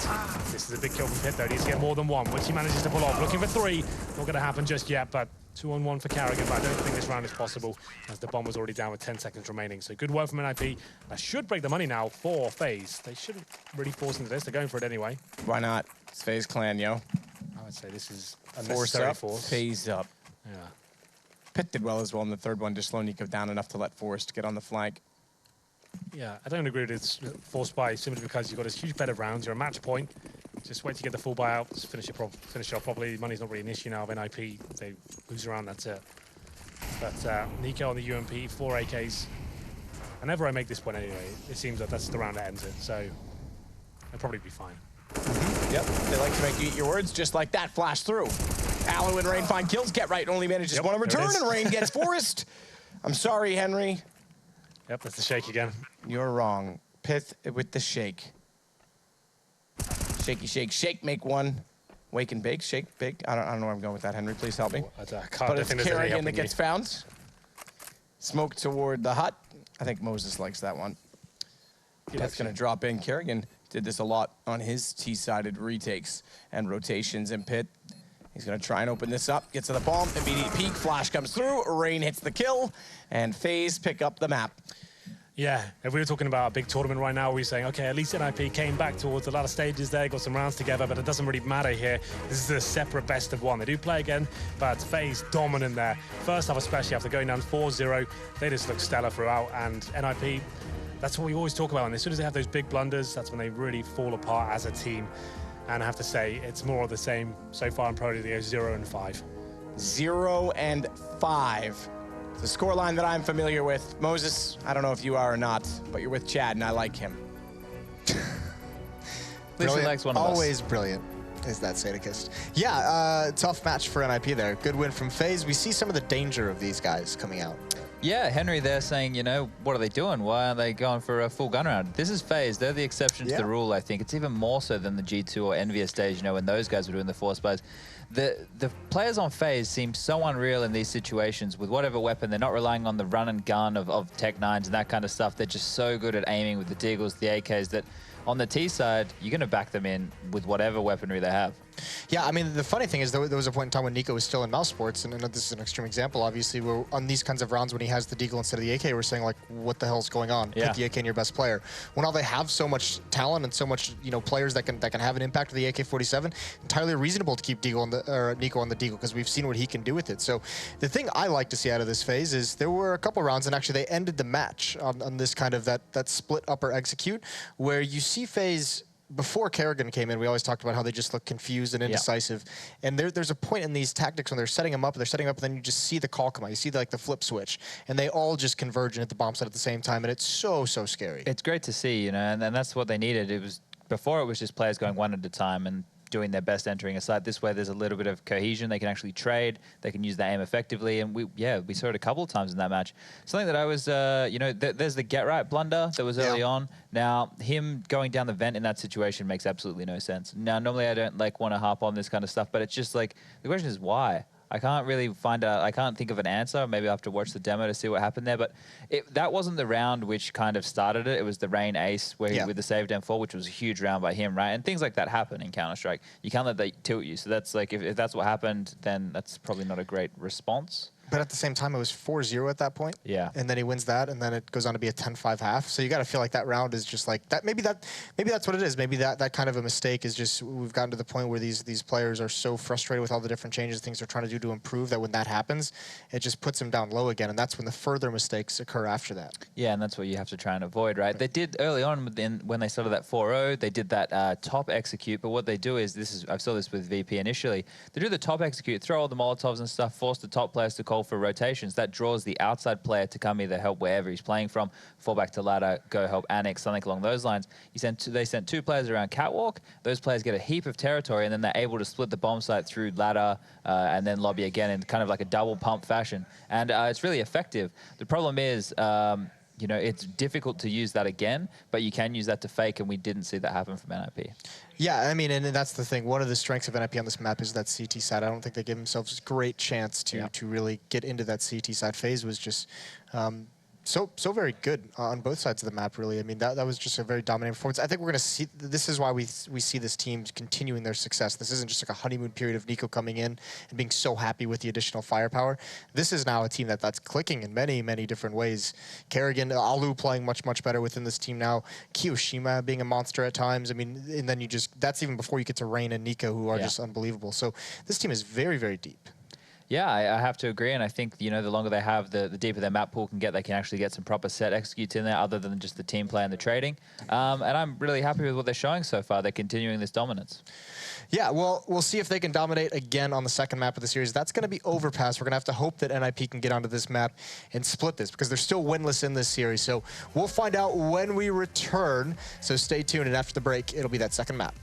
This is a big kill from Pit though. He needs to get more than one, which he manages to pull off. Looking for 3. Not going to happen just yet, but 2-on-1 for Karrigan. But I don't think this round is possible as the bomb was already down with 10 seconds remaining. So good work from NiP. That should break the money now for FaZe. They shouldn't really force into this. They're going for it anyway. Why not? It's FaZe clan, yo. I would say this is Force unnecessary up, force. FaZe up. Yeah. Pit did well as well in the third one to slow NiP down enough to let Forrest get on the flank. Yeah, I don't agree with it's forced buy simply because you've got this huge bed of rounds. You're a match point. Just wait to get the full buyout. Just finish it off properly. Money's not really an issue now of NiP. They lose around, that's it. But Nico on the UMP, 4 AKs. Whenever I make this point anyway, it seems that that's the round that ends it. So they'll probably be fine. Yep, they like to make you eat your words just like that. Flash through. Aloe and Rain find kills. Get right only manages one in return, and Rain gets Forrest. I'm sorry, Henry. Yep, that's the shake again. You're wrong. Pith with the shake. Shaky shake, shake, make one. Wake and bake, shake, bake. I don't know where I'm going with that, Henry. Please help me. But it's Karrigan that gets found. Smoke toward the hut. I think Moses likes that one. That's going to drop in. Karrigan did this a lot on his T-sided retakes and rotations in Pit. He's going to try and open this up. Gets to the bomb. Immediate peek. Flash comes through. Rain hits the kill. And FaZe pick up the map. Yeah, if we were talking about a big tournament right now, we're saying, okay, at least NiP came back towards the latter stages there, got some rounds together, but it doesn't really matter here. This is a separate best of one. They do play again, but FaZe dominant there. First half especially, after going down 4-0, they just look stellar throughout, and NiP, that's what we always talk about. And as soon as they have those big blunders, that's when they really fall apart as a team. And I have to say, it's more of the same so far in Pro League. They go 0-5. 0-5. The scoreline that I'm familiar with. Moses, I don't know if you are or not, but you're with Chad, and I like him. Brilliant. Always brilliant is that Sadicist. Yeah, tough match for NiP there. Good win from FaZe. We see some of the danger of these guys coming out. Yeah, Henry there saying, you know, what are they doing? Why aren't they going for a full gun round? This is FaZe. They're the exception to the rule, I think. It's even more so than the G2 or EnVyUs days, you know, when those guys were doing the force buys. The players on FaZe seem so unreal in these situations with whatever weapon. They're not relying on the run and gun of Tech 9s and that kind of stuff. They're just so good at aiming with the Deagles, the AKs, that on the T side, you're going to back them in with whatever weaponry they have. Yeah, I mean, the funny thing is there was a point in time when Nico was still in Mouse Sports, and this is an extreme example, obviously, where on these kinds of rounds when he has the Deagle instead of the AK, we're saying, like, what the hell's going on? Yeah. Put the AK in your best player. Well, now they have so much talent and so much, you know, players that can have an impact with the AK-47, entirely reasonable to keep Nico on the Deagle, because we've seen what he can do with it. So the thing I like to see out of this phase is there were a couple rounds, and actually they ended the match on this kind of that split upper execute, where you see FaZe. Before Karrigan came in, we always talked about how they just look confused and indecisive. Yeah. And there's a point in these tactics when they're setting them up, and then you just see the call come out. You see the flip switch, and they all just converge and hit the bomb site at the same time, and it's so scary. It's great to see, you know, and that's what they needed. It was before it was just players going one at a time and doing their best entering a site. This way there's a little bit of cohesion. They can actually trade. They can use the aim effectively. And we saw it a couple of times in that match. Something that I was, you know, there's the get right blunder that was early on. Now, him going down the vent in that situation makes absolutely no sense. Now, normally I don't want to harp on this kind of stuff, but it's just like, the question is why? I can't really I can't think of an answer. Maybe I have to watch the demo to see what happened there. But that wasn't the round which kind of started it. It was the Rain ace where with the saved M4, which was a huge round by him, right? And things like that happen in Counter-Strike. You can't let that tilt you. So that's like, if that's what happened, then that's probably not a great response. But at the same time, it was 4-0 at that point. Yeah. And then he wins that, and then it goes on to be a 10-5 half. So you got to feel like that round is just like that. Maybe that's what it is. Maybe that kind of a mistake is just we've gotten to the point where these players are so frustrated with all the different changes, things they're trying to do to improve, that when that happens, it just puts them down low again. And that's when the further mistakes occur after that. Yeah, and that's what you have to try and avoid, right? They did early on when they started that 4-0, they did that top execute. But what they do is I saw this with VP initially. They do the top execute, throw all the Molotovs and stuff, force the top players to call call for rotations. That draws the outside player to come either help wherever he's playing from, fall back to ladder, go help Annex, something along those lines. They sent 2 players around catwalk. Those players get a heap of territory, and then they're able to split the bomb site through ladder and then lobby again in kind of like a double pump fashion. And it's really effective. The problem is, you know, it's difficult to use that again, but you can use that to fake, and we didn't see that happen from NiP. Yeah, I mean, and that's the thing. One of the strengths of NiP on this map is that CT side. I don't think they give themselves a great chance to really get into that CT side. FaZe was just so very good on both sides of the map, really. I mean, that was just a very dominant performance. I think we're going to see, this is why we see this team continuing their success. This isn't just like a honeymoon period of NiKo coming in and being so happy with the additional firepower. This is now a team that's clicking in many, many different ways. Kerrigan, Alu playing much, much better within this team now. Kiyoshima being a monster at times. I mean, and then that's even before you get to Rain and NiKo, who are just unbelievable. So this team is very, very deep. Yeah, I have to agree, and I think, you know, the longer they have, the deeper their map pool can get. They can actually get some proper set executes in there, other than just the team play and the trading. And I'm really happy with what they're showing so far. They're continuing this dominance. Yeah, well, we'll see if they can dominate again on the second map of the series. That's going to be Overpass. We're going to have to hope that NiP can get onto this map and split this, because they're still winless in this series. So we'll find out when we return. So stay tuned, and after the break, it'll be that second map.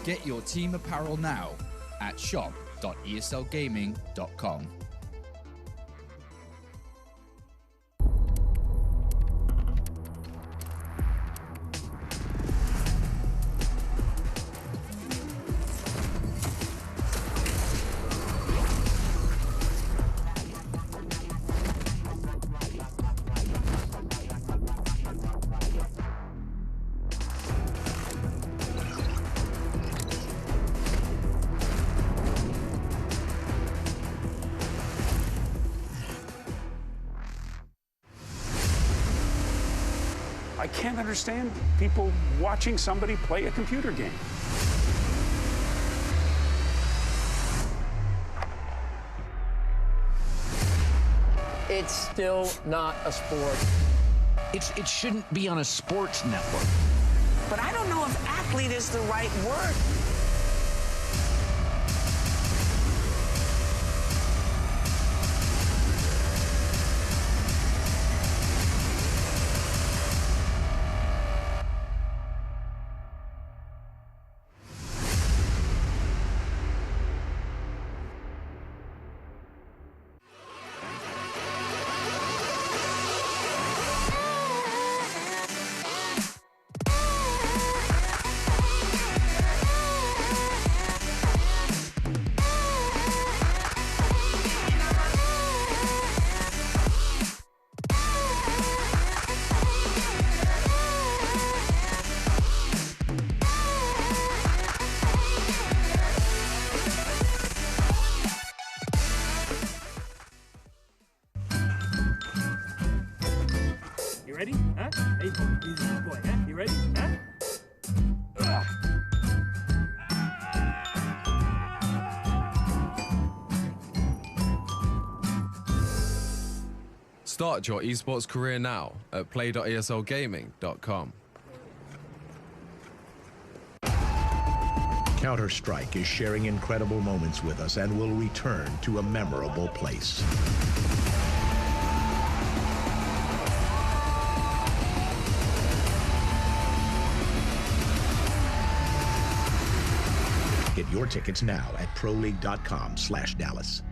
Get your team apparel now at shop.eslgaming.com. I can't understand people watching somebody play a computer game. It's still not a sport. It shouldn't be on a sports network. But I don't know if athlete is the right word. You ready? Huh? Hey, easy boy, huh? You ready? Huh? Start your esports career now at play.eslgaming.com. Counter-Strike is sharing incredible moments with us and will return to a memorable place. your tickets now at proleague.com/Dallas.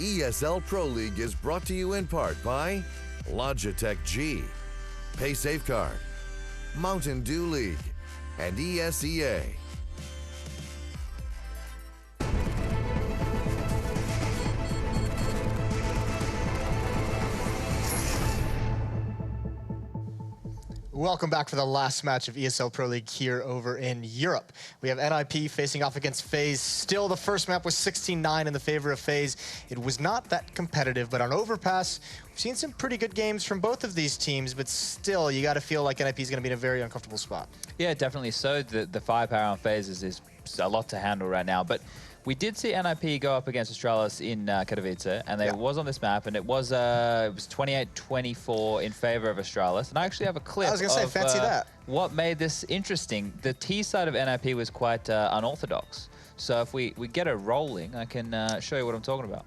ESL Pro League is brought to you in part by Logitech G, Pay Safeguard, Mountain Dew League, and ESEA. Welcome back for the last match of ESL Pro League here over in Europe. We have NiP facing off against FaZe. Still, the first map was 16-9 in the favor of FaZe. It was not that competitive, but on Overpass, we've seen some pretty good games from both of these teams, but still, you got to feel like NiP is going to be in a very uncomfortable spot. Yeah, definitely so. The firepower on FaZe is a lot to handle right now, but we did see NiP go up against Astralis in Katowice, and they was on this map, and it was 28-24 in favor of Astralis. And I actually have a clip I was going to say, fancy that. What made this interesting. The T side of NiP was quite unorthodox. So if we get it rolling, I can show you what I'm talking about.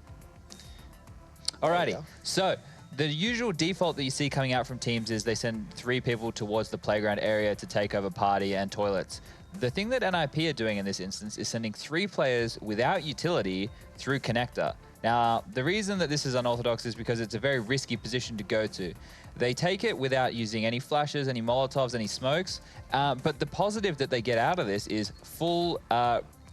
Alrighty, so the usual default that you see coming out from teams is they send 3 people towards the playground area to take over party and toilets. The thing that NiP are doing in this instance is sending 3 players without utility through connector. Now, the reason that this is unorthodox is because it's a very risky position to go to. They take it without using any flashes, any molotovs, any smokes, but the positive that they get out of this is full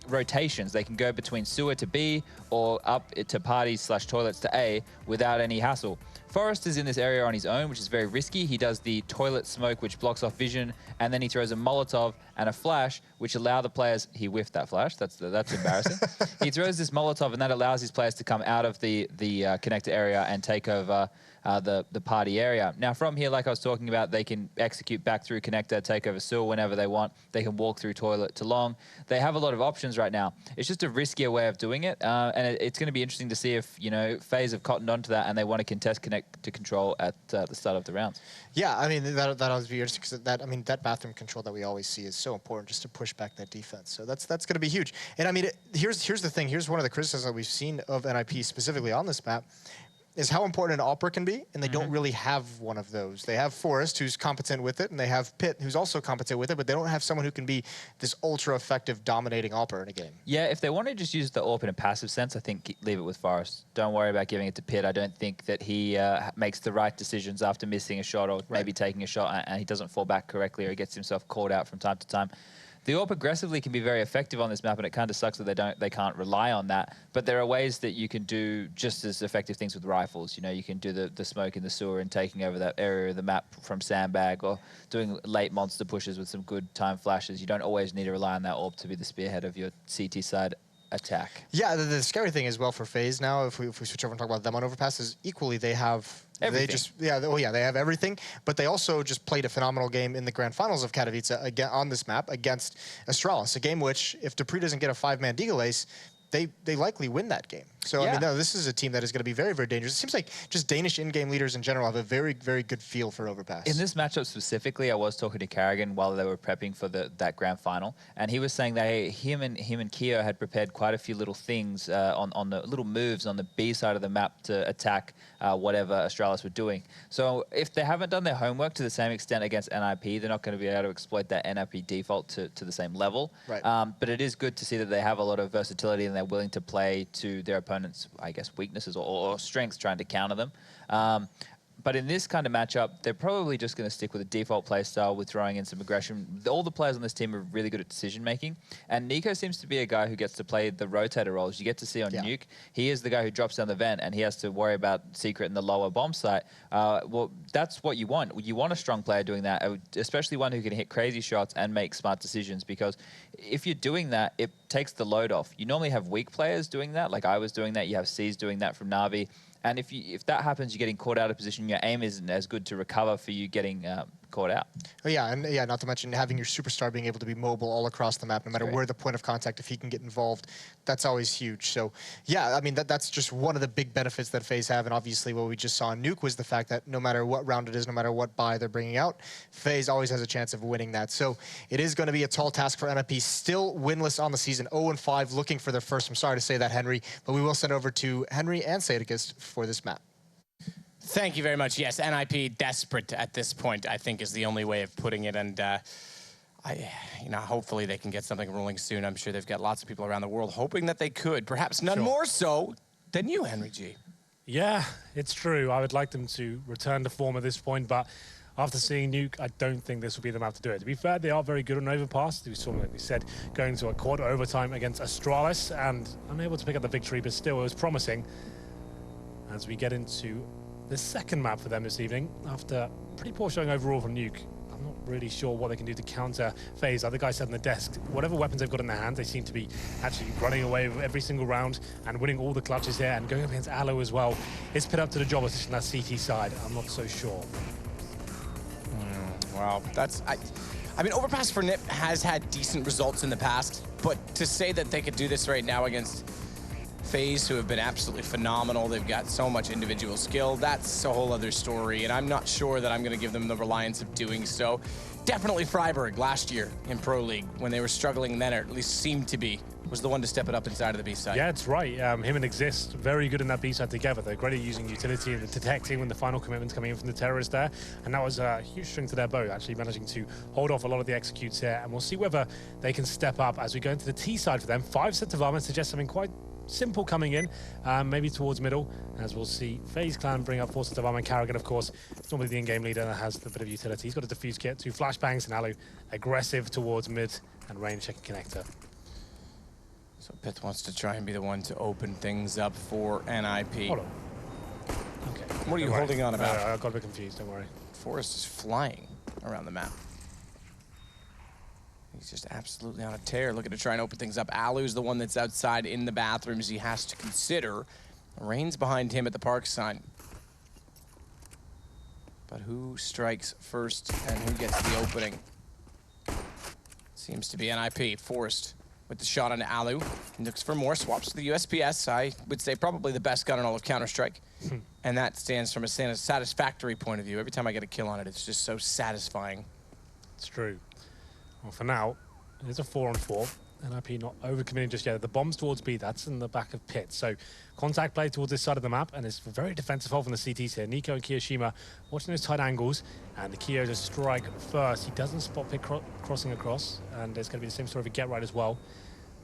rotations. They can go between sewer to B or up to parties/toilets to A without any hassle. Forrest is in this area on his own, which is very risky. He does the toilet smoke, which blocks off vision, and then he throws a Molotov and a flash, which allow the players... He whiffed that flash. That's embarrassing. He throws this Molotov, and that allows his players to come out of the connector area and take over the party area. Now, from here, like I was talking about, they can execute back through connector, take over sewer whenever they want. They can walk through toilet to long. They have a lot of options right now. It's just a riskier way of doing it, and it's going to be interesting to see if, you know, FaZe have cottoned onto that and they want to contest connect to control at the start of the rounds. Yeah, I mean, that always be interesting because that bathroom control that we always see is so important just to push back that defense. So that's going to be huge. And I mean, here's the thing. Here's one of the criticisms that we've seen of NiP specifically on this map, is how important an AWPer can be, and they don't really have one of those. They have Forrest, who's competent with it, and they have Pitt, who's also competent with it, but they don't have someone who can be this ultra-effective, dominating AWPer in a game. Yeah, if they want to just use the AWP in a passive sense, I think leave it with Forrest. Don't worry about giving it to Pitt. I don't think that he makes the right decisions after missing a shot or maybe taking a shot, and he doesn't fall back correctly, or he gets himself caught out from time to time. The AWP aggressively can be very effective on this map, and it kind of sucks that they can't rely on that. But there are ways that you can do just as effective things with rifles. You know, you can do the smoke in the sewer and taking over that area of the map from sandbag, or doing late monster pushes with some good time flashes. You don't always need to rely on that AWP to be the spearhead of your CT side attack. Yeah, the scary thing as well for FaZe now, if we switch over and talk about them on Overpass, is equally they have everything. They have everything, but they also just played a phenomenal game in the grand finals of Katowice again on this map against Astralis, a game which, if Dupree doesn't get a 5-man Deagle Ace, they likely win that game. So, I mean, no, this is a team that is going to be very, very dangerous. It seems like just Danish in-game leaders in general have a very, very good feel for Overpass. In this matchup specifically, I was talking to Carrigan while they were prepping for that grand final, and he was saying that him and Keo had prepared quite a few little things on the little moves on the B side of the map to attack whatever Astralis were doing. So if they haven't done their homework to the same extent against NiP, they're not going to be able to exploit that NiP default to the same level. Right. But it is good to see that they have a lot of versatility and they're willing to play to their opponent's, I guess, weaknesses or strengths, trying to counter them. But in this kind of matchup, they're probably just going to stick with a default playstyle with throwing in some aggression. All the players on this team are really good at decision-making. And Nico seems to be a guy who gets to play the rotator roles. You get to see on Nuke, he is the guy who drops down the vent, and he has to worry about Secret in the lower bomb site. Well, that's what you want. You want a strong player doing that, especially one who can hit crazy shots and make smart decisions, because if you're doing that, it takes the load off. You normally have weak players doing that, like I was doing that. You have C's doing that from Na'Vi. And if that happens, you're getting caught out of position, your aim isn't as good to recover for you getting caught out. Oh, yeah, and not to mention having your superstar being able to be mobile all across the map, no matter where the point of contact, if he can get involved, that's always huge. So, yeah, I mean, that's just one of the big benefits that FaZe have, and obviously what we just saw in Nuke was the fact that no matter what round it is, no matter what buy they're bringing out, FaZe always has a chance of winning that. So it is going to be a tall task for NiP, still winless on the season, 0-5, looking for their first. I'm sorry to say that, Henry, but we will send over to Henry and Sadicus for this map. Thank you very much. Yes, NiP desperate at this point, I think, is the only way of putting it. And hopefully they can get something rolling soon. I'm sure they've got lots of people around the world hoping that they could. Perhaps none more so than you, Henry G. Yeah, it's true. I would like them to return to form at this point, but after seeing Nuke, I don't think this will be the map to do it. To be fair, they are very good on Overpass. We saw, like we said, going to a quarter overtime against Astralis and unable to pick up the victory, but still it was promising. As we get into the second map for them this evening, after pretty poor showing overall from Nuke. I'm not really sure what they can do to counter FaZe. Other guys said on the desk, whatever weapons they've got in their hands, they seem to be actually running away with every single round and winning all the clutches here, and going up against Aloe as well. It's put up to the job position that CT side. I'm not so sure. Well, I mean, Overpass for NiP has had decent results in the past, but to say that they could do this right now against FaZe, who have been absolutely phenomenal, they've got so much individual skill, that's a whole other story, and I'm not sure that I'm going to give them the reliance of doing so. Definitely Freiburg last year in Pro League, when they were struggling then, or at least seemed to be, was the one to step it up inside of the B side. Yeah, it's right. Him and Exist, very good in that B side together. They're great at using utility and detecting when the final commitment's coming in from the terrorists there. And that was a huge string to their bow, actually managing to hold off a lot of the executes here. And we'll see whether they can step up as we go into the T side for them. 5 sets of armor suggests something quite simple coming in, maybe towards middle, as we'll see FaZe Clan bring up 4 sets of armor. And Carrigan, of course, is normally the in-game leader that has a bit of utility. He's got a defuse kit, 2 flashbangs, and Alu aggressive towards mid and range checking connector. So Pith wants to try and be the one to open things up for NiP. Hold on. Okay. What are you holding on about? I got a bit confused, don't worry. Forrest is flying around the map. He's just absolutely on a tear, looking to try and open things up. Alu's the one that's outside in the bathrooms he has to consider. Rain's behind him at the park sign. But who strikes first and who gets the opening? Seems to be NiP. Forrest with the shot on Alu. He looks for more, swaps to the USPS. I would say probably the best gun in all of Counter-Strike. And that stands from a satisfactory point of view. Every time I get a kill on it, it's just so satisfying. It's true. Well, for now, it's a 4-on-4. NiP not overcommitting just yet. The bombs towards B, that's in the back of pit. So contact play towards this side of the map, and it's a very defensive hold from the CTs here. Nico and Kiyoshima watching those tight angles, and the Kiyo just strike first. He doesn't spot pit crossing across, and it's going to be the same sort of a get right as well.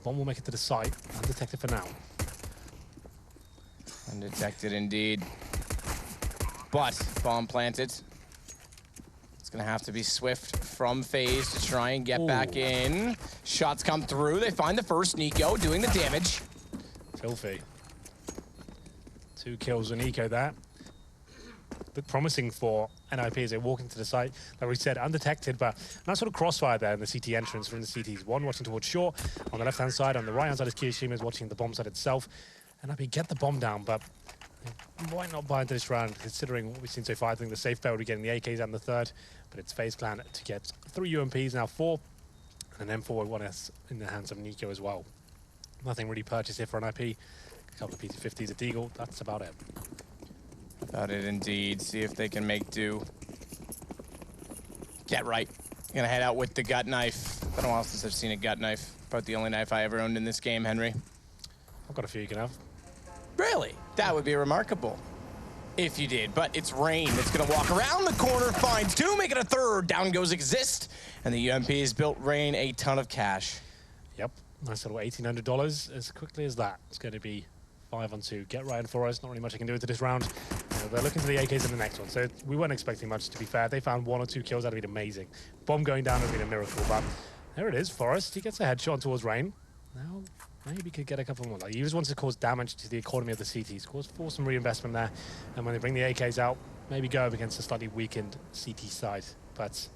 Bomb will make it to the site, undetected for now. Undetected indeed. But bomb planted. It's going to have to be swift from FaZe to try and get back in. Shots come through. They find the first. Nico doing the damage. Filthy. 2 kills with Nico there. Look promising for NiP as they walk into the site. Like we said, undetected, but nice sort of crossfire there in the CT entrance from the CTs. One watching towards short on the left-hand side. On the right-hand side is Kiyoshima is watching the bomb site itself. NiP get the bomb down, but they might not buy into this round, considering what we've seen so far. I think the safe bet would be getting the AKs and the third, but it's FaZe Clan to get 3 UMPs, now 4, and an M4 with 1S in the hands of Nico as well. Nothing really purchased here for NiP. A couple of PT50s at Deagle, that's about it. About it indeed. See if they can make do. Get right. Gonna head out with the gut knife. Been a while since I've seen a gut knife. About the only knife I ever owned in this game, Henry. I've got a few you can have. Really? That would be remarkable if you did, but it's Rain that's gonna walk around the corner, finds 2, make it a third. Down goes Exist, and the UMP has built Rain a ton of cash. Yep, nice little $1,800 as quickly as that. It's going to be 5-on-2. Get right in for us. Not really much I can do into this round. They're looking to the AKs in the next one, so we weren't expecting much, to be fair. They found 1 or 2 kills. That would have been amazing. Bomb going down would have been a miracle, but there it is. Forrest, he gets a headshot towards Rain. Now, maybe could get a couple more. Like, he just wants to cause damage to the economy of the CTs, for some reinvestment there. And when they bring the AKs out, maybe go up against a slightly weakened CT side. But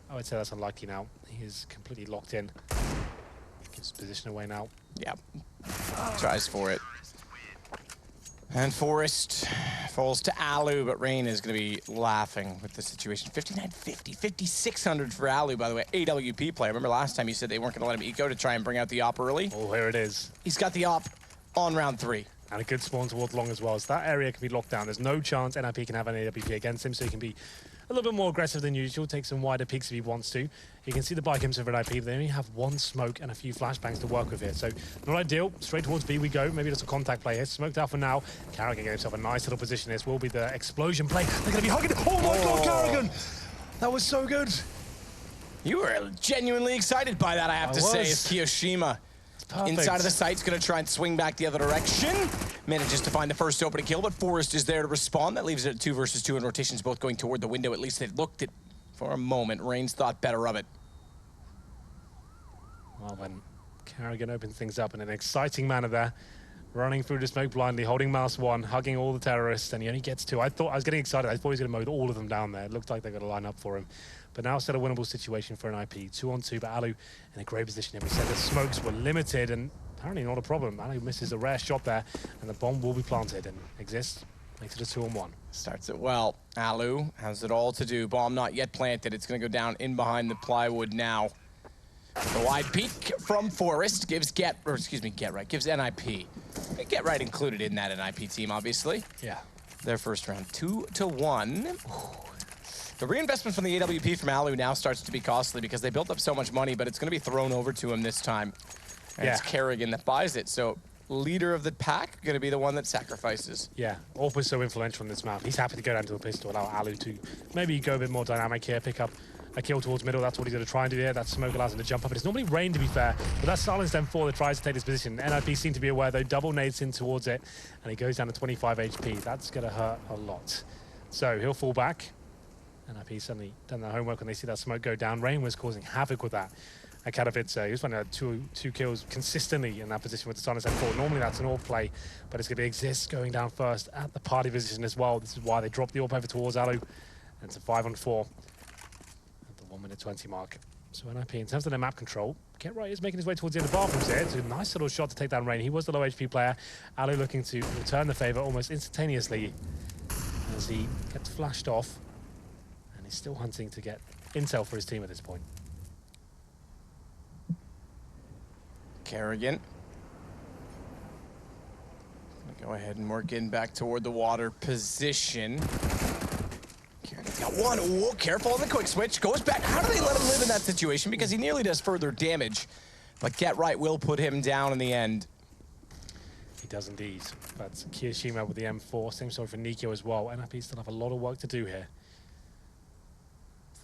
I would say that's unlikely now. He is completely locked in. Gives his position away now. Yep. Tries for it. And Forrest falls to Alu, but Rain is going to be laughing with the situation. 5950, 5600 for Alu, by the way. AWP player. Remember last time you said they weren't going to let him eco to try and bring out the op early? Oh, here it is. He's got the op on round 3. And a good spawn towards long as well. So that area can be locked down. There's no chance NiP can have an AWP against him, so he can be a little bit more aggressive than usual, take some wider peeks if he wants to. You can see the bike himself for NiP, but they only have 1 smoke and a few flashbangs to work with here. So not ideal. Straight towards B we go. Maybe just a contact play here. Smoked out for now. Carrigan getting himself a nice little position. This will be the explosion play. They're going to be hugging. Oh my God, Carrigan! That was so good. You were genuinely excited by that, I have to say, as Kiyoshima. Perfect. Inside of the site's going to try and swing back the other direction. Manages to find the first opening kill, but Forrest is there to respond. That leaves it at 2 versus 2, and rotations both going toward the window. At least they looked it for a moment. Rain's thought better of it. Well, when Carrigan opens things up in an exciting manner there, running through the smoke blindly, holding mouse 1, hugging all the terrorists, and he only gets 2. I was getting excited. I thought he was going to mow all of them down there. It looked like they got to line up for him. But now still a winnable situation for NiP. 2-on-2, but Alu in a great position. And we said the smokes were limited, and apparently not a problem. Alu misses a rare shot there, and the bomb will be planted. And Exist makes it a 2-on-1. Starts it well. Alu has it all to do. Bomb not yet planted. It's going to go down in behind the plywood now. The wide peek from Forrest gives Get Right, gives NiP. Get Right included in that NiP team, obviously. Yeah. Their first round, 2-1. The reinvestment from the AWP from Alu now starts to be costly because they built up so much money, but it's going to be thrown over to him this time. And it's Carrigan that buys it, so leader of the pack going to be the one that sacrifices. Yeah, Orp is so influential in this map. He's happy to go down to a pistol, allow Alu to maybe go a bit more dynamic here, pick up a kill towards middle. That's what he's going to try and do here. That smoke allows him to jump up. But it's normally Rain, to be fair. But that's silenced M4 that tries to take this position. NiP seem to be aware, though. Double nades in towards it, and he goes down to 25 HP. That's going to hurt a lot. So he'll fall back. NiP suddenly done their homework when they see that smoke go down. Rain was causing havoc with that. at Katowice. He was finding out two kills consistently in that position with the Silence M4. Normally that's an AWP play, but it's going to be Exist going down first at the party position as well. This is why they dropped the AWP over towards Alu. And it's a 5-on-4 at the 1:20 mark. So NiP, in terms of their map control, Get Right is making his way towards the end of the bathrooms here. It's a nice little shot to take down Rain. He was the low HP player. Alu looking to return the favor almost instantaneously as he gets flashed off. And he's still hunting to get intel for his team at this point. Kerrigan. Go ahead and work in back toward the water position. Kerrigan's got one. Oh, careful on the quick switch. Goes back. How do they let him live in that situation? Because he nearly does further damage. But Get Right will put him down in the end. He does indeed. But Kiyoshima with the M4. Same story for Nico as well. NiP still have a lot of work to do here.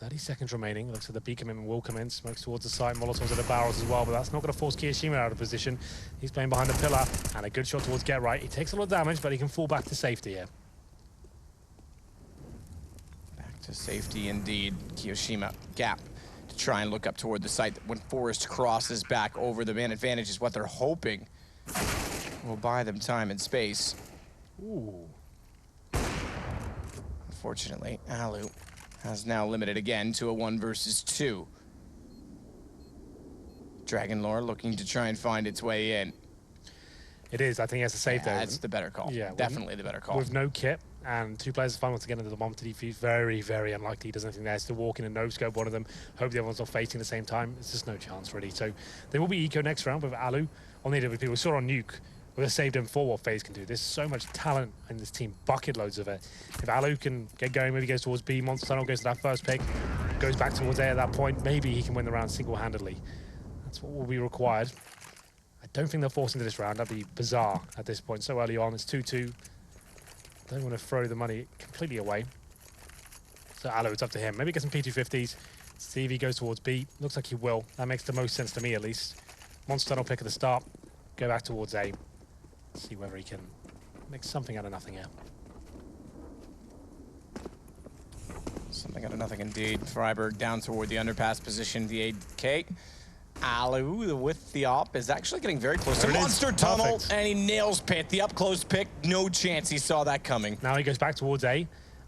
30 seconds remaining. Looks like the B commitment will come in. Smokes towards the side. Molotovs at the barrels as well, but that's not going to force Kiyoshima out of position. He's playing behind the pillar, and a good shot towards Get Right. He takes a lot of damage, but he can fall back to safety here. Back to safety indeed. Kiyoshima gap to try and look up toward the site. When Forrest crosses back over, the man advantage is what they're hoping will buy them time and space. Ooh. Unfortunately, Alu has now limited again to a 1 versus 2. Dragon Lore looking to try and find its way in. It is. I think he has to save there. That's the better call. Yeah, definitely the better call. With no kit and 2 players final to get into the bomb to defuse, very, very unlikely he does anything there. Still walking and no-scope one of them. Hope the other one's not facing at the same time. There's just no chance, really. So there will be eco next round with Alu on the AWP. We saw on Nuke. We'll have saved him for what FaZe can do. There's so much talent in this team, bucket loads of it. If Alu can get going, maybe goes towards B, Monster Tunnel goes to that first pick, goes back towards A at that point, maybe he can win the round single-handedly. That's what will be required. I don't think they'll force into this round. That'd be bizarre at this point. So early on, it's 2-2. Don't want to throw the money completely away. So Alu, it's up to him. Maybe get some P250s. See if he goes towards B. Looks like he will. That makes the most sense to me, at least. Monster Tunnel pick at the start. Go back towards A. See whether he can make something out of nothing here. Something out of nothing indeed. Freiburg down toward the underpass position, the 8K. Alu with the op is actually getting very close to Monster Tunnel, and he nails Pit. The up-close pick, no chance he saw that coming. Now he goes back towards A.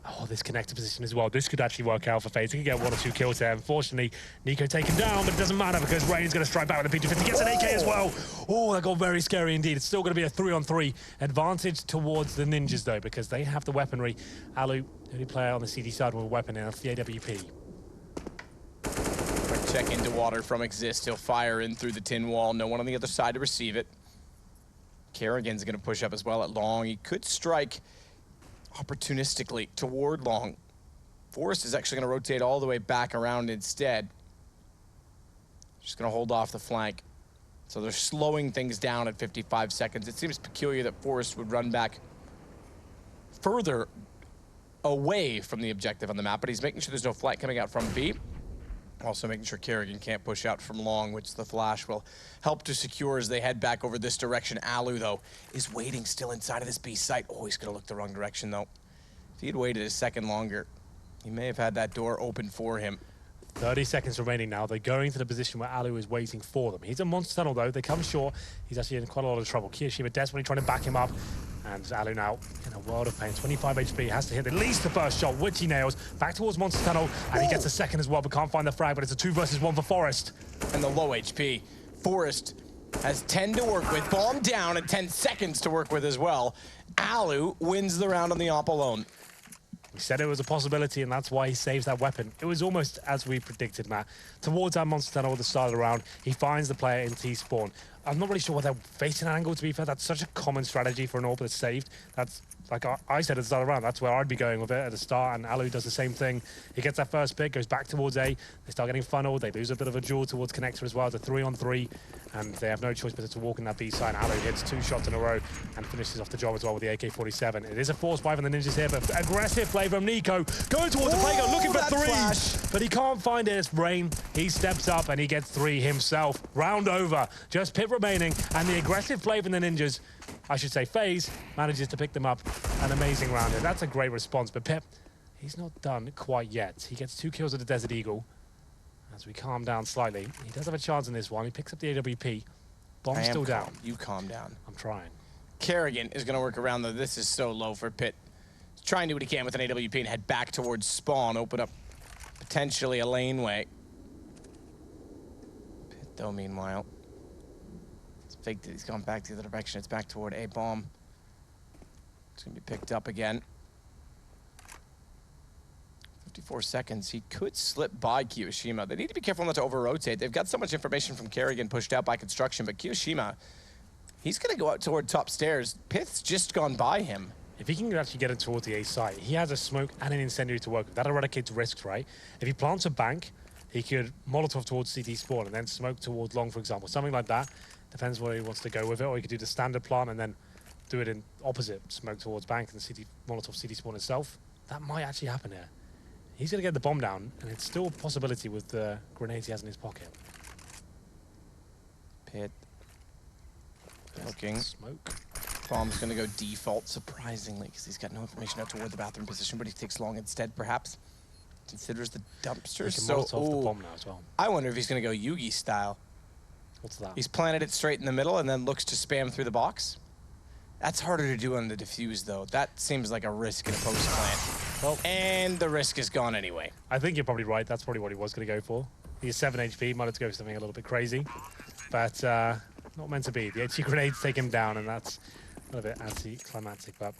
Oh, this connector position as well. This could actually work out for FaZe. He could get 1 or 2 kills there. Unfortunately, Nico taken down, but it doesn't matter because Rain's going to strike back with a P250. Gets an AK as well. Oh, that got very scary indeed. It's still going to be a 3-on-3 advantage towards the Ninjas, though, because they have the weaponry. Alu, the only player on the CD side with a weapon now, the AWP. Quick check into water from Exist. He'll fire in through the tin wall. No one on the other side to receive it. Kerrigan's going to push up as well at long. He could strike opportunistically toward long. Forrest is actually going to rotate all the way back around instead. Just going to hold off the flank. So they're slowing things down at 55 seconds. It seems peculiar that Forrest would run back further away from the objective on the map, but he's making sure there's no flight coming out from B. Also making sure Kerrigan can't push out from long, which the flash will help to secure as they head back over this direction. Alu, though, is waiting still inside of this B site. Oh, he's going to look the wrong direction, though. If he had waited a second longer, he may have had that door open for him. 30 seconds remaining now. They're going to the position where Alu is waiting for them. He's a Monster Tunnel, though. They come short. He's actually in quite a lot of trouble. Kiyoshima desperately trying to back him up. And Alu now in a world of pain. 25 HP, has to hit at least the first shot, which he nails. Back towards Monster Tunnel, and he gets a second as well, but can't find the frag, but it's a 2 versus 1 for Forrest. And the low HP. Forrest has 10 to work with. Bomb down and 10 seconds to work with as well. Alu wins the round on the op alone. We said it was a possibility, and that's why he saves that weapon. It was almost as we predicted, Matt. Towards our Monster Tunnel at the start of the round, he finds the player in T-spawn. I'm not really sure what they're facing an angle, to be fair. That's such a common strategy for an AWP that's saved. That's, like I said at the start of the round, that's where I'd be going with it at the start, and Alu does the same thing. He gets that first pick, goes back towards A. They start getting funneled. They lose a bit of a duel towards Connector as well. It's a 3-on-3, and they have no choice but to walk in that B side. Alu hits 2 shots in a row and finishes off the job as well with the AK-47. It is a force buy from the Ninjas here, but aggressive play from Nico. Going towards the playground, looking for 3, but he can't find it. It's Rain. He steps up, and he gets 3 himself. Round over. Just Pit remaining, and the aggressive play from the Ninjas, I should say FaZe, manages to pick them up. An amazing round here. That's a great response, but Pip, he's not done quite yet. He gets 2 kills with the Desert Eagle, As we calm down slightly, he does have a chance in this one. He picks up the AWP. Bomb's still down. You calm down. I'm trying. Kerrigan is going to work around, though. This is so low for Pitt. He's trying to do what he can with an AWP and head back towards spawn, open up potentially a laneway. Pitt, though, meanwhile, it's faked that he's gone back the other direction. It's back toward A bomb. It's going to be picked up again. 54 seconds. He could slip by Kiyoshima. They need to be careful not to over-rotate. They've got so much information from Kerrigan pushed out by construction, but Kiyoshima, he's going to go out toward top stairs. Pith's just gone by him. If he can actually get it towards the A site, he has a smoke and an incendiary to work with. That eradicates risks, right? If he plants a bank, he could Molotov towards CT spawn and then smoke towards long, for example. Something like that. Depends where he wants to go with it. Or he could do the standard plant and then do it in opposite. Smoke towards bank and CT Molotov CT spawn itself. That might actually happen here. He's going to get the bomb down, and it's still a possibility with the grenades he has in his pocket. Pitt. Looking. Smoke. Bomb's going to go default, surprisingly, because he's got no information out toward the bathroom position, but he takes long instead, perhaps. Considers the dumpster. So, the bomb now as well. I wonder if he's going to go Yugi style. What's that? He's planted it straight in the middle and then looks to spam through the box. That's harder to do on the defuse, though. That seems like a risk in a post plant. Well, and the risk is gone anyway. I think you're probably right. That's probably what he was going to go for. He's 7 HP. Might have to go for something a little bit crazy. But not meant to be. The HE grenades take him down, and that's a little bit anticlimactic. But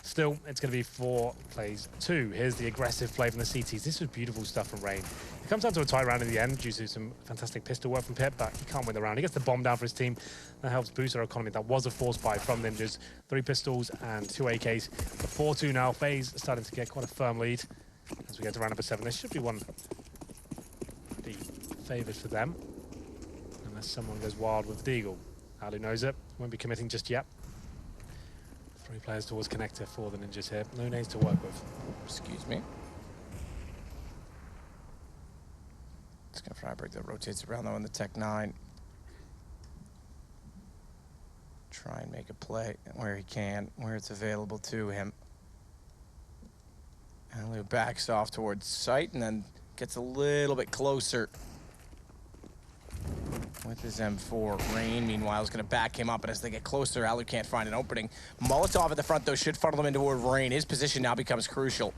still, it's going to be for FaZe 2. Here's the aggressive play from the CTs. This was beautiful stuff from Rain. It comes down to a tight round in the end due to some fantastic pistol work from Pip, but he can't win the round. He gets the bomb down for his team. That helps boost our economy. That was a force buy from Ninjas. 3 pistols and 2 AKs. 4-2 now. FaZe starting to get quite a firm lead as we get to round number 7. This should be one of the favours for them, unless someone goes wild with Deagle. Ali knows it. Won't be committing just yet. 3 players towards connector for the Ninjas here. No nades to work with. Excuse me. It's going to Freiburg that rotates around, though, in the Tech 9. Try and make a play where he can, where it's available to him. Alu backs off towards sight and then gets a little bit closer with his M4. Rain, meanwhile, is going to back him up, and as they get closer, Alu can't find an opening. Molotov at the front, though, should funnel him into toward Rain. His position now becomes crucial.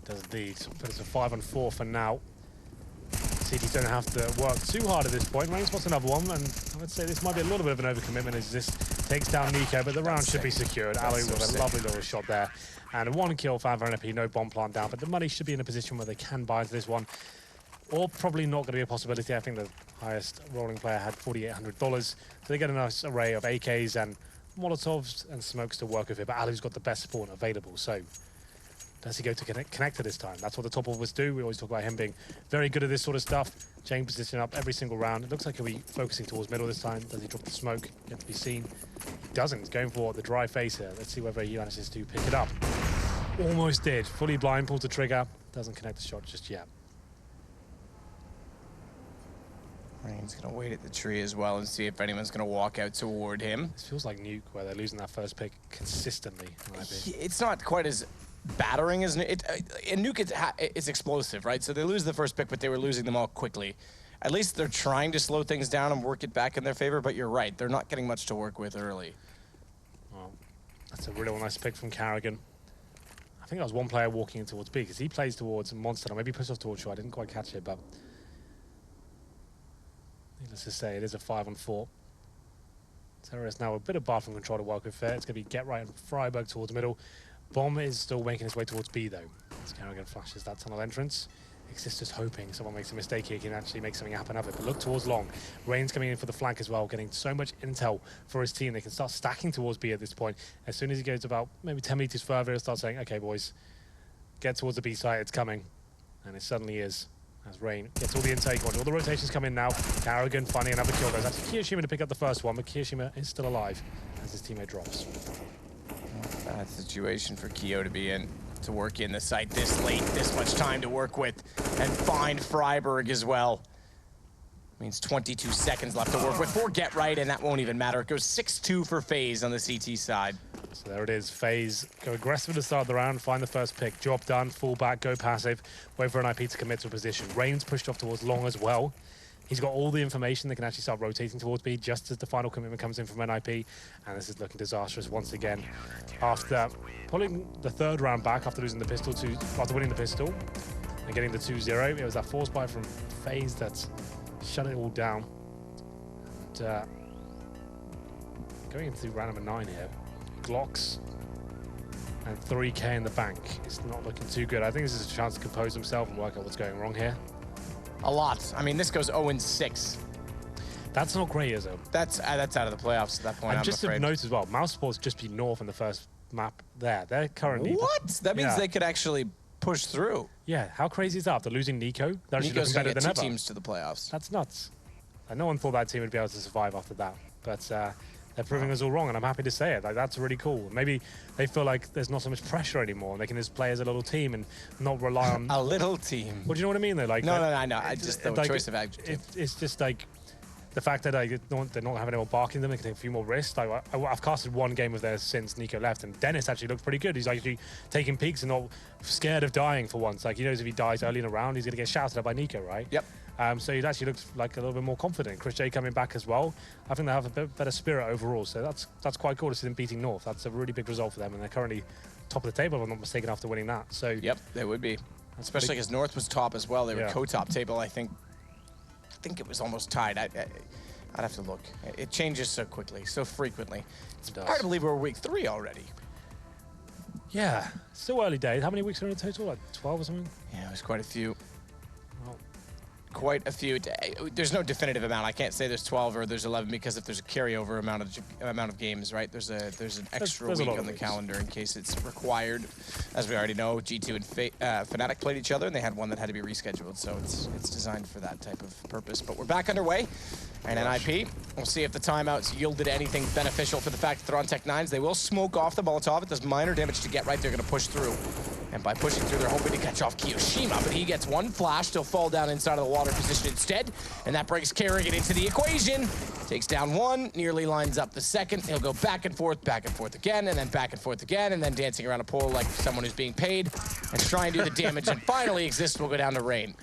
Does indeed. But it's a 5-on-4 for now. CTs don't have to work too hard at this point. Rain spots another one, and I would say this might be a little bit of an overcommitment as this takes down Nico, but the round should be secured. Ali with a lovely little shot there. And 1 kill for NiP, no bomb plant down, but the money should be in a position where they can buy into this one. Or probably not going to be a possibility. I think the highest rolling player had $4,800. So they get a nice array of AKs and Molotovs and smokes to work with it, but Ali's got the best spawn available, so does he go to connector this time? That's what the top of us do. We always talk about him being very good at this sort of stuff. Chain position up every single round. It looks like he'll be focusing towards middle this time. Does he drop the smoke? Yet to be seen. He doesn't. He's going for the dry face here. Let's see whether he manages to pick it up. Almost did. Fully blind, pulls the trigger. Doesn't connect the shot just yet. Rain's going to wait at the tree as well and see if anyone's going to walk out toward him. This feels like Nuke, where they're losing that first pick consistently. It's not quite as battering as Nuke. In Nuke, it's explosive, right? So they lose the first pick, but they were losing them all quickly. At least they're trying to slow things down and work it back in their favor, but you're right. They're not getting much to work with early. Well, that's a really nice pick from Kerrigan. I think that was one player walking in towards B, because he plays towards Monster. Or maybe pushed off towards short. I didn't quite catch it, but needless to say, it is a 5-on-4. Terrorist now a bit of bathroom control to work with fair. It's going to be Get Right and Freiburg towards middle. Bomb is still making his way towards B, though. As Kerrigan flashes that tunnel entrance. Exist just hoping someone makes a mistake here, can actually make something happen of it. But look towards long. Rain's coming in for the flank as well, getting so much intel for his team. They can start stacking towards B at this point. As soon as he goes about maybe 10 meters further, he'll start saying, okay, boys, get towards the B site, it's coming. And it suddenly is. As Rain gets all the intake on. All the rotations come in now. Kerrigan finding another kill. Goes actually Kiyoshima to pick up the first one, but Kiyoshima is still alive as his teammate drops. Bad situation for Kyo to be in, to work in the site this late, this much time to work with, and find Freiburg as well. Means 22 seconds left to work with for Get Right, and that won't even matter. It goes 6-2 for FaZe on the CT side. So there it is. FaZe go aggressive at the start of the round, find the first pick. Job done, fall back, go passive. Wait for an NiP to commit to a position. Rain's pushed off towards Long as well. He's got all the information that can actually start rotating towards B just as the final commitment comes in from NiP. And this is looking disastrous once again. After pulling the third round back after losing the pistol after winning the pistol and getting the 2-0, it was that force buy from FaZe that shut it all down. And, going into round number 9 here, Glocks and 3K in the bank. It's not looking too good. I think this is a chance to compose himself and work out what's going wrong here. A lot. I mean, this goes 0-6. That's not great, is it? That's out of the playoffs at that point, And just I'm afraid. to note as well, Mouse Sports just beat North in the first map there. They're currently... What? That means they could actually push through. Yeah, how crazy is that? After losing Nico, they're actually looking better than ever. teams to the playoffs. That's nuts. And no one thought that team would be able to survive after that. But they're proving us all wrong, and I'm happy to say it. Like, that's really cool. Maybe they feel like there's not so much pressure anymore, and they can just play as a little team and not rely on... A little team. Well, do you know what I mean, though? Like, no, I know. I just, the choice of adjective. It's just like the fact that they're not having anyone barking them, they can take a few more risks. Like, I've casted one game of theirs since Nico left, and Dennis actually looks pretty good. He's actually taking peeks and not scared of dying for once. Like, he knows if he dies early in a round, he's going to get shouted at by Nico, right? Yep. So he actually looks like a little bit more confident. Chris J coming back as well. I think they have a bit better spirit overall. So that's quite cool to see them beating North. That's a really big result for them, and they're currently top of the table, if I'm not mistaken, after winning that. So yep, they would be. Especially because North was top as well. They were co-top table. I think it was almost tied. I'd have to look. It changes so quickly, so frequently. It's hard to believe we're week 3 already. Yeah, still early days. How many weeks are in total? Like 12 or something? Yeah, there's quite a few. Quite a few. There's no definitive amount. I can't say there's 12 or there's 11 because if there's a carryover amount of games, right? There's an extra week on the calendar in case it's required. As we already know, G2 and Fnatic played each other, and they had one that had to be rescheduled. So it's designed for that type of purpose. But we're back underway, and NiP. We'll see if the timeouts yielded anything beneficial for the fact that they're on Tech 9s. They will smoke off the Molotov. It does minor damage to get right. They're going to push through. And by pushing through, they're hoping to catch off Kiyoshima, but he gets one flash. He'll fall down inside of the water position instead, and that brings Kerrigan into the equation. Takes down one, nearly lines up the second. He'll go back and forth again, and then back and forth again, and then dancing around a pole like someone who's being paid, and try and do the damage, and finally Exist will go down to Rain.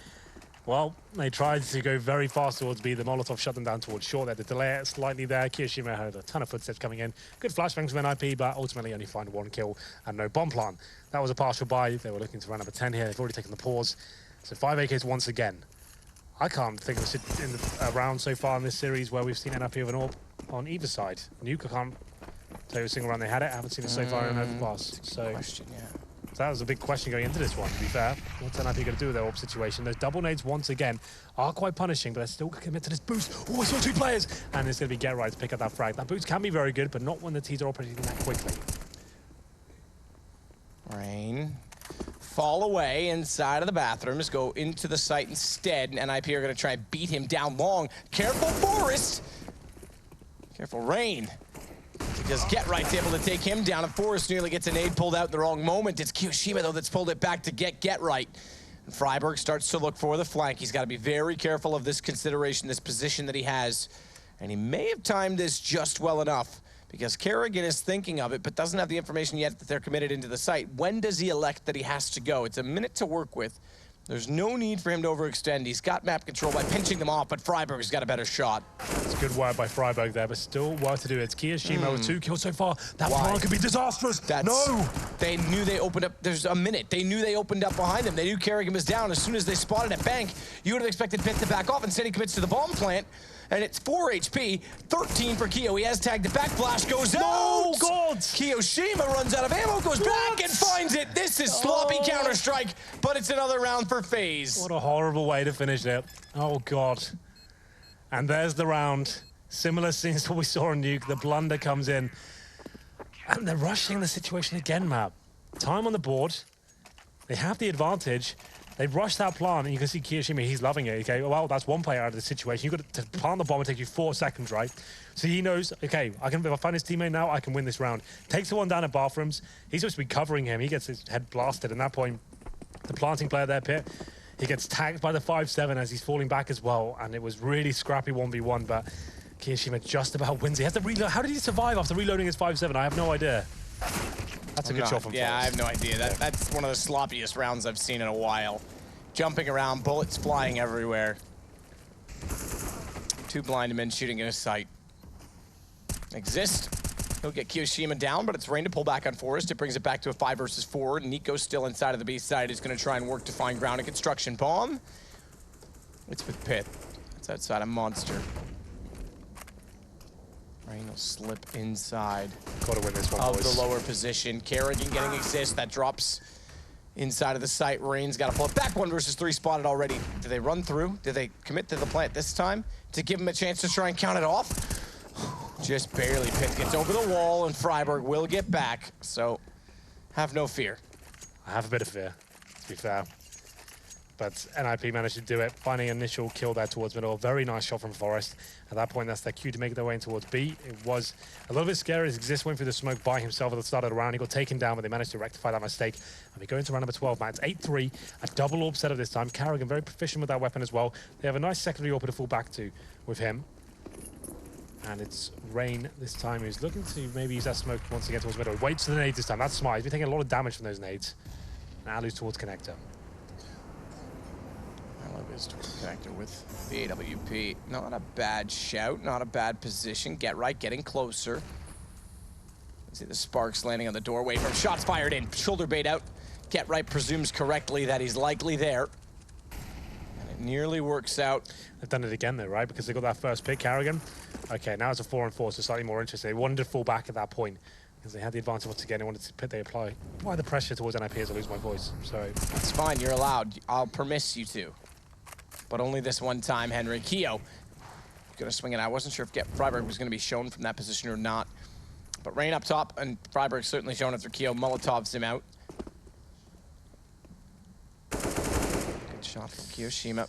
Well, they tried to go very fast towards B. The Molotov shut them down towards short. They had to delay it slightly there. Kiyoshima had a ton of footsteps coming in. Good flashbangs from NiP, but ultimately only find one kill and no bomb plant. That was a partial buy. They were looking to round number 10 here. They've already taken the pause. So 5 AKs once again. I can't think of a round so far in this series where we've seen NiP with an AWP on either side. Nuke, I can't tell you a single round they had it. I haven't seen it so far in Overpass. So question, yeah. So that was a big question going into this one, to be fair. What's NiP going to do with their AWP situation? Those double nades, once again, are quite punishing, but they're still going to commit to this boost. Oh, I saw 2 players! And it's going to be Get Right to pick up that frag. That boost can be very good, but not when the T's are operating that quickly. Rain. Fall away inside of the bathrooms, go into the site instead, and NiP are going to try and beat him down long. Careful, Forest! Careful, Rain. Because Get Right's able to take him down, and Forrest nearly gets a nade pulled out in the wrong moment. It's Kiyoshima, though, that's pulled it back to Get Right. And Freiburg starts to look for the flank. He's got to be very careful of this consideration, this position that he has. And he may have timed this just well enough, because Kerrigan is thinking of it, but doesn't have the information yet that they're committed into the site. When does he elect that he has to go? It's a minute to work with. There's no need for him to overextend. He's got map control by pinching them off, but Freiburg's got a better shot. It's good work by Freiburg there, but still work to do. It's Kiyoshima with 2 kills so far. That plan could be disastrous. No! They knew they opened up. There's a minute. They knew they opened up behind them. They knew Kerrigan was down. As soon as they spotted a bank, you would have expected Pitt to back off. Instead, he commits to the bomb plant. And it's 4 HP, 13 for Kyo. He has tagged it back. Flash goes out. Oh, God! Kiyoshima runs out of ammo, goes back and finds it. This is sloppy Counter-Strike, but it's another round for FaZe. What a horrible way to finish it. Oh, God. And there's the round. Similar scenes to what we saw in Nuke. The blunder comes in. And they're rushing the situation again, Map. Time on the board. They have the advantage. They rush that plant, and you can see Kiyoshima, he's loving it. Okay, well, that's one player out of the situation. You've got to plant the bomb and take you 4 seconds, right? So he knows, okay, if I find his teammate now, I can win this round. Takes the one down at bathrooms. He's supposed to be covering him. He gets his head blasted. At that point, the planting player there, Pitt, he gets tagged by the 5-7 as he's falling back as well, and it was really scrappy 1v1, but Kiyoshima just about wins. He has to reload. How did he survive after reloading his 5-7? I have no idea. That's a good shot from Yeah, I Forrest. have no idea. That's one of the sloppiest rounds I've seen in a while. Jumping around, bullets flying everywhere. 2 blind men shooting in his sight. Exist. He'll get Kiyoshima down, but it's Rain to pull back on Forrest. It brings it back to a 5 versus 4. Nico still inside of the B side. He's going to try and work to find ground and construction bomb. It's with Pit. It's outside a Monster. Rain will slip inside. Gotta win this one, of boys. the lower position. Kerrigan getting Exist. That drops inside of the site. Rain's got to pull it back. 1 versus 3 spotted already. Do they run through? Do they commit to the plant this time to give him a chance to try and count it off? Just barely. Pitt gets over the wall, and Freiburg will get back. So have no fear. I have a bit of fear, to be fair. But NiP managed to do it, finding an initial kill there towards middle. Very nice shot from Forrest. At that point, that's their cue to make their way in towards B. It was a little bit scary as Exist went through the smoke by himself at the start of the round. He got taken down, but they managed to rectify that mistake. And we go into round number 12, man. It's 8-3, a double orb setup this time. Kerrigan very proficient with that weapon as well. They have a nice secondary orb to fall back to with him. And it's Rain this time who's looking to maybe use that smoke once again towards middle. He waits for the nades this time. That's smart. He's been taking a lot of damage from those nades. Now lose towards connector. Is towards connector with the AWP. Not a bad shout, not a bad position. Get right, getting closer. See the sparks landing on the doorway from shots fired in. Shoulder bait out. Get right presumes correctly that he's likely there. And it nearly works out. They've done it again though, right? Because they got that first pick, Kerrigan. Okay, now it's a 4-on-4, so slightly more interesting. They wanted to fall back at that point because they had the advantage once again. They wanted to apply the pressure towards NiP as I lose my voice. Sorry. That's fine, you're allowed. I'll permiss you to. But only this one time, Henry. Keo gonna swing it. I wasn't sure if Freiburg was gonna be shown from that position or not. But Rain up top, and Freiburg certainly shown after Keo Molotovs him out. Good shot from Kiyoshima.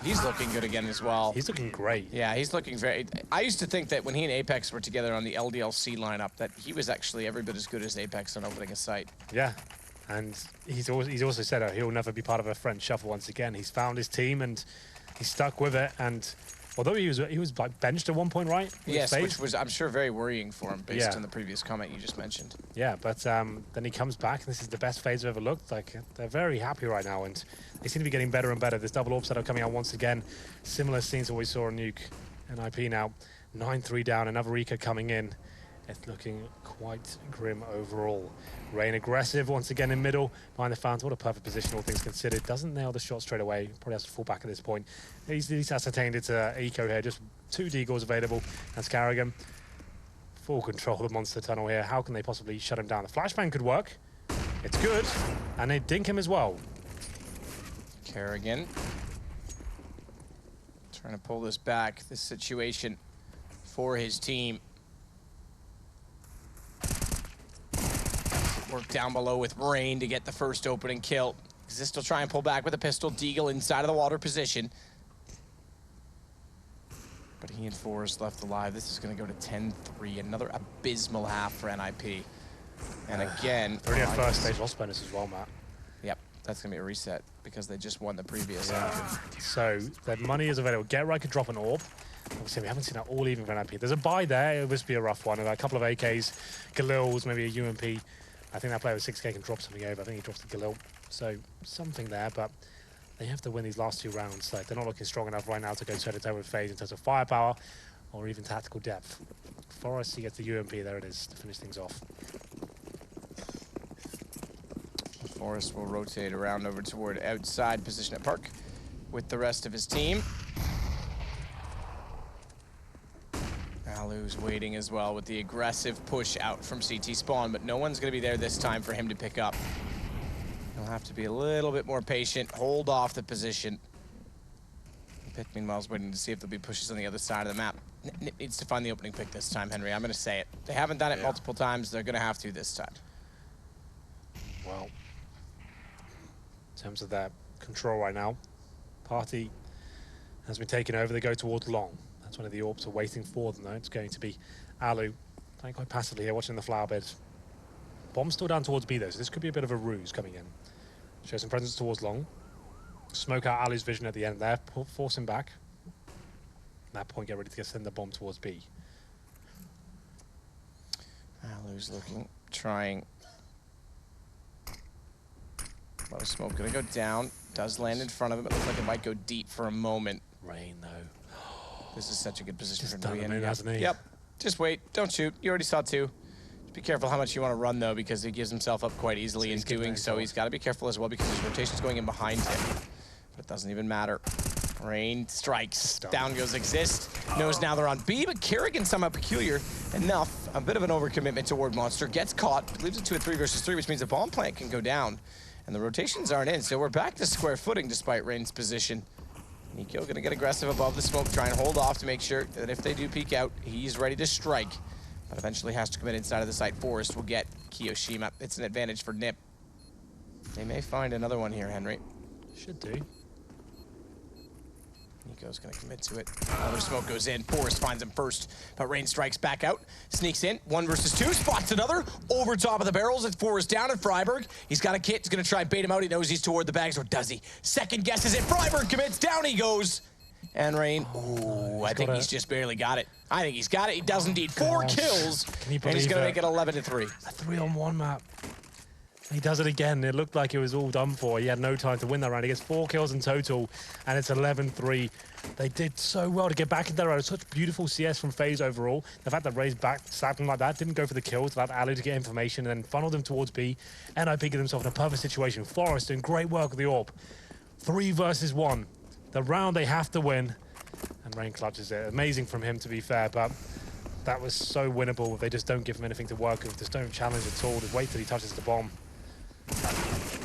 He's looking good again as well. He's looking great. Yeah, he's looking very... I used to think that when he and Apex were together on the LDLC lineup, that he was actually every bit as good as Apex on opening a site. Yeah. And he's also said he'll never be part of a French shuffle once again. He's found his team and he's stuck with it. And although he was like benched at one point, right? Yes, which was I'm sure very worrying for him based on the previous comment you just mentioned. Yeah, but then he comes back and this is the best FaZe I've ever looked. Like they're very happy right now and they seem to be getting better and better. This double orb setup coming out once again. Similar scenes to what we saw on Nuke and NiP now. 9-3 down, another Eco coming in. It's looking quite grim overall. Rain aggressive once again in middle, behind the fans. What a perfect position, all things considered. Doesn't nail the shot straight away. Probably has to fall back at this point. He's at least ascertained it's Eco here. Just 2 deagles available. That's Kerrigan. Full control of the monster tunnel here. How can they possibly shut him down? The flashbang could work. It's good. And they dink him as well. Kerrigan trying to pull this back, this situation for his team. Work down below with Rain to get the first opening kill. Exist will try and pull back with a pistol. Deagle inside of the water position. But he and Forrest left alive. This is going to go to 10-3. Another abysmal half for NiP. And again... Already had first stage loss bonus as well, Matt. Yep, that's going to be a reset because they just won the previous. So their money is available. Get right could drop an orb. Obviously, we haven't seen that all even for NiP. There's a buy there. It must be a rough one. A couple of AKs, Galils, maybe a UMP. I think that player with 6k can drop something over. I think he drops the Galil. So something there, but they have to win these last 2 rounds. Like, they're not looking strong enough right now to go toe-to-toe with FaZe in terms of firepower or even tactical depth. Forrest, he gets the UMP. There it is to finish things off. Forrest will rotate around over toward outside position at Park with the rest of his team. Alu's waiting as well with the aggressive push out from CT spawn, but no one's going to be there this time for him to pick up. He'll have to be a little bit more patient, hold off the position. Pick, meanwhile, is waiting to see if there'll be pushes on the other side of the map. NiP needs to find the opening pick this time, Henry. I'm going to say it. They haven't done it multiple times. They're going to have to this time. Well, in terms of their control right now, Party has been taken over. They go towards long. That's one of the orbs are waiting for them, though. It's going to be Alu playing quite passively here, watching the flower bed. Bomb still down towards B, though, so this could be a bit of a ruse coming in. Show some presence towards long. Smoke out Alu's vision at the end there, force him back. At that point, get ready to send the bomb towards B. Alu's looking. trying. Low smoke gonna go down. Does land in front of him. It looks like it might go deep for a moment. Rain, though. This is such a good position Just for done him. him in, hasn't he? Yep. Just wait. Don't shoot. You already saw 2. Just be careful how much you want to run, though, because he gives himself up quite easily in doing so. He's got to be careful as well because his rotation's going in behind him. But it doesn't even matter. Rain strikes. Down goes Exist. Knows now they're on B, but Kerrigan somehow peculiar enough. A bit of an overcommitment toward Monster. Gets caught. Leaves it to a 3 versus 3, which means the bomb plant can go down. And the rotations aren't in, so we're back to square footing despite Rain's position. Nico gonna get aggressive above the smoke, try and hold off to make sure that if they do peek out, he's ready to strike. But eventually has to commit inside of the site. Forest will get Kiyoshima. It's an advantage for NiP. They may find another one here, Henry. Should do. Nico's gonna commit to it. Another smoke goes in. Forest finds him first, but Rain strikes back out. Sneaks in. 1 versus 2. Spots another. Over top of the barrels. It's Forest down at Freiburg. He's got a kit. He's gonna try and bait him out. He knows he's toward the bags, or does he? Second guesses it. Freiburg commits. Down he goes. And Rain, ooh, I think he's just barely got it. I think he's got it. He does indeed. 4 kills. Can you and he's gonna believe make it 11-3. A 3-on-1 map. He does it again. It looked like it was all done for. He had no time to win that round. He gets 4 kills in total, and it's 11-3. They did so well to get back into that round. Such beautiful CS from FaZe overall. The fact that Ray's back slapped him like that, didn't go for the kills, allowed Ali to get information, and then funneled him towards B. NiP get himself in a perfect situation. Forest doing great work with the AWP. 3 versus 1. The round they have to win, and Rain clutches it. Amazing from him, to be fair, but that was so winnable. They just don't give him anything to work with. Just don't challenge at all. Just wait till he touches the bomb.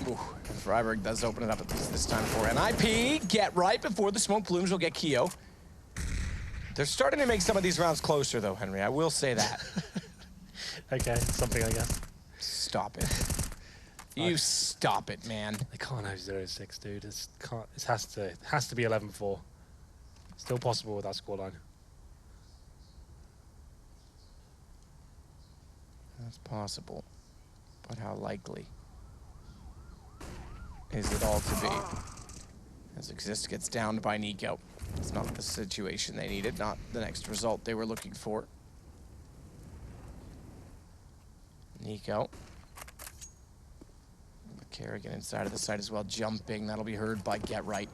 Ooh, and Freiburg does open it up at least this time for NiP. Get right before the smoke blooms. Will get Keo. They're starting to make some of these rounds closer, though, Henry. I will say that. Okay, something, I guess. Stop it. You stop it, man. They can't have 0-6, dude. It has to be 11-4. Still possible with that scoreline. That's possible. But how likely is it all to be? As Exist gets downed by Nico. It's not the situation they needed, not the next result they were looking for. Nico. Kerrigan inside of the site as well, jumping. That'll be heard by Get Right.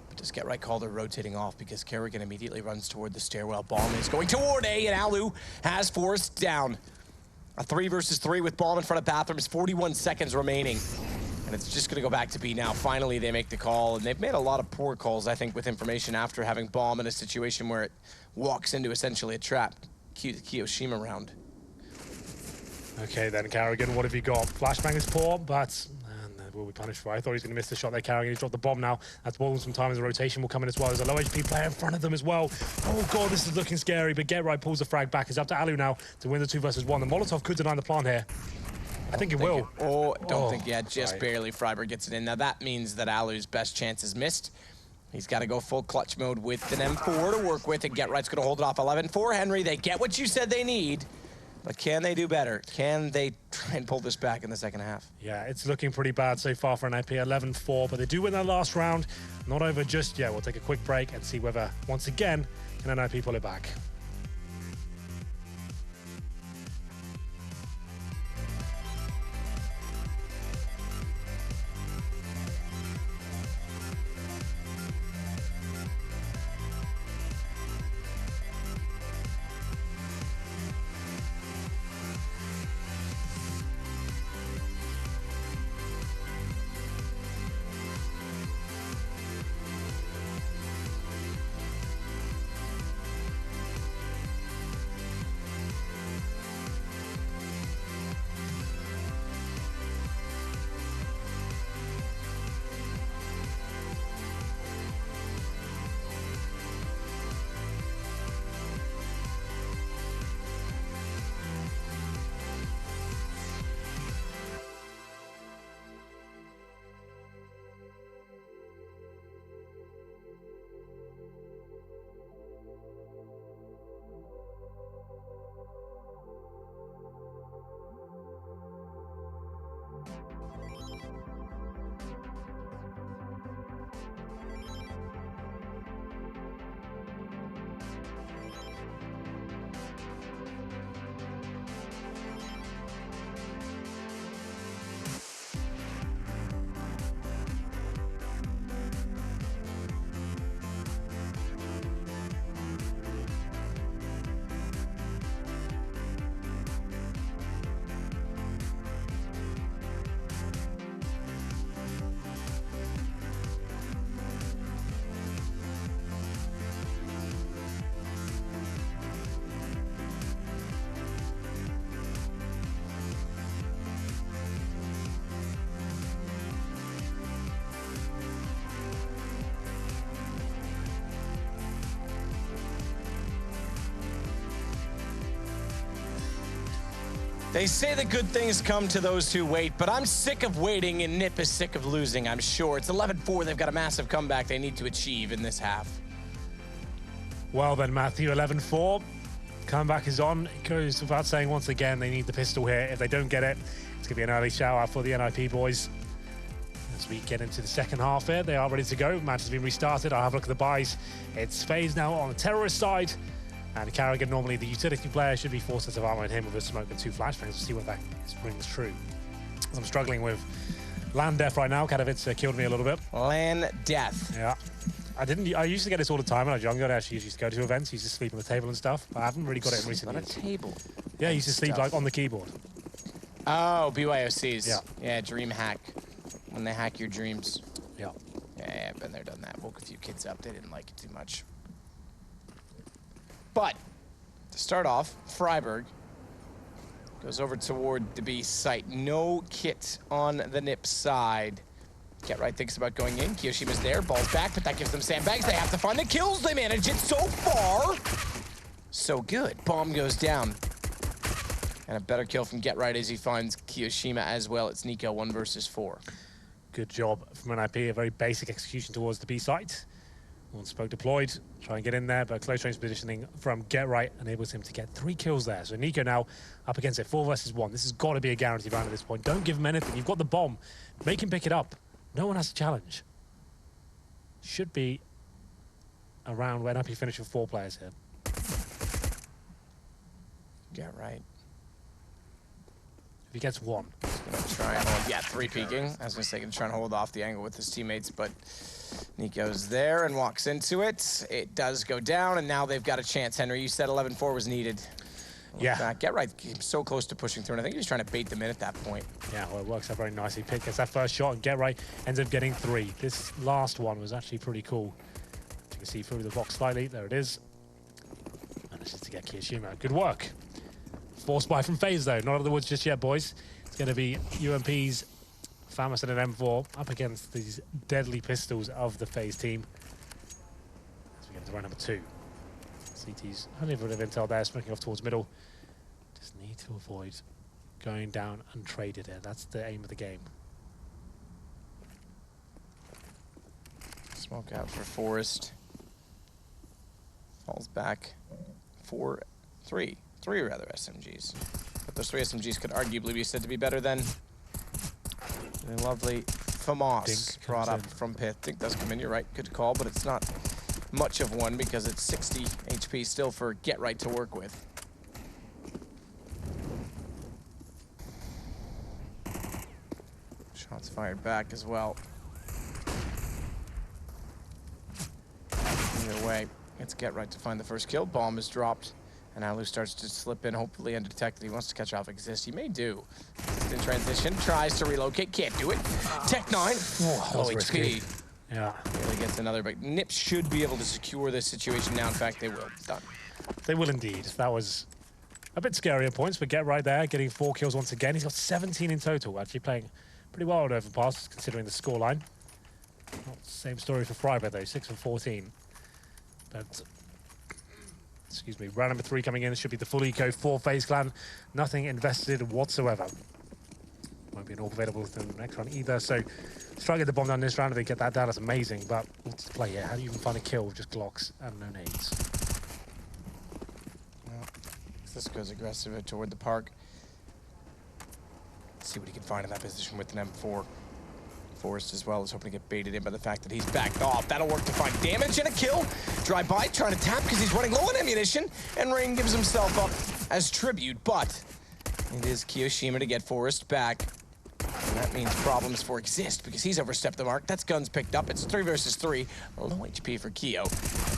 But does Get Right call their rotating off because Kerrigan immediately runs toward the stairwell. Bomb is going toward A, and Alu has Forest down. A 3 versus 3 with Bomb in front of Bathrooms, 41 seconds remaining. And it's just gonna go back to B now. Finally, they make the call, and they've made a lot of poor calls, I think, with information after having Bomb in a situation where it walks into essentially a trap. Cue the Kiyoshima round. Okay, then Kerrigan, what have you got? Flashbang is poor, but will be punished for it. I thought he was going to miss the shot there, Kerrigan. He's dropped the bomb now. That's bought them some time as the rotation will come in as well. There's a low HP player in front of them as well. Oh, God, this is looking scary, but Get Right pulls the frag back. It's up to Alu now to win the 2 versus 1. The Molotov could deny the plant here. I think it will. Don't think, yeah, just barely. Freiburg gets it in. Now, that means that Alu's best chance is missed. He's got to go full clutch mode with an M4 to work with, and Get Right's going to hold it off 11-4. Henry, they get what you said they need. But can they do better? Can they try and pull this back in the second half? Yeah, it's looking pretty bad so far for NiP, 11-4, but they do win that last round. Not over just yet. We'll take a quick break and see whether, once again, can NiP pull it back. They say that good things come to those who wait, but I'm sick of waiting and NiP is sick of losing, I'm sure. It's 11-4. They've got a massive comeback they need to achieve in this half. Well then, Matthew, 11-4. Comeback is on. It goes without saying once again, they need the pistol here. If they don't get it, it's going to be an early shout out for the NiP boys. As we get into the second half here, they are ready to go. Match has been restarted. I'll have a look at the buys. It's FaZe now on the terrorist side. And Carrigan, normally the utility player, should be forced to armor him with a smoke and 2 flashbangs. We'll see whether that rings true. I'm struggling with land death right now. Katowice killed me a little bit. Land death. Yeah. I used to get this all the time when I was younger. I actually used to go to events, used to sleep on the table and stuff. But I haven't really got it in recent years. On a table? Yeah, I used to sleep like on the keyboard. Oh, BYOCs. Yeah. Yeah, dream hack. When they hack your dreams. Yeah. Yeah, I've been there, done that. Woke a few kids up. They didn't like it too much. But to start off, Freiburg goes over toward the B site. No kit on the NiP side. Get right thinks about going in. Kiyoshima's there, ball's back, but that gives them sandbags. They have to find the kills. They manage it so far. So good. Bomb goes down. And a better kill from Get Right as he finds Kiyoshima as well. It's NiKo 1 versus 4. Good job from NiP. A very basic execution towards the B site. One smoke deployed, try and get in there, but close range positioning from Get Right enables him to get 3 kills there. So NiKo now up against it, 4 versus 1. This has got to be a guaranteed round at this point. Don't give him anything. You've got the bomb. Make him pick it up. No one has to challenge. Should be a round where NiP finish with 4 players here. Get Right. If he gets 1. He's gonna try and hold, yeah, 3 peeking. I was gonna say, gonna try and hold off the angle with his teammates, but NiKo's there and walks into it. It does go down, and now they've got a chance. Henry, you said 11-4 was needed. Yeah. Get Right came so close to pushing through, and I think he was trying to bait them in at that point. Yeah, well, it works out very nicely. Pick gets that first shot, and Get Right ends up getting 3. This last one was actually pretty cool. As you can see through the box slightly. There it is. Manages to get Kiyoshima. Good work. Force buy from FaZe, though. Not out of the woods just yet, boys. It's going to be UMP's Famous and an M4 up against these deadly pistols of the FaZe team. As we get into round number 2. CT's only a bit of intel there, smoking off towards middle. Just need to avoid going down untraded here. That's the aim of the game. Smoke out for Forest. Falls back. 3 rather SMGs. But those 3 SMGs could arguably be said to be better than the lovely FAMAS brought up from Pith. Dink does come in, you're right, good call, but it's not much of one because it's 60 HP still for Get Right to work with. Shots fired back as well. Either way, it's Get Right to find the first kill. Bomb is dropped. And Alu starts to slip in, hopefully undetected. He wants to catch off Exist. He may do. In transition, tries to relocate, can't do it. Tech 9, low HP. Yeah. Really gets another, but NiP should be able to secure this situation now. In fact, they will. Done. They will indeed. That was a bit scary at points, but Get Right there, getting 4 kills once again. He's got 17 in total, actually playing pretty well on overpass, considering the scoreline. Same story for Freiburg, though, 6 for 14. But excuse me, round number 3 coming in. This should be the full eco for FaZe Clan. Nothing invested whatsoever. Won't be an AWP available within the next round either. So let's try to get the bomb down this round. If they get that down, that's amazing. But what's the play here? How do you even find a kill with just Glocks and no nades? Well, this goes aggressive toward the park. Let's see what he can find in that position with an M4. Forrest as well is hoping to get baited in by the fact that he's backed off. That'll work to find damage and a kill. Drive by, trying to tap because he's running low on ammunition. And Rain gives himself up as tribute, but it is Kiyoshima to get Forrest back. And that means problems for Exist because he's overstepped the mark. That's guns picked up. It's 3 versus 3. Low HP for Kiyo.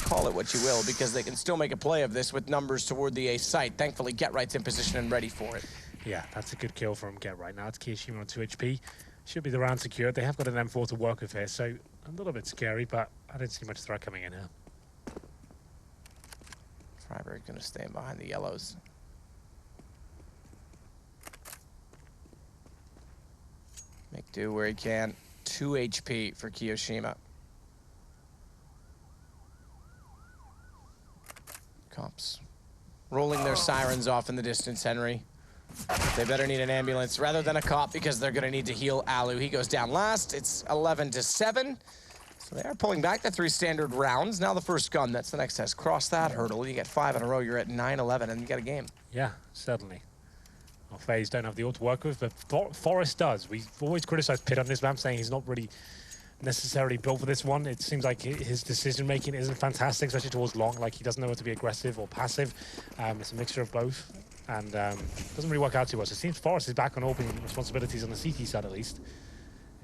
Call it what you will because they can still make a play of this with numbers toward the A site. Thankfully, Get Right's in position and ready for it. Yeah, that's a good kill from Get Right. Now it's Kiyoshima on 2 HP. Should be the round secured. They have got an M4 to work with here, so a little bit scary, but I don't see much threat coming in here. Freiburg going to stay behind the yellows. Make do where he can. 2 HP for Kiyoshima. Cops rolling their sirens off in the distance, Henry. They better need an ambulance rather than a cop because they're going to need to heal Alu. He goes down last. It's 11-7. So they are pulling back the 3 standard rounds. Now the first gun. That's the next test. Cross that hurdle. You get 5 in a row. You're at 9-11, and you get a game. Yeah, certainly. Well, FaZe don't have the ult to work with, but Forest does. We've always criticized Pit on this map, saying he's not really necessarily built for this one. It seems like his decision-making isn't fantastic, especially towards long. Like, he doesn't know whether to be aggressive or passive. It's a mixture of both, and doesn't really work out too much. It seems Forest is back on opening responsibilities on the CT side, at least.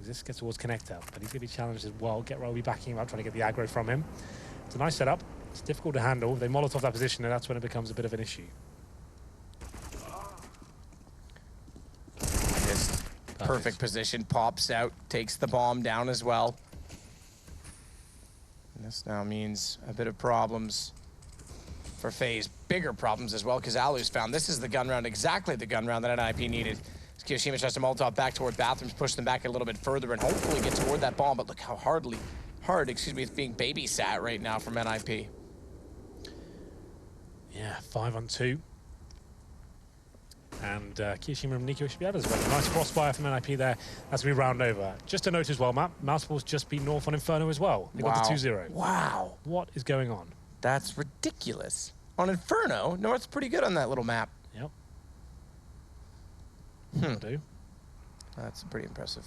This gets towards Connector, but he's going to be challenged as well. Get will be backing him up, trying to get the aggro from him. It's a nice setup. It's difficult to handle. They Molotov that position, and that's when it becomes a bit of an issue. Just perfect position, pops out, takes the bomb down as well. And this now means a bit of problems for FaZe. Bigger problems as well, because Alu's found this is the gun round, exactly the gun round that NiP needed. Kiyoshima tries to Molotov back toward bathrooms, push them back a little bit further, and hopefully get toward that bomb. But look how hard, it's being babysat right now from NiP. Yeah, 5-on-2. And Kiyoshima and Nico should be out as well. Nice crossfire from NiP there as we round over. Just a note as well, Matt, Mouseball's just beat North on Inferno as well. They got to 2-0. Wow. What is going on? That's ridiculous. On Inferno, North's pretty good on that little map. Yep. Do. That's pretty impressive.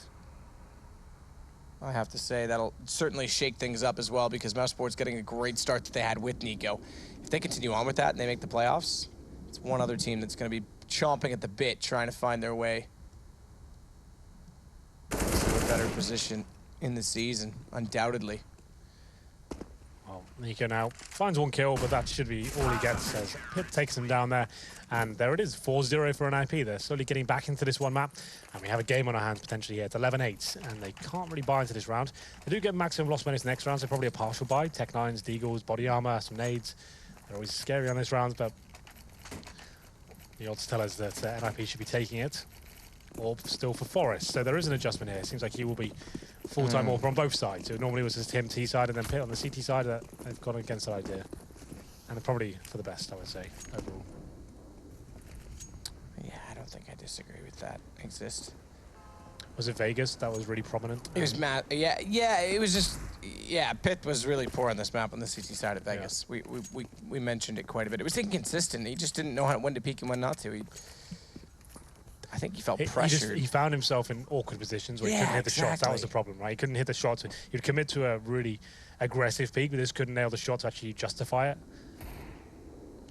I have to say that'll certainly shake things up as well because Mousesport's getting a great start that they had with Nico. If they continue on with that and they make the playoffs, it's one other team that's going to be chomping at the bit trying to find their way to a better position in the season, undoubtedly. Well, Nico now finds 1 kill, but that should be all he gets as Pit takes him down there. And there it is, 4-0 for NiP. They're slowly getting back into this one map. And we have a game on our hands potentially here. It's 11-8, and they can't really buy into this round. They do get maximum loss minutes next round, so probably a partial buy. Tech-9s, Deagles, body armor, some nades. They're always scary on this round, but the odds tell us that NiP should be taking it. Or still for Forest. So there is an adjustment here. It seems like he will be full-time AWP on both sides. So normally it was just him T side and then Pit on the CT side. They've gone against that idea. And probably for the best, I would say, overall. Yeah, I don't think I disagree with that. Exist. Was it Vegas that was really prominent? It was Matt. Yeah, it was just, yeah, Pit was really poor on this map on the CT side of Vegas. Yeah. We mentioned it quite a bit. It was inconsistent. He just didn't know when to peek and when not to. I think he felt pressured. He found himself in awkward positions where he couldn't hit the shots. That was the problem, right? He couldn't hit the shots. He'd commit to a really aggressive peek, but just couldn't nail the shot to actually justify it.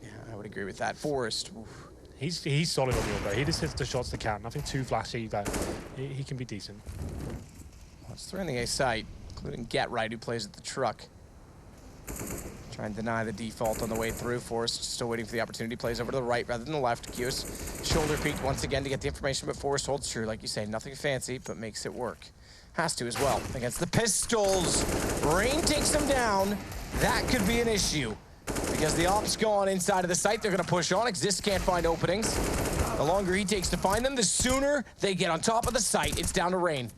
Yeah, I would agree with that. Forest. Oof. He's solid on the elbow. He just hits the shots that count. Nothing too flashy, but he can be decent. Well, it's 3 on the A site, including GetRight, who plays at the truck. Try and deny the default on the way through. Forrest still waiting for the opportunity. Plays over to the right rather than the left. Kios shoulder peeked once again to get the information, but Forrest holds true. Like you say, nothing fancy, but makes it work. Has to as well against the Pistols. Rain takes them down. That could be an issue because the ops go on inside of the site. They're going to push on. Exist can't find openings. The longer he takes to find them, the sooner they get on top of the site. It's down to Rain.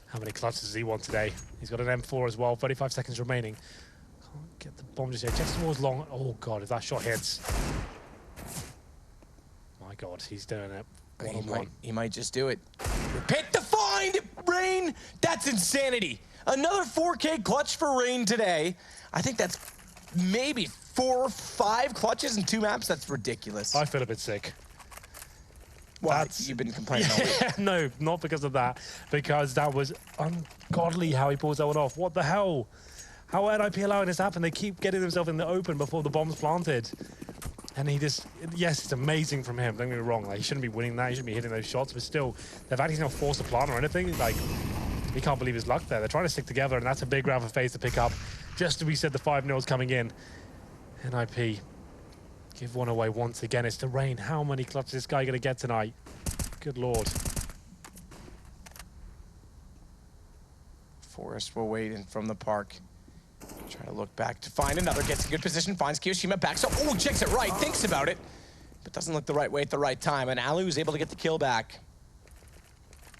How many clutches does he want today? He's got an M4 as well. 35 seconds remaining. Can't get the bomb just here. Checks towards long. Oh, God, if that shot hits. My God, he's doing it. He might just do it. Pit to find Rain. That's insanity. Another 4K clutch for Rain today. I think that's maybe 4 or 5 clutches in 2 maps. That's ridiculous. I feel a bit sick. Well, you've been complaining all week. No, not because of that. Because that was ungodly how he pulls that one off. What the hell? How are NiP allowing this to happen? They keep getting themselves in the open before the bomb's planted. And he just, yes, it's amazing from him. Don't get me wrong. Like, he shouldn't be winning that. He shouldn't be hitting those shots. But still, the fact he's not forced to plant or anything, like, he can't believe his luck there. They're trying to stick together, and that's a big round for FaZe to pick up. Just as we said, the 5-0's coming in. NiP give one away once again. It's the Rain. How many clutches is this guy going to get tonight? Good Lord. Forrest will wait in from the park. Try to look back to find another. Gets a good position. Finds Kiyoshima. Backs up. Oh, checks it right. Thinks about it. But doesn't look the right way at the right time. And Alu is able to get the kill back.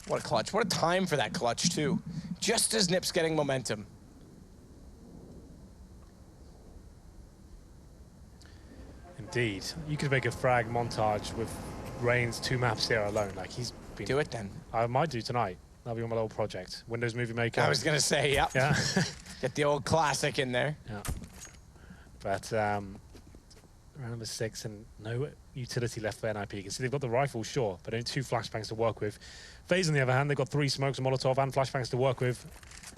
What a clutch. What a time for that clutch, too. Just as NiP's getting momentum. Indeed. You could make a frag montage with Rain's 2 maps here alone. Like, he's been... Do it then. I might do tonight. That'll be on my little project. Windows Movie Maker. I was going to say, yep. Yeah. Get the old classic in there. Yeah. But round number 6 and no utility left for NiP. You can see they've got the rifle, sure, but only 2 flashbangs to work with. FaZe, on the other hand, they've got 3 smokes, a Molotov, and flashbangs to work with.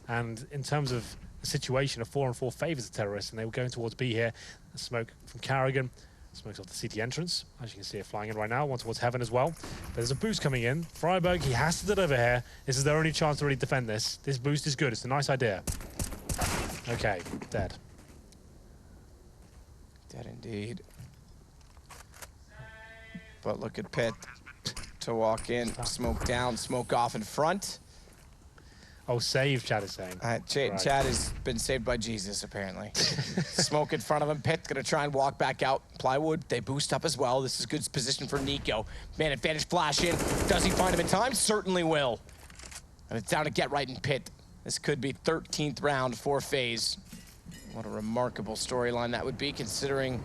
And in terms of the situation, a 4-on-4 favors the terrorists, and they were going towards B here. A smoke from Carrigan. Smokes off the CT entrance. As you can see it flying in right now, one towards Heaven as well. But there's a boost coming in. Freiburg, he has to deliver here. This is their only chance to really defend this. This boost is good. It's a nice idea. Okay, dead. Dead indeed. But look at Pitt to walk in, smoke down, smoke off in front. Oh, save, Chad is saying. Right. Chad has been saved by Jesus, apparently. Smoke in front of him. Pitt gonna try and walk back out. Plywood, they boost up as well. This is good position for Nico. Man advantage flash in. Does he find him in time? Certainly will. And it's down to Get Right and Pitt. This could be 13th round for FaZe. What a remarkable storyline that would be, considering,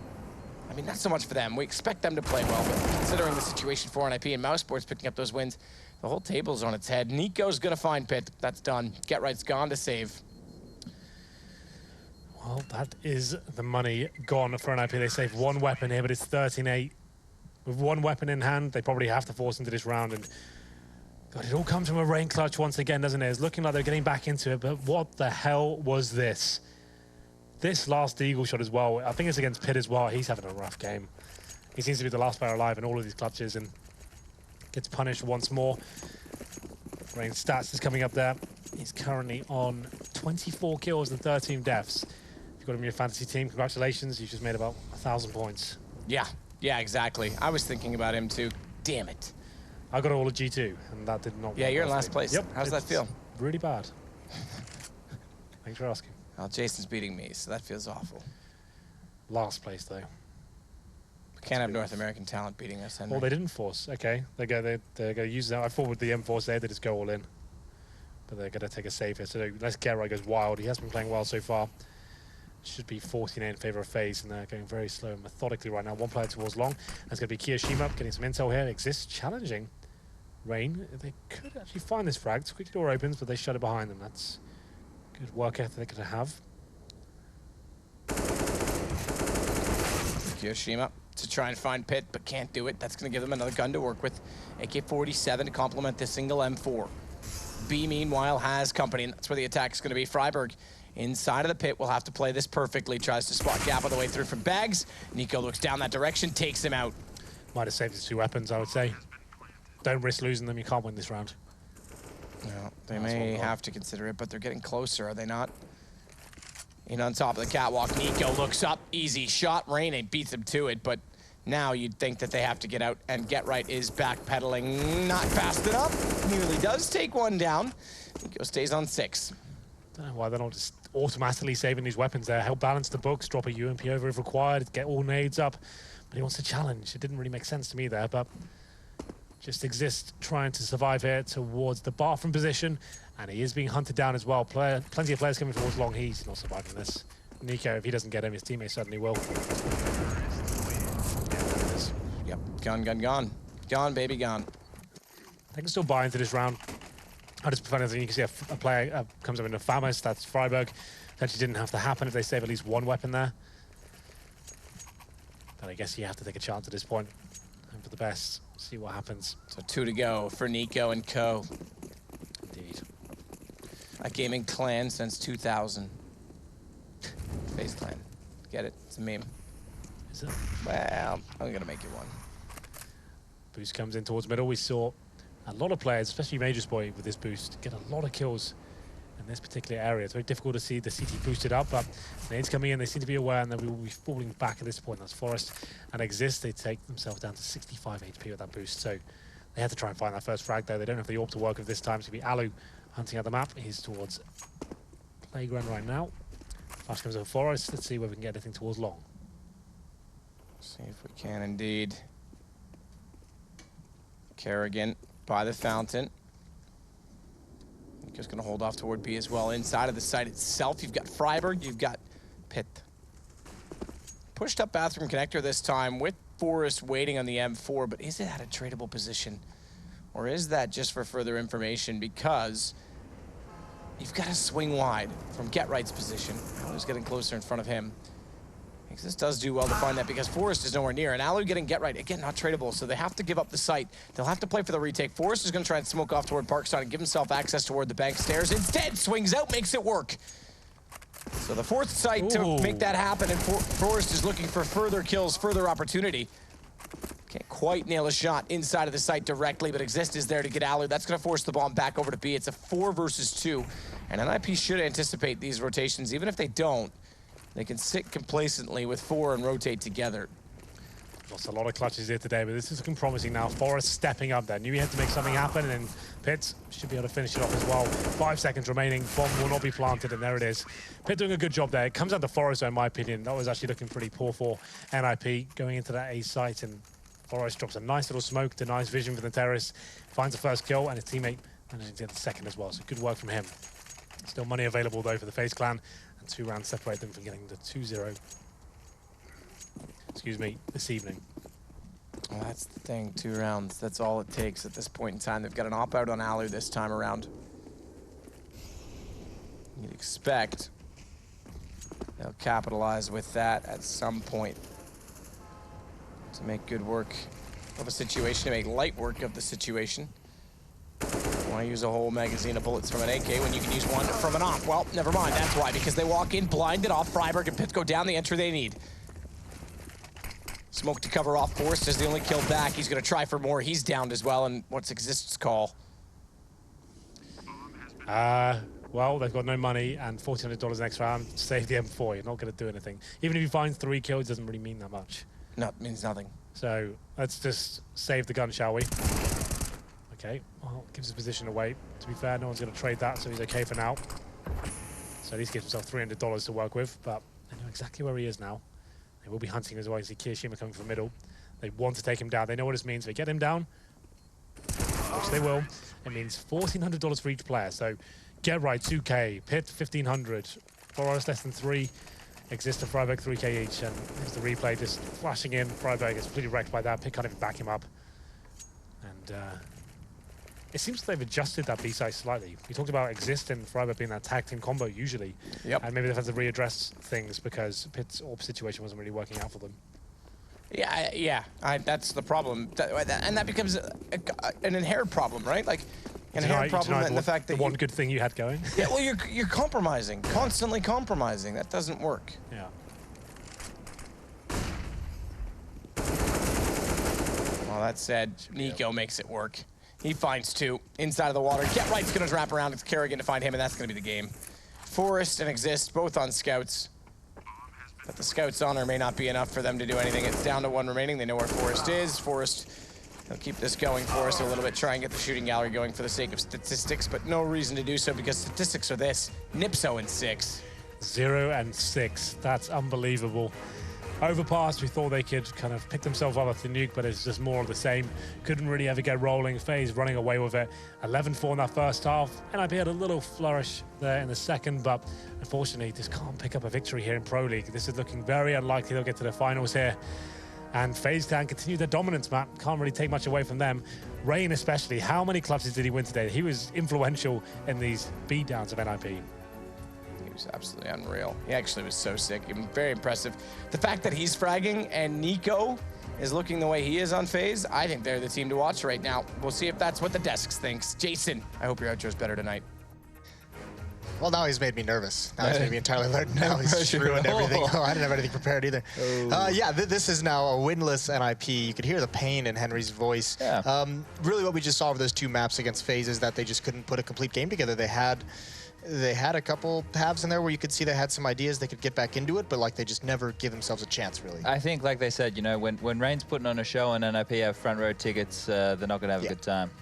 I mean, not so much for them. We expect them to play well, but considering the situation for NiP and Mouse Sports picking up those wins, the whole table's on its head. Nico's gonna find Pitt. That's done. Get Right's gone to save. Well, that is the money gone for NiP. They save 1 weapon here, but it's 13-8. With 1 weapon in hand, they probably have to force into this round. And God, it all comes from a rain clutch once again, doesn't it? It's looking like they're getting back into it, but what the hell was this? This last Eagle shot as well, I think it's against Pitt as well. He's having a rough game. He seems to be the last player alive in all of these clutches and gets punished once more. Rain's stats is coming up there. He's currently on 24 kills and 13 deaths. If you've got him in your fantasy team, congratulations. You've just made about 1,000 points. Yeah, exactly. I was thinking about him too. Damn it. I got all of G2, and that did not. Yeah, you're in last place. Yep. How does that feel? Really bad. Thanks for asking. Well, Jason's beating me, so that feels awful. Last place, though. Can't have North American talent beating us, Henry. Well, they didn't force. Okay, they're going to use that. I thought with the M-Force there, they just go all in. But they're going to take a save here. So let's get right, goes wild. He has been playing well so far. Should be 14 in favor of FaZe, and they're going very slow and methodically right now. 1 player towards long. That's going to be Kiyoshima getting some intel here. Exists, challenging Rain. They could actually find this frag. Quickly door opens, but they shut it behind them. That's good work ethic to have. Kiyoshima to try and find Pitt, but can't do it. That's going to give them another gun to work with. AK-47 to complement the single M4. B, meanwhile, has company, and that's where the attack is going to be. Freiburg inside of the pit will have to play this perfectly. Tries to spot gap on the way through from Bags. Nico looks down that direction, takes him out. Might have saved his 2 weapons, I would say. Don't risk losing them. You can't win this round. No, they may have to consider it, but they're getting closer, are they not? In on top of the catwalk, Nico looks up, easy shot. Rain beats him to it, but now you'd think that they have to get out, and Get Right is backpedaling, not fast enough. Nearly does take 1 down. Nico stays on 6. I don't know why they're not just automatically saving these weapons there. Help balance the books, drop a UMP over if required, get all nades up. But he wants to challenge. It didn't really make sense to me there, but just Exist trying to survive here towards the bathroom position. And he is being hunted down as well. Plenty of players coming towards long. He's not surviving this. Nico, if he doesn't get him, his teammate certainly will. Yep, gone. Gone, baby, gone. They can still buy into this round. I just prefer anything. You can see a player comes up into Famous. That's Freiburg. Actually didn't have to happen if they save at least 1 weapon there. But I guess you have to take a chance at this point. Hope for the best. See what happens. So 2 to go for Nico and Co. Indeed. A gaming clan since 2000. FaZe clan. Get it? It's a meme. Is it? Well, I'm gonna make it one. Boost comes in towards middle. We saw a lot of players, especially Major's Boy with this boost, get a lot of kills in this particular area. It's very difficult to see the CT boosted up, but nades coming in, they seem to be aware, and then we will be falling back at this point. That's Forest and Exist. They take themselves down to 65 HP with that boost, so they have to try and find that first frag, though. They don't have the AWP to work with this time. It's going to be Alu hunting out the map. He's towards Playground right now. Flash comes over Forest. Let's see whether we can get anything towards long. See if we can indeed. Kerrigan by the fountain. Just going to hold off toward B as well. Inside of the site itself, you've got Freiburg, you've got Pitt. Pushed up bathroom connector this time with Forrest waiting on the M4, but is it at a tradable position? Or is that just for further information? Because you've got to swing wide from Get Right's position. Alu's getting closer in front of him. This does do well to find that because Forrest is nowhere near. And Alu getting Get Right, again, not tradable, so they have to give up the site. They'll have to play for the retake. Forrest is going to try and smoke off toward Parkside and give himself access toward the bank stairs. Instead, swings out, makes it work. So the fourth site to make that happen, and Forrest is looking for further kills, further opportunity. Can't quite nail a shot inside of the site directly, but Exist is there to get Alu. That's going to force the bomb back over to B. It's a 4 versus 2, and NiP should anticipate these rotations. Even if they don't, they can sit complacently with 4 and rotate together. Lost a lot of clutches here today, but this is looking promising now. Forrest stepping up there. Knew he had to make something happen, and then Pitt should be able to finish it off as well. 5 seconds remaining. Bomb will not be planted, and there it is. Pitt doing a good job there. It comes down to Forrest, in my opinion. That was actually looking pretty poor for NiP going into that A site, and Forrest drops a nice little smoke, to nice vision for the terrorist. Finds the first kill, and his teammate managing to get the second as well, so good work from him. Still money available, though, for the FaZe clan. 2 rounds separate them from getting the 2-0, excuse me, this evening. Well, that's the thing, 2 rounds. That's all it takes at this point in time. They've got an op-out on Alu this time around. You'd expect they'll capitalize with that at some point to make good work of a situation, to make light work of the situation. Want to use a whole magazine of bullets from an AK when you can use one from an op? Well, never mind. That's why, because they walk in, blinded off. Freiberg and Pitt go down the entry they need. Smoke to cover off. Forrest is the only kill back. He's going to try for more. He's downed as well, and what's Exist's call? Well, they've got no money and $1,400 next round. Save the M4. You're not going to do anything. Even if you find 3 kills, it doesn't really mean that much. No, it means nothing. So let's just save the gun, shall we? Okay, well, gives his position away. To be fair, no one's going to trade that, so he's okay for now. So at least gives himself $300 to work with, but they know exactly where he is now. They will be hunting as well. You see Kirishima coming from middle. They want to take him down. They know what this means. If they get him down, which they will, it means $1,400 for each player. So Get Right, 2K. Pitt, $1,500. Forrest, less than 3. Exist and Freiberg, 3K each. And there's the replay just flashing in. Freiberg is completely wrecked by that. Pitt can't even back him up. And it seems they've adjusted that B side slightly. We talked about Exist and Freiberg being that tag team combo usually. Yep. And maybe they've had to readdress things because Pitt's AWP situation wasn't really working out for them. Yeah, that's the problem. And that becomes an inherent problem, right? Like, an inherent problem in the fact that one good thing you had going. Yeah, well, you're compromising, constantly compromising. That doesn't work. Yeah. Well, that said, Nico makes it work. He finds 2 inside of the water. Get Right's gonna wrap around. It's Kerrigan to find him, and that's gonna be the game. Forrest and Exist both on scouts. But the scouts honor may not be enough for them to do anything. It's down to 1 remaining. They know where Forrest is. Forrest, they'll keep this going for us a little bit, try and get the shooting gallery going for the sake of statistics, but no reason to do so because statistics are this. NiP's 0-6. 0-6. That's unbelievable. Overpass, we thought they could kind of pick themselves up off the nuke, but it's just more of the same. Couldn't really ever get rolling. FaZe running away with it. 11-4 in that first half. NiP had a little flourish there in the second, but unfortunately just can't pick up a victory here in Pro League. This is looking very unlikely they'll get to the finals here. And FaZe can continue their dominance, Matt. Can't really take much away from them. Rain especially, how many clutches did he win today? He was influential in these beatdowns of NiP. Was absolutely unreal. He actually was so sick. Very impressive. The fact that he's fragging and Nico is looking the way he is on FaZe, I think they're the team to watch right now. We'll see if that's what the desks thinks. Jason, I hope your outro's better tonight. Well, now he's made me nervous. Now he's made me entirely alert. Now he's ruined everything. Oh, I didn't have anything prepared either. Yeah, this is now a winless NiP. You could hear the pain in Henry's voice. Yeah. Really what we just saw over those 2 maps against FaZe is that they just couldn't put a complete game together. They had a couple halves in there where you could see they had some ideas they could get back into it, but like they just never give themselves a chance, really. I think, like they said, you know, when Rain's putting on a show and NiP have front row tickets, they're not going to have a good time.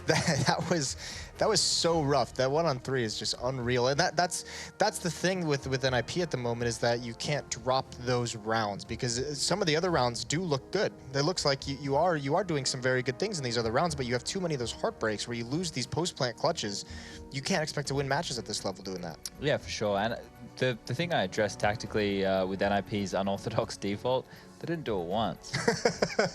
That was so rough. That 1-on-3 is just unreal, and that's the thing with NiP at the moment is that you can't drop those rounds because some of the other rounds do look good. It looks like you are doing some very good things in these other rounds, but you have too many of those heartbreaks where you lose these post-plant clutches. You can't expect to win matches at this level doing that. Yeah, for sure. And the thing I addressed tactically with NiP's unorthodox default, They didn't do it once.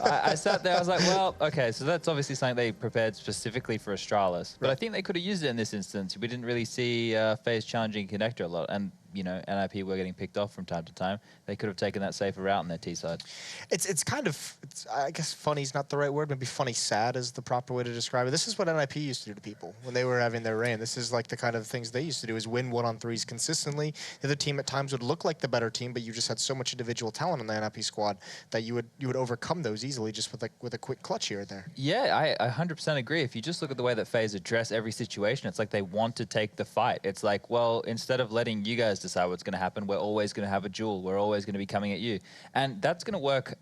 I sat there, I was like, well, okay, so that's obviously something they prepared specifically for Astralis. But I think they could have used it in this instance. We didn't really see FaZe challenging Connector a lot. And, you know, NiP were getting picked off from time to time. They could have taken that safer route on their T side. It's kind of, I guess funny is not the right word. Maybe funny sad is the proper way to describe it. This is what NiP used to do to people when they were having their reign. This is like the kind of things they used to do, is win 1-on-3s consistently. The other team at times would look like the better team, but you just had so much individual talent on the NiP squad that you would overcome those easily just with a quick clutch here or there. Yeah, I 100% agree. If you just look at the way that FaZe address every situation, it's like they want to take the fight. It's like, well, instead of letting you guys decide what's going to happen, we're always going to have a duel. We're always going to be coming at you. And that's going to work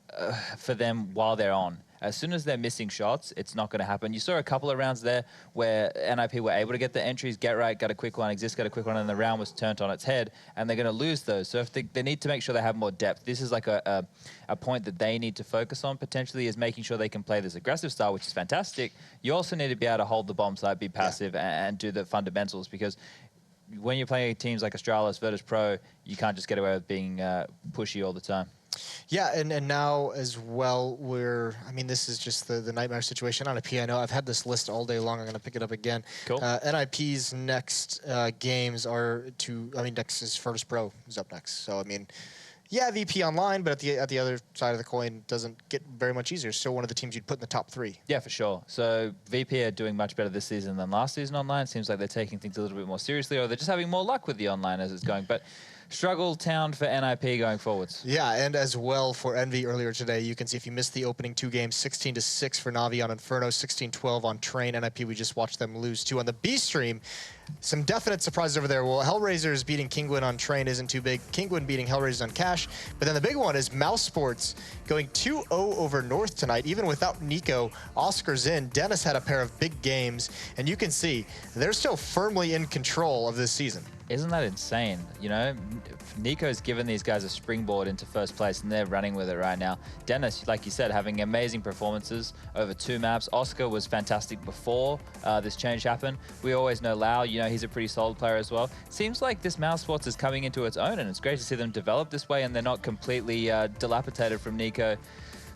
for them while they're on. As soon as they're missing shots, it's not going to happen. You saw a couple of rounds there where NiP were able to get the entries, get right, got a quick one, exist, got a quick one, and the round was turned on its head, and they're going to lose those. So if they need to make sure they have more depth. This is like a point that they need to focus on potentially, is making sure they can play this aggressive style, which is fantastic. You also need to be able to hold the bomb site, be passive, and do the fundamentals, because when you're playing teams like Astralis, Virtus Pro, you can't just get away with being pushy all the time. Yeah, and now as well, I mean, this is just the nightmare situation on NiP. I know I've had this list all day long. I'm going to pick it up again. Cool. NiP's next games are next is Virtus Pro is up next. So, I mean, yeah, VP online, but at the other side of the coin, doesn't get very much easier. Still one of the teams you'd put in the top 3. Yeah, for sure. So VP are doing much better this season than last season online. Seems like they're taking things a little bit more seriously, or they're just having more luck with the online as it's going. But struggle town for NiP going forwards. Yeah, and as well for Envy earlier today, you can see if you missed the opening 2 games, 16-6 for Navi on Inferno, 16-12 on Train. NiP, we just watched them lose 2 on the B stream. Some definite surprises over there. Well, Hellraisers beating Kingwin on Train isn't too big. Kingwin beating Hellraisers on Cash. But then the big one is Mouse Sports going 2-0 over North tonight. Even without Nico, Oscar's in. Dennis had a pair of big games. And you can see they're still firmly in control of this season. Isn't that insane? You know, Nico's given these guys a springboard into first place, and they're running with it right now. Dennis, like you said, having amazing performances over 2 maps. Oscar was fantastic before this change happened. We always know Lau, you know, he's a pretty solid player as well. Seems like this Mouse Sports is coming into its own, and it's great to see them develop this way, and they're not completely dilapidated from Nico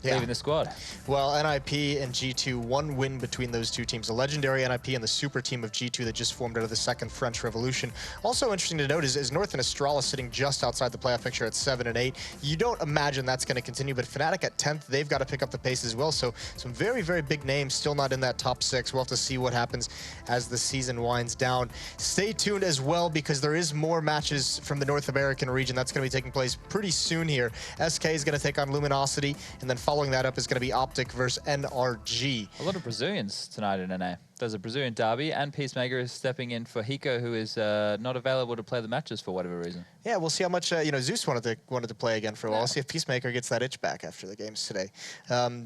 leaving the squad. Well, NiP and G2, 1 win between those 2 teams. The legendary NiP and the super team of G2 that just formed out of the second French Revolution. Also interesting to note is North and Astralis sitting just outside the playoff picture at 7 and 8. You don't imagine that's going to continue, but Fnatic at 10th, they've got to pick up the pace as well. So some very, very big names still not in that top 6. We'll have to see what happens as the season winds down. Stay tuned as well, because there is more matches from the North American region. That's going to be taking place pretty soon here. SK is going to take on Luminosity, and then following that up is going to be Optic versus NRG. A lot of Brazilians tonight in NA. There's a Brazilian derby, and Peacemaker is stepping in for Hiko, who is not available to play the matches for whatever reason. Yeah, we'll see how much you know, Zeus wanted to play again for a while. We'll see if Peacemaker gets that itch back after the games today.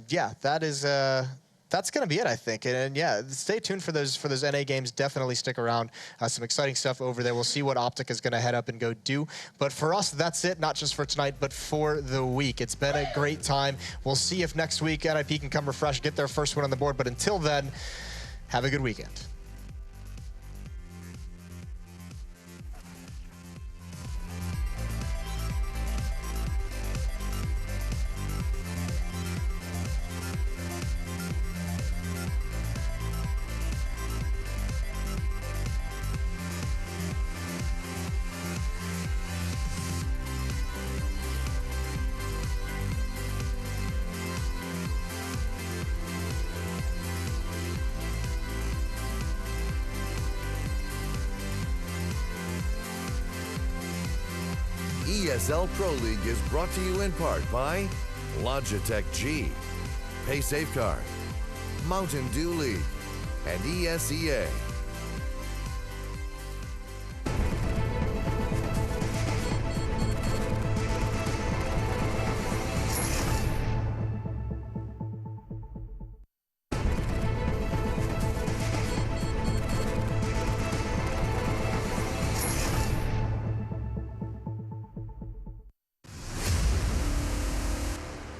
Yeah, that is. That's going to be it, I think. And yeah, stay tuned for those NA games. Definitely stick around. Some exciting stuff over there. We'll see what Optic is going to head up and go do. But for us, that's it. Not just for tonight, but for the week. It's been a great time. We'll see if next week NiP can come refreshed, get their first win on the board. But until then, have a good weekend. ESL Pro League is brought to you in part by Logitech G, Pay Safeguard, Mountain Dew League, and ESEA.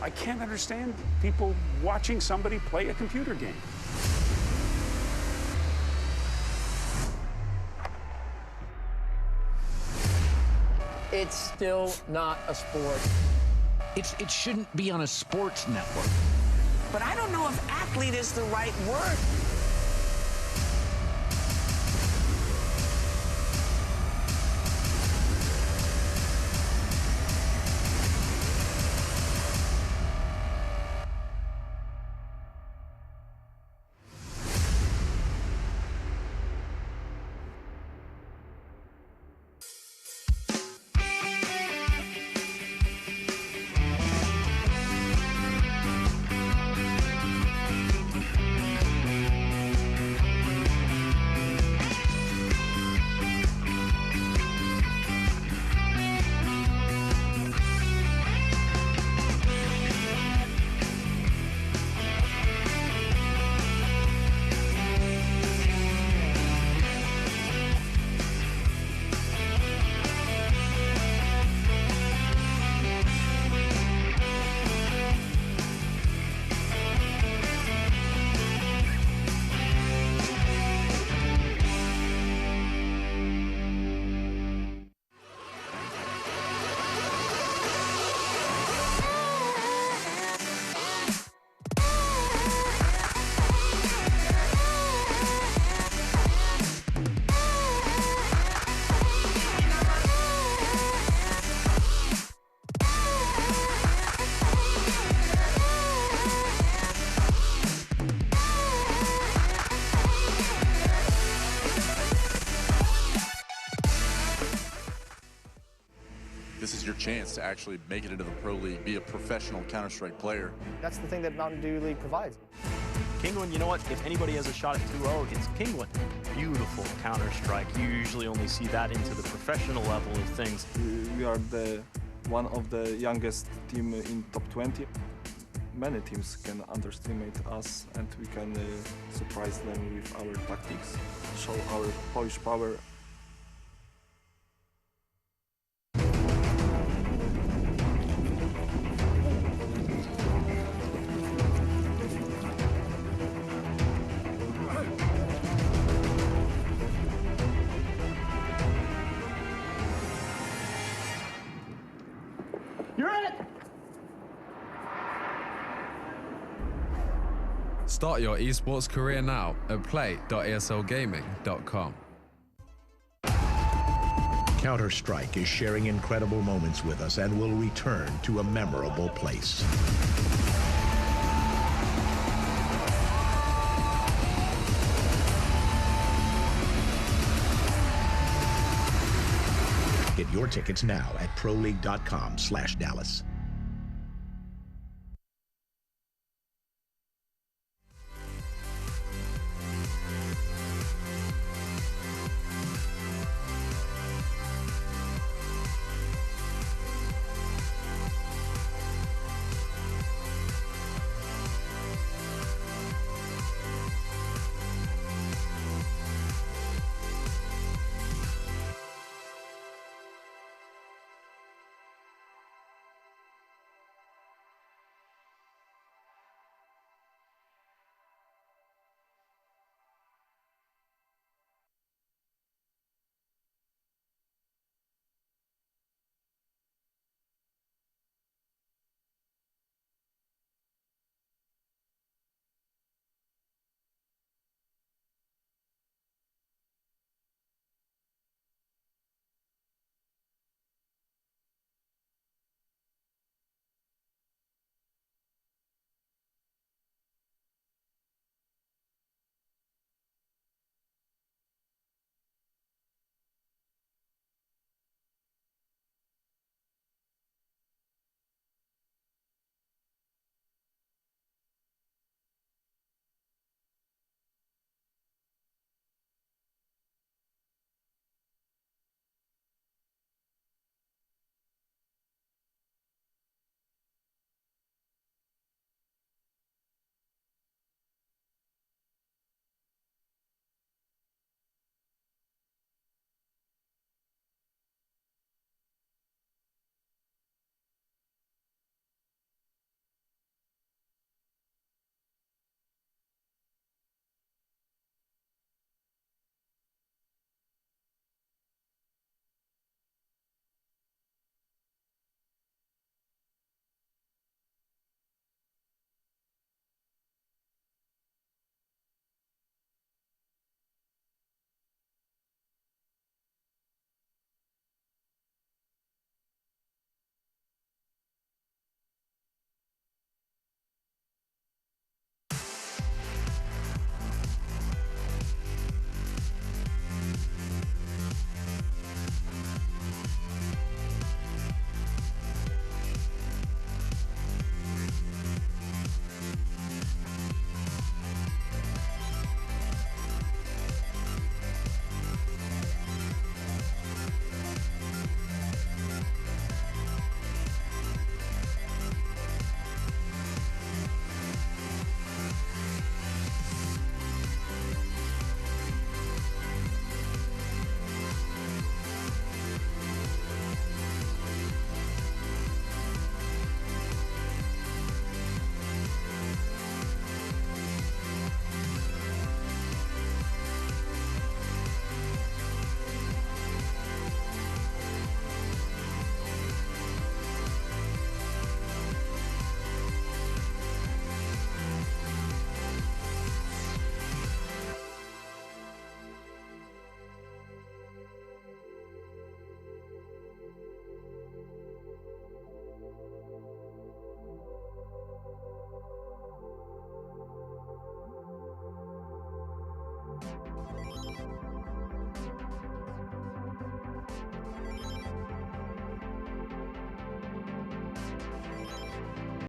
I can't understand people watching somebody play a computer game. It's still not a sport. It shouldn't be on a sports network. But I don't know if athlete is the right word. This is your chance to actually make it into the Pro League, be a professional Counter-Strike player. That's the thing that Mountain Dew League provides. Penguin, you know what? If anybody has a shot at 2-0, it's Penguin. Beautiful Counter-Strike. You usually only see that into the professional level of things. We are one of the youngest team in top 20. Many teams can underestimate us, and we can surprise them with our tactics, show our Polish power. Start your esports career now at play.eslgaming.com. Counter-Strike is sharing incredible moments with us and will return to a memorable place. Get your tickets now at proleague.com/Dallas.